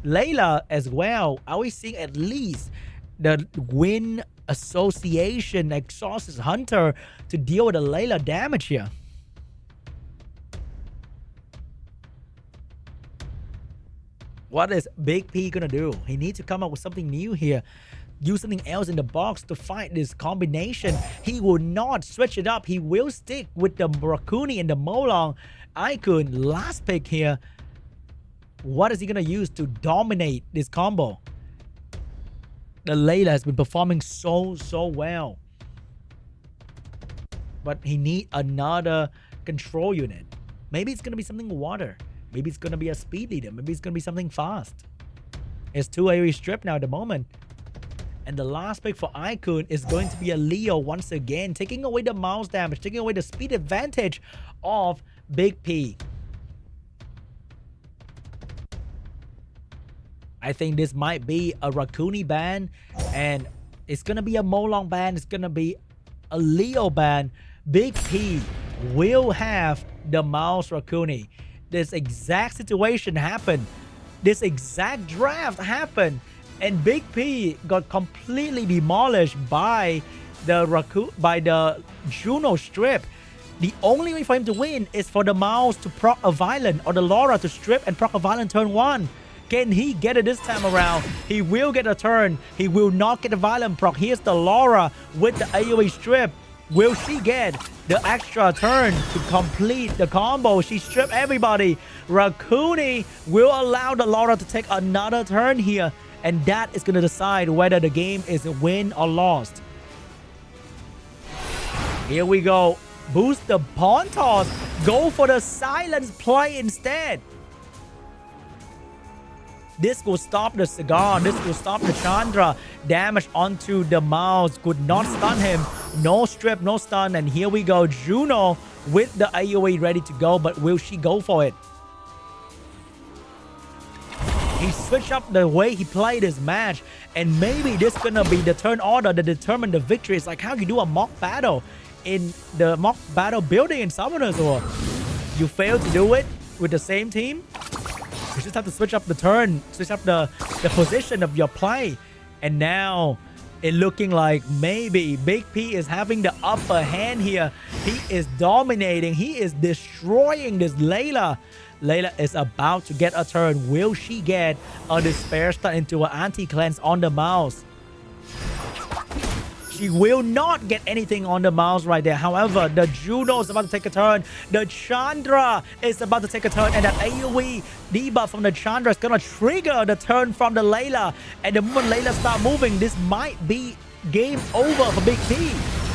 Layla as well. Are we seeing at least the Win Association Exhausted Hunter to deal with the Layla damage here? What is BIG.P gonna do? He needs to come up with something new here. Use something else in the box to fight this combination. He will not switch it up. He will stick with the Rakuni and the Mo Long. IKUN, last pick here. What is he gonna use to dominate this combo? The Layla has been performing so well. But he needs another control unit. Maybe it's going to be something water. Maybe it's going to be a speed leader. Maybe it's going to be something fast. It's 2 AoE strip now at the moment. And the last pick for IKUN is going to be a Leo once again. Taking away the mouse damage. Taking away the speed advantage of BIG.P. I think this might be a Rakuni ban, and It's gonna be a Molong ban. It's gonna be a Leo ban. BIG.P will have the mouse Rakuni. This exact situation happened. This exact draft happened, and BIG.P got completely demolished by the Juno strip. The only way for him to win is for the mouse to proc a violent or the Laura to strip and proc a violent turn 1. Can he get it this time around? He will get a turn. He will not get a violent proc. Here's the Laura with the AoE strip. Will she get the extra turn to complete the combo? She stripped everybody. Rakuni will allow the Laura to take another turn here, and that is going to decide whether the game is a win or lost. Here we go. Boost the pawn toss. Go for the silence play instead. This will stop the Cigar. This will stop the Chandra. Damage onto the mouse. Could not stun him. No strip, no stun. And here we go. Juno with the AoE ready to go. But will she go for it? He switched up the way he played his match. And maybe this is going to be the turn order that determine the victory. It's like how you do a mock battle in the mock battle building in Summoners, or you fail to do it with the same team. You just have to switch up the turn, switch up the position of your play. And now it looking like maybe BIG.P is having the upper hand here. He is dominating. He is destroying this Layla. Layla is about to get a turn. Will she get a Despair Stun into an anti-cleanse on the mouse? She will not get anything on the mouse right there. However, the Juno is about to take a turn. The Chandra is about to take a turn. And that AoE debuff from the Chandra is going to trigger the turn from the Layla. And the moment Layla start moving, this might be game over for BIG.P.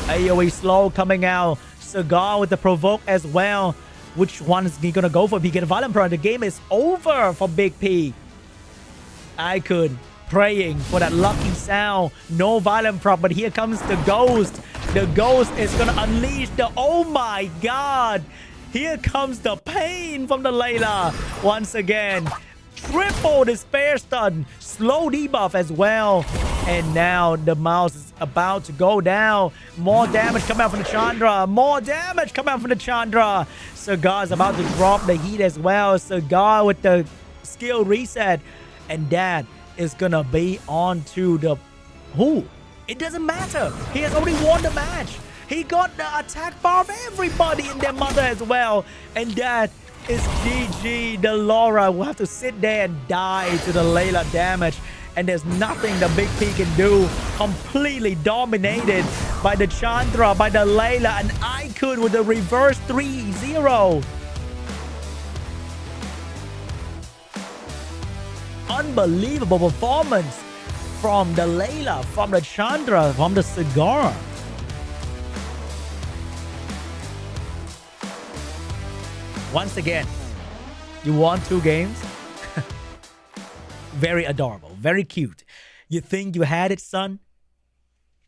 AoE slow coming out. Cigar with the provoke as well. Which one is he going to go for? If he get a Violent Pro, the game is over for BIG.P. IKUN praying for that lucky sound. No violent prop, but here comes the Ghost. The Ghost is going to unleash the... Oh my god. Here comes the pain from the Layla. Once again. Triple Despair Stun. Slow debuff as well. And now the mouse is about to go down. More damage coming out from the Chandra. More damage coming out from the Chandra. Cigar is about to drop the heat as well. Cigar with the skill reset. And that is gonna be on to the... Who? It doesn't matter. He has already won the match. He got the attack bar of everybody in their mother as well. And that is GG. The Laura will have to sit there and die to the Layla damage. And there's nothing the BIG.P can do. Completely dominated by the Chandra, by the Layla, and IKUN with the reverse 3-0. Unbelievable performance from the Layla, from the Chandra, from the Cigar. Once again, you won 2 games. Very adorable, very cute. You think you had it, son?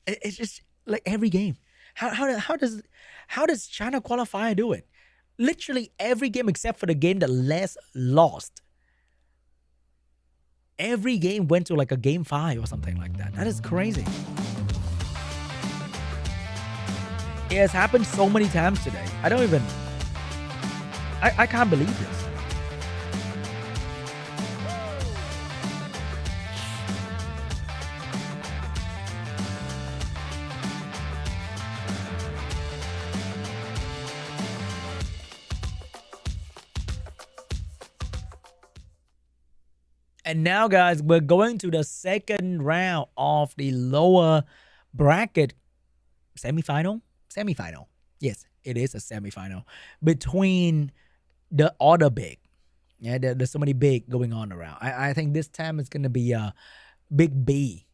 It's just like every game. How does China Qualifier do it? Literally every game except for the game that Les lost. Every game went to like a game 5 or something like that. That is crazy. It has happened so many times today. I can't believe this. And now, guys, we're going to the second round of the lower bracket semifinal. Yes, it is a semifinal between the other big. Yeah, there's so many big going on around. I think this time it's gonna be BIG.B.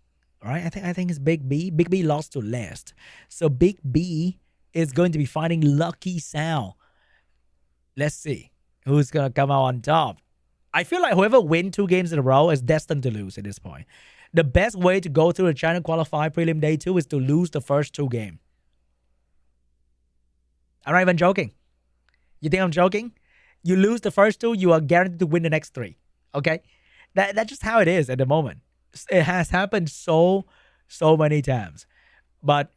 Right? I think it's BIG.B. BIG.B lost to last, so BIG.B is going to be fighting LUCKYSOUND. Let's see who's gonna come out on top. I feel like whoever wins 2 games in a row is destined to lose at this point. The best way to go through the China Qualifier Prelim Day 2 is to lose the first 2 games. I'm not even joking. You think I'm joking? You lose the first 2, you are guaranteed to win the next 3. Okay? That's just how it is at the moment. It has happened so so many times. But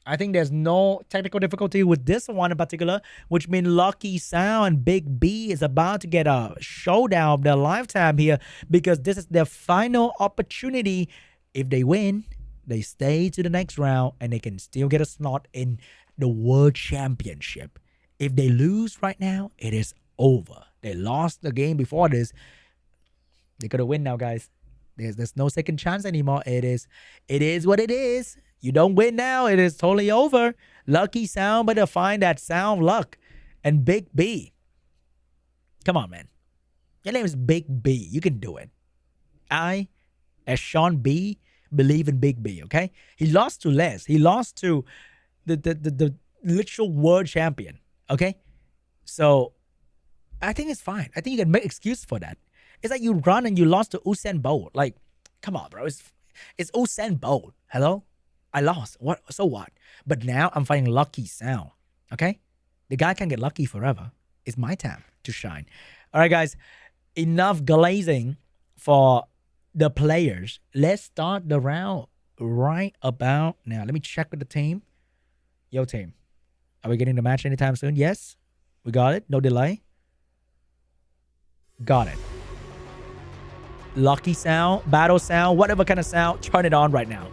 I think there's no technical difficulty with this one in particular, which means LUCKYSOUND and BIG.B is about to get a showdown of their lifetime here, because this is their final opportunity. If they win, they stay to the next round and they can still get a slot in the World Championship. If they lose right now, it is over. They lost the game before this. They gotta win now, guys. There's no second chance anymore. It is what it is. You don't win now, it is totally over. LUCKYSOUND better find that sound luck. And BIG.B. Come on, man. Your name is BIG.B. You can do it. I, as Sean B, believe in BIG.B, okay? He lost to Les. He lost to the literal world champion, okay? So, I think it's fine. I think you can make excuse for that. It's like you run and you lost to Usain Bolt. Like, come on, bro. It's Usain Bolt. Hello? I lost. What? So what? But now I'm fighting LUCKYSOUND. Okay? The guy can't get lucky forever. It's my time to shine. All right, guys. Enough glazing for the players. Let's start the round right about now. Let me check with the team. Yo, team. Are we getting the match anytime soon? Yes. We got it. No delay. Got it. LUCKYSOUND, battle sound, whatever kind of sound, turn it on right now.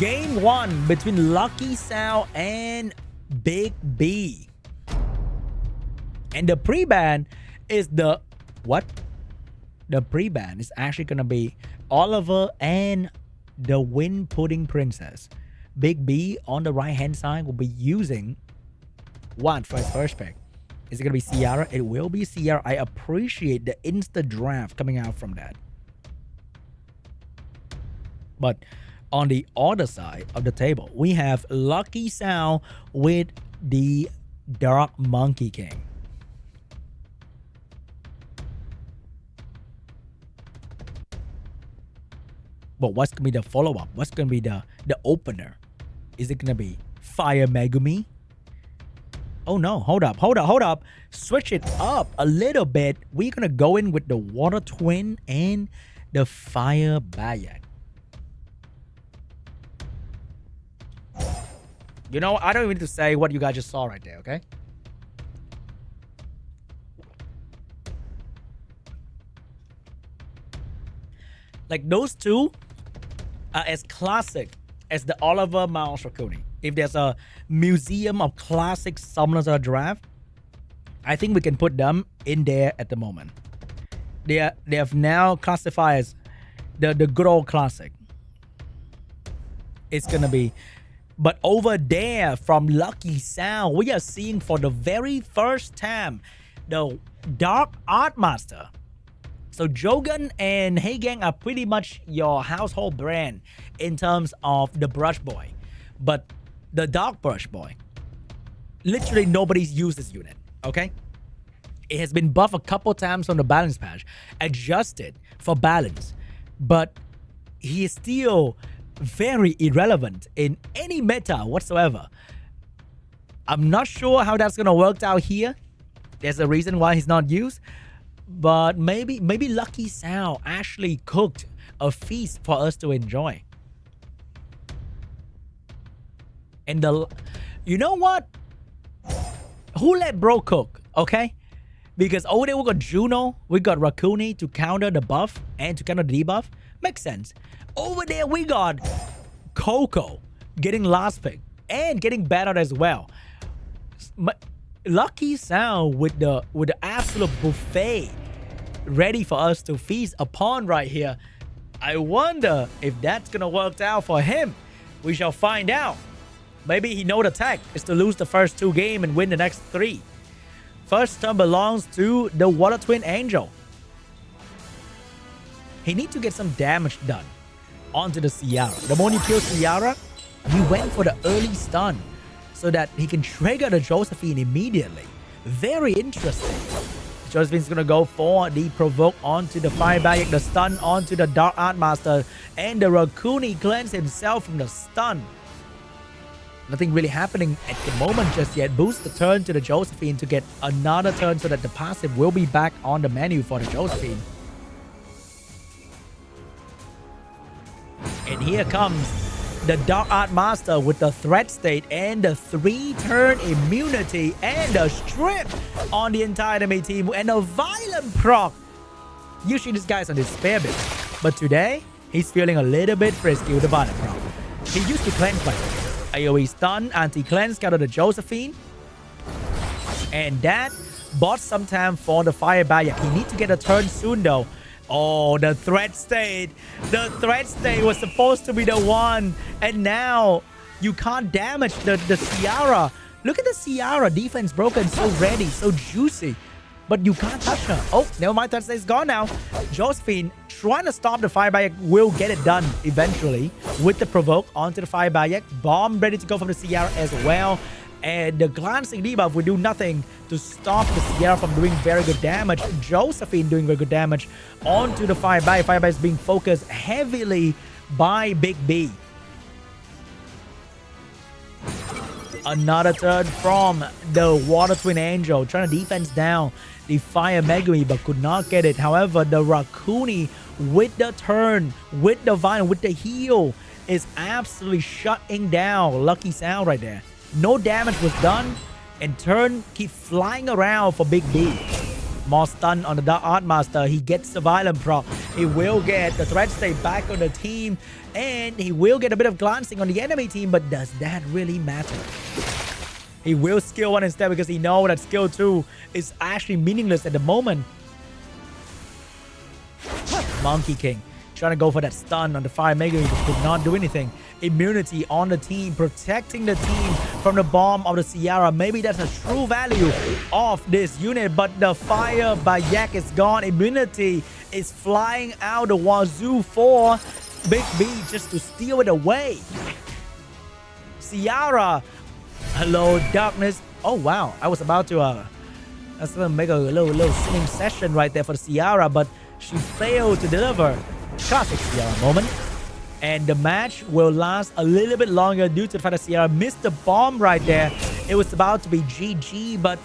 Game 1 between LUCKYSOUND and BIG.B. And the pre-ban is the... What? The pre-ban is actually going to be Oliver and the Wind Pudding Princess. BIG.B on the right-hand side will be using one for his first pick. Is it going to be Ciara? It will be Ciara. I appreciate the insta draft coming out from that. But on the other side of the table, we have LUCKYSOUND with the Dark Monkey King. But what's going to be the follow-up? What's going to be the opener? Is it going to be Fire Megumi? Oh no, hold up. Switch it up a little bit. We're going to go in with the Water Twin and the Fire Bayek. You know, I don't even need to say what you guys just saw right there, okay? Like, those two are as classic as the Oliver Miles Raccoon. If there's a museum of classic summoners of the draft, I think we can put them in there at the moment. They have now classified as the good old classic. It's gonna be... But over there from LUCKYSOUND, we are seeing for the very first time the Dark Art Master. So Jogan and Hagang are pretty much your household brand in terms of the Brush Boy. But the Dark Brush Boy, literally nobody's used this unit, okay? It has been buffed a couple times on the balance patch, adjusted for balance, but he is still very irrelevant in any meta whatsoever. I'm not sure how that's gonna work out here. There's a reason why he's not used, but maybe LUCKYSOUND actually cooked a feast for us to enjoy. And you know what? Who let bro cook? Okay, because over there we got Juno, we got Rakuni to counter the buff and to counter the debuff. Makes sense. Over there we got Coco getting last pick and getting battered as well. LUCKYSOUND with the absolute buffet ready for us to feast upon right here. I wonder if that's gonna work out for him. We shall find out. Maybe he know the tech is to lose the first 2 games and win the next 3. First turn belongs to the Water Twin Angel. He needs to get some damage done onto the Ciara. The moment you kill Ciara, he went for the early stun so that he can trigger the Josephine immediately. Very interesting. Josephine's gonna go for the provoke onto the fire barrier, the stun onto the Dark Art Master, and the Raccoon cleanse himself from the stun. Nothing really happening at the moment just yet. Boost the turn to the Josephine to get another turn so that the passive will be back on the menu for the Josephine. And here comes the Dark Art Master with the threat state and the 3-turn immunity and the strip on the entire enemy team and a violent proc. Usually this guy's on his spare bit, but today he's feeling a little bit frisky with the violent proc. He used to cleanse by AoE stun, anti-cleanse, got the Josephine. And that bought some time for the fire barrier. He needs to get a turn soon though. Oh, the threat state. The threat state was supposed to be the one. And now you can't damage the Ciara. Look at the Ciara. Defense broken. So ready. So juicy. But you can't touch her. Oh, never mind. Threat state is gone now. Josephine trying to stop the fire barrier will get it done eventually with the provoke onto the fire barrier. Bomb ready to go from the Ciara as well. And the glancing debuff will do nothing to stop the Ciara from doing very good damage. Josephine doing very good damage onto the fire barrier. Fire barrier is being focused heavily by BIG.B. Another turn from the Water Twin Angel, trying to defense down the Fire Megumi, but could not get it. However, the Raccoon with the turn, with the Vine, with the heal, is absolutely shutting down LUCKYSOUND right there. No damage was done, and turn keep flying around for BIG.D. More stun on the Dark Art Master. He gets the violent proc. He will get the threat state back on the team, and he will get a bit of glancing on the enemy team, but does that really matter? He will skill 1 instead because he knows that skill 2 is actually meaningless at the moment. Monkey King trying to go for that stun on the Fire Megumi, but could not do anything. Immunity on the team, protecting the team from the bomb of the Ciara. Maybe that's a true value of this unit, but the Fire Bayek is gone. Immunity is flying out the wazoo for BIG.B just to steal it away. Ciara, hello darkness. Oh wow, I was about to that's gonna make a little singing session right there for the Ciara, but she failed to deliver. Classic Ciara moment. And the match will last a little bit longer due to the fact that Ciara missed the bomb right there. It was about to be GG, but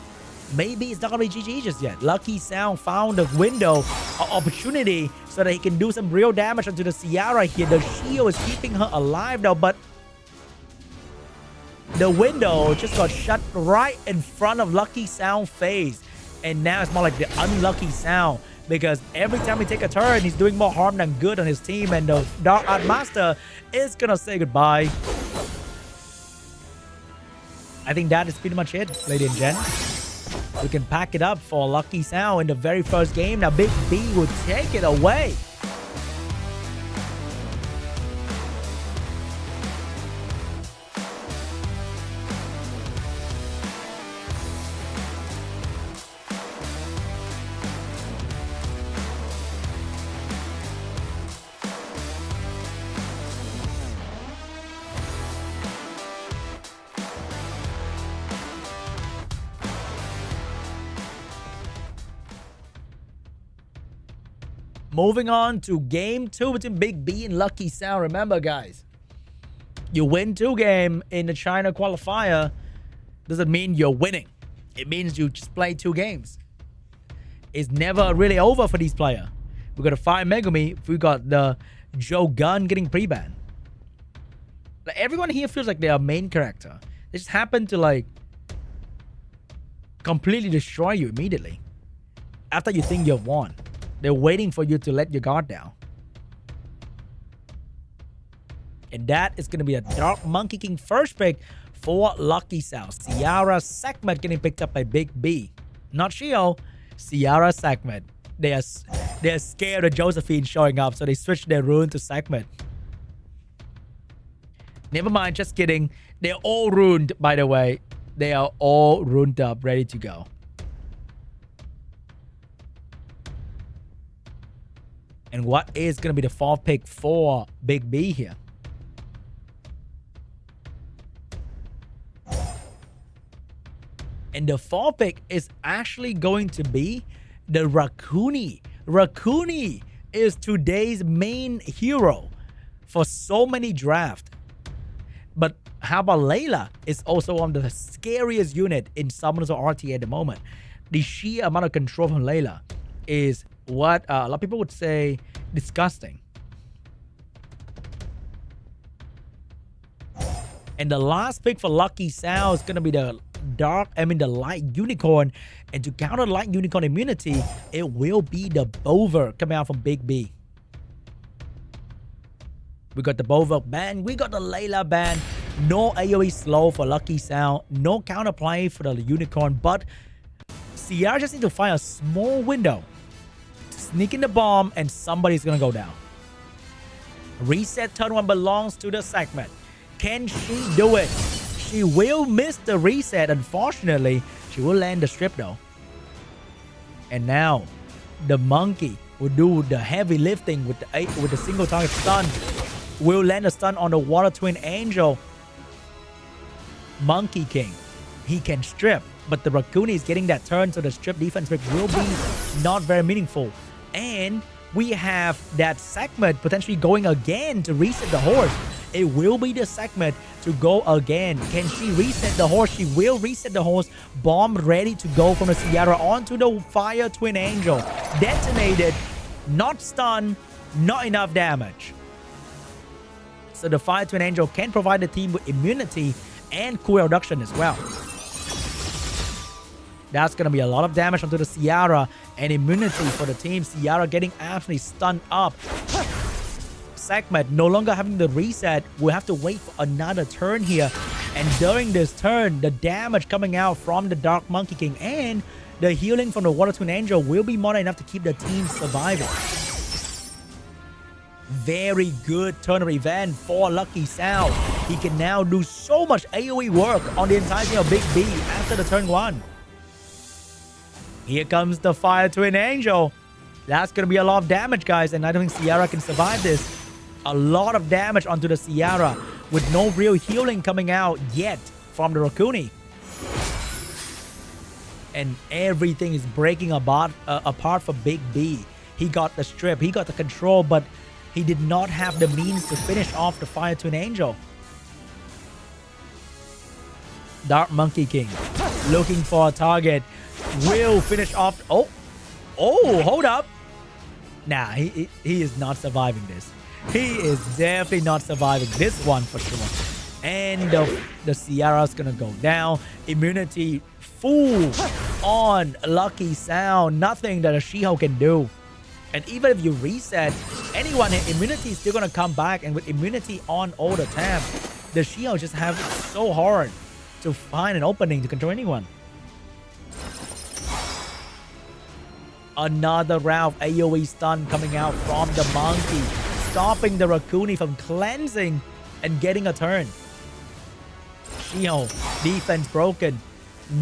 maybe it's not going to be GG just yet. LUCKYSOUND found a window, an opportunity, so that he can do some real damage onto the Ciara here. The shield is keeping her alive though, but the window just got shut right in front of LUCKYSOUND's face. And now it's more like the unlucky sound, because every time he take a turn, he's doing more harm than good on his team, and the Dark Art Master is gonna say goodbye. I think that is pretty much it, ladies and gents. We can pack it up for LUCKYSOUND in the very first game. Now BIG.B will take it away. Moving on to game 2 between BIG.B and LUCKYSOUND. Remember, guys, you win 2 games in the China qualifier doesn't mean you're winning. It means you just play 2 games. It's never really over for these players. We got a Fire Megumi. We got the Joe Gun getting pre-banned. Like, everyone here feels like they're a main character. They just happen to like completely destroy you immediately after you think you've won. They're waiting for you to let your guard down. And that is going to be a Dark Monkey King first pick for LUCKYSOUND. Ciara Sekhmet getting picked up by BIG.B. Not Shio, Ciara Sekhmet. They're scared of Josephine showing up, so they switched their rune to Sekhmet. Never mind, just kidding. They're all ruined, by the way. They are all ruined up, ready to go. And what is going to be the 4th pick for BIG.B here? And the 4th pick is actually going to be the Raccoony. Raccoony is today's main hero for so many drafts. But how about Layla? Is also one of the scariest unit in Summoners RT at the moment. The sheer amount of control from Layla is what a lot of people would say disgusting. And the last pick for Lucky Sound is gonna be the the light unicorn. And to counter light unicorn immunity, it will be the Bover coming out from BIG.B. We got the Bover ban, we got the Layla ban. No AoE slow for Lucky Sound, no counterplay for the unicorn, but Sierra just need to find a small window to sneak in the bomb and somebody's gonna go down. Reset turn 1 belongs to the segment. Can she do it? She will miss the reset, unfortunately. She will land the strip though. And now the monkey will do the heavy lifting with the single target stun. Will land a stun on the Water Twin Angel. Monkey King, he can strip, but the Raccoon is getting that turn, so the strip defense pick will be not very meaningful. And we have that segment potentially going again to reset the horse. It will be the segment to go again. Can she reset the horse? She will reset the horse. Bomb ready to go from the Sierra onto the Fire Twin Angel. Detonated, not stunned, not enough damage. So the Fire Twin Angel can provide the team with immunity and cooldown reduction as well. That's going to be a lot of damage onto the Sierra and immunity for the team. Sierra getting absolutely stunned up. Segment no longer having the reset. We'll have to wait for another turn here. And during this turn, the damage coming out from the Dark Monkey King and the healing from the Water Twin Angel will be more than enough to keep the team surviving. Very good turn of event for Lucky Sound. He can now do so much AoE work on the entirety of BIG.B after the turn 1. Here comes the Fire Twin Angel. That's going to be a lot of damage, guys, and I don't think Sierra can survive this. A lot of damage onto the Sierra with no real healing coming out yet from the Raccoony. And everything is breaking apart for BIG.B. He got the strip, he got the control, but he did not have the means to finish off the Fire Twin Angel. Dark Monkey King looking for a target. Will finish off. Oh, hold up. Nah, he is not surviving this. He is definitely not surviving this one for sure. And the Sierra's gonna go down. Immunity full on Lucky Sound. Nothing that a She-Hulk can do. And even if you reset, anyone in immunity is still gonna come back. And with immunity on all the time, the She-Hulk just have it so hard to find an opening to control anyone. Another round of AoE stun coming out from the monkey, stopping the Raccoony from cleansing and getting a turn. She-Hulk, defense broken.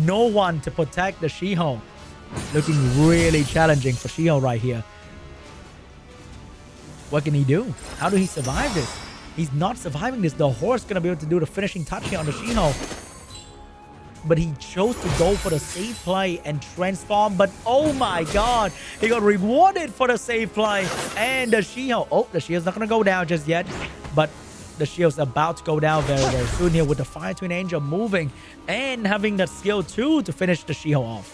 No one to protect the She-Hulk. Looking really challenging for She-Hulk right here. What can he do? How do he survive this? He's not surviving this. The horse gonna be able to do the finishing touch here on the She-Hulk. But he chose to go for the safe play and transform. But oh my god, he got rewarded for the safe play. And the She-Hulk, oh, the She-Hulk's not gonna go down just yet, but the She-Hulk's about to go down very, very soon here with the Fire Twin Angel moving and having that skill too to finish the She-Hulk off.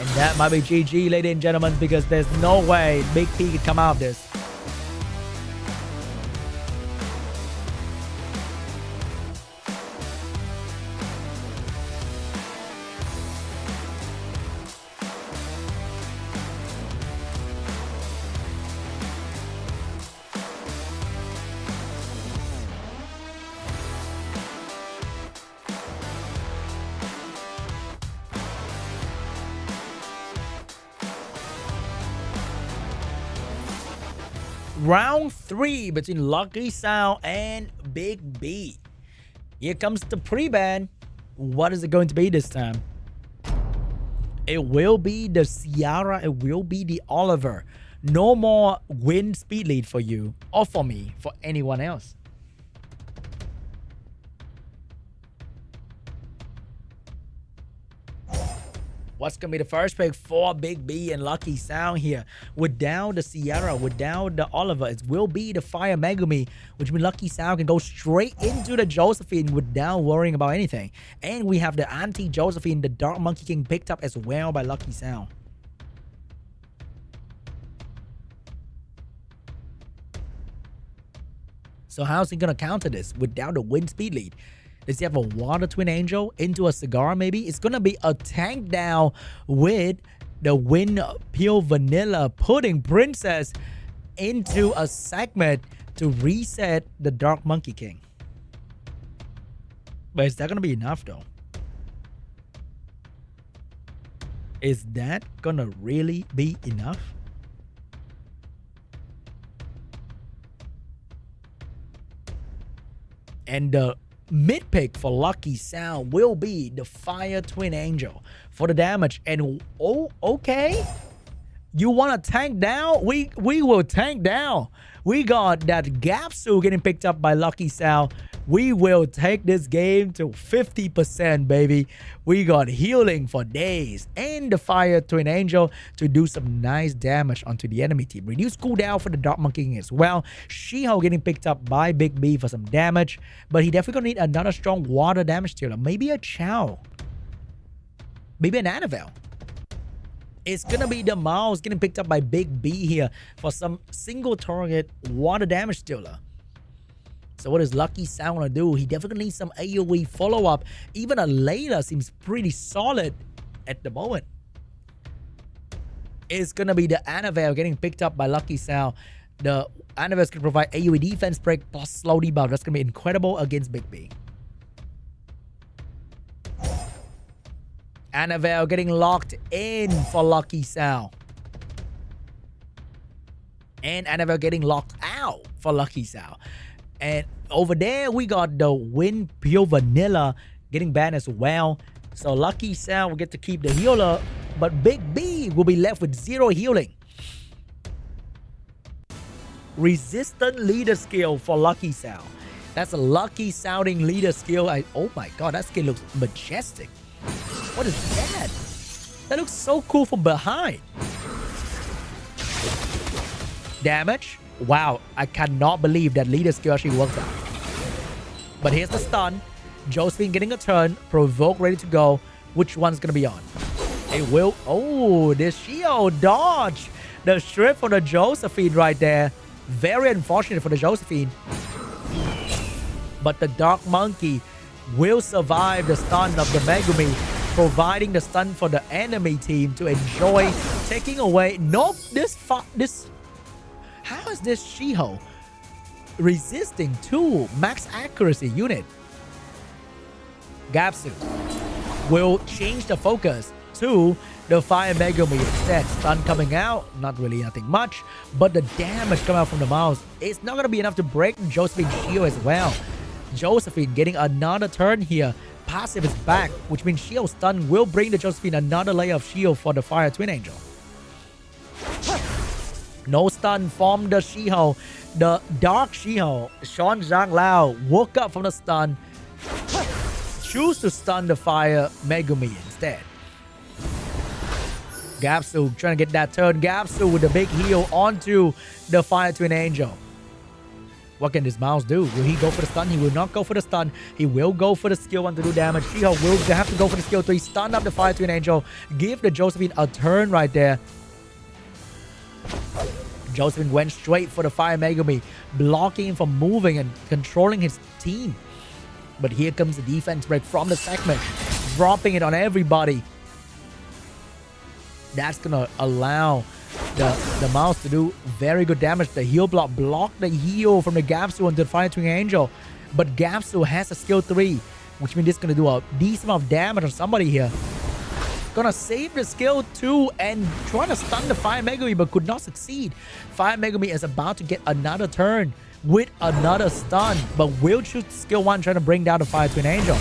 And that might be GG, ladies and gentlemen, because there's no way BIG.P could come out of this. Round 3 between Lucky Sound and BIG.B. Here comes the pre-ban. What is it going to be this time? It will be the Sierra. It will be the Oliver. No more wind speed lead for you or for me, for anyone else. What's going to be the first pick for BIG.B and Lucky Sound here? Without the Sierra, without the Oliver, it will be the Fire Megumi, which means Lucky Sound can go straight into the Josephine without worrying about anything. And we have the anti-Josephine, the Dark Monkey King, picked up as well by Lucky Sound. So how's he going to counter this without the wind speed lead? Does he have a Water Twin Angel into a Cigar maybe? It's going to be a tank down with the Wind Pure Vanilla, putting Princess into a segment to reset the Dark Monkey King. But is that going to be enough though? Is that going to really be enough? And the mid pick for Lucky Sound will be the Fire Twin Angel for the damage. And oh, okay, you want to tank down? We will tank down. We got that Gapsu getting picked up by Lucky Sound. We will take this game to 50%, baby. We got healing for days and the Fire Twin Angel to do some nice damage onto the enemy team. Reduce cooldown for the Dark Monkey King as well. Shiho getting picked up by BIG.B for some damage, but he definitely gonna need another strong water damage dealer. Maybe a Chow. Maybe an Annabelle. It's gonna be the Mouse getting picked up by BIG.B here for some single target water damage dealer. So what does Lucky Sound want to do? He definitely needs some AoE follow-up. Even a Layla seems pretty solid at the moment. It's going to be the Annabelle getting picked up by Lucky Sound. The Annabelle can provide AoE defense break plus slow debuff. That's going to be incredible against BIG.B. Annabelle getting locked in for Lucky Sound. And Annabelle getting locked out for Lucky Sound. And over there, we got the Wind Pure Vanilla getting banned as well. So Lucky Sound will get to keep the healer, but BIG.B will be left with 0 healing. Resistant leader skill for Lucky Sound. That's a lucky sounding leader skill. Oh my god, that skill looks majestic. What is that? That looks so cool from behind. Damage. Wow, I cannot believe that leader skill actually worked out. But here's the stun. Josephine getting a turn. Provoke ready to go. Which one's going to be on? It will. Oh, the Shio dodge. The strip for the Josephine right there. Very unfortunate for the Josephine. But the Dark Monkey will survive the stun of the Megumi, providing the stun for the enemy team to enjoy taking away. Nope, this. How is this Shiho resisting 2 max accuracy unit? Gapsu will change the focus to the Fire Megumi instead. Stun coming out, not really nothing much, but the damage coming out from the mouse is not going to be enough to break Josephine's shield as well. Josephine getting another turn here. Passive is back, which means shield stun will bring the Josephine another layer of shield for the Fire Twin Angel. No stun from the Shiho. The Dark Shiho, Sean Zhang Lao, woke up from the stun. Choose to stun the Fire Megumi instead. Gapsu trying to get that turn. Gapsu with the big heal onto the Fire Twin Angel. What can this mouse do? Will he go for the stun? He will not go for the stun. He will go for the skill 1 to do damage. Shiho will have to go for the skill 3. Stun up the Fire Twin Angel. Give the Josephine a turn right there. Josephine went straight for the Fire Megumi, blocking him from moving and controlling his team. But here comes the defense break from the segment, dropping it on everybody. That's going to allow the mouse to do very good damage. The heal block blocked the heal from the Gapsu onto the Fire Twin Angel. But Gapsu has a skill 3, which means this is going to do a decent amount of damage on somebody here. Gonna save the skill 2 and trying to stun the Fire Megumi, but could not succeed. Fire Megumi is about to get another turn with another stun, but will choose skill 1 trying to bring down the Fire Twin Angel.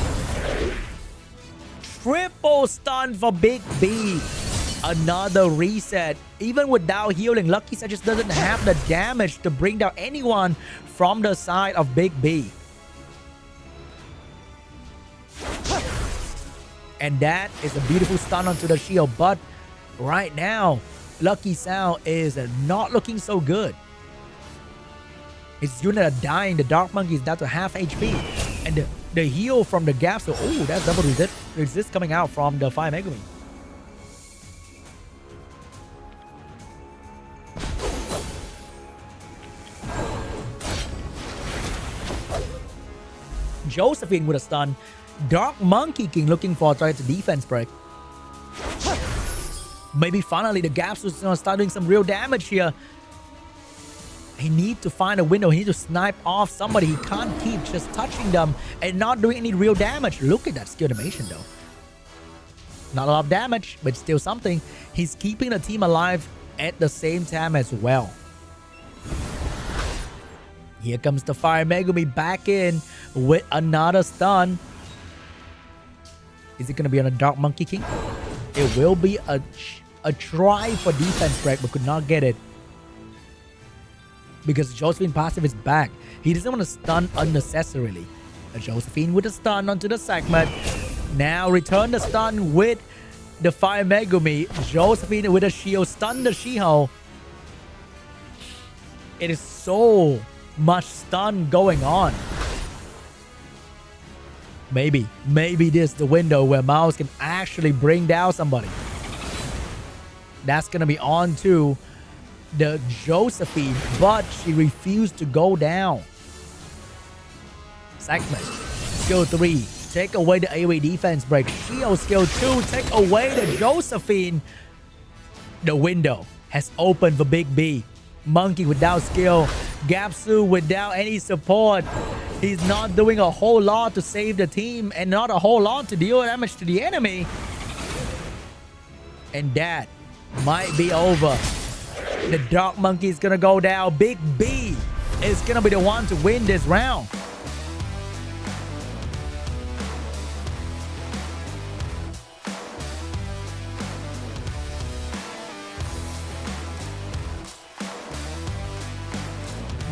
Triple stun for BIG.B. Another reset. Even without healing, Lucky Sound just doesn't have the damage to bring down anyone from the side of BIG.B. And that is a beautiful stun onto the shield. But right now, LUCKYSOUND is not looking so good. His unit are dying. The Dark Monkey is down to half HP. And the heal from the gap. So, oh, that's double resist coming out from the Fire Megumi. Josephine with a stun. Dark Monkey King looking for a try to defense break. Maybe finally the Gaps was gonna start doing some real damage here. He needs to find a window. He needs to snipe off somebody. He can't keep just touching them and not doing any real damage. Look at that skill animation though. Not a lot of damage, but still something. He's keeping the team alive at the same time as well. Here comes the Fire Megumi back in with another stun. Is it going to be on a Dark Monkey King? It will be a try for defense break, but could not get it. Because Josephine passive is back. He doesn't want to stun unnecessarily. Josephine with a stun onto the segment. Now return the stun with the Fire Megumi. Josephine with a shield. Stun the She-Hulk. It is so much stun going on. Maybe this is the window where Mouse can actually bring down somebody. That's gonna be on to the Josephine, but she refused to go down. Segment skill 3, take away the AoE defense break. Shield skill 2, take away the Josephine. The window has opened for BIG.B. Monkey without skill. Gapsu without any support. He's not doing a whole lot to save the team and not a whole lot to deal damage to the enemy. And that might be over. The Dark Monkey is gonna go down. BIG.B is gonna be the one to win this round.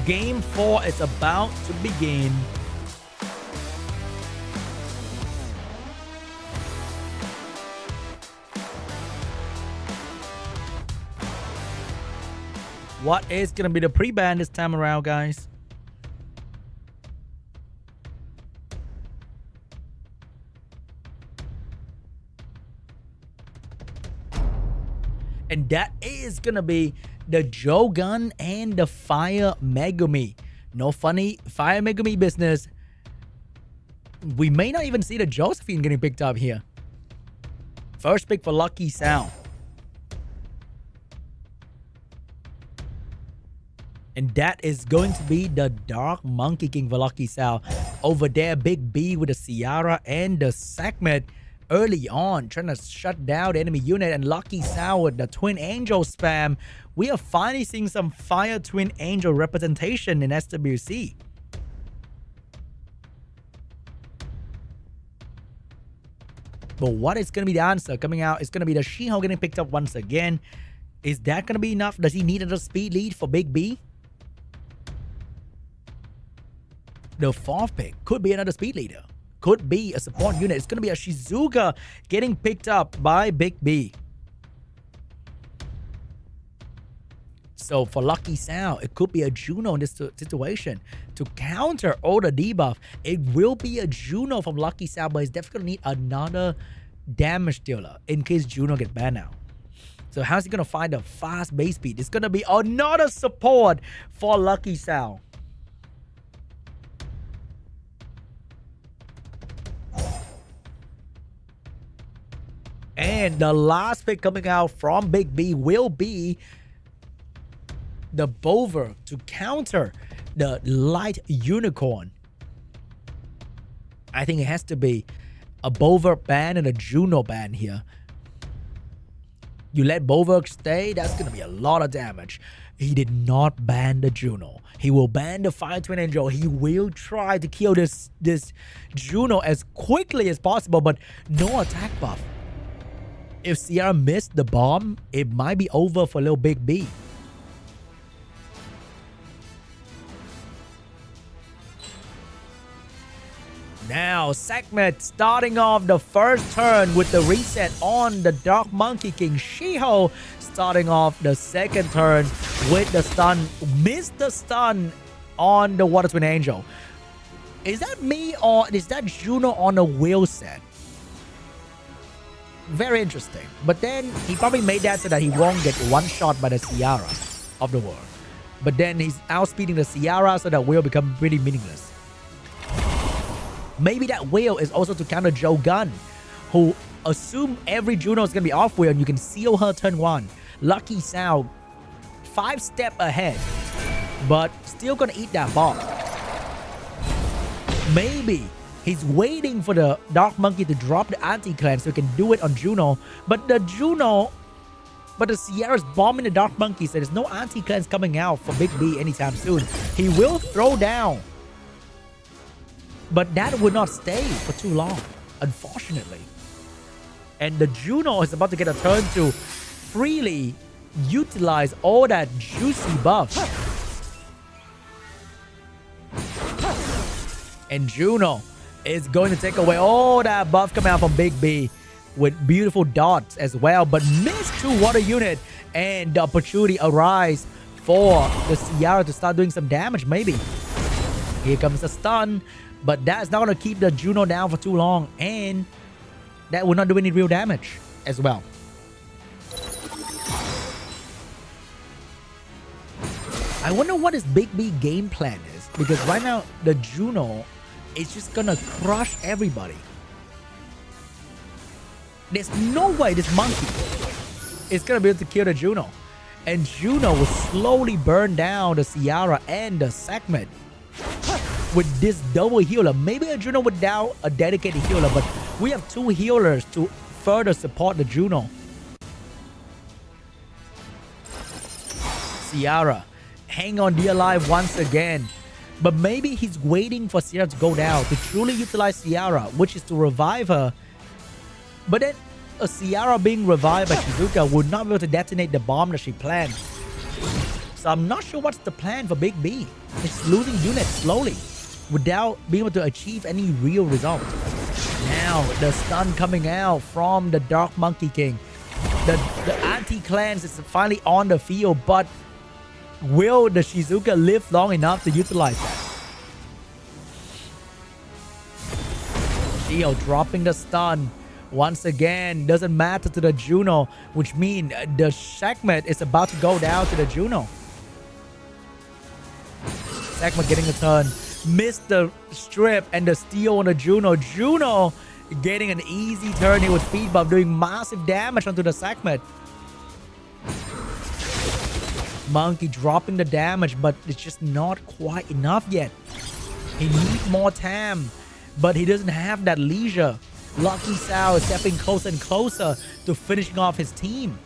Game 4 is about to begin. What is going to be the pre-ban this time around, guys? And that is going to be the Jogun and the Fire Megumi. No funny Fire Megumi business. We may not even see the Josephine getting picked up here. First pick for LUCKYSOUND. And that is going to be the Dark Monkey King for LUCKYSOUND. Over there, BIG.B with the Ciara and the segment early on, trying to shut down the enemy unit, and LUCKYSOUND with the Twin Angel spam. We are finally seeing some Fire Twin Angel representation in SWC. But what is going to be the answer coming out? It's going to be the She-Hulk getting picked up once again. Is that going to be enough? Does he need another speed lead for BIG.B? The fourth pick could be another speed leader. Could be a support unit. It's going to be a Shizuka getting picked up by BIG.B. So for LUCKYSOUND, it could be a Juno in this situation to counter all the debuff. It will be a Juno from LUCKYSOUND, but it's definitely going to need another damage dealer in case Juno get banned out. So how's he going to find a fast base speed? It's going to be another support for LUCKYSOUND. And the last pick coming out from BIG.B will be the Bover to counter the Light Unicorn. I think it has to be a Bover ban and a Juno ban here. You let Bover stay, that's going to be a lot of damage. He did not ban the Juno. He will ban the Fire Twin Angel. He will try to kill this Juno as quickly as possible, but no attack buff. If Ciara missed the bomb, it might be over for little BIG.B. Now now, segment starting off the first turn with the reset on the Dark Monkey King. Shiho starting off the second turn with the stun. Missed the stun on the Water Twin Angel. Is that me or is that Juno on a wheel set? Very interesting. But then he probably made that so that he won't get one shot by the Ciara of the world. But then he's outspeeding the Ciara so that wheel become pretty meaningless. Maybe that wheel is also to counter Joe Gunn, who assume every Juno is going to be off wheel and you can seal her turn 1. Lucky Sound 5 steps ahead, but still going to eat that ball. Maybe he's waiting for the Dark Monkey to drop the anti-clan so he can do it on Juno. But the Ciara's bombing the Dark Monkey, so there's no anti-clans coming out for BIG.B anytime soon. He will throw down, but that would not stay for too long, unfortunately. And the Juno is about to get a turn to freely utilize all that juicy buff. And Juno is going to take away all that buff coming out from BIG.B with beautiful dots as well, but missed true water unit, and the opportunity arise for the Ciara to start doing some damage. Maybe here comes the stun, but that's not going to keep the Juno down for too long, and that will not do any real damage as well. I wonder what his BIG.B game plan is, because right now the Juno is just gonna crush everybody. There's no way this monkey is gonna be able to kill the Juno. And Juno will slowly burn down the Ciara and the segment with this double healer. Maybe a Juno without a dedicated healer, but we have 2 healers to further support the Juno. Ciara, hang on dear life once again. But maybe he's waiting for Ciara to go down to truly utilize Ciara, which is to revive her. But then a Ciara being revived by Shizuka would not be able to detonate the bomb that she planned. So I'm not sure what's the plan for BIG.B. It's losing units slowly without being able to achieve any real result. Now the stun coming out from the Dark Monkey King. The anti-clans is finally on the field, but will the Shizuka live long enough to utilize that? Shio dropping the stun once again. Doesn't matter to the Juno, which means the segment is about to go down to the Juno. Segment getting a turn. Missed the strip and the steal on the Juno. Juno getting an easy turn here with speed buff, doing massive damage onto the segment. Monkey dropping the damage, but it's just not quite enough yet. He needs more time, but he doesn't have that leisure. LUCKYSOUND is stepping closer and closer to finishing off his team.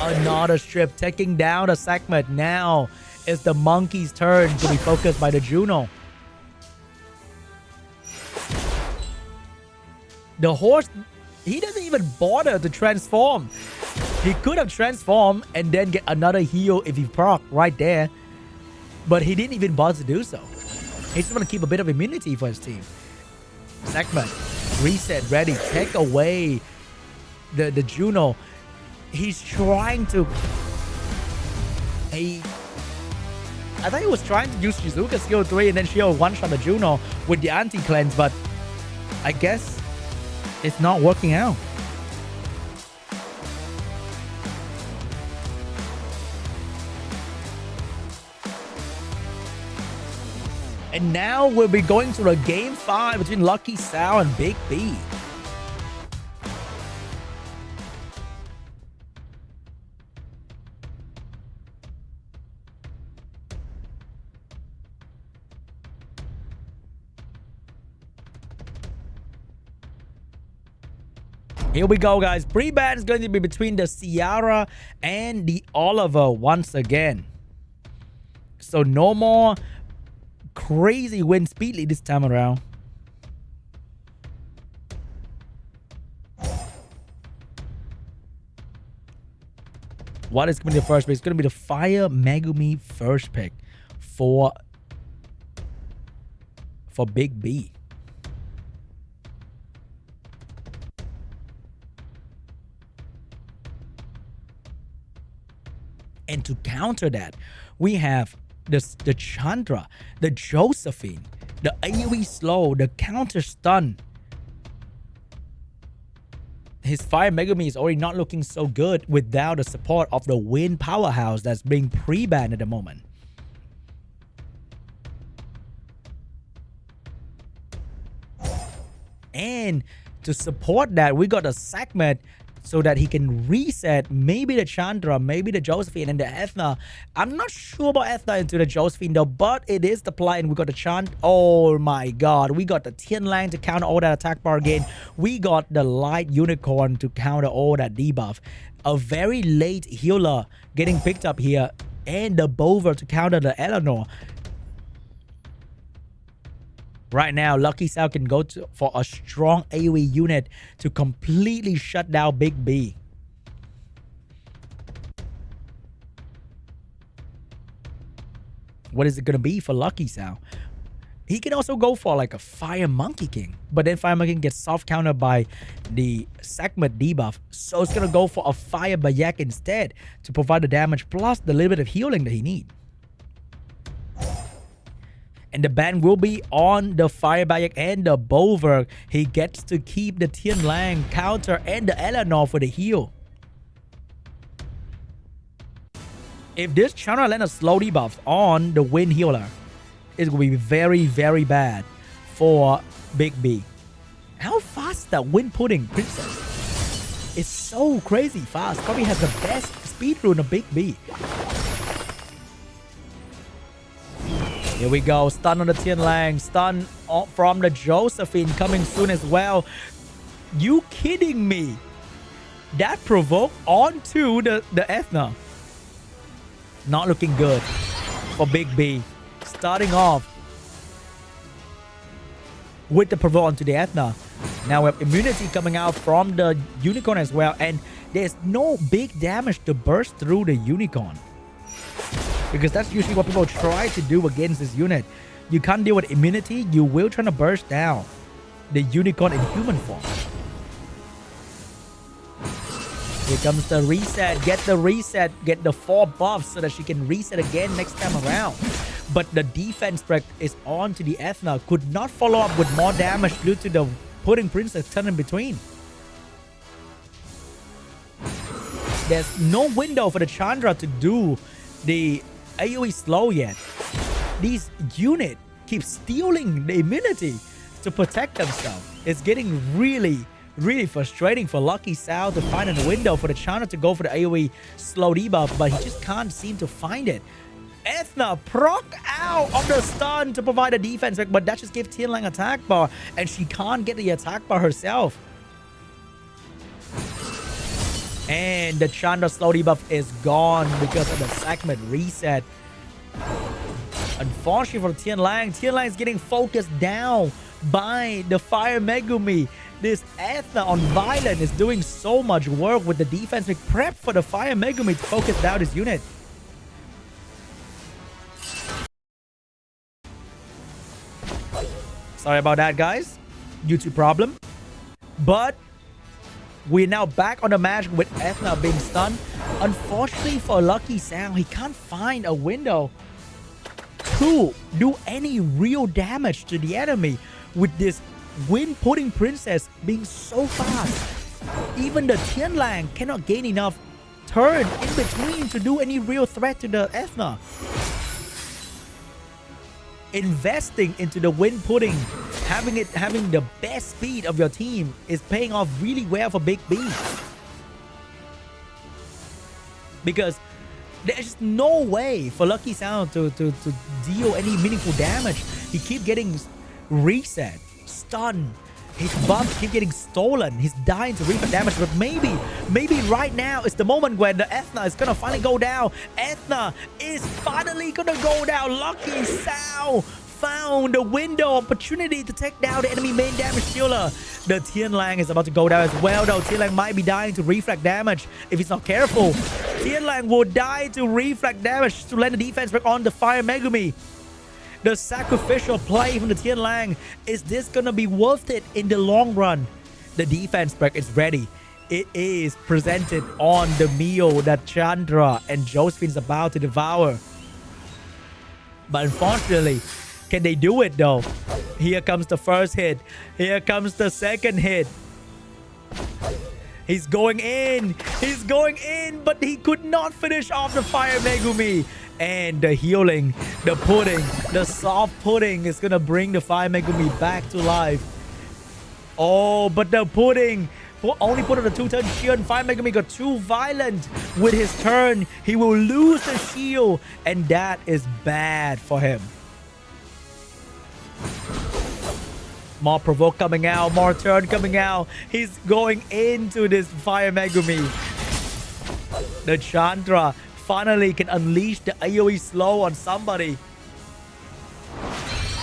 Another strip taking down a segment. Now it's the monkey's turn to be focused by the Juno. The horse, he doesn't even bother to transform. He could have transformed and then get another heal if he proc right there. But he didn't even bother to do so. He just want to keep a bit of immunity for his team. Segment. Reset ready. Take away the Juno. He's trying to... I thought he was trying to use Shizuka skill 3 and then she'll one-shot the Juno with the anti-cleanse, but I guess it's not working out. And now we'll be going to the game 5 between LUCKYSOUND and BIG.B. Here we go, guys. Pre-ban is going to be between the Ciara and the Oliver once again. So no more crazy win speedly this time around. What is going to be the first pick? It's going to be the Fire Megumi first pick for for BIG.B. And to counter that, we have the Chandra, the Josephine, the AoE slow, the counter stun. His Fire Megumi is already not looking so good without the support of the Wind Powerhouse that's being pre-banned at the moment. And to support that, we got a segment so that he can reset maybe the Chandra, maybe the Josephine, and the Ethna. I'm not sure about Ethna into the Josephine though, but it is the play, and we got the Chant. Oh my god, we got the Tianlang to counter all that attack bar again. We got the Light Unicorn to counter all that debuff. A very late healer getting picked up here, and the Bover to counter the Eleanor. Right now, LUCKYSOUND can go for a strong AoE unit to completely shut down BIG.B. What is it going to be for LUCKYSOUND? He can also go for like a Fire Monkey King, but then Fire Monkey King gets soft countered by the segment debuff. So it's going to go for a Fire Bayek instead to provide the damage plus the little bit of healing that he needs. And the ban will be on the Fire Bayek and the Bover. He gets to keep the Tianlang counter and the Eleanor for the heal. If this Chandra lands a slow debuff on the Wind Healer, it's going to be very, very bad for BIG.B. How fast that Wind Pudding Princess? It's so crazy fast. Probably has the best speed rune of BIG.B. Here we go. Stun on the Tianlang. Stun from the Josephine coming soon as well. You kidding me? That provoked onto the Ethna. Not looking good for BIG.B. Starting off with the provoke onto the Ethna. Now we have immunity coming out from the Unicorn as well. And there's no big damage to burst through the Unicorn, because that's usually what people try to do against this unit. You can't deal with immunity, you will try to burst down the Unicorn in human form. Here comes the reset. Get the reset. Get the 4 buffs so that she can reset again next time around. But the defense break is on to the Ethna. Could not follow up with more damage due to the Pudding Princess turn in between. There's no window for the Chandra to do the AoE slow yet. These units keep stealing the immunity to protect themselves. It's getting really frustrating for LUCKYSOUND to find a window for the Chandra to go for the AoE slow debuff, but he just can't seem to find it. Ethna proc out of the stun to provide a defense, but that just gives Tianlang attack bar, and she can't get the attack bar herself. And the Chandra slow debuff is gone because of the segment reset. Unfortunately for Tianlang, Tianlang is getting focused down by the Fire Megumi. This Ethna on Violent is doing so much work with the defensive prep for the Fire Megumi to focus down his unit. Sorry about that, guys. YouTube problem. But we're now back on the match with Ethna being stunned. Unfortunately for LUCKYSOUND, he can't find a window to do any real damage to the enemy with this Wind Pudding Princess being so fast. Even the Tianlang cannot gain enough turn in between to do any real threat to the Ethna. Investing into the Wind Pudding, having the best speed of your team is paying off really well for BIG.B. Because there's just no way for LUCKYSOUND to deal any meaningful damage. He keep getting reset, stun. His buffs keep getting stolen. He's dying to reflect damage, but maybe right now is the moment where the Ethna is gonna finally go down. Ethna is finally gonna go down. LUCKYSOUND found a window opportunity to take down the enemy main damage dealer. The Tianlang is about to go down as well, though. Tianlang might be dying to reflect damage if he's not careful. Tianlang will die to reflect damage to land the defense back on the Fire Megumi. The sacrificial play from the Tian Lang. Is this gonna be worth it in the long run? The defense break is ready. It is presented on the meal that Chandra and Josephine's about to devour. But unfortunately, can they do it though? Here comes the first hit. Here comes the second hit. He's going in. He's going in, but he could not finish off the Fire Megumi. And the healing, the pudding, the soft pudding is going to bring the Fire Megumi back to life. Oh, but the pudding only put on a 2-turn shield, and Fire Megumi got too violent with his turn. He will lose the shield, and that is bad for him. More provoke coming out, more turn coming out. He's going into this Fire Megumi. The Chandra finally can unleash the AoE slow on somebody.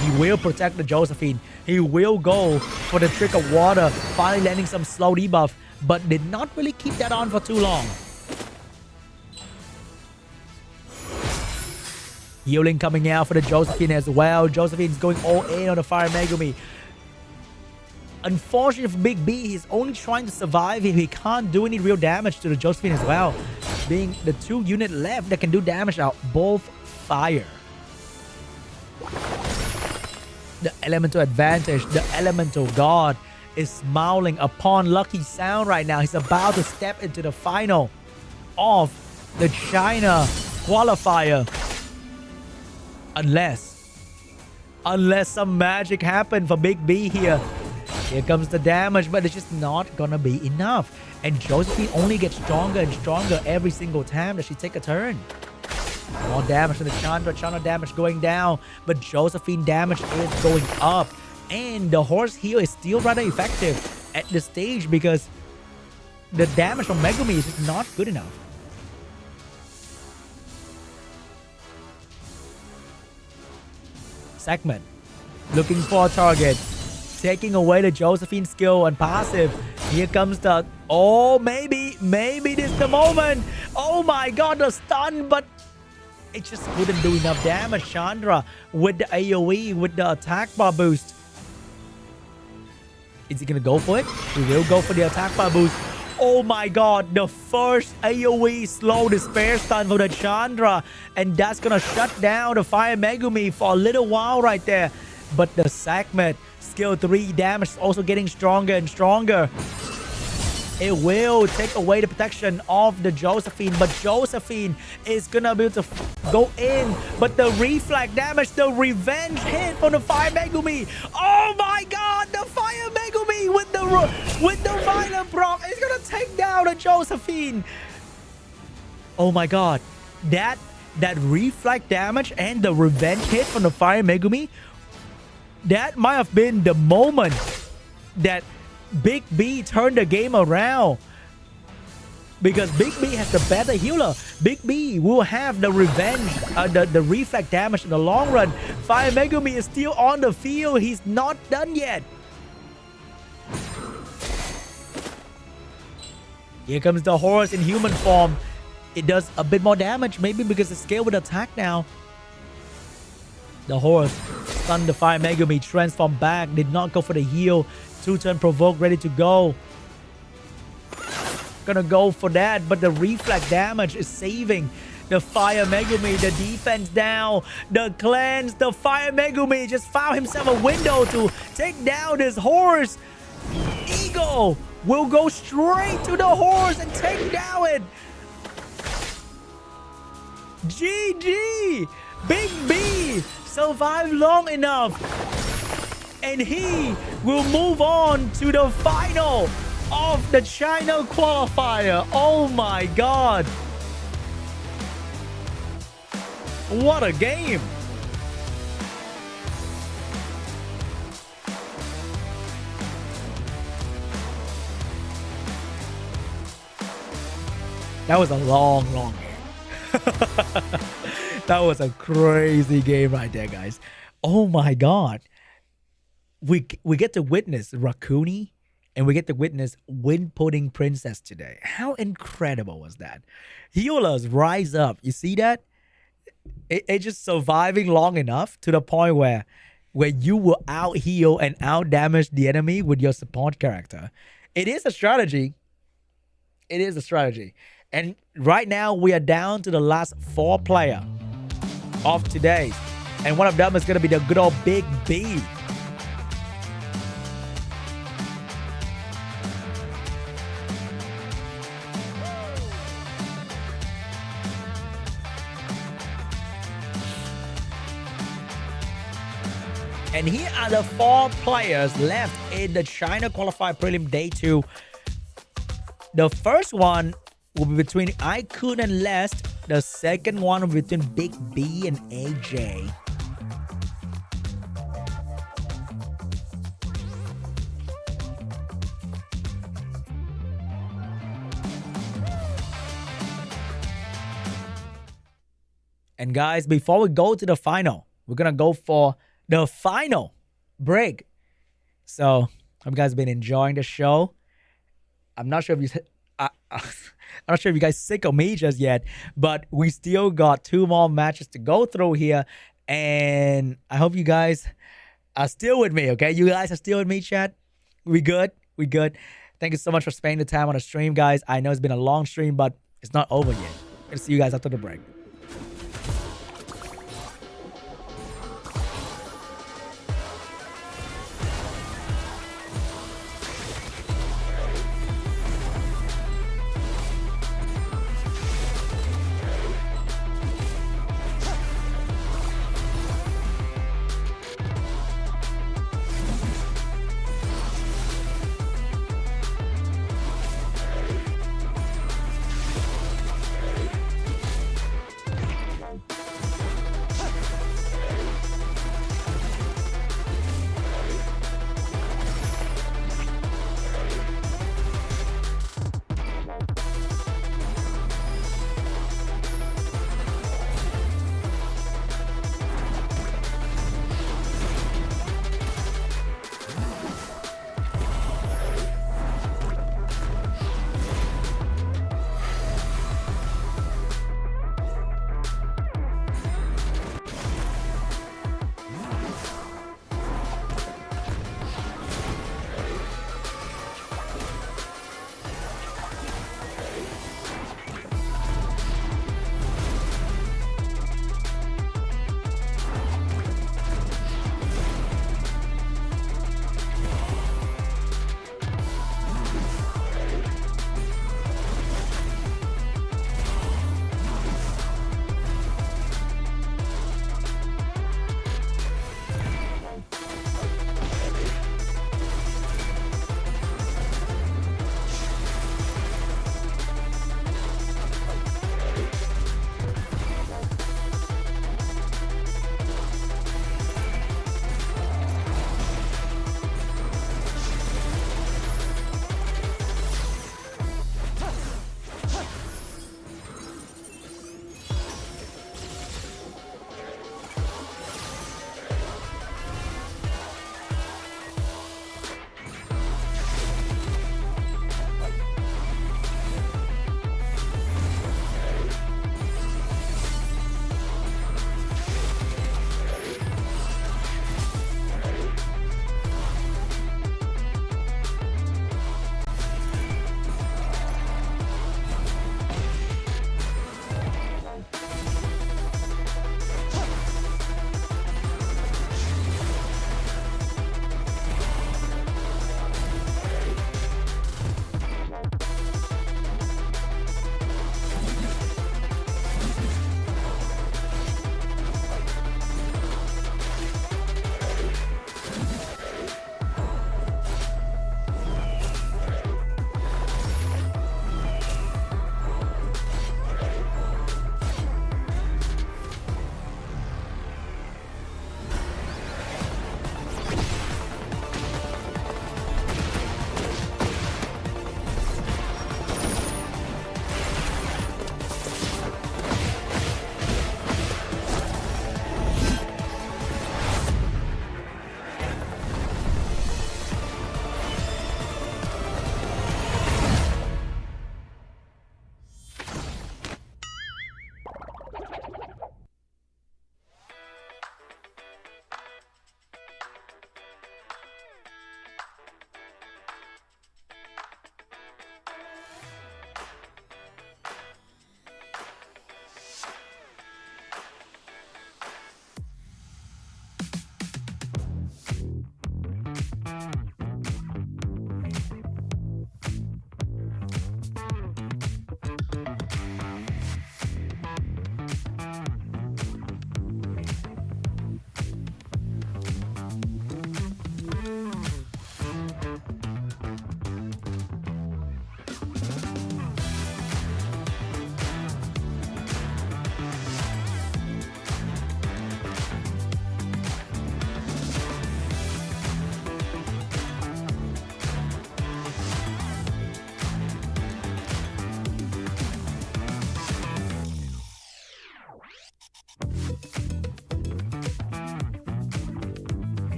He will protect the Josephine. He will go for the trick of water, finally landing some slow debuff, but did not really keep that on for too long. Healing coming out for the Josephine as well. Josephine's going all in on the Fire Megumi. Unfortunately for BIG.B, he's only trying to survive if he can't do any real damage to the Josephine as well. Being the 2 units left that can do damage out both fire. The elemental advantage, the elemental god is smiling upon LUCKYSOUND right now. He's about to step into the final of the China qualifier. Unless some magic happened for BIG.B here. Here comes the damage, but it's just not gonna be enough. And Josephine only gets stronger and stronger every single time that she takes a turn. More damage from the Chandra. Chandra damage going down, but Josephine damage is going up. And the horse heal is still rather effective at this stage because the damage from Megumi is just not good enough. Segment looking for a target, taking away the Josephine skill and passive. Here comes the... Oh, maybe this is the moment. Oh my god, the stun, but it just couldn't do enough damage. Chandra with the AoE, with the attack bar boost. Is he gonna go for it? He will go for the attack bar boost. Oh my god, the first AoE slow despair stun for the Chandra. And that's gonna shut down the Fire Megumi for a little while right there. But the segment, skill 3 damage is also getting stronger and stronger. It will take away the protection of the Josephine, but Josephine is gonna be able to go in. But the reflect damage, the revenge hit from the Fire Megumi. Oh my god, the Fire Megumi with the violent proc is gonna take down the Josephine. Oh my god, that reflect damage and the revenge hit from the Fire Megumi, that might have been the moment that BIG.B turned the game around, because BIG.B has the better healer. BIG.B will have the revenge, the reflect damage in the long run. Fire Megumi is still on the field. He's not done yet. Here comes the horse in human form. It does a bit more damage, maybe because it's scaled with attack now. The horse stunned the Fire Megumi, transformed back, did not go for the heal. 2-turn provoke ready to go. Gonna go for that, but the reflect damage is saving the Fire Megumi. The defense down, the cleanse, the Fire Megumi just found himself a window to take down this horse. Eagle will go straight to the horse and take down it. GG! BIG.B survived long enough, and he will move on to the final of the China qualifier. Oh my god. What a game. That was a long game. That was a crazy game right there, guys. Oh my god. We get to witness Rakuni, and we get to witness Wind Pudding Princess today. How incredible was that? Healers rise up. You see that? It's just surviving long enough to the point where you will out heal and out damage the enemy with your support character. It is a strategy. It is a strategy. And right now we are down to the last 4 player of today. And one of them is going to be the good old BIG.B. And here are the 4 players left in the China Qualifier Prelim Day 2. The first one will be between IKUN and Lest. The second one will be between BIG.B and AJ. And guys, before we go to the final, we're going to go for the final break. So, hope you guys have been enjoying the show. I'm not sure if I'm not sure if you guys sick of me just yet, but we still got 2 more matches to go through here, and I hope you guys are still with me. Okay, you guys are still with me, chat. We good? We good? Thank you so much for spending the time on the stream, guys. I know it's been a long stream, but it's not over yet. I'll see you guys after the break.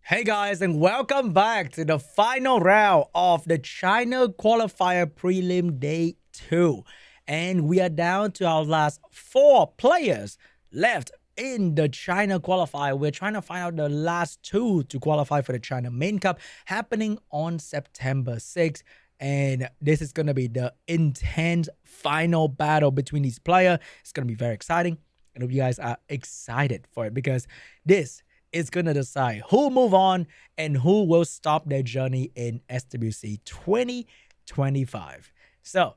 Hey guys, and welcome back to the final round of the China Qualifier Prelim Day 2. And we are down to our last 4 players left in the China Qualifier. We're trying to find out the last 2 to qualify for the China Main Cup happening on September 6th. And this is going to be the intense final battle between these players. It's going to be very exciting. I hope you guys are excited for it because this is going to decide who move on and who will stop their journey in SWC 2025. So,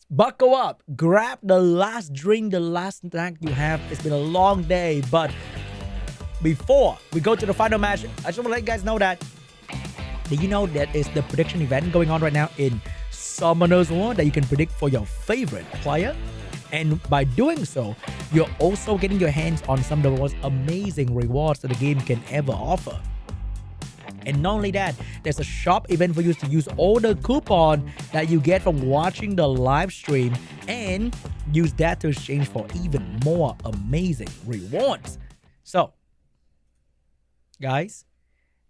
buckle up, grab the last drink, the last snack you have. It's been a long day, but before we go to the final match, I just want to let you guys know that, did you know that is the prediction event going on right now in Summoners War that you can predict for your favorite player? And by doing so, you're also getting your hands on some of the most amazing rewards that the game can ever offer. And not only that, there's a shop event for you to use all the coupon that you get from watching the live stream and use that to exchange for even more amazing rewards. So, guys,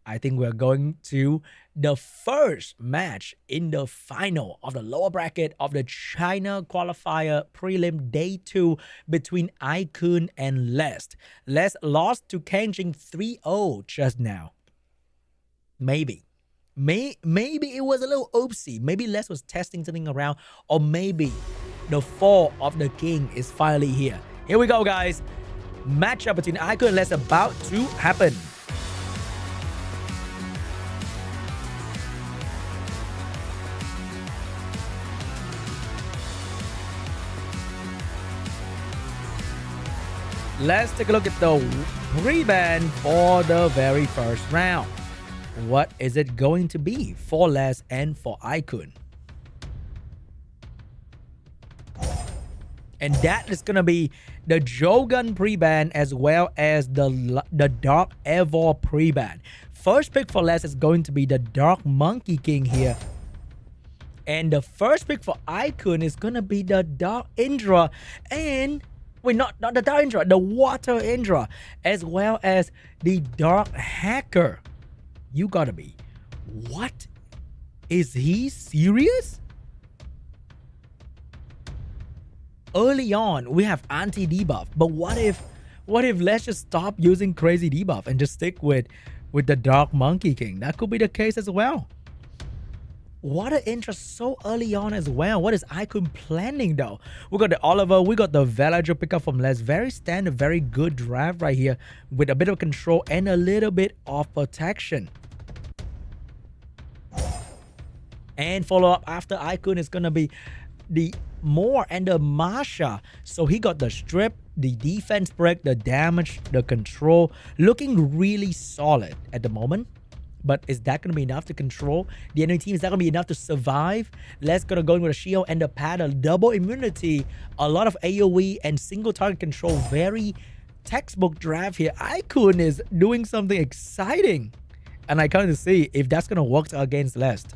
I think we're going to the first match in the final of the lower bracket of the China Qualifier Prelim Day 2 between IKUN and Lest. Lest lost to KANGJING 3-0 just now. Maybe it was a little oopsie. Maybe Lest was testing something around, or maybe the fall of the king is finally here. Here we go, guys. Matchup between IKUN and Lest about to happen. Let's take a look at the pre-ban for the very first round. What is it going to be for Les and for IKUN? And that is going to be the Jogun pre-ban as well as the Dark Evor pre-ban. First pick for Les is going to be the Dark Monkey King here. And the first pick for IKUN is going to be the Dark Indra and... wait, not the Dark Indra, the Water Indra, as well as the Dark Hacker. You gotta be. What? Is he serious? Early on, we have anti-debuff, but what if let's just stop using crazy debuff and just stick with the Dark Monkey King? That could be the case as well. Water interest so early on as well. What is IKUN planning though? We got the Oliver, we got the Villager pickup from Les. Very standard, very good draft right here with a bit of control and a little bit of protection. And follow up after IKUN is gonna be the Moore and the Masha. So he got the strip, the defense break, the damage, the control, looking really solid at the moment. But is that going to be enough to control the enemy team? Is that going to be enough to survive? Let's go with a shield and the paddle. Double immunity. A lot of AoE and single target control. Very textbook draft here. IKUN is doing something exciting. And I can't see if that's going to work against Lest.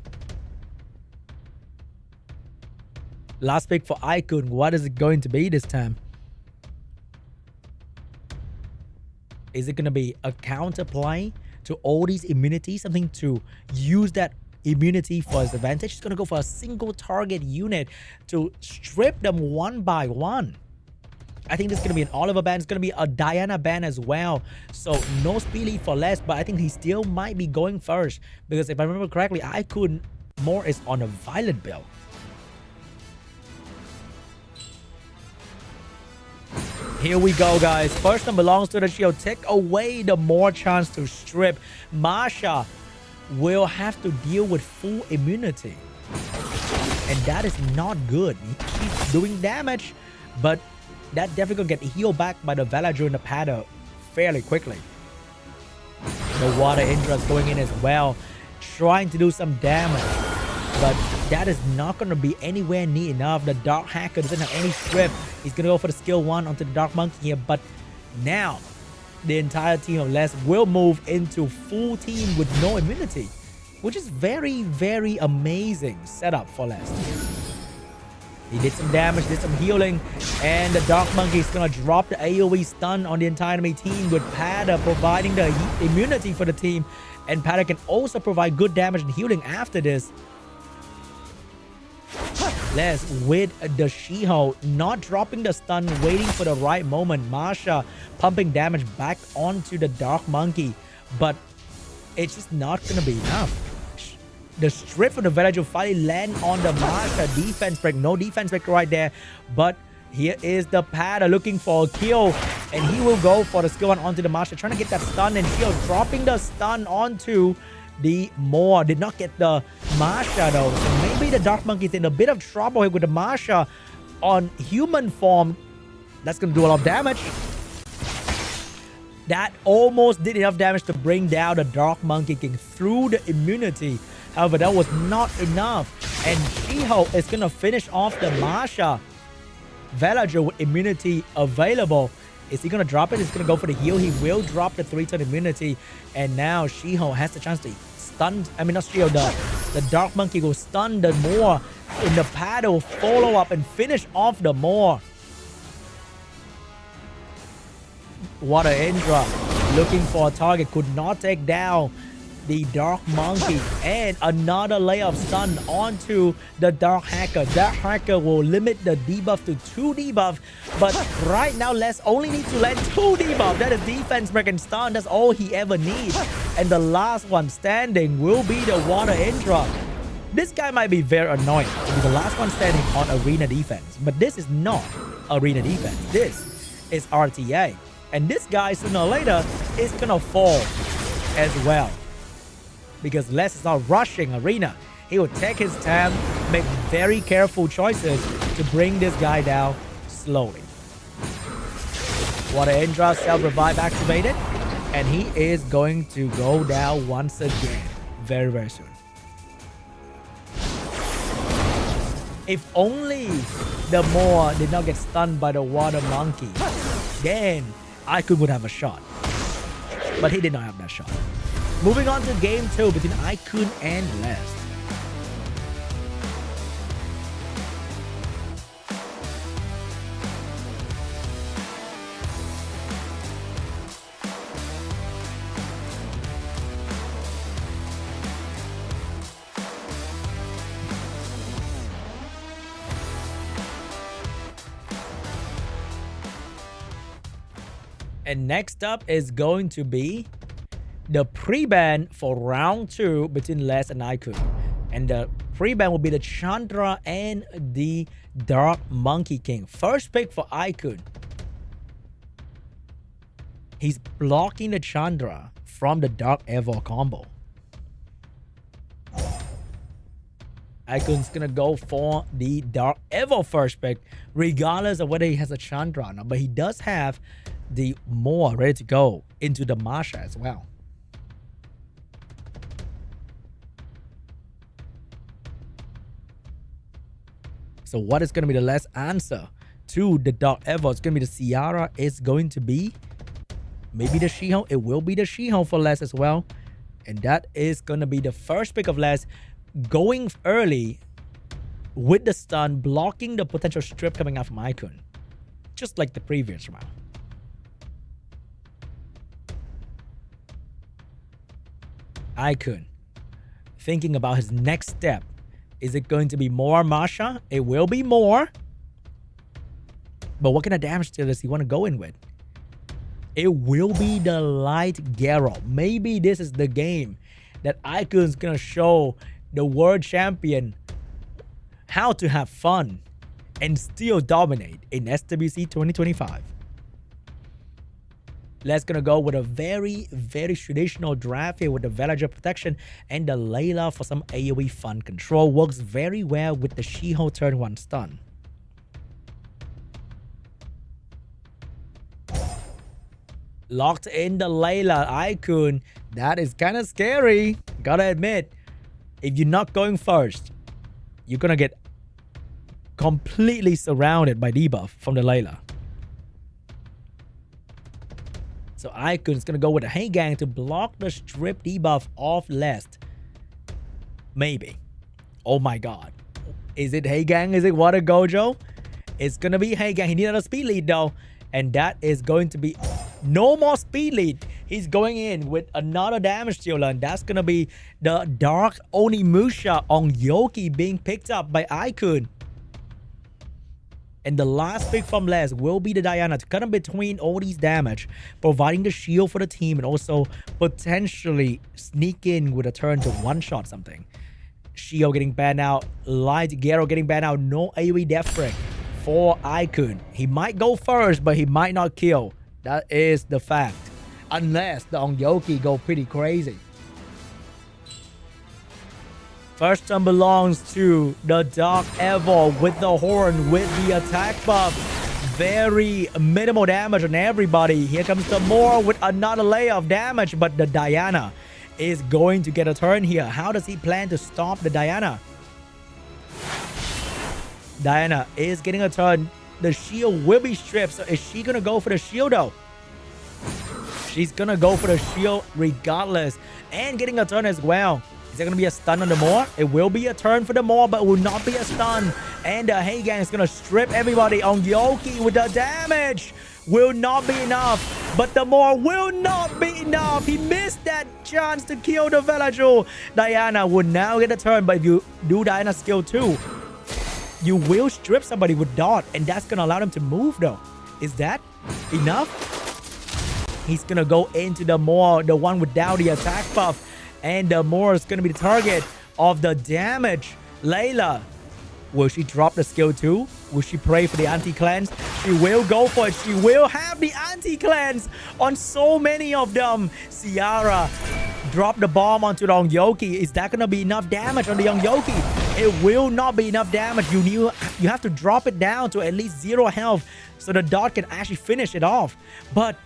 Last pick for IKUN. What is it going to be this time? Is it going to be a counter play to all these immunities, something to use that immunity for his advantage? He's going to go for a single target unit to strip them one by one. I think this is going to be an Oliver ban. It's going to be a Diana ban as well. So no speed lead for Les, but I think he still might be going first. Because if I remember correctly, IKUN more is on a Violet build. Here we go, guys. First one belongs to the shield. Take away the more chance to strip. Masha will have to deal with full immunity. And that is not good. He keeps doing damage, but that definitely gonna get healed back by the Villager and the Paddle fairly quickly. The Water Indra is going in as well, trying to do some damage. But that is not going to be anywhere near enough. The Dark Hacker doesn't have any strip. He's going to go for the skill 1 onto the Dark Monkey here. But now, the entire team of Les will move into full team with no immunity, which is very, very amazing setup for Les. He did some damage, did some healing, and the Dark Monkey is gonna drop the AoE stun on the entire enemy team with Pada providing the immunity for the team. And Pada can also provide good damage and healing after this. Les with the Shiho not dropping the stun, waiting for the right moment. Masha pumping damage back onto the Dark Monkey, but it's just not gonna be enough. The strip for the villager finally land on the Masha defense break. No defense break right there, but here is the Pada looking for a kill, and he will go for the skill one onto the Masha, trying to get that stun, and Shiho dropping the stun onto the Moor. Did not get the Masha though, so maybe the Dark Monkey's in a bit of trouble here with the Masha on human form. That's gonna do a lot of damage. That almost did enough damage to bring down the Dark Monkey King through the immunity. However, that was not enough, and Shiho is gonna finish off the Masha villager with immunity available. Is he gonna drop it? He's gonna go for the heal. He will drop the 3-turn immunity, and now Shiho has the chance to stun. I mean, not Shiho, the Dark Monkey will stun the Moor, and the Pada will follow up and finish off the Moor. Water Indra looking for a target, could not take down the Dark Monkey, and another layer of stun onto the Dark Hacker. That Hacker will limit the debuff to 2 debuff, but right now Les only needs to land 2 debuff. That is defense break and stun. That's all he ever needs, and the last one standing will be the Water Indra. This guy might be very annoying to be the last one standing on arena defense, but this is not arena defense. This is RTA, and this guy sooner or later is gonna fall as well, because Les is not rushing arena. He will take his time, make very careful choices to bring this guy down slowly. Water Indra self-revive activated, and he is going to go down once again very, very soon. If only the Moor did not get stunned by the Water Monkey, then IKUN would have a shot. But he did not have that shot. Moving on to game 2 between IKUN and Les. And next up is going to be the pre-ban for round 2 between Les and IKUN. And the pre-ban will be the Chandra and the Dark Monkey King. First pick for IKUN. He's blocking the Chandra from the Dark Evo combo. IKUN's gonna go for the Dark Evo first pick, regardless of whether he has a Chandra or not. But he does have the Moor ready to go into the Masha as well. So what is going to be the last answer to the Dark Evo? It's going to be the Ciara. It's going to be maybe the Shiho. It will be the Shiho for Les as well. And that is going to be the first pick of Les, going early with the stun, blocking the potential strip coming out from IKUN, just like the previous round. IKUN thinking about his next step. Is it going to be more Masha? It will be more. But what kind of damage style does he want to go in with? It will be the light Geralt. Maybe this is the game that IKUN's gonna show the world champion how to have fun and still dominate in SWC 2025. Let's gonna go with a very, very traditional draft here with the Villager protection and the Layla for some AoE fun control. Works very well with the Shiho turn 1 stun. Locked in the Layla. IKUN, that is kind of scary, gotta admit. If you're not going first, you're gonna get completely surrounded by debuff from the Layla. So IKUN is going to go with a Hey Gang to block the strip debuff off Les. Maybe. Oh my god. Is it Hagang? Is it Water Gojo? It's gonna be Hagang. He needed a speed lead though. And that is going to be no more speed lead. He's going in with another damage dealer. And that's gonna be the Dark Onimusha on Yoki being picked up by IKUN. And the last pick from Les will be the Diana to cut in between all these damage, providing the shield for the team and also potentially sneak in with a turn to one-shot something. Shio getting banned out, Light Gero getting banned out, no AoE death break for IKUN. He might go first, but he might not kill. That is the fact. Unless the Ongyoki go pretty crazy. First turn belongs to the Dark Evil with the horn, with the attack buff. Very minimal damage on everybody. Here comes the Moor with another layer of damage, but the Diana is going to get a turn here. How does he plan to stop the Diana? Diana is getting a turn. The shield will be stripped. So is she going to go for the shield though? She's going to go for the shield regardless. And getting a turn as well. Is there going to be a stun on the Moor? It will be a turn for the Moor, but it will not be a stun. And the Hagang is going to strip everybody on Yoki with the damage. Will not be enough. But the Moor will not be enough. He missed that chance to kill the Velagel. Diana would now get a turn, but if you do Diana's skill too, you will strip somebody with dot, and that's going to allow them to move though. Is that enough? He's going to go into the Moor, the one without the attack buff. And the Moor is going to be the target of the damage. Layla, will she drop the skill too? Will she pray for the anti-cleanse? She will go for it. She will have the anti-cleanse on so many of them. Ciara drop the bomb onto the Ongyoki. Is that going to be enough damage on the Ongyoki? It will not be enough damage. You have to drop it down to at least 0 health so the dot can actually finish it off. But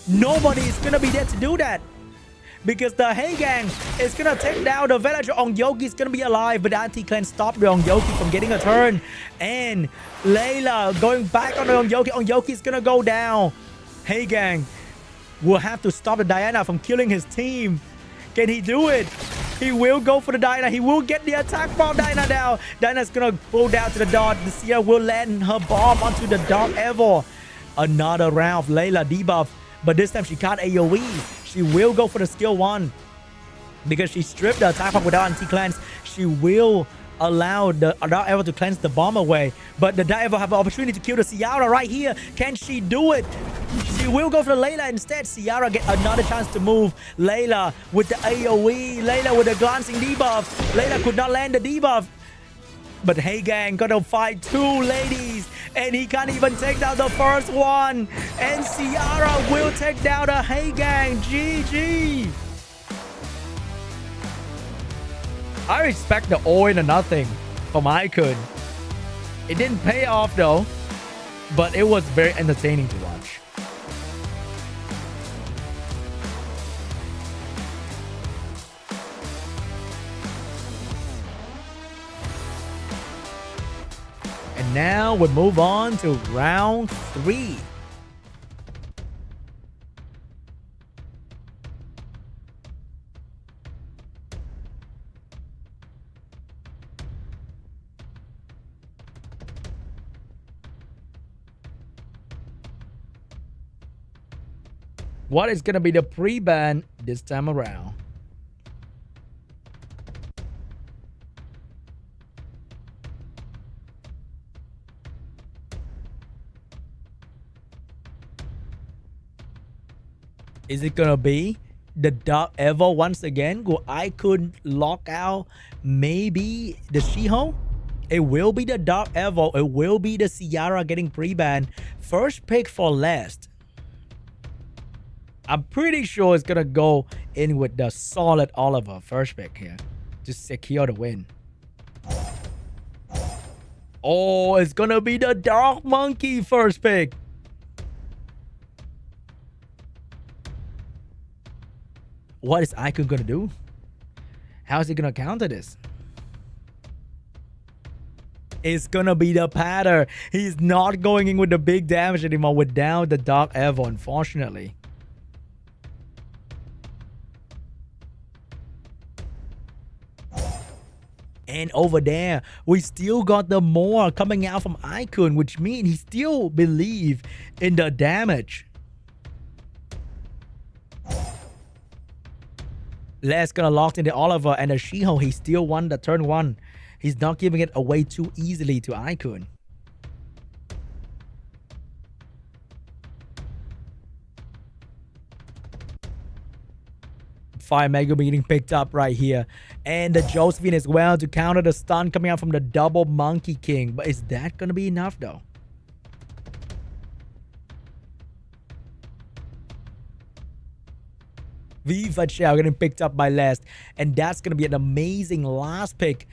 nobody is going to be there to do that. Because the Hagang is going to take down the villager. Ongyoki is going to be alive, but the anti-cleanse stopped the Ongyoki from getting a turn. And Layla going back on the Ongyoki. Ongyoki is going to go down. Hagang will have to stop the Diana from killing his team. Can he do it? He will go for the Diana. He will get the attack bomb Diana down. Diana's going to pull down to the dot. The Sia will land her bomb onto the Dark Evil. Another round of Layla debuff. But this time she can't AoE. She will go for the skill 1. Because she stripped the attack bomb without anti-cleanse. She will allow the Dark Evil to cleanse the bomb away. But the Dark Evil have an opportunity to kill the Ciara right here. Can she do it? She will go for the Layla instead. Ciara get another chance to move. Layla with the AoE. Layla with the glancing debuff. Layla could not land the debuff. But Hagang gonna fight 2 ladies. And he can't even take down the first one. And Ciara will take down the Hagang. GG. I respect the all in or nothing from IKUN. It didn't pay off though. But it was very entertaining to watch. And now we move on to round 3. What is going to be the pre-ban this time around? Is it gonna be the Dark Evil once again? Will IKUN lock out maybe the Shiho? It will be the Dark Evil. It will be the Ciara getting pre-banned. First pick for last. I'm pretty sure it's gonna go in with the solid Oliver first pick here to secure the win. Oh, it's gonna be the Dark Monkey first pick. What is IKUN gonna do? How is he gonna counter this? It's gonna be the Patter. He's not going in with the big damage anymore without the Dark Evil, unfortunately. And over there, we still got the more coming out from IKUN, which means he still believe in the damage. Les gonna lock in the Oliver and the She-Hulk. He still won the turn 1. He's not giving it away too easily to IKUN. Fire Megumi getting picked up right here. And the Josephine as well to counter the stun coming out from the double Monkey King. But is that going to be enough though? Viva Shell getting picked up by Lest. And that's going to be an amazing last pick.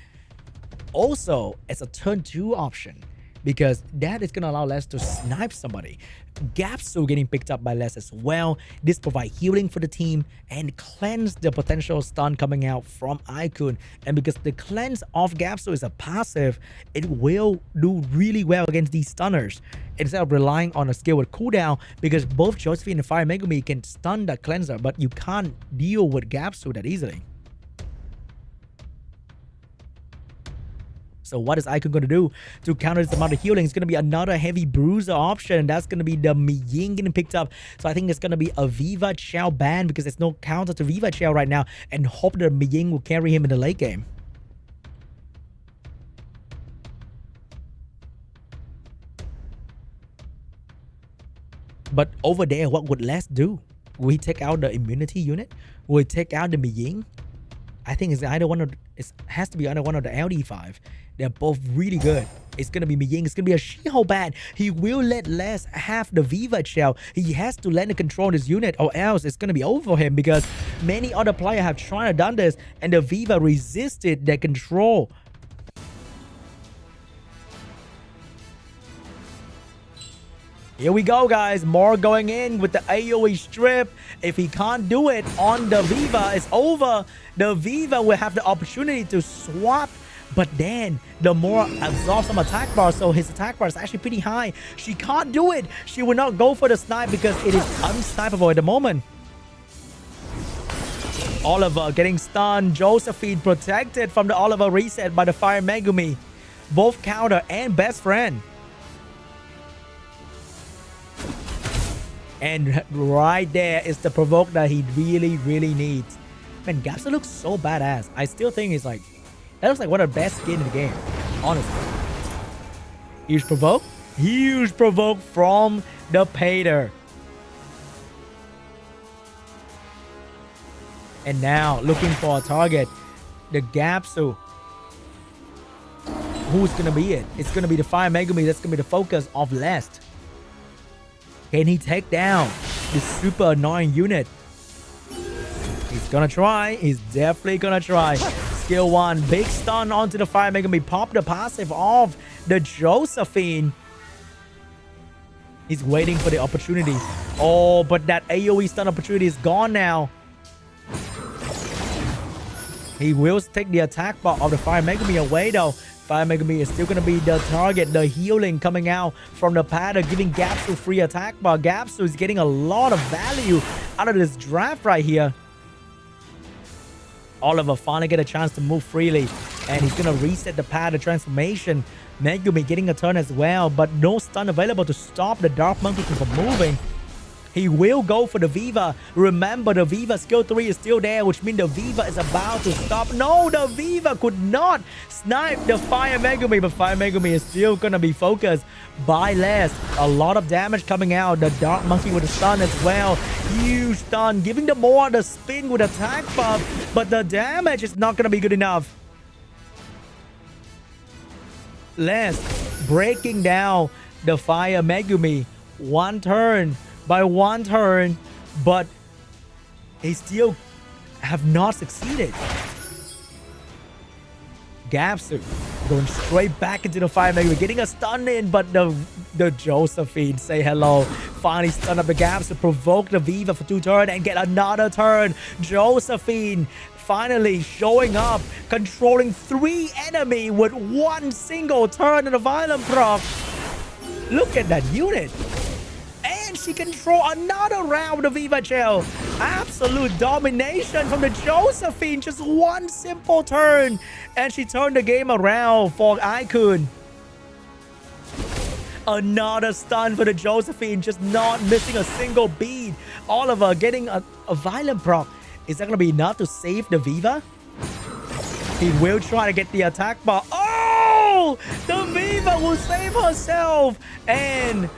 Also, as a turn 2 option. Because that is going to allow Les to snipe somebody. Gapsu getting picked up by Les as well. This provides healing for the team and cleanse the potential stun coming out from IKUN. And because the cleanse of Gapsu is a passive, it will do really well against these stunners. Instead of relying on a skill with cooldown, because both Josephine and Fire Megumi can stun the cleanser, but you can't deal with Gapsu that easily. So what is IKUN going to do to counter this amount of healing? It's going to be another heavy bruiser option. And that's going to be the Miying getting picked up. So I think it's going to be a Viva Chow ban because there's no counter to Viva Chow right now. And hope that Miying will carry him in the late game. But over there, what would Les do? Will he take out the immunity unit? Will he take out the Miying? I think it's either one of it has to be either one of the LD5. They're both really good. It's gonna be Miying. It's gonna be a She-Hulk ban. He will let Les have the Viva Shell. He has to let the control his unit, or else it's gonna be over for him. Because many other players have tried to done this, and the Viva resisted their control. Here we go, guys. More going in with the AoE strip. If he can't do it on the Viva, it's over. The Viva will have the opportunity to swap. But then the more absorbs some attack bar, so his attack bar is actually pretty high. She can't do it. She will not go for the snipe because it is unsnipeable at the moment. Oliver getting stunned. Josephine protected from the Oliver reset by the Fire Megumi. Both counter and best friend. And right there is the provoke that he really, really needs. Man, Gapsu looks so badass. I still think it's like, that looks like one of the best skins in the game, honestly. Huge provoke. Huge provoke from the Pater. And now looking for a target. The Gapsu. Who's going to be it? It's going to be the Fire Megumi. That's going to be the focus of Lest. Can he take down this super annoying unit? He's gonna try. He's definitely gonna try. Skill 1. Big stun onto the Fire Megumi. Pop the passive of the Josephine. He's waiting for the opportunity. Oh, but that AoE stun opportunity is gone now. He will take the attack bar of the Fire Megumi away though. Fire Megumi is still going to be the target. The healing coming out from the Pater, giving Gapsu free attack bar. Gapsu is getting a lot of value out of this draft right here. Oliver finally get a chance to move freely. And he's going to reset the Pater transformation. Megumi getting a turn as well. But no stun available to stop the Dark Monkey from moving. He will go for the Viva. Remember, the Viva skill 3 is still there, which means the Viva is about to stop. No, the Viva could not snipe the Fire Megumi, but Fire Megumi is still going to be focused by Les. A lot of damage coming out. The Dark Monkey with a stun as well. Huge stun, giving the more the spin with attack buff, but the damage is not going to be good enough. Les breaking down the Fire Megumi. One turn. By one turn, but they still have not succeeded. Gapsu going straight back into the Fire Megumi, getting a stun in, but the Josephine say hello. Finally stun up the Gapsu, provoke the Viva for 2 turns and get another turn. Josephine finally showing up, controlling 3 enemy with 1 single turn in the violent proc. Look at that unit. Can she control another round of Viva Gel? Absolute domination from the Josephine. Just one simple turn. And she turned the game around for IKUN. Another stun for the Josephine. Just not missing a single beat. Oliver getting a violent proc. Is that going to be enough to save the Viva? He will try to get the attack bar. Oh! The Viva will save herself. And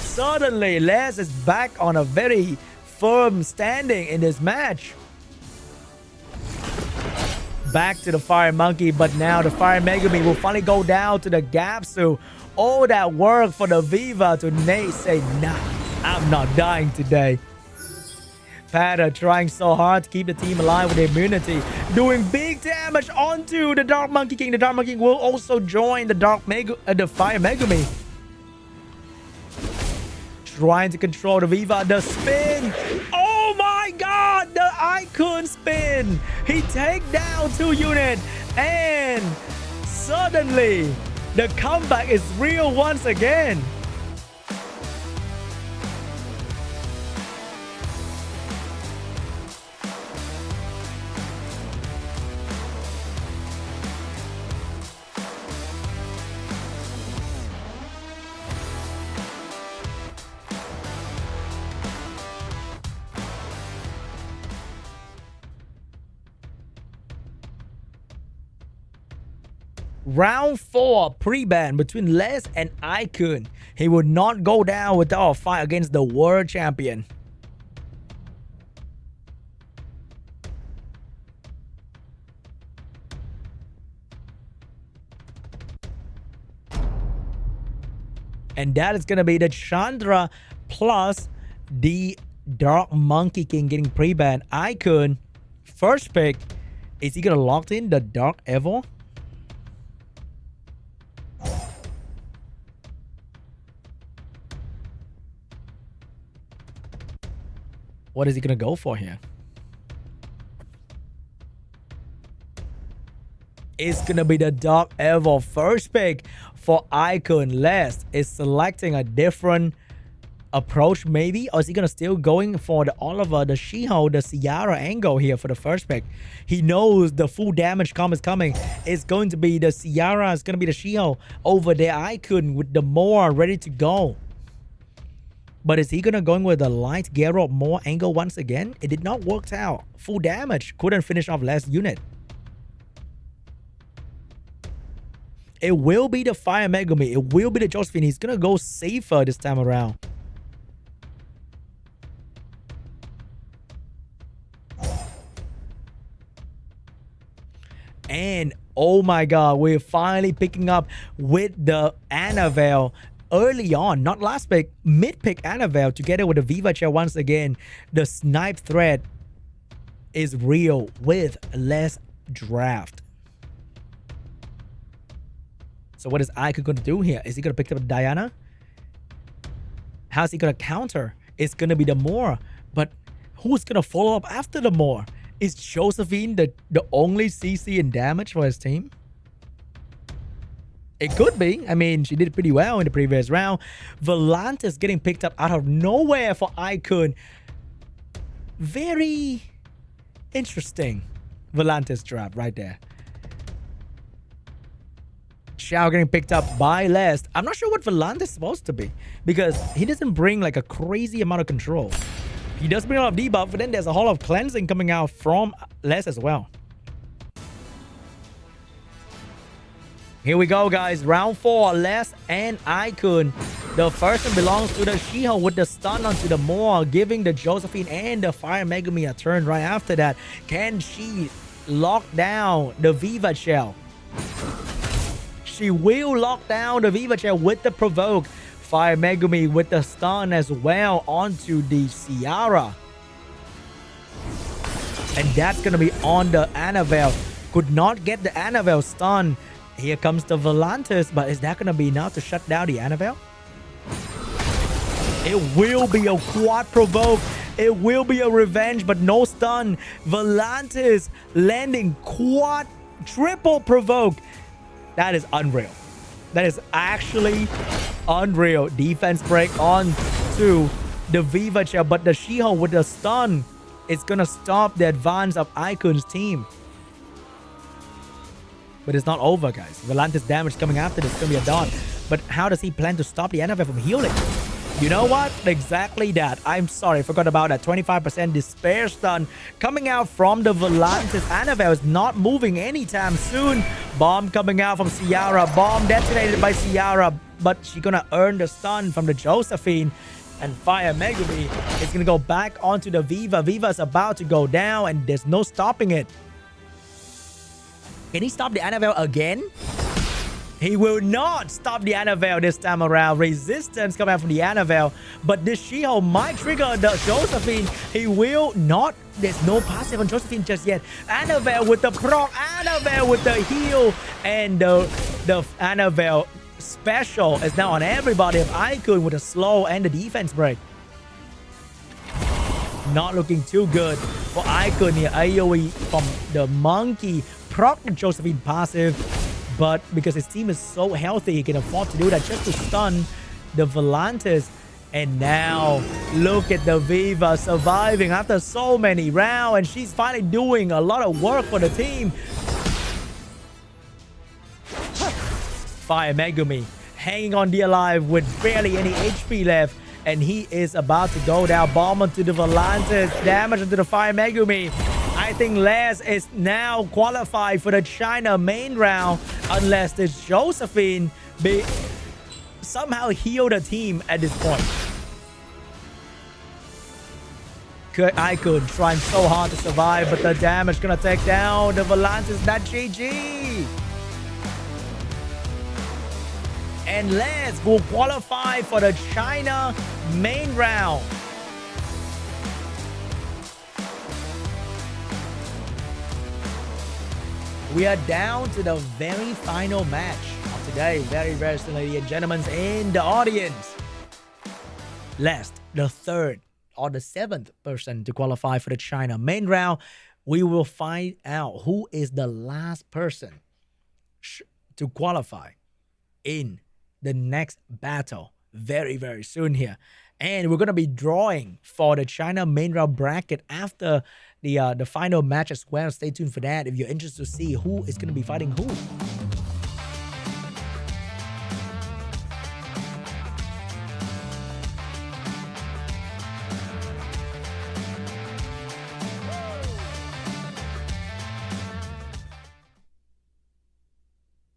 suddenly, Les is back on a very firm standing in this match. Back to the Fire Monkey, but now the Fire Megumi will finally go down to the Gapsu. All that work for the Viva to Nate say, nah, I'm not dying today. Pata trying so hard to keep the team alive with immunity, doing big damage onto the Dark Monkey King. The Dark Monkey King will also join the the Fire Megumi. Trying to control the Viva. The spin. Oh my god! The IKUN spin. He take down 2 units. And suddenly, the comeback is real once again. Round 4 pre-ban between Les and IKUN. He would not go down without a fight against the world champion. And that is going to be the Chandra plus the Dark Monkey King getting pre-ban. IKUN, first pick. Is he going to lock in the Dark Evo? What is he going to go for here? It's going to be the Dark Evo first pick for IKUN. Les is selecting a different approach maybe, or is he going to still going for the Oliver, the Shiho, the Ciara angle here for the first pick? He knows the full damage comp is coming. It's going to be the Ciara, it's going to be the Shiho over there. IKUN with the Moore ready to go. But is he going to go with a light Geralt Moore angle once again? It did not work out. Full damage. Couldn't finish off last unit. It will be the Fire Megumi. It will be the Josephine. He's going to go safer this time around. And oh my god, we're finally picking up with the Annabelle early on, not last pick, mid pick Annabelle together with the Viva Chair once again. The snipe threat is real with less draft. So what is IKUN going to do here? Is he going to pick up Diana? How's he going to counter? It's going to be the Moore. But who's going to follow up after the Moore? Is Josephine the only CC in damage for his team? It could be. I mean, she did pretty well in the previous round. Volantis getting picked up out of nowhere for IKUN. Very interesting Volantis drop right there. Xiao getting picked up by Les. I'm not sure what Volantis is supposed to be, because he doesn't bring like a crazy amount of control. He does bring a lot of debuff, but then there's a whole lot of cleansing coming out from Les as well. Here we go, guys. Round 4, Les and IKUN. The first one belongs to the Shiho with the stun onto the Moore, giving the Josephine and the Fire Megumi a turn right after that. Can she lock down the Viva Shell? She will lock down the Viva Shell with the provoke. Fire Megumi with the stun as well onto the Ciara. And that's going to be on the Annabelle. Could not get the Annabelle stun. Here comes the Volantis, but is that going to be enough to shut down the Annabelle? It will be a quad provoke. It will be a revenge, but no stun. Volantis landing quad triple provoke. That is unreal. That is actually unreal. Defense break on into the Viva chair, but the She-Hulk with the stun is gonna stop the advance of IKUN's team. But it's not over, guys. Volantis damage coming after this is gonna be a dot. But how does he plan to stop the NFL from healing? You know what? Exactly that. I'm sorry, I forgot about that. 25% despair stun coming out from the Volantis. NFL is not moving anytime soon. Bomb coming out from Ciara. Bomb detonated by Ciara. But she's gonna earn the stun from the Josephine. And Fire Megumi is gonna go back onto the Viva. Viva's about to go down and there's no stopping it. Can he stop the NFL again? He will not stop the Annabelle this time around. Resistance coming out from the Annabelle. But this She-Hulk might trigger the Josephine. He will not. There's no passive on Josephine just yet. Annabelle with the proc. Annabelle with the heal. And the Annabelle special is now on everybody of IKUN with a slow and the defense break. Not looking too good for IKUN here. AoE from the monkey. Proc Josephine passive. But because his team is so healthy, he can afford to do that just to stun the Volantis. And now, look at the Viva surviving after so many rounds. And she's finally doing a lot of work for the team. Fire Megumi hanging on the alive with barely any HP left. And he is about to go down. Bomb onto the Volantis. Damage onto the Fire Megumi. I think Les is now qualified for the China main round unless this Josephine somehow heal the team at this point. IKUN trying so hard to survive, but the damage gonna take down the Volantis. That GG. And Les will qualify for the China main round. We are down to the very final match of today. Very, very soon, ladies and gentlemen, in the audience. Last, the third or the seventh person to qualify for the China main round. We will find out who is the last person to qualify in the next battle very, very soon here. And we're going to be drawing for the China main round bracket after the final match as well. Stay tuned for that if you're interested to see who is going to be fighting who.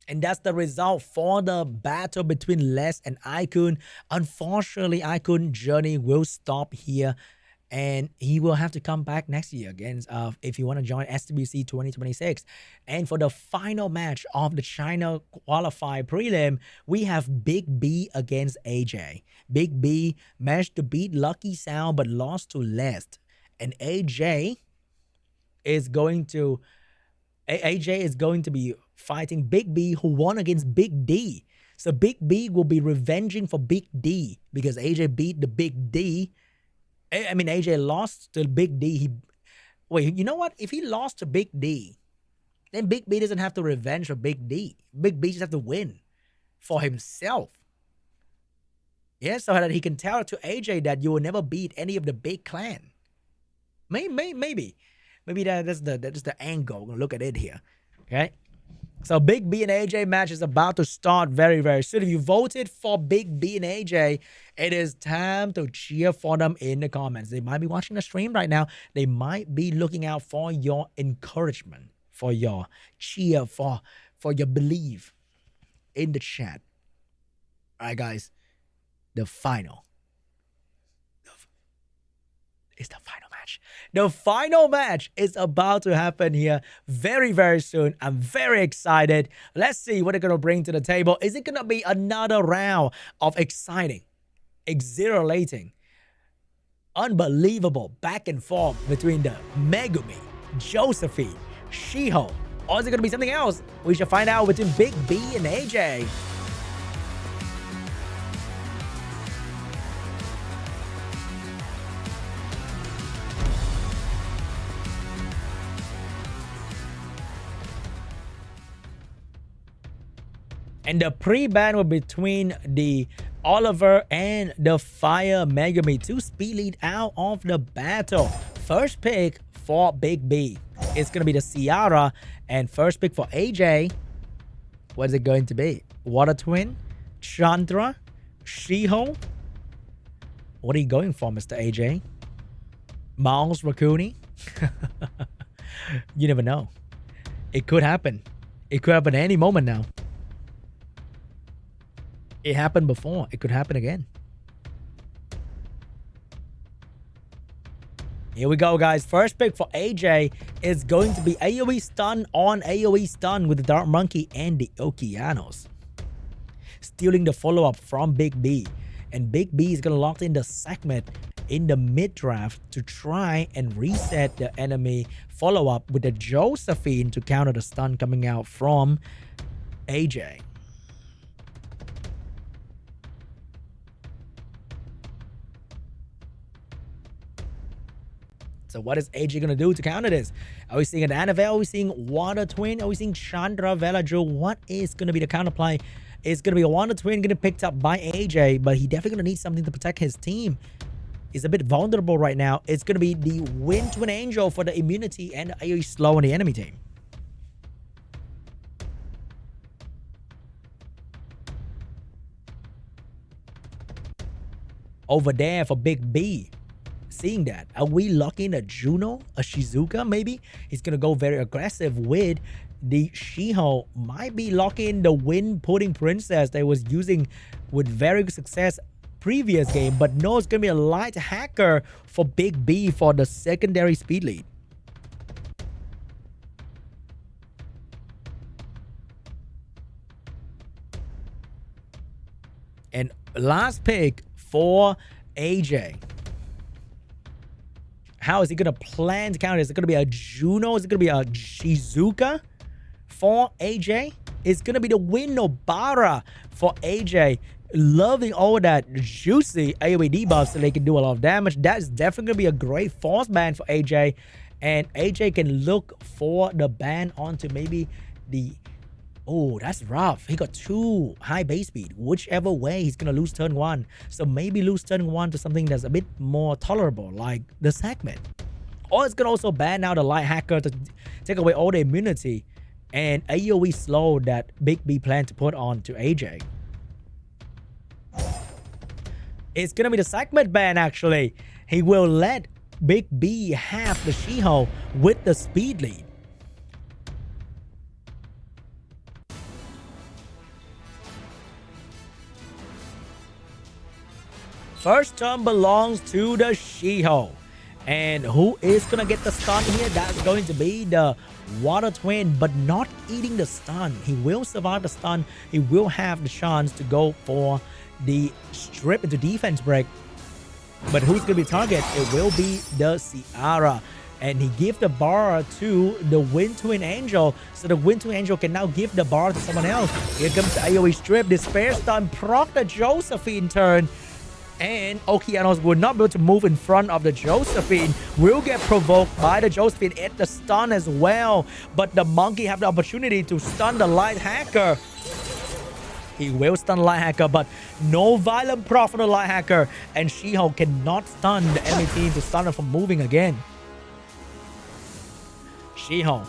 And that's the result for the battle between Les and IKUN. Unfortunately, IKUN journey will stop here. And he will have to come back next year again if you want to join SWC 2026. And for the final match of the China qualifier prelim, we have BIG.B against AJ. BIG.B managed to beat LUCKYSOUND but lost to Les. And AJ is going to be fighting BIG.B, who won against BIG.D. So BIG.B will be revenging for BIG.D because AJ beat the BIG.D. I mean, AJ lost to BIG.D. Wait, you know what? If he lost to BIG.D, then BIG.B doesn't have to revenge for BIG.D. BIG.B just have to win for himself. Yeah, so that he can tell to AJ that you will never beat any of the big clan. Maybe that's the angle. We're gonna look at it here. Okay. So BIG.B and AJ match is about to start very, very soon. If you voted for BIG.B and AJ, it is time to cheer for them in the comments. They might be watching the stream right now. They might be looking out for your encouragement, for your cheer, for your belief in the chat. All right, guys. The final. It's the final match. The final match is about to happen here very, very soon. I'm very excited. Let's see what they're going to bring to the table. Is it going to be another round of exciting, exhilarating, unbelievable back and forth between the Megumi, Josephine, She-Hulk? Or is it going to be something else? We shall find out between BIG.B and AJ. And the pre-ban was between the Oliver and the Fire Megami, 2 speed lead out of the battle. First pick for BIG.B. It's going to be the Ciara. And first pick for AJ. What is it going to be? Water Twin? Chandra? Shiho? What are you going for, Mr. AJ? Miles Rakuni? You never know. It could happen. It could happen any moment now. It happened before. It could happen again. Here we go, guys. First pick for AJ is going to be AoE stun on AoE stun with the Dark Monkey and the Okeanos. Stealing the follow-up from BIG.B. And BIG.B is going to lock in the segment in the mid-draft to try and reset the enemy follow-up with the Josephine to counter the stun coming out from AJ. So what is AJ going to do to counter this? Are we seeing an Annabelle? Are we seeing Water Twin? Are we seeing Chandra Veladro? What is going to be the counterplay? It's going to be a Water Twin getting picked up by AJ, but he definitely going to need something to protect his team. He's a bit vulnerable right now. It's going to be the Wind Twin Angel for the immunity and the AoE slow on the enemy team. Over there for BIG.B. Seeing that, are we locking a Juno, a Shizuka maybe? He's gonna go very aggressive with the Shiho. Might be locking the Wind Pudding Princess they was using with very good success previous game, but no, it's gonna be a light hacker for BIG.B for the secondary speed lead. And last pick for AJ. How is he going to plan to counter? Is it going to be a Juno? Is it going to be a Shizuka for AJ? It's going to be the Winobara for AJ. Loving all that juicy AoE debuff so they can do a lot of damage. That's definitely going to be a great force ban for AJ. And AJ can look for the ban onto maybe the... Oh, that's rough. He got 2 high base speed. Whichever way, he's going to lose turn 1. So maybe lose turn 1 to something that's a bit more tolerable, like the segment. Or it's going to also ban out the light hacker to take away all the immunity and AoE slow that BIG.B planned to put on to AJ. It's going to be the segment ban, actually. He will let BIG.B have the Shiho with the speed lead. First turn belongs to the Shiho. And who is going to get the stun here? That's going to be the Water Twin, but not eating the stun. He will survive the stun. He will have the chance to go for the strip into defense break. But who's going to be target? It will be the Ciara. And he gives the bar to the Wind Twin Angel. So the Wind Twin Angel can now give the bar to someone else. Here comes the AoE strip. Despair stun proc the Josephine turn. And Okeanos will not be able to move in front of the Josephine. Will get provoked by the Josephine at the stun as well. But the monkey have the opportunity to stun the light hacker. He will stun the light hacker, but no violent proc for the light hacker. And Shiho cannot stun the enemy team to stun her from moving again. Shiho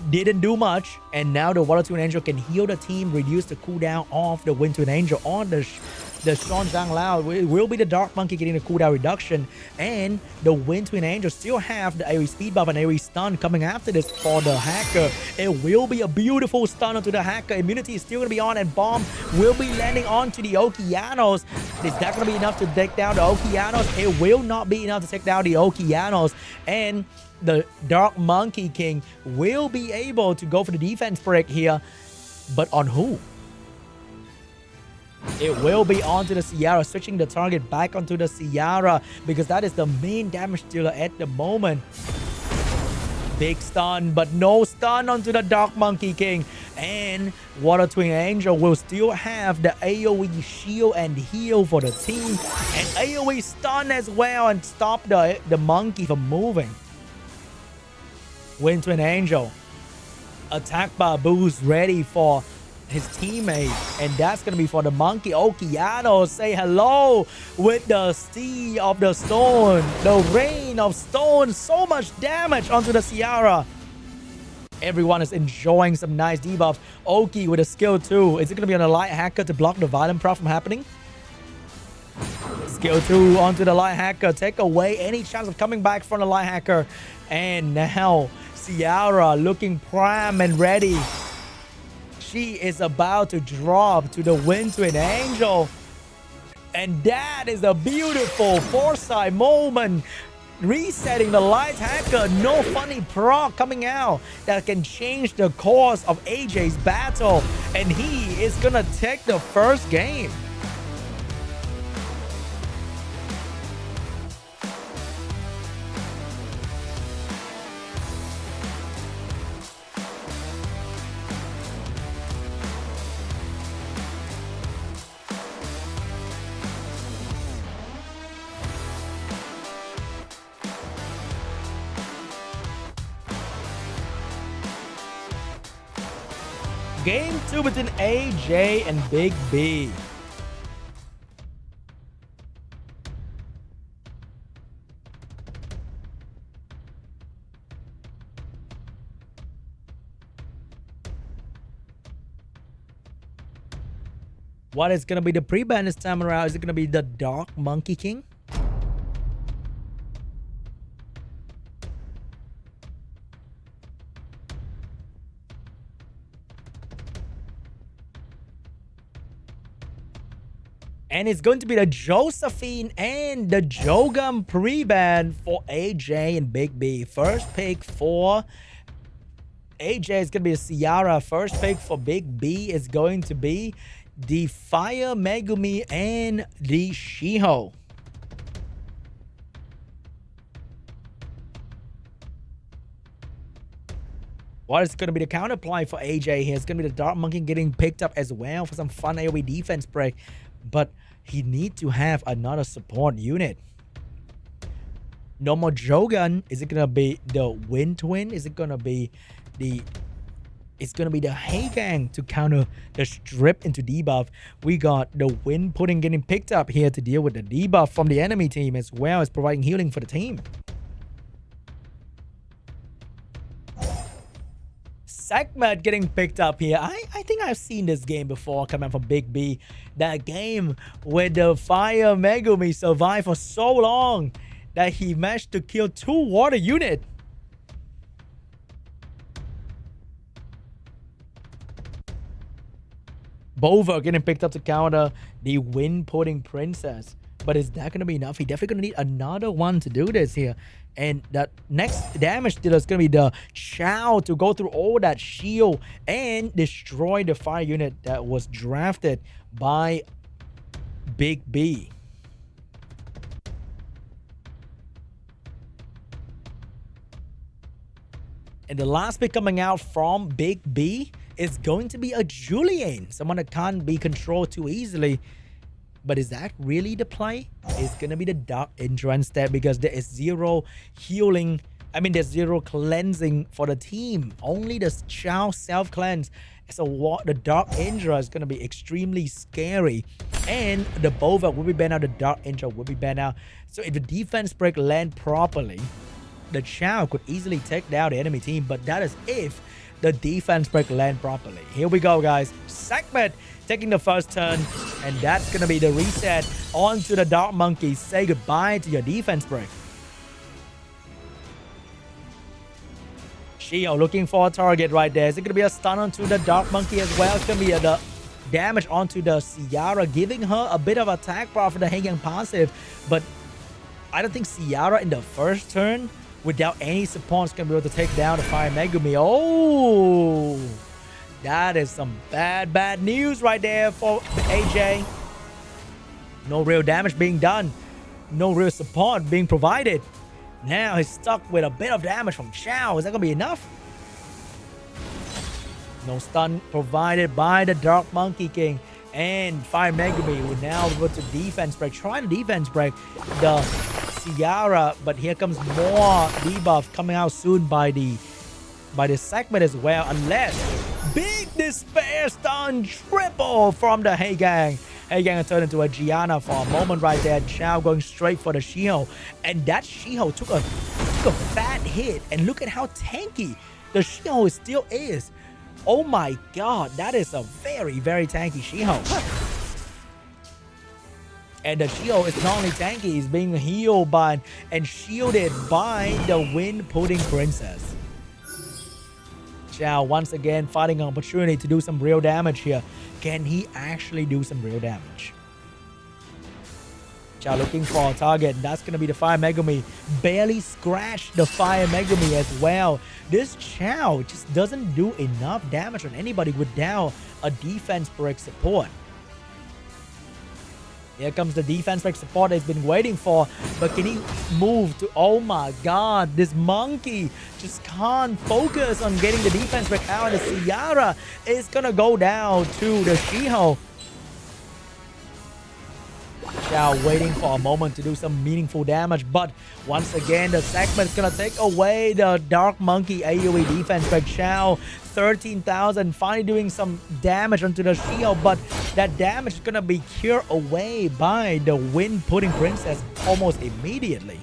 didn't do much, and now the Water Twin Angel can heal the team, reduce the cooldown of the Wind Twin Angel on the Sean Zhang Lao. It will be the Dark Monkey getting the cooldown reduction, and the Wind Twin Angel still have the AoE speed buff and AoE stun coming after this for the hacker. It will be a beautiful stun onto the hacker. Immunity is still going to be on, and bomb will be landing onto the Okeanos. Is that going to be enough to take down the Okeanos? It will not be enough to take down the Okeanos, and the Dark Monkey King will be able to go for the defense break here, but on who? It will be onto the Ciara, switching the target back onto the Ciara because that is the main damage dealer at the moment. Big stun, but no stun onto the Dark Monkey King. And Water Twin Angel will still have the AoE shield and heal for the team. And AoE stun as well and stop the monkey from moving. Wind Twin Angel. Attack Babu's ready for his teammate, and that's gonna be for the monkey. Okiano say hello with the Sea of the Stone, the Rain of Stone. So much damage onto the Ciara. Everyone is enjoying some nice debuff. Oki with a skill 2. Is it gonna be on a light hacker to block the violent proc from happening? Skill 2 onto the light hacker. Take away any chance of coming back from the light hacker. And now Ciara looking prime and ready. She is about to drop to the Wind Twin Angel. And that is a beautiful foresight moment. Resetting the light hacker. No funny proc coming out that can change the course of AJ's battle. And he is gonna take the first game. Game 2 between AJ and BIG.B. What is going to be the pre-ban this time around? Is it going to be the Dark Monkey King? And it's going to be the Josephine and the Jogam pre-ban for AJ and BIG.B. First pick for AJ is going to be a Ciara. First pick for BIG.B is going to be the Fire Megumi and the Shiho. What is going to be the counterplay for AJ here? It's going to be the Dark Monkey getting picked up as well for some fun AoE defense break. But he needs to have another support unit. No more Jogan. Is it gonna be the Wind Twin? Is it gonna be the... It's gonna be the Heigang to counter the strip into debuff. We got the Wind Pudding getting picked up here to deal with the debuff from the enemy team, as well as providing healing for the team. Segment getting picked up here. I think I've seen this game before coming from BIG.B. That game where the Fire Megumi survived for so long that he managed to kill 2 water units. Bova getting picked up to counter the Wind Pudding Princess. But is that going to be enough? He definitely going to need another one to do this here. And that next damage dealer is going to be the Chow to go through all that shield and destroy the fire unit that was drafted by BIG.B. And the last pick coming out from BIG.B is going to be a Julian. Someone that can't be controlled too easily. But is that really the play? It's going to be the Dark Indra instead, because there is 0 healing. I mean, there's 0 cleansing for the team. Only the Chow self-cleanse. So the Dark Indra is going to be extremely scary. And the Bova will be banned out. The Dark Indra will be banned out. So if the defense break land properly, the Chow could easily take down the enemy team. But that is if the defense break land properly. Here we go, guys. Segment taking the first turn, and that's gonna be the reset onto the Dark Monkey. Say goodbye to your defense break. Shio looking for a target right there. Is it gonna be a stun onto the Dark Monkey as well? It's gonna be the damage onto the Ciara, giving her a bit of attack power for the Heigang passive. But I don't think Ciara in the first turn, without any support, is gonna be able to take down the Fire Megumi. Oh! That is some bad news right there for AJ. No real damage being done. No real support being provided. Now he's stuck with a bit of damage from Chow. Is that going to be enough? No stun provided by the Dark Monkey King. And Fire Megumi will now go to defense break. Trying to defense break the Ciara. But here comes more debuff coming out soon by the by this segment as well, unless big despair stun triple from the Heigang. Heigang turned into a Gianna for a moment right there. Chao going straight for the Shiho, and that Shiho took a fat hit, and look at how tanky the Shiho still is. Oh my god, that is a very, very tanky Shiho. And the Shiho is not only tanky, he's being healed by and shielded by the Wind Pudding Princess. Chao once again finding an opportunity to do some real damage here. Can he actually do some real damage? Chao looking for a target. That's going to be the Fire Megumi. Barely scratched the Fire Megumi as well. This Chao just doesn't do enough damage on anybody without a defense break support. Here comes the defense break support that he's been waiting for. But can he move to... Oh my god, this monkey just can't focus on getting the defense break out. And the Ciara is going to go down to the Shiho. Chao waiting for a moment to do some meaningful damage. But once again, the segment is going to take away the Dark Monkey AoE defense break. Chao 13,000 finally doing some damage onto the Shiho, but that damage is gonna be cured away by the Wind Pudding Princess almost immediately.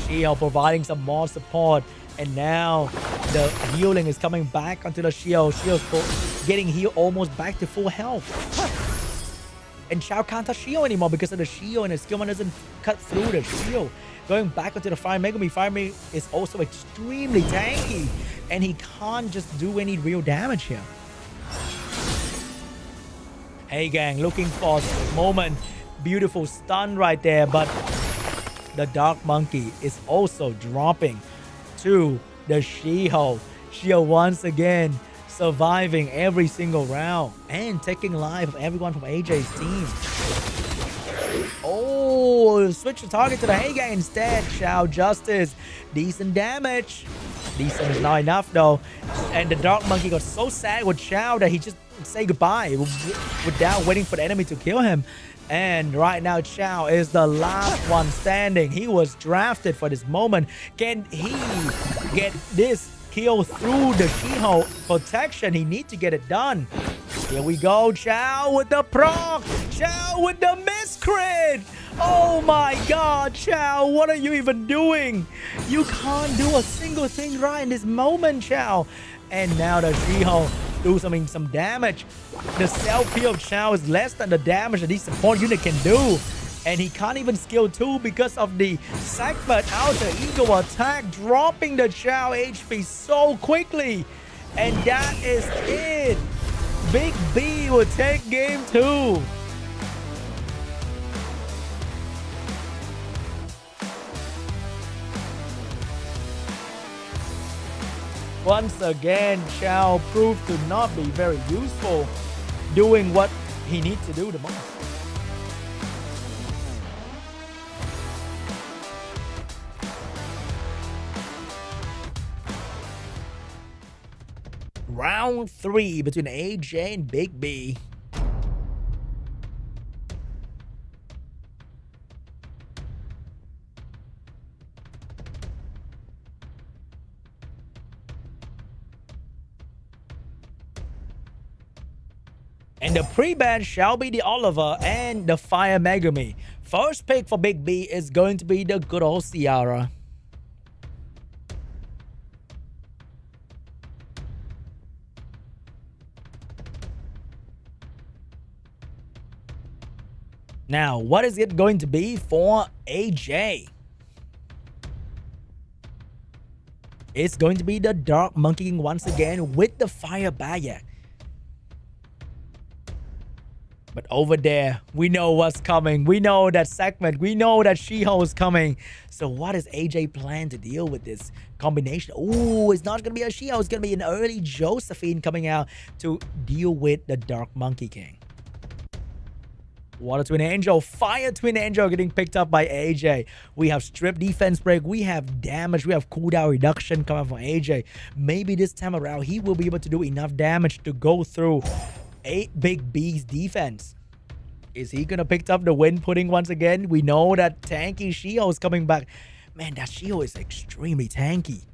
Shiho providing some more support, and now the healing is coming back onto the Shiho. Shiho's getting healed almost back to full health. And Chao can't touch Shiho anymore because of the Shiho, and his skill doesn't cut through the Shiho. Going back onto the Fire Megumi. Fire Megumi is also extremely tanky, and he can't just do any real damage here. Heigang looking for a moment. Beautiful stun right there, but the Dark Monkey is also dropping to the Shiho. Shiho once again surviving every single round and taking life of everyone from AJ's team. Oh, switch the target to the Heigang instead. Chao Justice. Decent damage. Decent is not enough though. And the Dark Monkey got so sad with Chao that he just said goodbye without waiting for the enemy to kill him. And right now, Chao is the last one standing. He was drafted for this moment. Can he get this kill through the Shiho protection? He needs to get it done. Here we go. Chao with the proc. Chao with the miscrit. Oh my god, Chao, what are you even doing? You can't do a single thing right in this moment, Chao. And now the Shiho do some damage. The self-heal of Chao is less than the damage that this support unit can do. And he can't even skill 2 because of the segment outer ego attack, dropping the Chao HP so quickly. And that is it. BIG.B will take game 2. Once again, Chao proved to not be very useful, doing what he needs to do the most. Round 3 between AJ and BIG.B. And the pre-ban shall be the Oliver and the Fire Megumi. First pick for BIG.B is going to be the good old Ciara. Now, what is it going to be for AJ? It's going to be the Dark Monkey King once again with the Fire Bayek. But over there, we know what's coming. We know that segment. We know that Shiho is coming. So what does AJ plan to deal with this combination? Oh, it's not going to be a Shiho. It's going to be an early Josephine coming out to deal with the Dark Monkey King. Water Twin Angel, Fire Twin Angel getting picked up by AJ. We have strip defense break. We have damage. We have cooldown reduction coming from AJ. Maybe this time around, he will be able to do enough damage to go through BIG.B's defense. Is he gonna pick up the Wind Pudding once again? We know that tanky Shiho is coming back. Man, that Shiho is extremely tanky.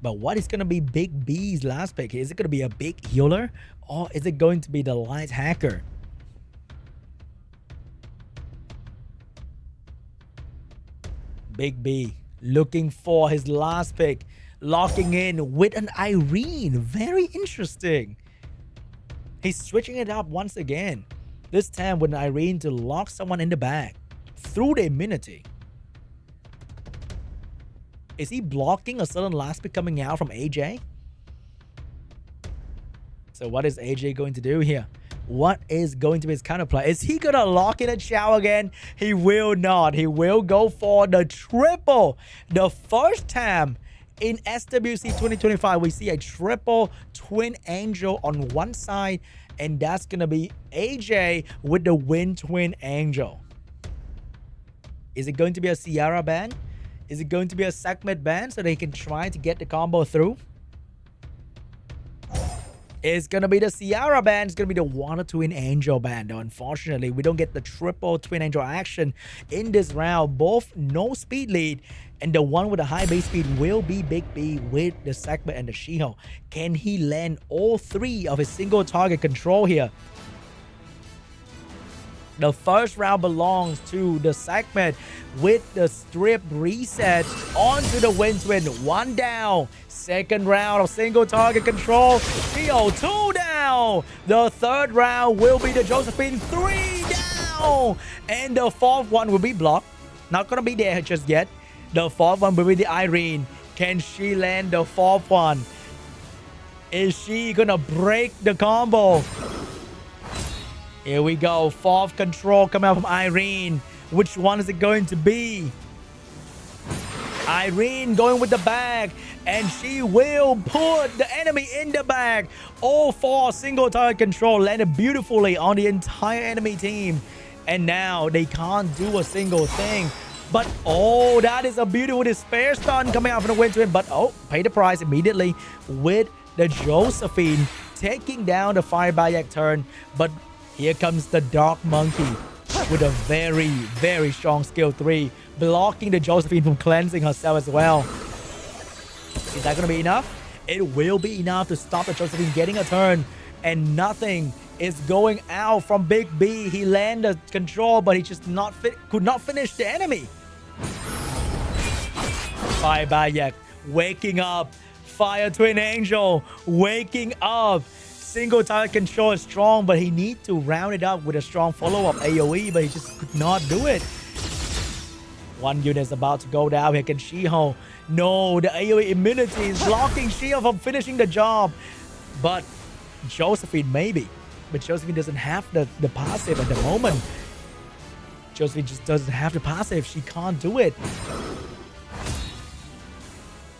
But what is going to be BIG.B's last pick? Is it going to be a big healer? Or is it going to be the light hacker? BIG.B looking for his last pick. Locking in with an Irene. Very interesting. He's switching it up once again. This time with an Irene to lock someone in the back through the immunity. Is he blocking a sudden last pick coming out from AJ? So what is AJ going to do here? What is going to be his counterplay? Is he going to lock in a Chow again? He will not. He will go for the triple. The first time in SWC 2025, we see a triple twin angel on one side, and that's going to be AJ with the win twin angel. Is it going to be a Ciara ban? Is it going to be a segment ban so they can try to get the combo through? It's going to be the Ciara ban. It's going to be the water twin angel ban. Though, unfortunately, we don't get the triple twin angel action in this round. Both no speed lead. And the one with the high base speed will be BIG.B with the segment and the Shiho. Can he land all three of his single target control here? The first round belongs to the segment with the strip reset onto the win twin. One down. Second round of single target control. Shiho 2 down. The third round will be the Josephine 3 down. And the fourth one will be blocked. Not going to be there just yet. The fourth one will be the Irene. Can she land the fourth one? Is she going to break the combo? Here we go. Fourth control coming out from Irene. Which one is it going to be? Irene going with the bag. And she will put the enemy in the bag. All four single target control landed beautifully on the entire enemy team. And now they can't do a single thing. But, oh, that is a beautiful despair stun coming out from the win twin. But, oh, pay the price immediately with the Josephine taking down the Fire Bayek turn. But here comes the Dark Monkey with a very, very strong skill 3. Blocking the Josephine from cleansing herself as well. Is that going to be enough? It will be enough to stop the Josephine getting a turn. And nothing is going out from BIG.B. He landed control, but he just could not finish the enemy. Fire Bayek waking up. Fire Twin Angel waking up. Single target control is strong, but he needs to round it up with a strong follow-up AoE, but he just could not do it. One unit is about to go down here. Can Shiho? No, the AoE immunity is blocking Shiho from finishing the job. But Josephine maybe. But Josephine doesn't have the passive at the moment. Josephine just doesn't have the passive. She can't do it.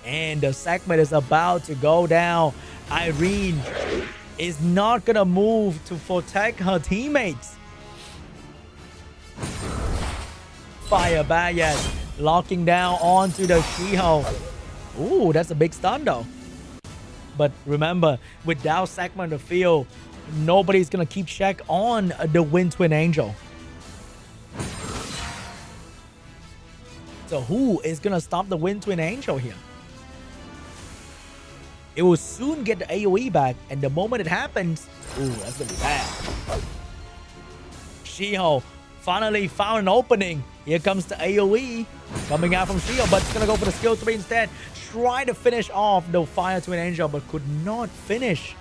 And the segment is about to go down. Irene is not going to move to protect her teammates. Fire Bayek locking down onto the Shiho. Ooh, that's a big stun though. But remember, without segment on the field, nobody's going to keep check on the Win Twin Angel. So who is going to stop the Win Twin Angel here? It will soon get the AoE back, and the moment it happens, ooh, that's going to be bad. Shiho finally found an opening. Here comes the AoE coming out from Shiho, but it's going to go for the skill 3 instead. Try to finish off the Fire Twin Angel, but could not finish.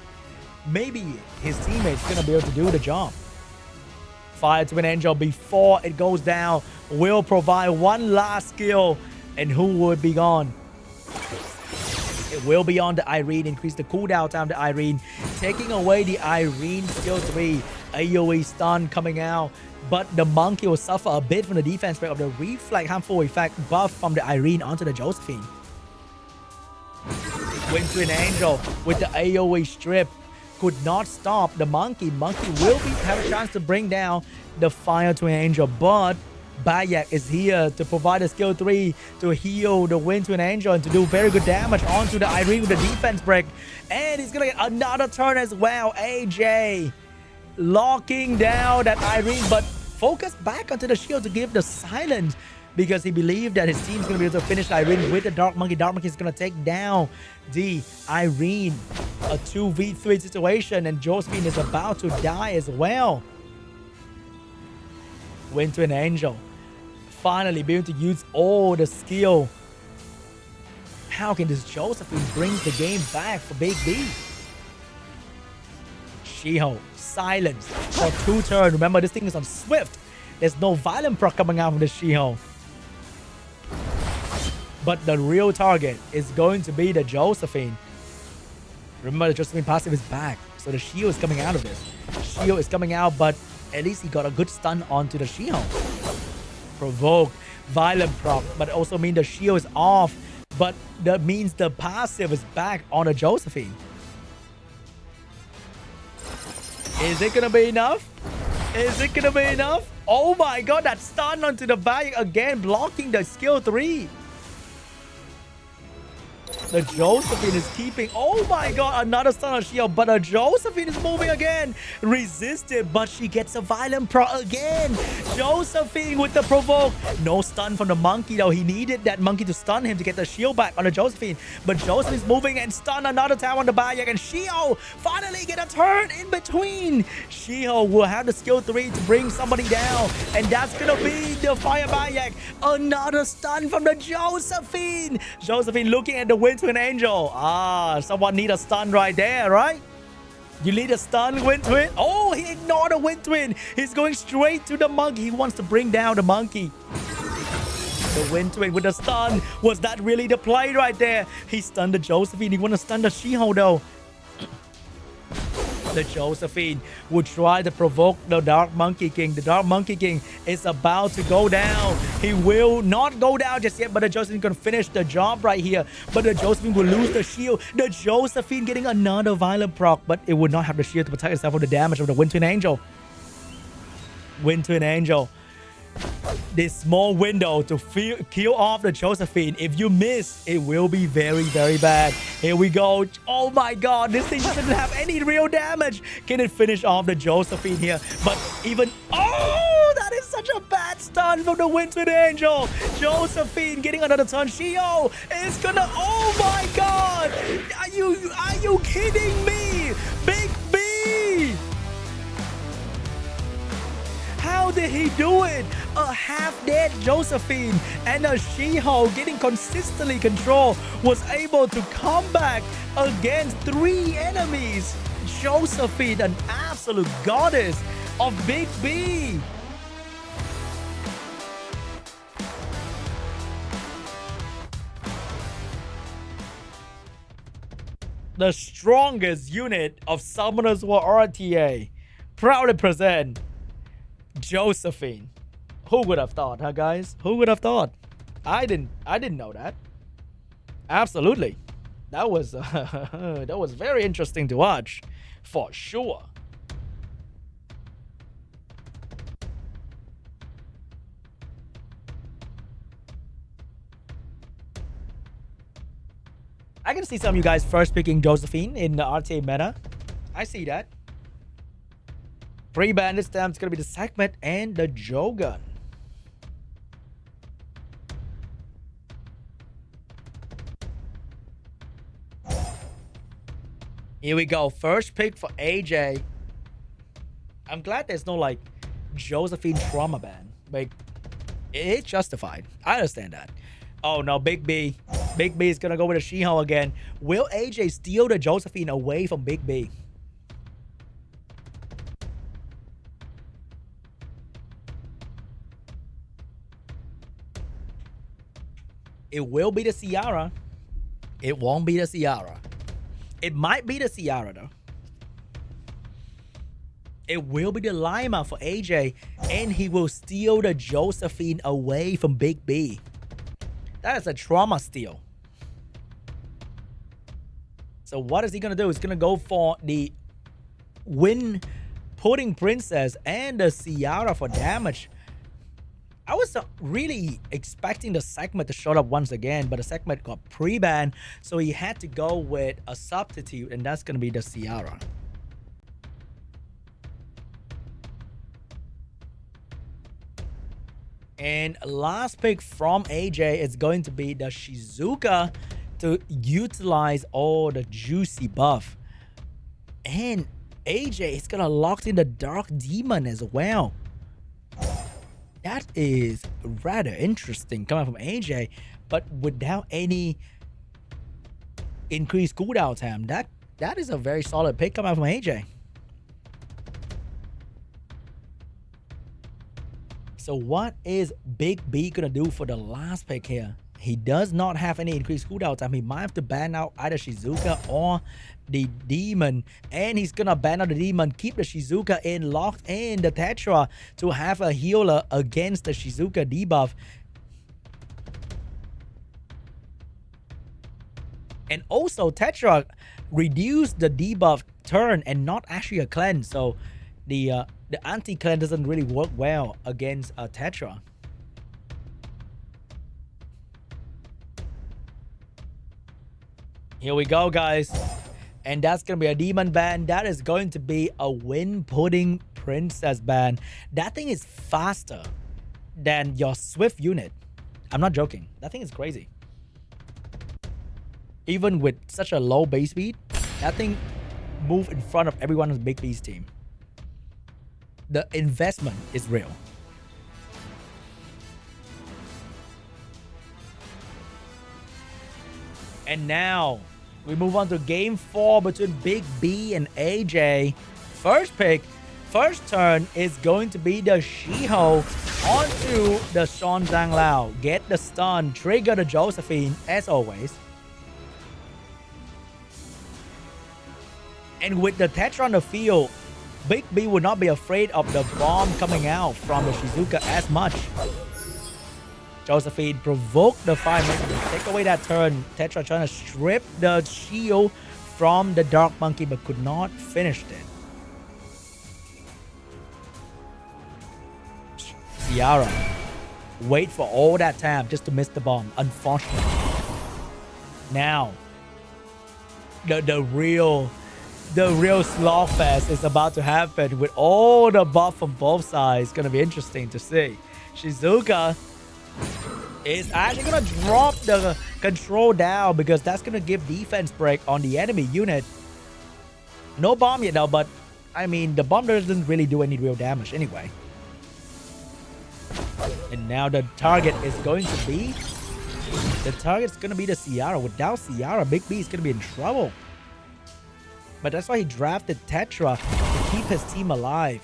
Maybe his teammate's going to be able to do the job. Fire Twin Angel, before it goes down, will provide one last skill, and who would be gone? It will be on the Irene. Increase the cooldown time to Irene. Taking away the Irene skill 3. AoE stun coming out. But the Monkey will suffer a bit from the defense break of the reflect harmful effect buff from the Irene onto the Josephine. Win Twin Angel with the AoE strip. Could not stop the Monkey. Monkey will have a chance to bring down the Fire Twin Angel. But Bayek is here to provide a skill 3 to heal the Win Twin Angel and to do very good damage onto the Irene with the defense break. And he's going to get another turn as well. AJ locking down that Irene, but focus back onto the shield to give the silence because he believed that his team's going to be able to finish Irene with the Dark Monkey. Dark Monkey is going to take down the Irene. A 2v3 situation, and Josephine is about to die as well. Went to an Angel. Finally be able to use all the skill. How can this Josephine bring the game back for BIG.D? Shiho, silence for 2 turns. Remember, this thing is on Swift. There's no violent proc coming out from the Shiho. But the real target is going to be the Josephine. Remember, the Josephine passive is back. So the Shiho is coming out of this. Shiho is coming out, but at least he got a good stun onto the Shiho. Provoke, violent proc, but also mean the Shiho is off. But that means the passive is back on the Josephine. Is it gonna be enough? Is it gonna be enough? Oh my god, that stun onto the back again, blocking the skill 3. The Josephine is keeping... Oh my god, another stun on Shield. But the Josephine is moving again. Resisted, but she gets a violent pro again. Josephine with the provoke. No stun from the monkey though. He needed that monkey to stun him to get the shield back on the Josephine. But Josephine's moving and stun another tower on the Bayek. And Shield finally get a turn in between. Shield will have the skill 3 to bring somebody down. And that's gonna be the Fire Bayek. Another stun from the Josephine. Josephine looking at the Wind Twin Angel. Someone need a stun right there, right? You need a stun, Wind Twin. Oh, he ignored the Wind Twin. He's going straight to the monkey. He wants to bring down the monkey. The Wind Twin with the stun. Was that really the play right there? He stunned the Josephine. He want to stun the Shiho though. The Josephine will try to provoke the Dark Monkey King. The Dark Monkey King is about to go down. He will not go down just yet, but the Josephine can finish the job right here. But the Josephine will lose the shield. The Josephine getting another violent proc, but it would not have the shield to protect itself from the damage of the Wind Twin Angel. Wind Twin Angel. This small window to kill off the Josephine. If you miss, it will be very, very bad. Here we go. Oh my god, this thing doesn't have any real damage. Can it finish off the Josephine here? But even... Oh, that is such a bad stun from the Wind Twin Angel. Josephine getting another turn. Shio is gonna... Oh my god. Are you kidding me? BIG.B. How did he do it? A half-dead Josephine and a Shiho getting consistently control was able to come back against 3 enemies. Josephine, an absolute goddess of BIG.B. The strongest unit of Summoners War RTA proudly present Josephine. Who would have thought, huh, guys? Who would have thought? I didn't know that. Absolutely. That was that was very interesting to watch, for sure. I can see some of you guys first picking Josephine in the RTA meta. I see that. Pre-ban this time, it's going to be the Segment and the Jogun. Here we go. First pick for AJ. I'm glad there's no, like, Josephine trauma ban. Like, it's justified. I understand that. Oh, no. BIG.B. BIG.B is going to go with a Shiho again. Will AJ steal the Josephine away from BIG.B? It will be the Ciara. It won't be the Ciara. It might be the Ciara, though. It will be the Lima for AJ, and he will steal the Josephine away from BIG.B. That is a trauma steal. So what is he going to do? He's going to go for the Wind Pudding Princess and the Ciara for damage. I was really expecting the Segment to show up once again, but the Segment got pre-banned, so he had to go with a substitute, and that's going to be the Ciara. And last pick from AJ is going to be the Shizuka to utilize all the juicy buff. And AJ is gonna lock in the Dark Demon as well. That is rather interesting coming from AJ, but without any increased cooldown time. That is a very solid pick coming from AJ. So what is BIG.B gonna do for the last pick here? He does not have any increased cooldown time. He might have to ban out either Shizuka or the Demon. And he's gonna ban out the Demon, keep the Shizuka in, locked in the Tetra to have a healer against the Shizuka debuff. And also Tetra reduced the debuff turn and not actually a cleanse. So the anti-cleanse doesn't really work well against Tetra. Here we go, guys. And that's going to be a demon ban. That is going to be a wind pudding princess ban. That thing is faster than your Swift unit. I'm not joking. That thing is crazy. Even with such a low base speed, that thing moves in front of everyone on BIG.B's team. The investment is real. And now we move on to game 4 between BIG.B and AJ. First pick, first turn is going to be the Shiho onto the Sean Zhang Lao. Get the stun, trigger the Josephine as always. And with the Tetra on the field, BIG.B would not be afraid of the bomb coming out from the Shizuka as much. Josephine provoked the fire, take away that turn. Tetra trying to strip the shield from the Dark Monkey but could not finish it. Ciara wait for all that time just to miss the bomb, unfortunately. Now the real slogfest is about to happen with all the buff from both sides. It's gonna be interesting to see. Shizuka is actually gonna drop the control down because that's gonna give defense break on the enemy unit. No bomb yet though, but I mean the bomb doesn't really do any real damage anyway. And now the target is going to be the Ciara. Without Ciara, BIG.B is gonna be in trouble. But that's why he drafted Tetra to keep his team alive.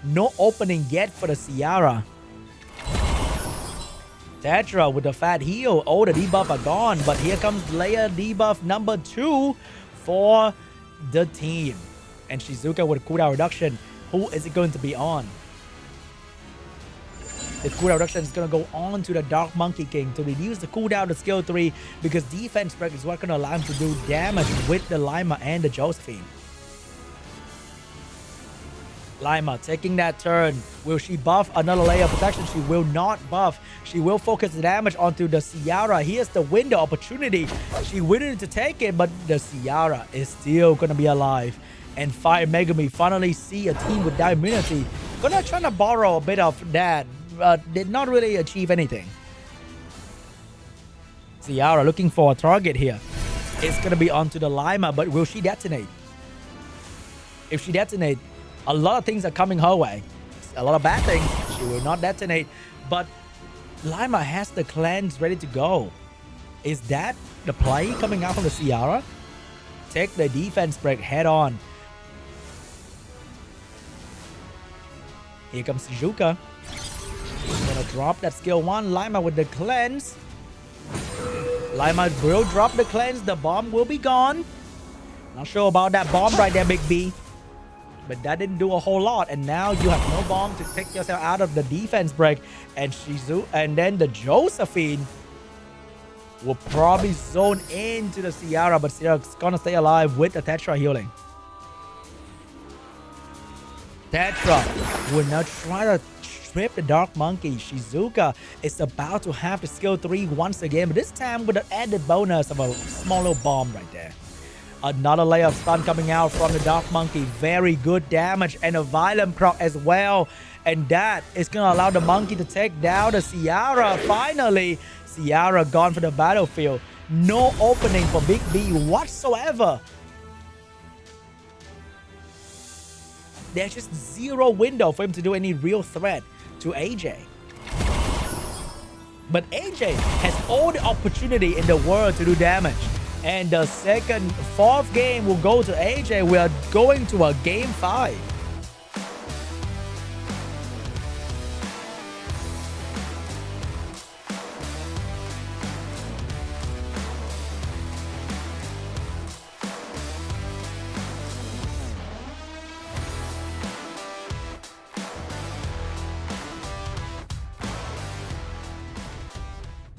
No opening yet for the Ciara. Tetra with the fat heal. All the debuff are gone. But here comes layer debuff number 2 for the team. And Shizuka with cooldown reduction. Who is it going to be on? The cooldown reduction is going to go on to the Dark Monkey King to reduce the cooldown to skill 3 because defense break is what going to allow him to do damage with the Lima and the Josephine. Lima taking that turn. Will she buff another layer of protection? She will not buff. She will focus the damage onto the Ciara. Here's the window opportunity. She willing to take it, but the Ciara is still going to be alive. And Fire Megami finally see a team without immunity. Gonna try to borrow a bit of that. Did not really achieve anything. Ciara looking for a target here. It's going to be onto the Lima, but will she detonate? If she detonates, a lot of things are coming her way. A lot of bad things. She will not detonate, but Lima has the cleanse ready to go. Is that the play coming out from the Ciara? Take the defense break head on. Here comes Shizuka. Gonna drop that skill 1. Lima with the cleanse. Lima will drop the cleanse. The bomb will be gone. Not sure about that bomb right there, BIG.B. But that didn't do a whole lot. And now you have no bomb to take yourself out of the defense break. And and then the Josephine will probably zone into the Ciara. But Ciara's gonna stay alive with the Tetra healing. Tetra will now try to strip the Dark Monkey. Shizuka is about to have the skill 3 once again, but this time with the added bonus of a small little bomb right there. Another layer of stun coming out from the Dark Monkey. Very good damage and a violent proc as well. And that is going to allow the monkey to take down the Ciara. Finally, Ciara gone for the battlefield. No opening for BIG.B whatsoever. There's just zero window for him to do any real threat to AJ. But AJ has all the opportunity in the world to do damage. And the fourth game will go to AJ. We are going to a game 5.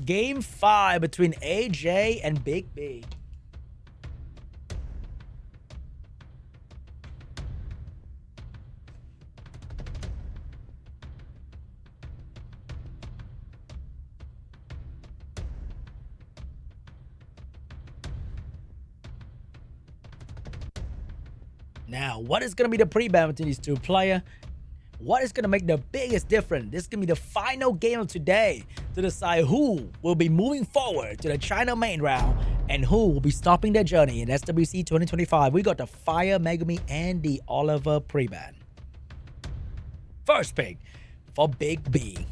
Game 5 between AJ and BIG.B. Now, what is going to be the pre-ban between these two players? What is going to make the biggest difference? This is going to be the final game of today to decide who will be moving forward to the China main round and who will be stopping their journey in SWC 2025. We got the Fire, Megumi, and the Oliver pre-ban. First pick for BIG.B.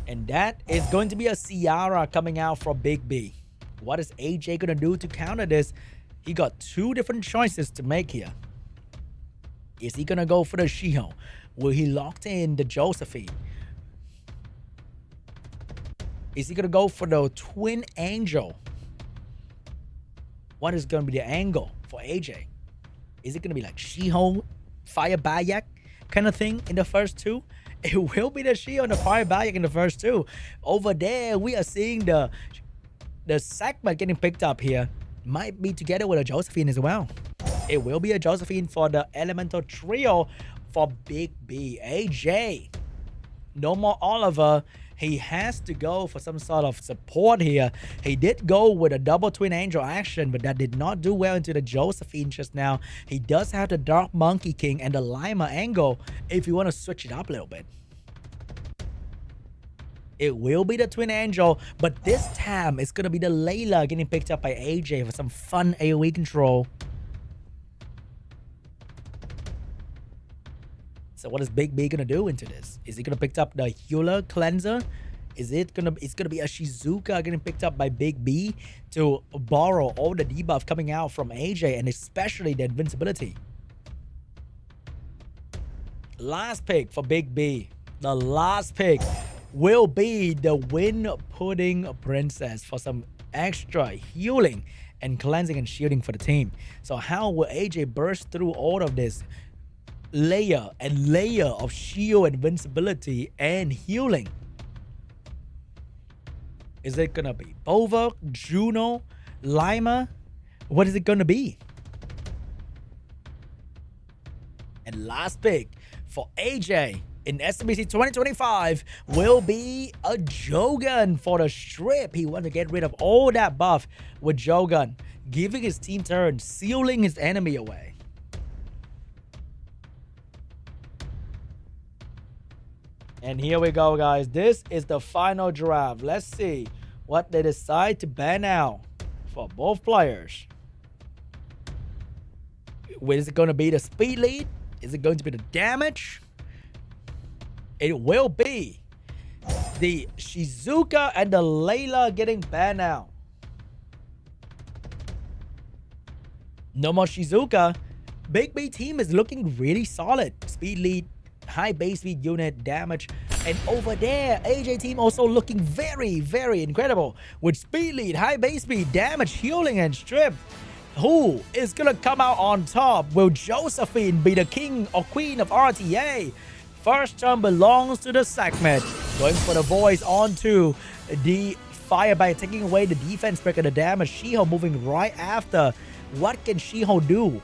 And that is going to be a Ciara coming out from BIG.B. What is AJ going to do to counter this? He got two different choices to make here. Is he going to go for the Shiho? Will he lock in the Josephine? Is he going to go for the Twin Angel? What is going to be the angle for AJ? Is it going to be like Shiho, Fire Bayak kind of thing in the first two? It will be the Shiho and the Fire Bayak in the first two. Over there, we are seeing the segment getting picked up here. Might be together with a Josephine as well. It will be a Josephine for the Elemental Trio for BIG.B. AJ. No more Oliver. He has to go for some sort of support here. He did go with a double Twin Angel action, but that did not do well into the Josephine just now. He does have the Dark Monkey King and the Lima angle if you want to switch it up a little bit. It will be the Twin Angel, but this time it's going to be the Layla getting picked up by AJ for some fun AoE control. So what is BIG.B going to do into this? Is he going to pick up the Healer Cleanser? It's going to be a Shizuka getting picked up by BIG.B to borrow all the debuff coming out from AJ and especially the invincibility. Last pick for BIG.B. The last pick will be the Wind Pudding Princess for some extra healing and cleansing and shielding for the team. So how will AJ burst through all of this layer and layer of shield, invincibility, and healing? Is it gonna be Bova, Juno, Lima? What is it gonna be? And last pick for AJ in SWC 2025 will be a Jogan for the strip. He wants to get rid of all that buff with Jogan, giving his team turn, sealing his enemy away. And here we go, guys. This is the final draft. Let's see what they decide to ban out for both players. Is it going to be the speed lead? Is it going to be the damage? It will be the Shizuka and the Layla getting banned out. No more Shizuka. BIG.B team is looking really solid. Speed lead, high base speed unit, damage. And over there, AJ team also looking very, very incredible. With speed lead, high base speed, damage, healing, and strip. Who is going to come out on top? Will Josephine be the king or queen of RTA? First turn belongs to the segment. Going for the voice onto the fire by taking away the defense break and the damage. Shiho moving right after. What can Shiho do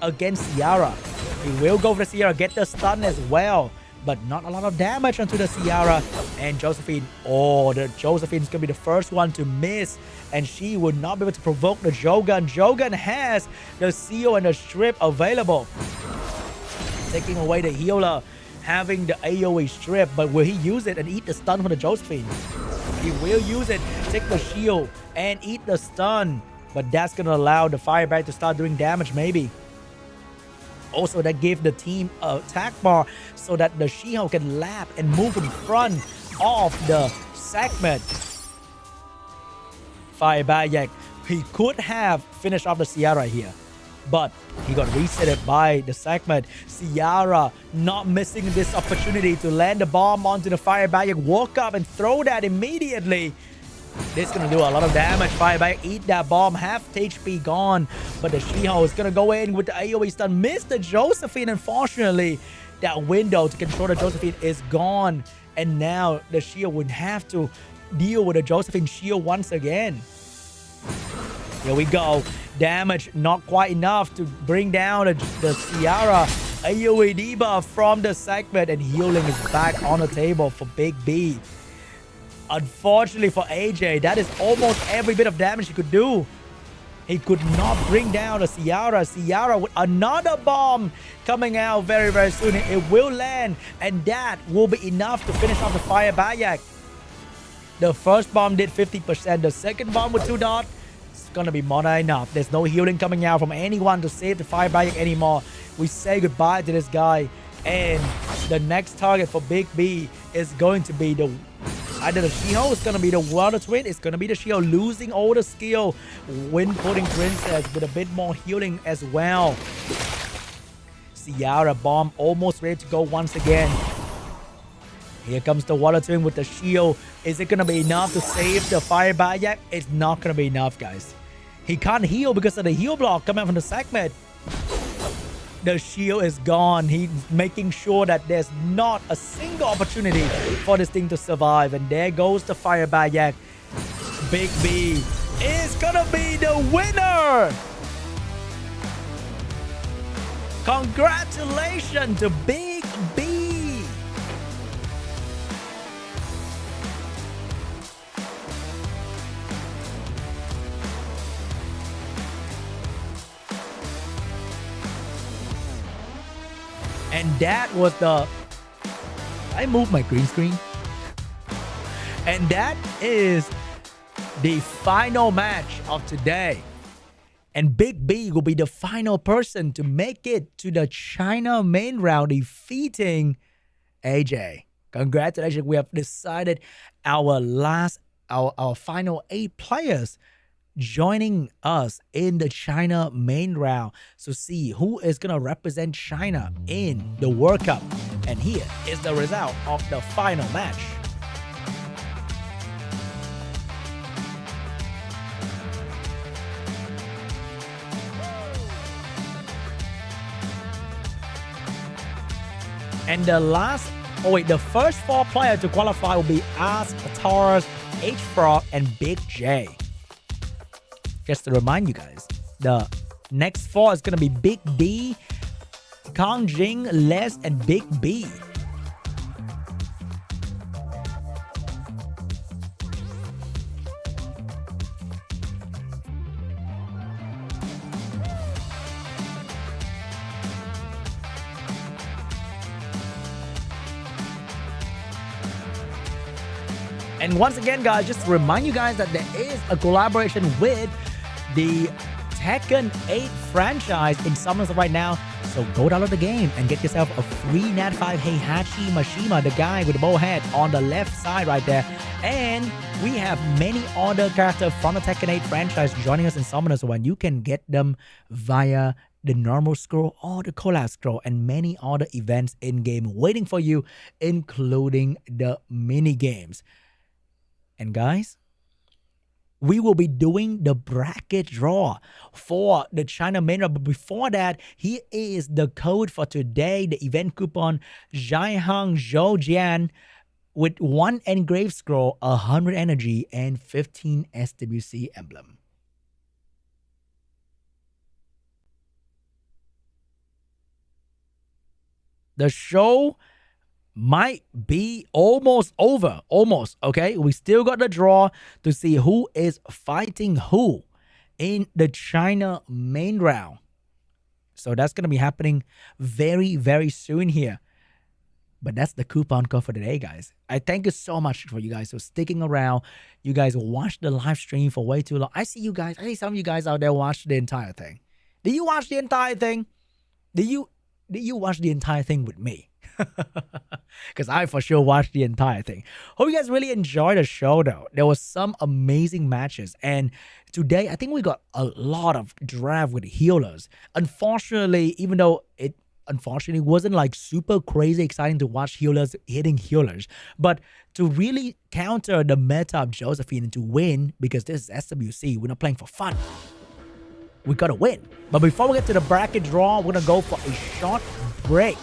against Ciara? He will go for the Ciara, get the stun as well. but not a lot of damage onto the Ciara. And Josephine, oh, the Josephine's gonna be the first one to miss, and she would not be able to provoke the Jogan. Jogan has the seal and the strip available, taking away the healer, having the AoE strip, but will he use it and eat the stun for the Josephine? He will use it, take the shield and eat the stun, but that's gonna allow the Fireback to start doing damage maybe. Also, that gave the team a attack bar so that the She-Hulk can lap and move in front of the segment. Fireback, he could have finished off the Ciara here, but he got resetted by the segment. Ciara not missing this opportunity to land the bomb onto the Fireback. Walk up and throw that immediately. This is going to do a lot of damage. Fireback, eat that bomb. Half HP gone. But the She-Hulk is going to go in with the AoE stun. Missed the Josephine. Unfortunately, that window to control the Josephine is gone. And now the shield would have to deal with the Josephine shield once again. Here we go. Damage not quite enough to bring down the Ciara. AoE debuff from the segment. And healing is back on the table for BIG.B. Unfortunately for AJ, that is almost every bit of damage he could do. He could not bring down the Ciara. Ciara with another bomb coming out very, very soon. It will land, and that will be enough to finish off the Fireback. The first bomb did 50%. The second bomb with 2 dots, it's gonna be more than enough. There's no healing coming out from anyone to save the Fireback anymore. We say goodbye to this guy, and the next target for BIG.B is going to be either the She-Hulk, is going to be the Water Twin, it's going to be the She-Hulk losing all the skill. Wind Pudding Princess with a bit more healing as well. Ciara bomb almost ready to go once again. Here comes the Water Twin with the shield. Is it going to be enough to save the Fireback? It's not going to be enough, guys. He can't heal because of the heal block coming from the segment. The shield is gone. He's making sure that there's not a single opportunity for this thing to survive. And there goes the Fireback. BIG.B is gonna be the winner. Congratulations to BIG.B. And that was I moved my green screen. And that is the final match of today. And BIG.B will be the final person to make it to the China main round, defeating AJ. Congratulations. We have decided our final 8 players joining us in the China main round to see who is going to represent China in the World Cup. And here is the result of the final match. And the first 4 players to qualify will be Ask, Taurus, H-Frog, and Big J. Just to remind you guys, the next 4 is going to be BIG.D, KANGJING, Les, and BIG.B. And once again, guys, just to remind you guys that there is a collaboration with the Tekken 8 franchise in Summoners right now. So go download the game and get yourself a free Nat 5 Heihachi Mashima, the guy with the bow head on the left side right there. And we have many other characters from the Tekken 8 franchise joining us in Summoners when you can get them via the normal scroll or the collab scroll, and many other events in-game waiting for you, including the mini games. And guys, we will be doing the bracket draw for the China main round. But before that, here is the code for today. The event coupon, Jaihang Zhoujian, with 1 engraved scroll, 100 energy, and 15 SWC emblem. The show might be almost over. Almost, okay? We still got the draw to see who is fighting who in the China main round. So that's going to be happening very, very soon here. But that's the coupon code for today, guys. I thank you so much for you guys for sticking around. You guys watched the live stream for way too long. I see you guys. I see some of you guys out there watch the entire thing. Did you watch the entire thing? Did you watch the entire thing with me? Because I for sure watched the entire thing. Hope you guys really enjoyed the show, though. There was some amazing matches. And today, I think we got a lot of draft with healers. Unfortunately, even though it unfortunately wasn't like super crazy exciting to watch healers hitting healers, but to really counter the meta of Josephine and to win, because this is SWC, we're not playing for fun, we gotta win. But before we get to the bracket draw, we're gonna go for a short break.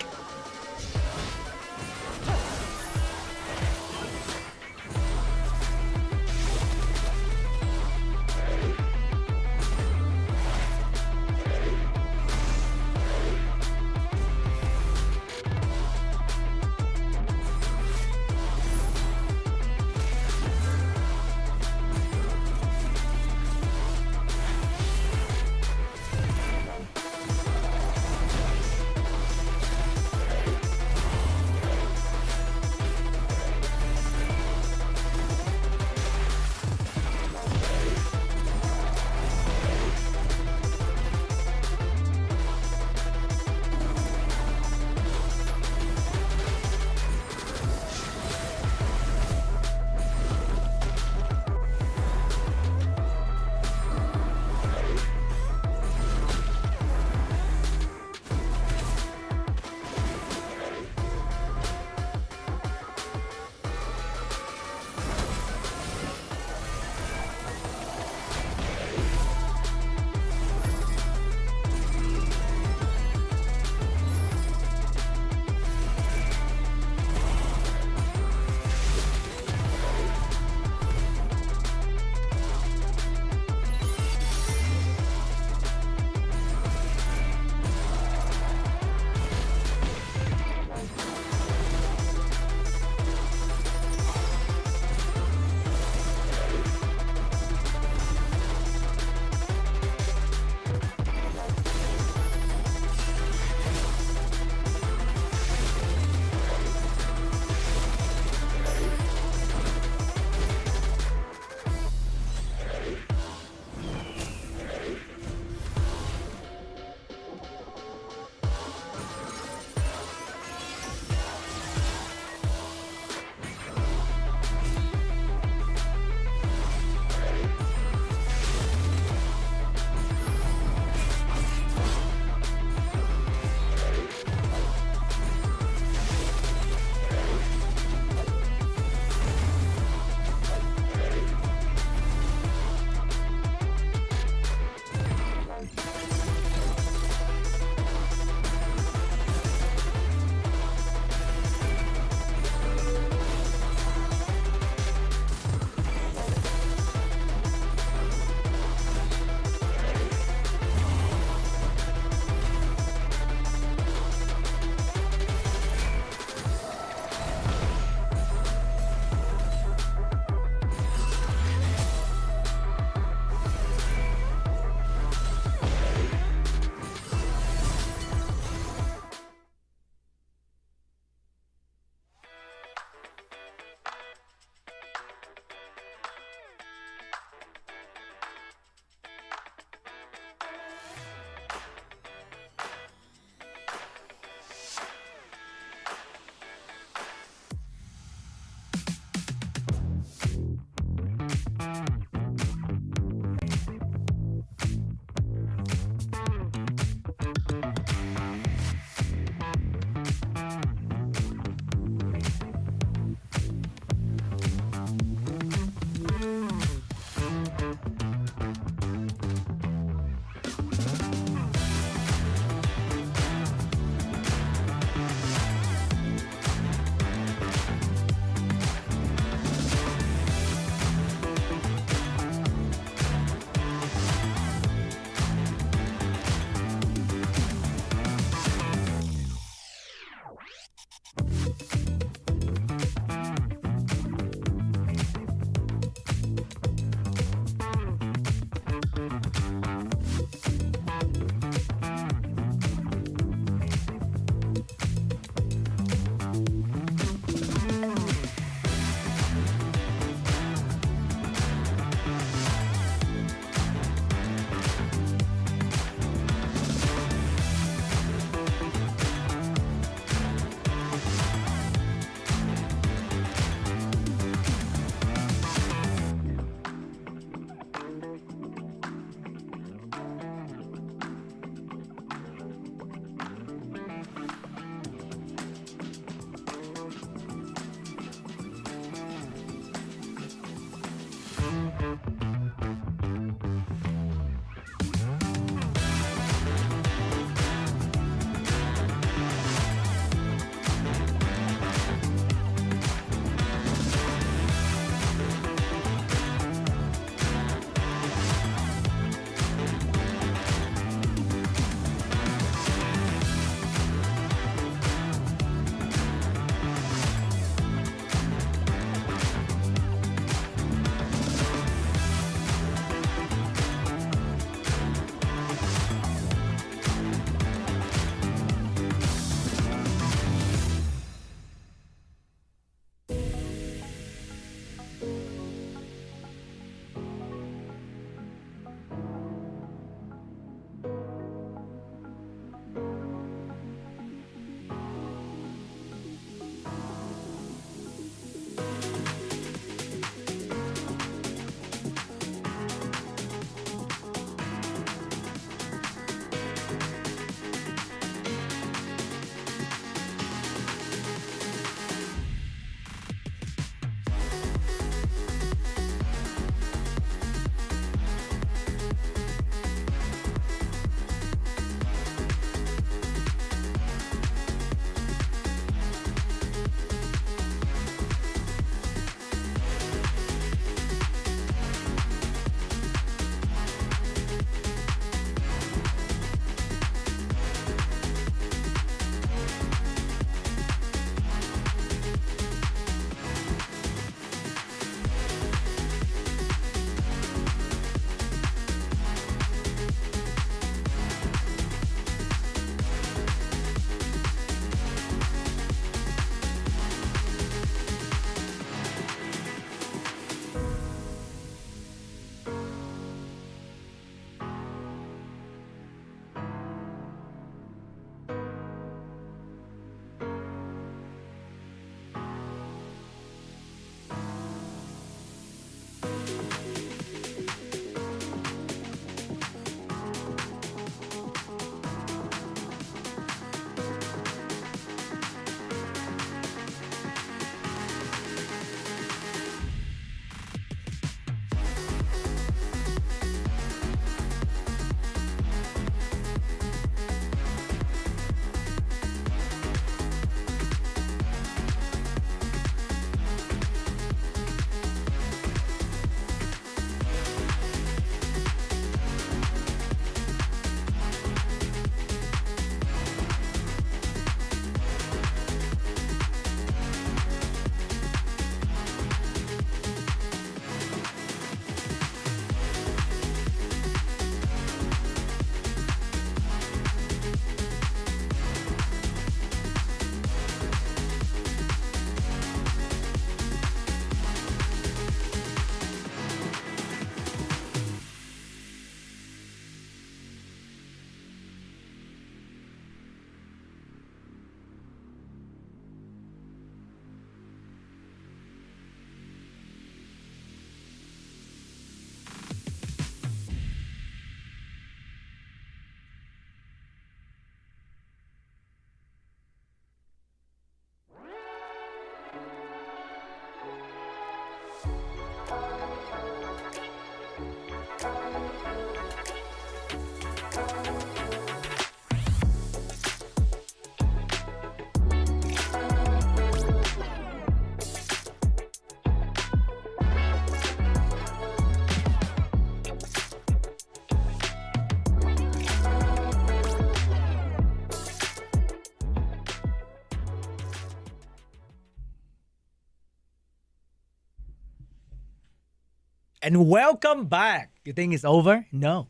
And welcome back. You think it's over? No.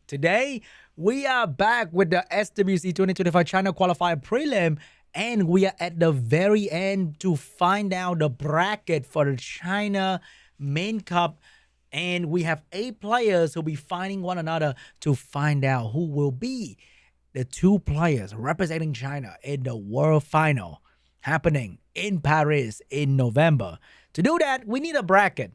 Today, we are back with the SWC2025 China Qualifier Prelim, and we are at the very end to find out the bracket for the China Main Cup. And we have 8 players who'll be fighting one another to find out who will be the 2 players representing China in the World Final happening in Paris in November. To do that, we need a bracket.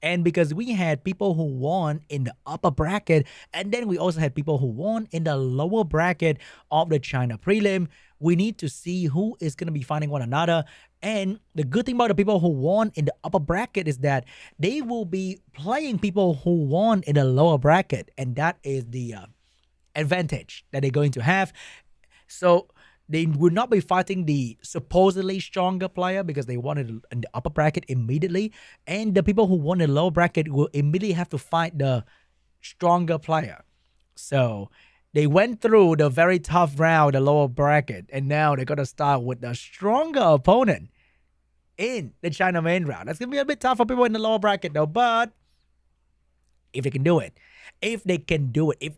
And because we had people who won in the upper bracket, and then we also had people who won in the lower bracket of the China prelim, we need to see who is going to be fighting one another. And the good thing about the people who won in the upper bracket is that they will be playing people who won in the lower bracket. And that is the advantage that they're going to have. So they will not be fighting the supposedly stronger player because they won it in the upper bracket immediately. And the people who won the lower bracket will immediately have to fight the stronger player. So they went through the very tough round, the lower bracket, and now they're going to start with the stronger opponent in the China main round. That's going to be a bit tough for people in the lower bracket though, but if they can do it, if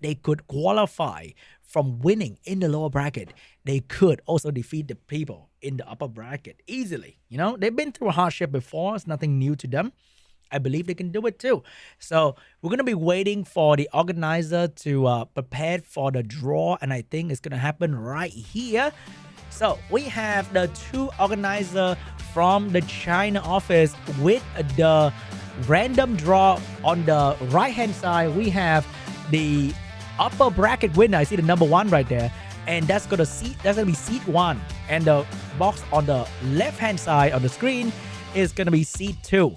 they could qualify from winning in the lower bracket, they could also defeat the people in the upper bracket easily. You know, they've been through a hardship before. It's nothing new to them. I believe they can do it too. So we're going to be waiting for the organizer to prepare for the draw. And I think it's going to happen right here. So we have the 2 organizers from the China office with the random draw. On the right hand side, we have the upper bracket winner. I see the number 1 right there, and that's gonna be seed 1, and the box on the left hand side of the screen is gonna be seed 2.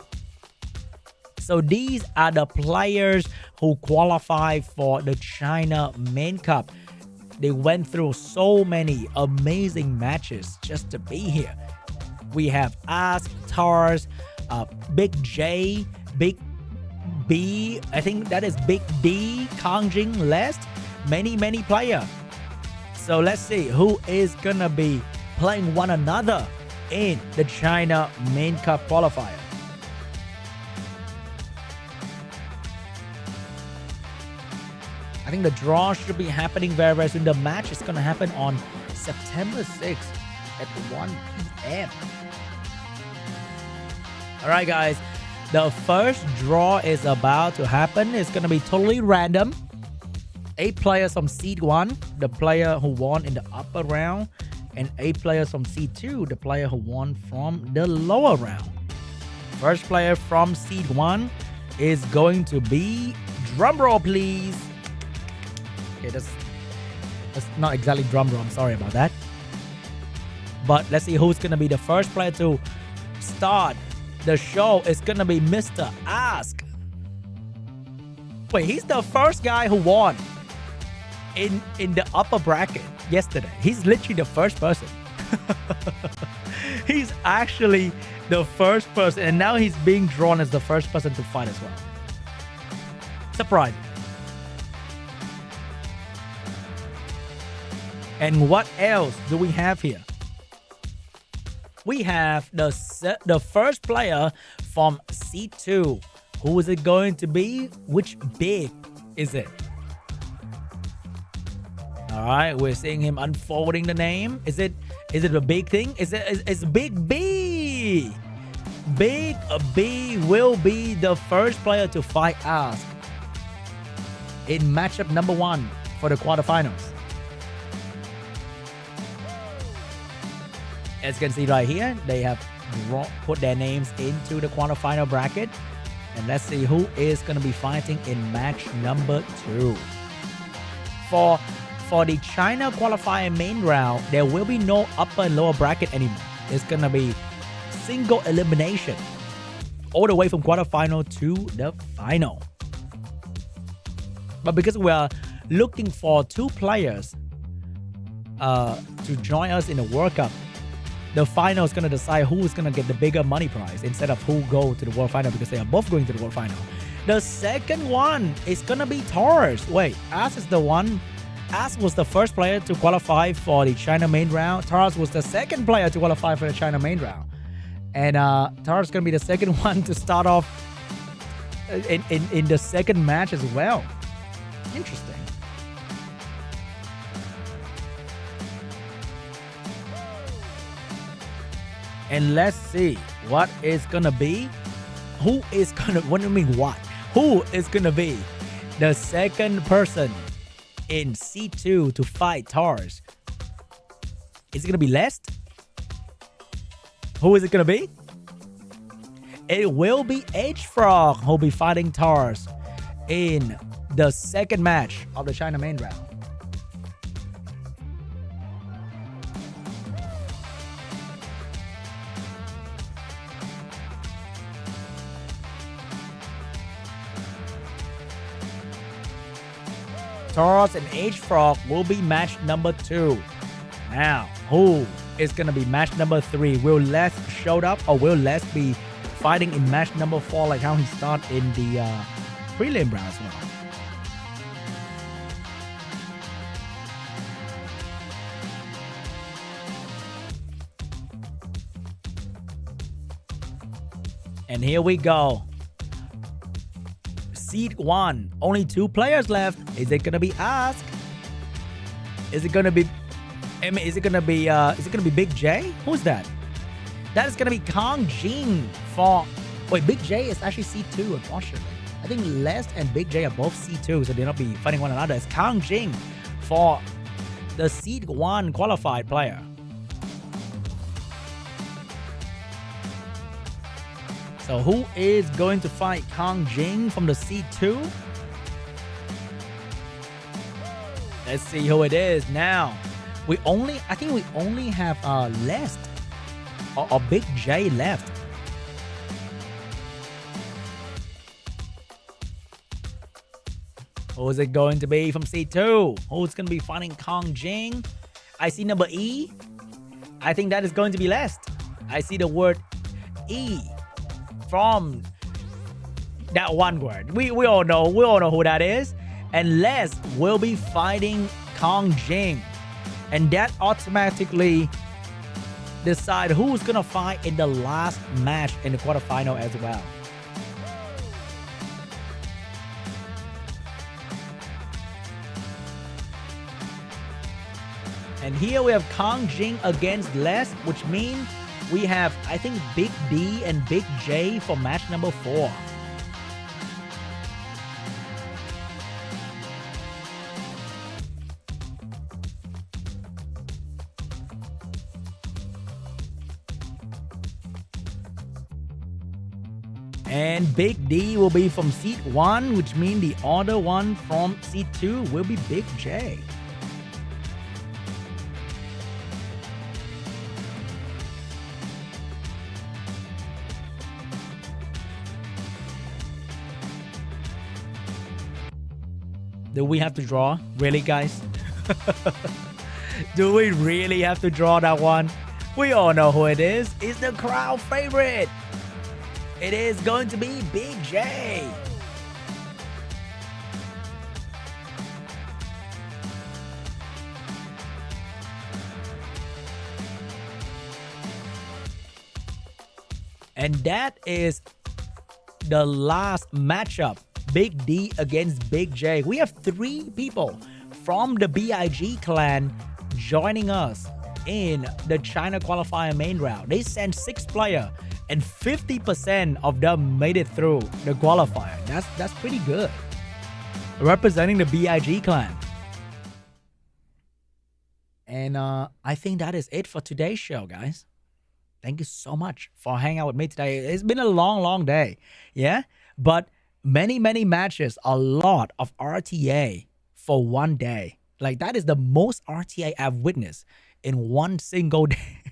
So these are the players who qualify for the China Main Cup. They went through so many amazing matches just to be here. We have Ask, Tars, Big J, BIG.B, I think that is BIG.D, KANGJING, last. Many players. So let's see who is gonna be playing one another in the China Main Cup qualifier. I think the draw should be happening very soon. The match is gonna happen on September 6th at 1 p.m. Alright guys, the first draw is about to happen. It's going to be totally random. 8 players from seed 1, the player who won in the upper round, and 8 players from seed 2, the player who won from the lower round. First player from seed 1 is going to be, drumroll please. Okay, that's not exactly drumroll, I'm sorry about that. But let's see who's going to be the first player to start the show. Is gonna be Mr. Ask. Wait, he's the first guy who won in the upper bracket yesterday. He's literally the first person. He's actually the first person, and now he's being drawn as the first person to fight as well. Surprising. And what else do we have here? We have the first player from seed 2. Who is it going to be? Which big is it? All right, we're seeing him unfolding the name. Is it a big thing? It's BIG.B. BIG.B will be the first player to fight Ask in matchup number 1 for the quarterfinals. As you can see right here, they have put their names into the quarterfinal bracket. And let's see who is going to be fighting in match number 2. For the China qualifier main round, there will be no upper and lower bracket anymore. It's going to be single elimination all the way from quarterfinal to the final. But because we are looking for 2 players to join us in the World Cup, the final is going to decide who is going to get the bigger money prize instead of who go to the World Final, because they are both going to the World Final. The second one is going to be Taurus. Wait, As is the one. As was the first player to qualify for the China main round. Taurus was the second player to qualify for the China main round. And Taurus is going to be the second one to start off in the second match as well. Interesting. And let's see what is gonna be. Who is gonna? What do you mean what? Who is gonna be the second person in C2 to fight Tars? Is it gonna be Lest? Who is it gonna be? It will be H-Frog who'll be fighting Tars in the second match of the China main round. Tars and H-Frog will be match number 2. Now, who is going to be match number 3? Will Les show up, or will Les be fighting in match number 4 like how he started in the prelim round as well? And here we go. Seed 1, only 2 players left. Is it gonna be Ask? Is it gonna be? Is it gonna be Big J? Who's that? That is gonna be KANGJING for. Wait, Big J is actually C2, unfortunately. I think Les and Big J are both C2, so they'll not be fighting one another. It's KANGJING for the Seed 1 qualified player. So who is going to fight KANGJING from the C2? Let's see who it is now. I think we only have Lest or Big J left. Who is it going to be from C2? Who's going to be fighting KANGJING? I see number E. I think that is going to be Lest. I see the word E from that one word. We all know who that is. And Les will be fighting KANGJING. And that automatically decide who's gonna fight in the last match in the quarterfinal as well. And here we have KANGJING against Les, which means we have, I think, BIG.D and Big J for match number 4. And Big.D will be from seat 1, which means the other one from seat 2 will be Big J. Do we have to draw? Really, guys? Do we really have to draw that one? We all know who it is. It's the crowd favorite. It is going to be Big J. And that is the last matchup. Big.D against Big J. We have 3 people from the BIG clan joining us in the China qualifier main round. They sent 6 players and 50% of them made it through the qualifier. That's pretty good. Representing the BIG clan. And I think that is it for today's show, guys. Thank you so much for hanging out with me today. It's been a long day. Yeah? But many matches, a lot of RTA for one day. Like, that is the most RTA I've witnessed in one single day.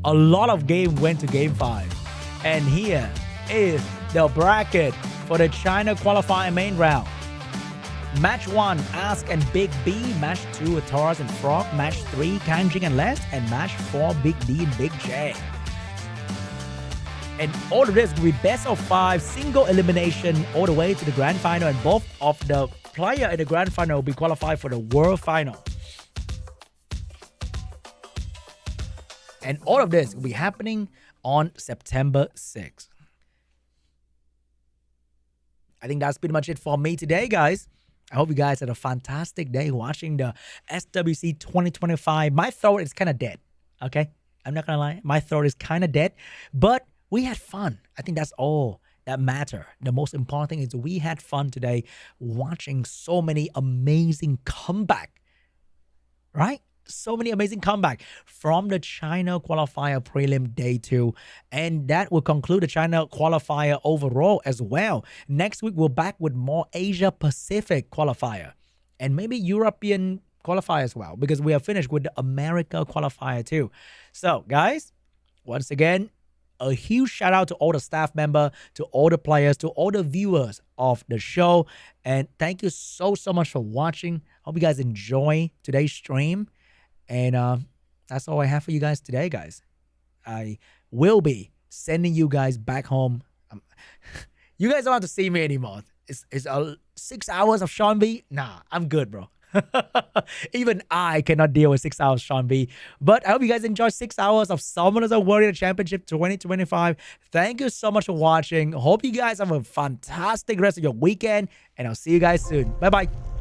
A lot of game went to game 5. And here is the bracket for the China qualifying main round. Match 1, Ask and BIG.B. Match 2, Tars and Frog. Match 3, KANGJING and Les. And match 4, Big.D and Big J. And all of this will be best of 5, single elimination all the way to the grand final. And both of the player in the grand final will be qualified for the world final. And all of this will be happening on September 6th. I think that's pretty much it for me today, guys. I hope you guys had a fantastic day watching the SWC 2025. My throat is kind of dead, okay? I'm not gonna lie. My throat is kind of dead, but we had fun. I think that's all that matter. The most important thing is we had fun today watching so many amazing comeback, right? So many amazing comeback from the China qualifier prelim day 2, and that will conclude the China qualifier overall as well. Next week we're back with more Asia Pacific qualifier and maybe European qualifier as well, because we are finished with the America qualifier too. So guys, once again, a huge shout out to all the staff member, to all the players, to all the viewers of the show, and thank you so much for watching. Hope you guys enjoy today's stream. And that's all I have for you guys today, guys. I will be sending you guys back home. You guys don't have to see me anymore. It's 6 hours of Sean B. Nah, I'm good, bro. Even I cannot deal with 6 hours Sean B. But I hope you guys enjoy 6 hours of Summoners Warrior Championship 2025. Thank you so much for watching. Hope you guys have a fantastic rest of your weekend. And I'll see you guys soon. Bye-bye.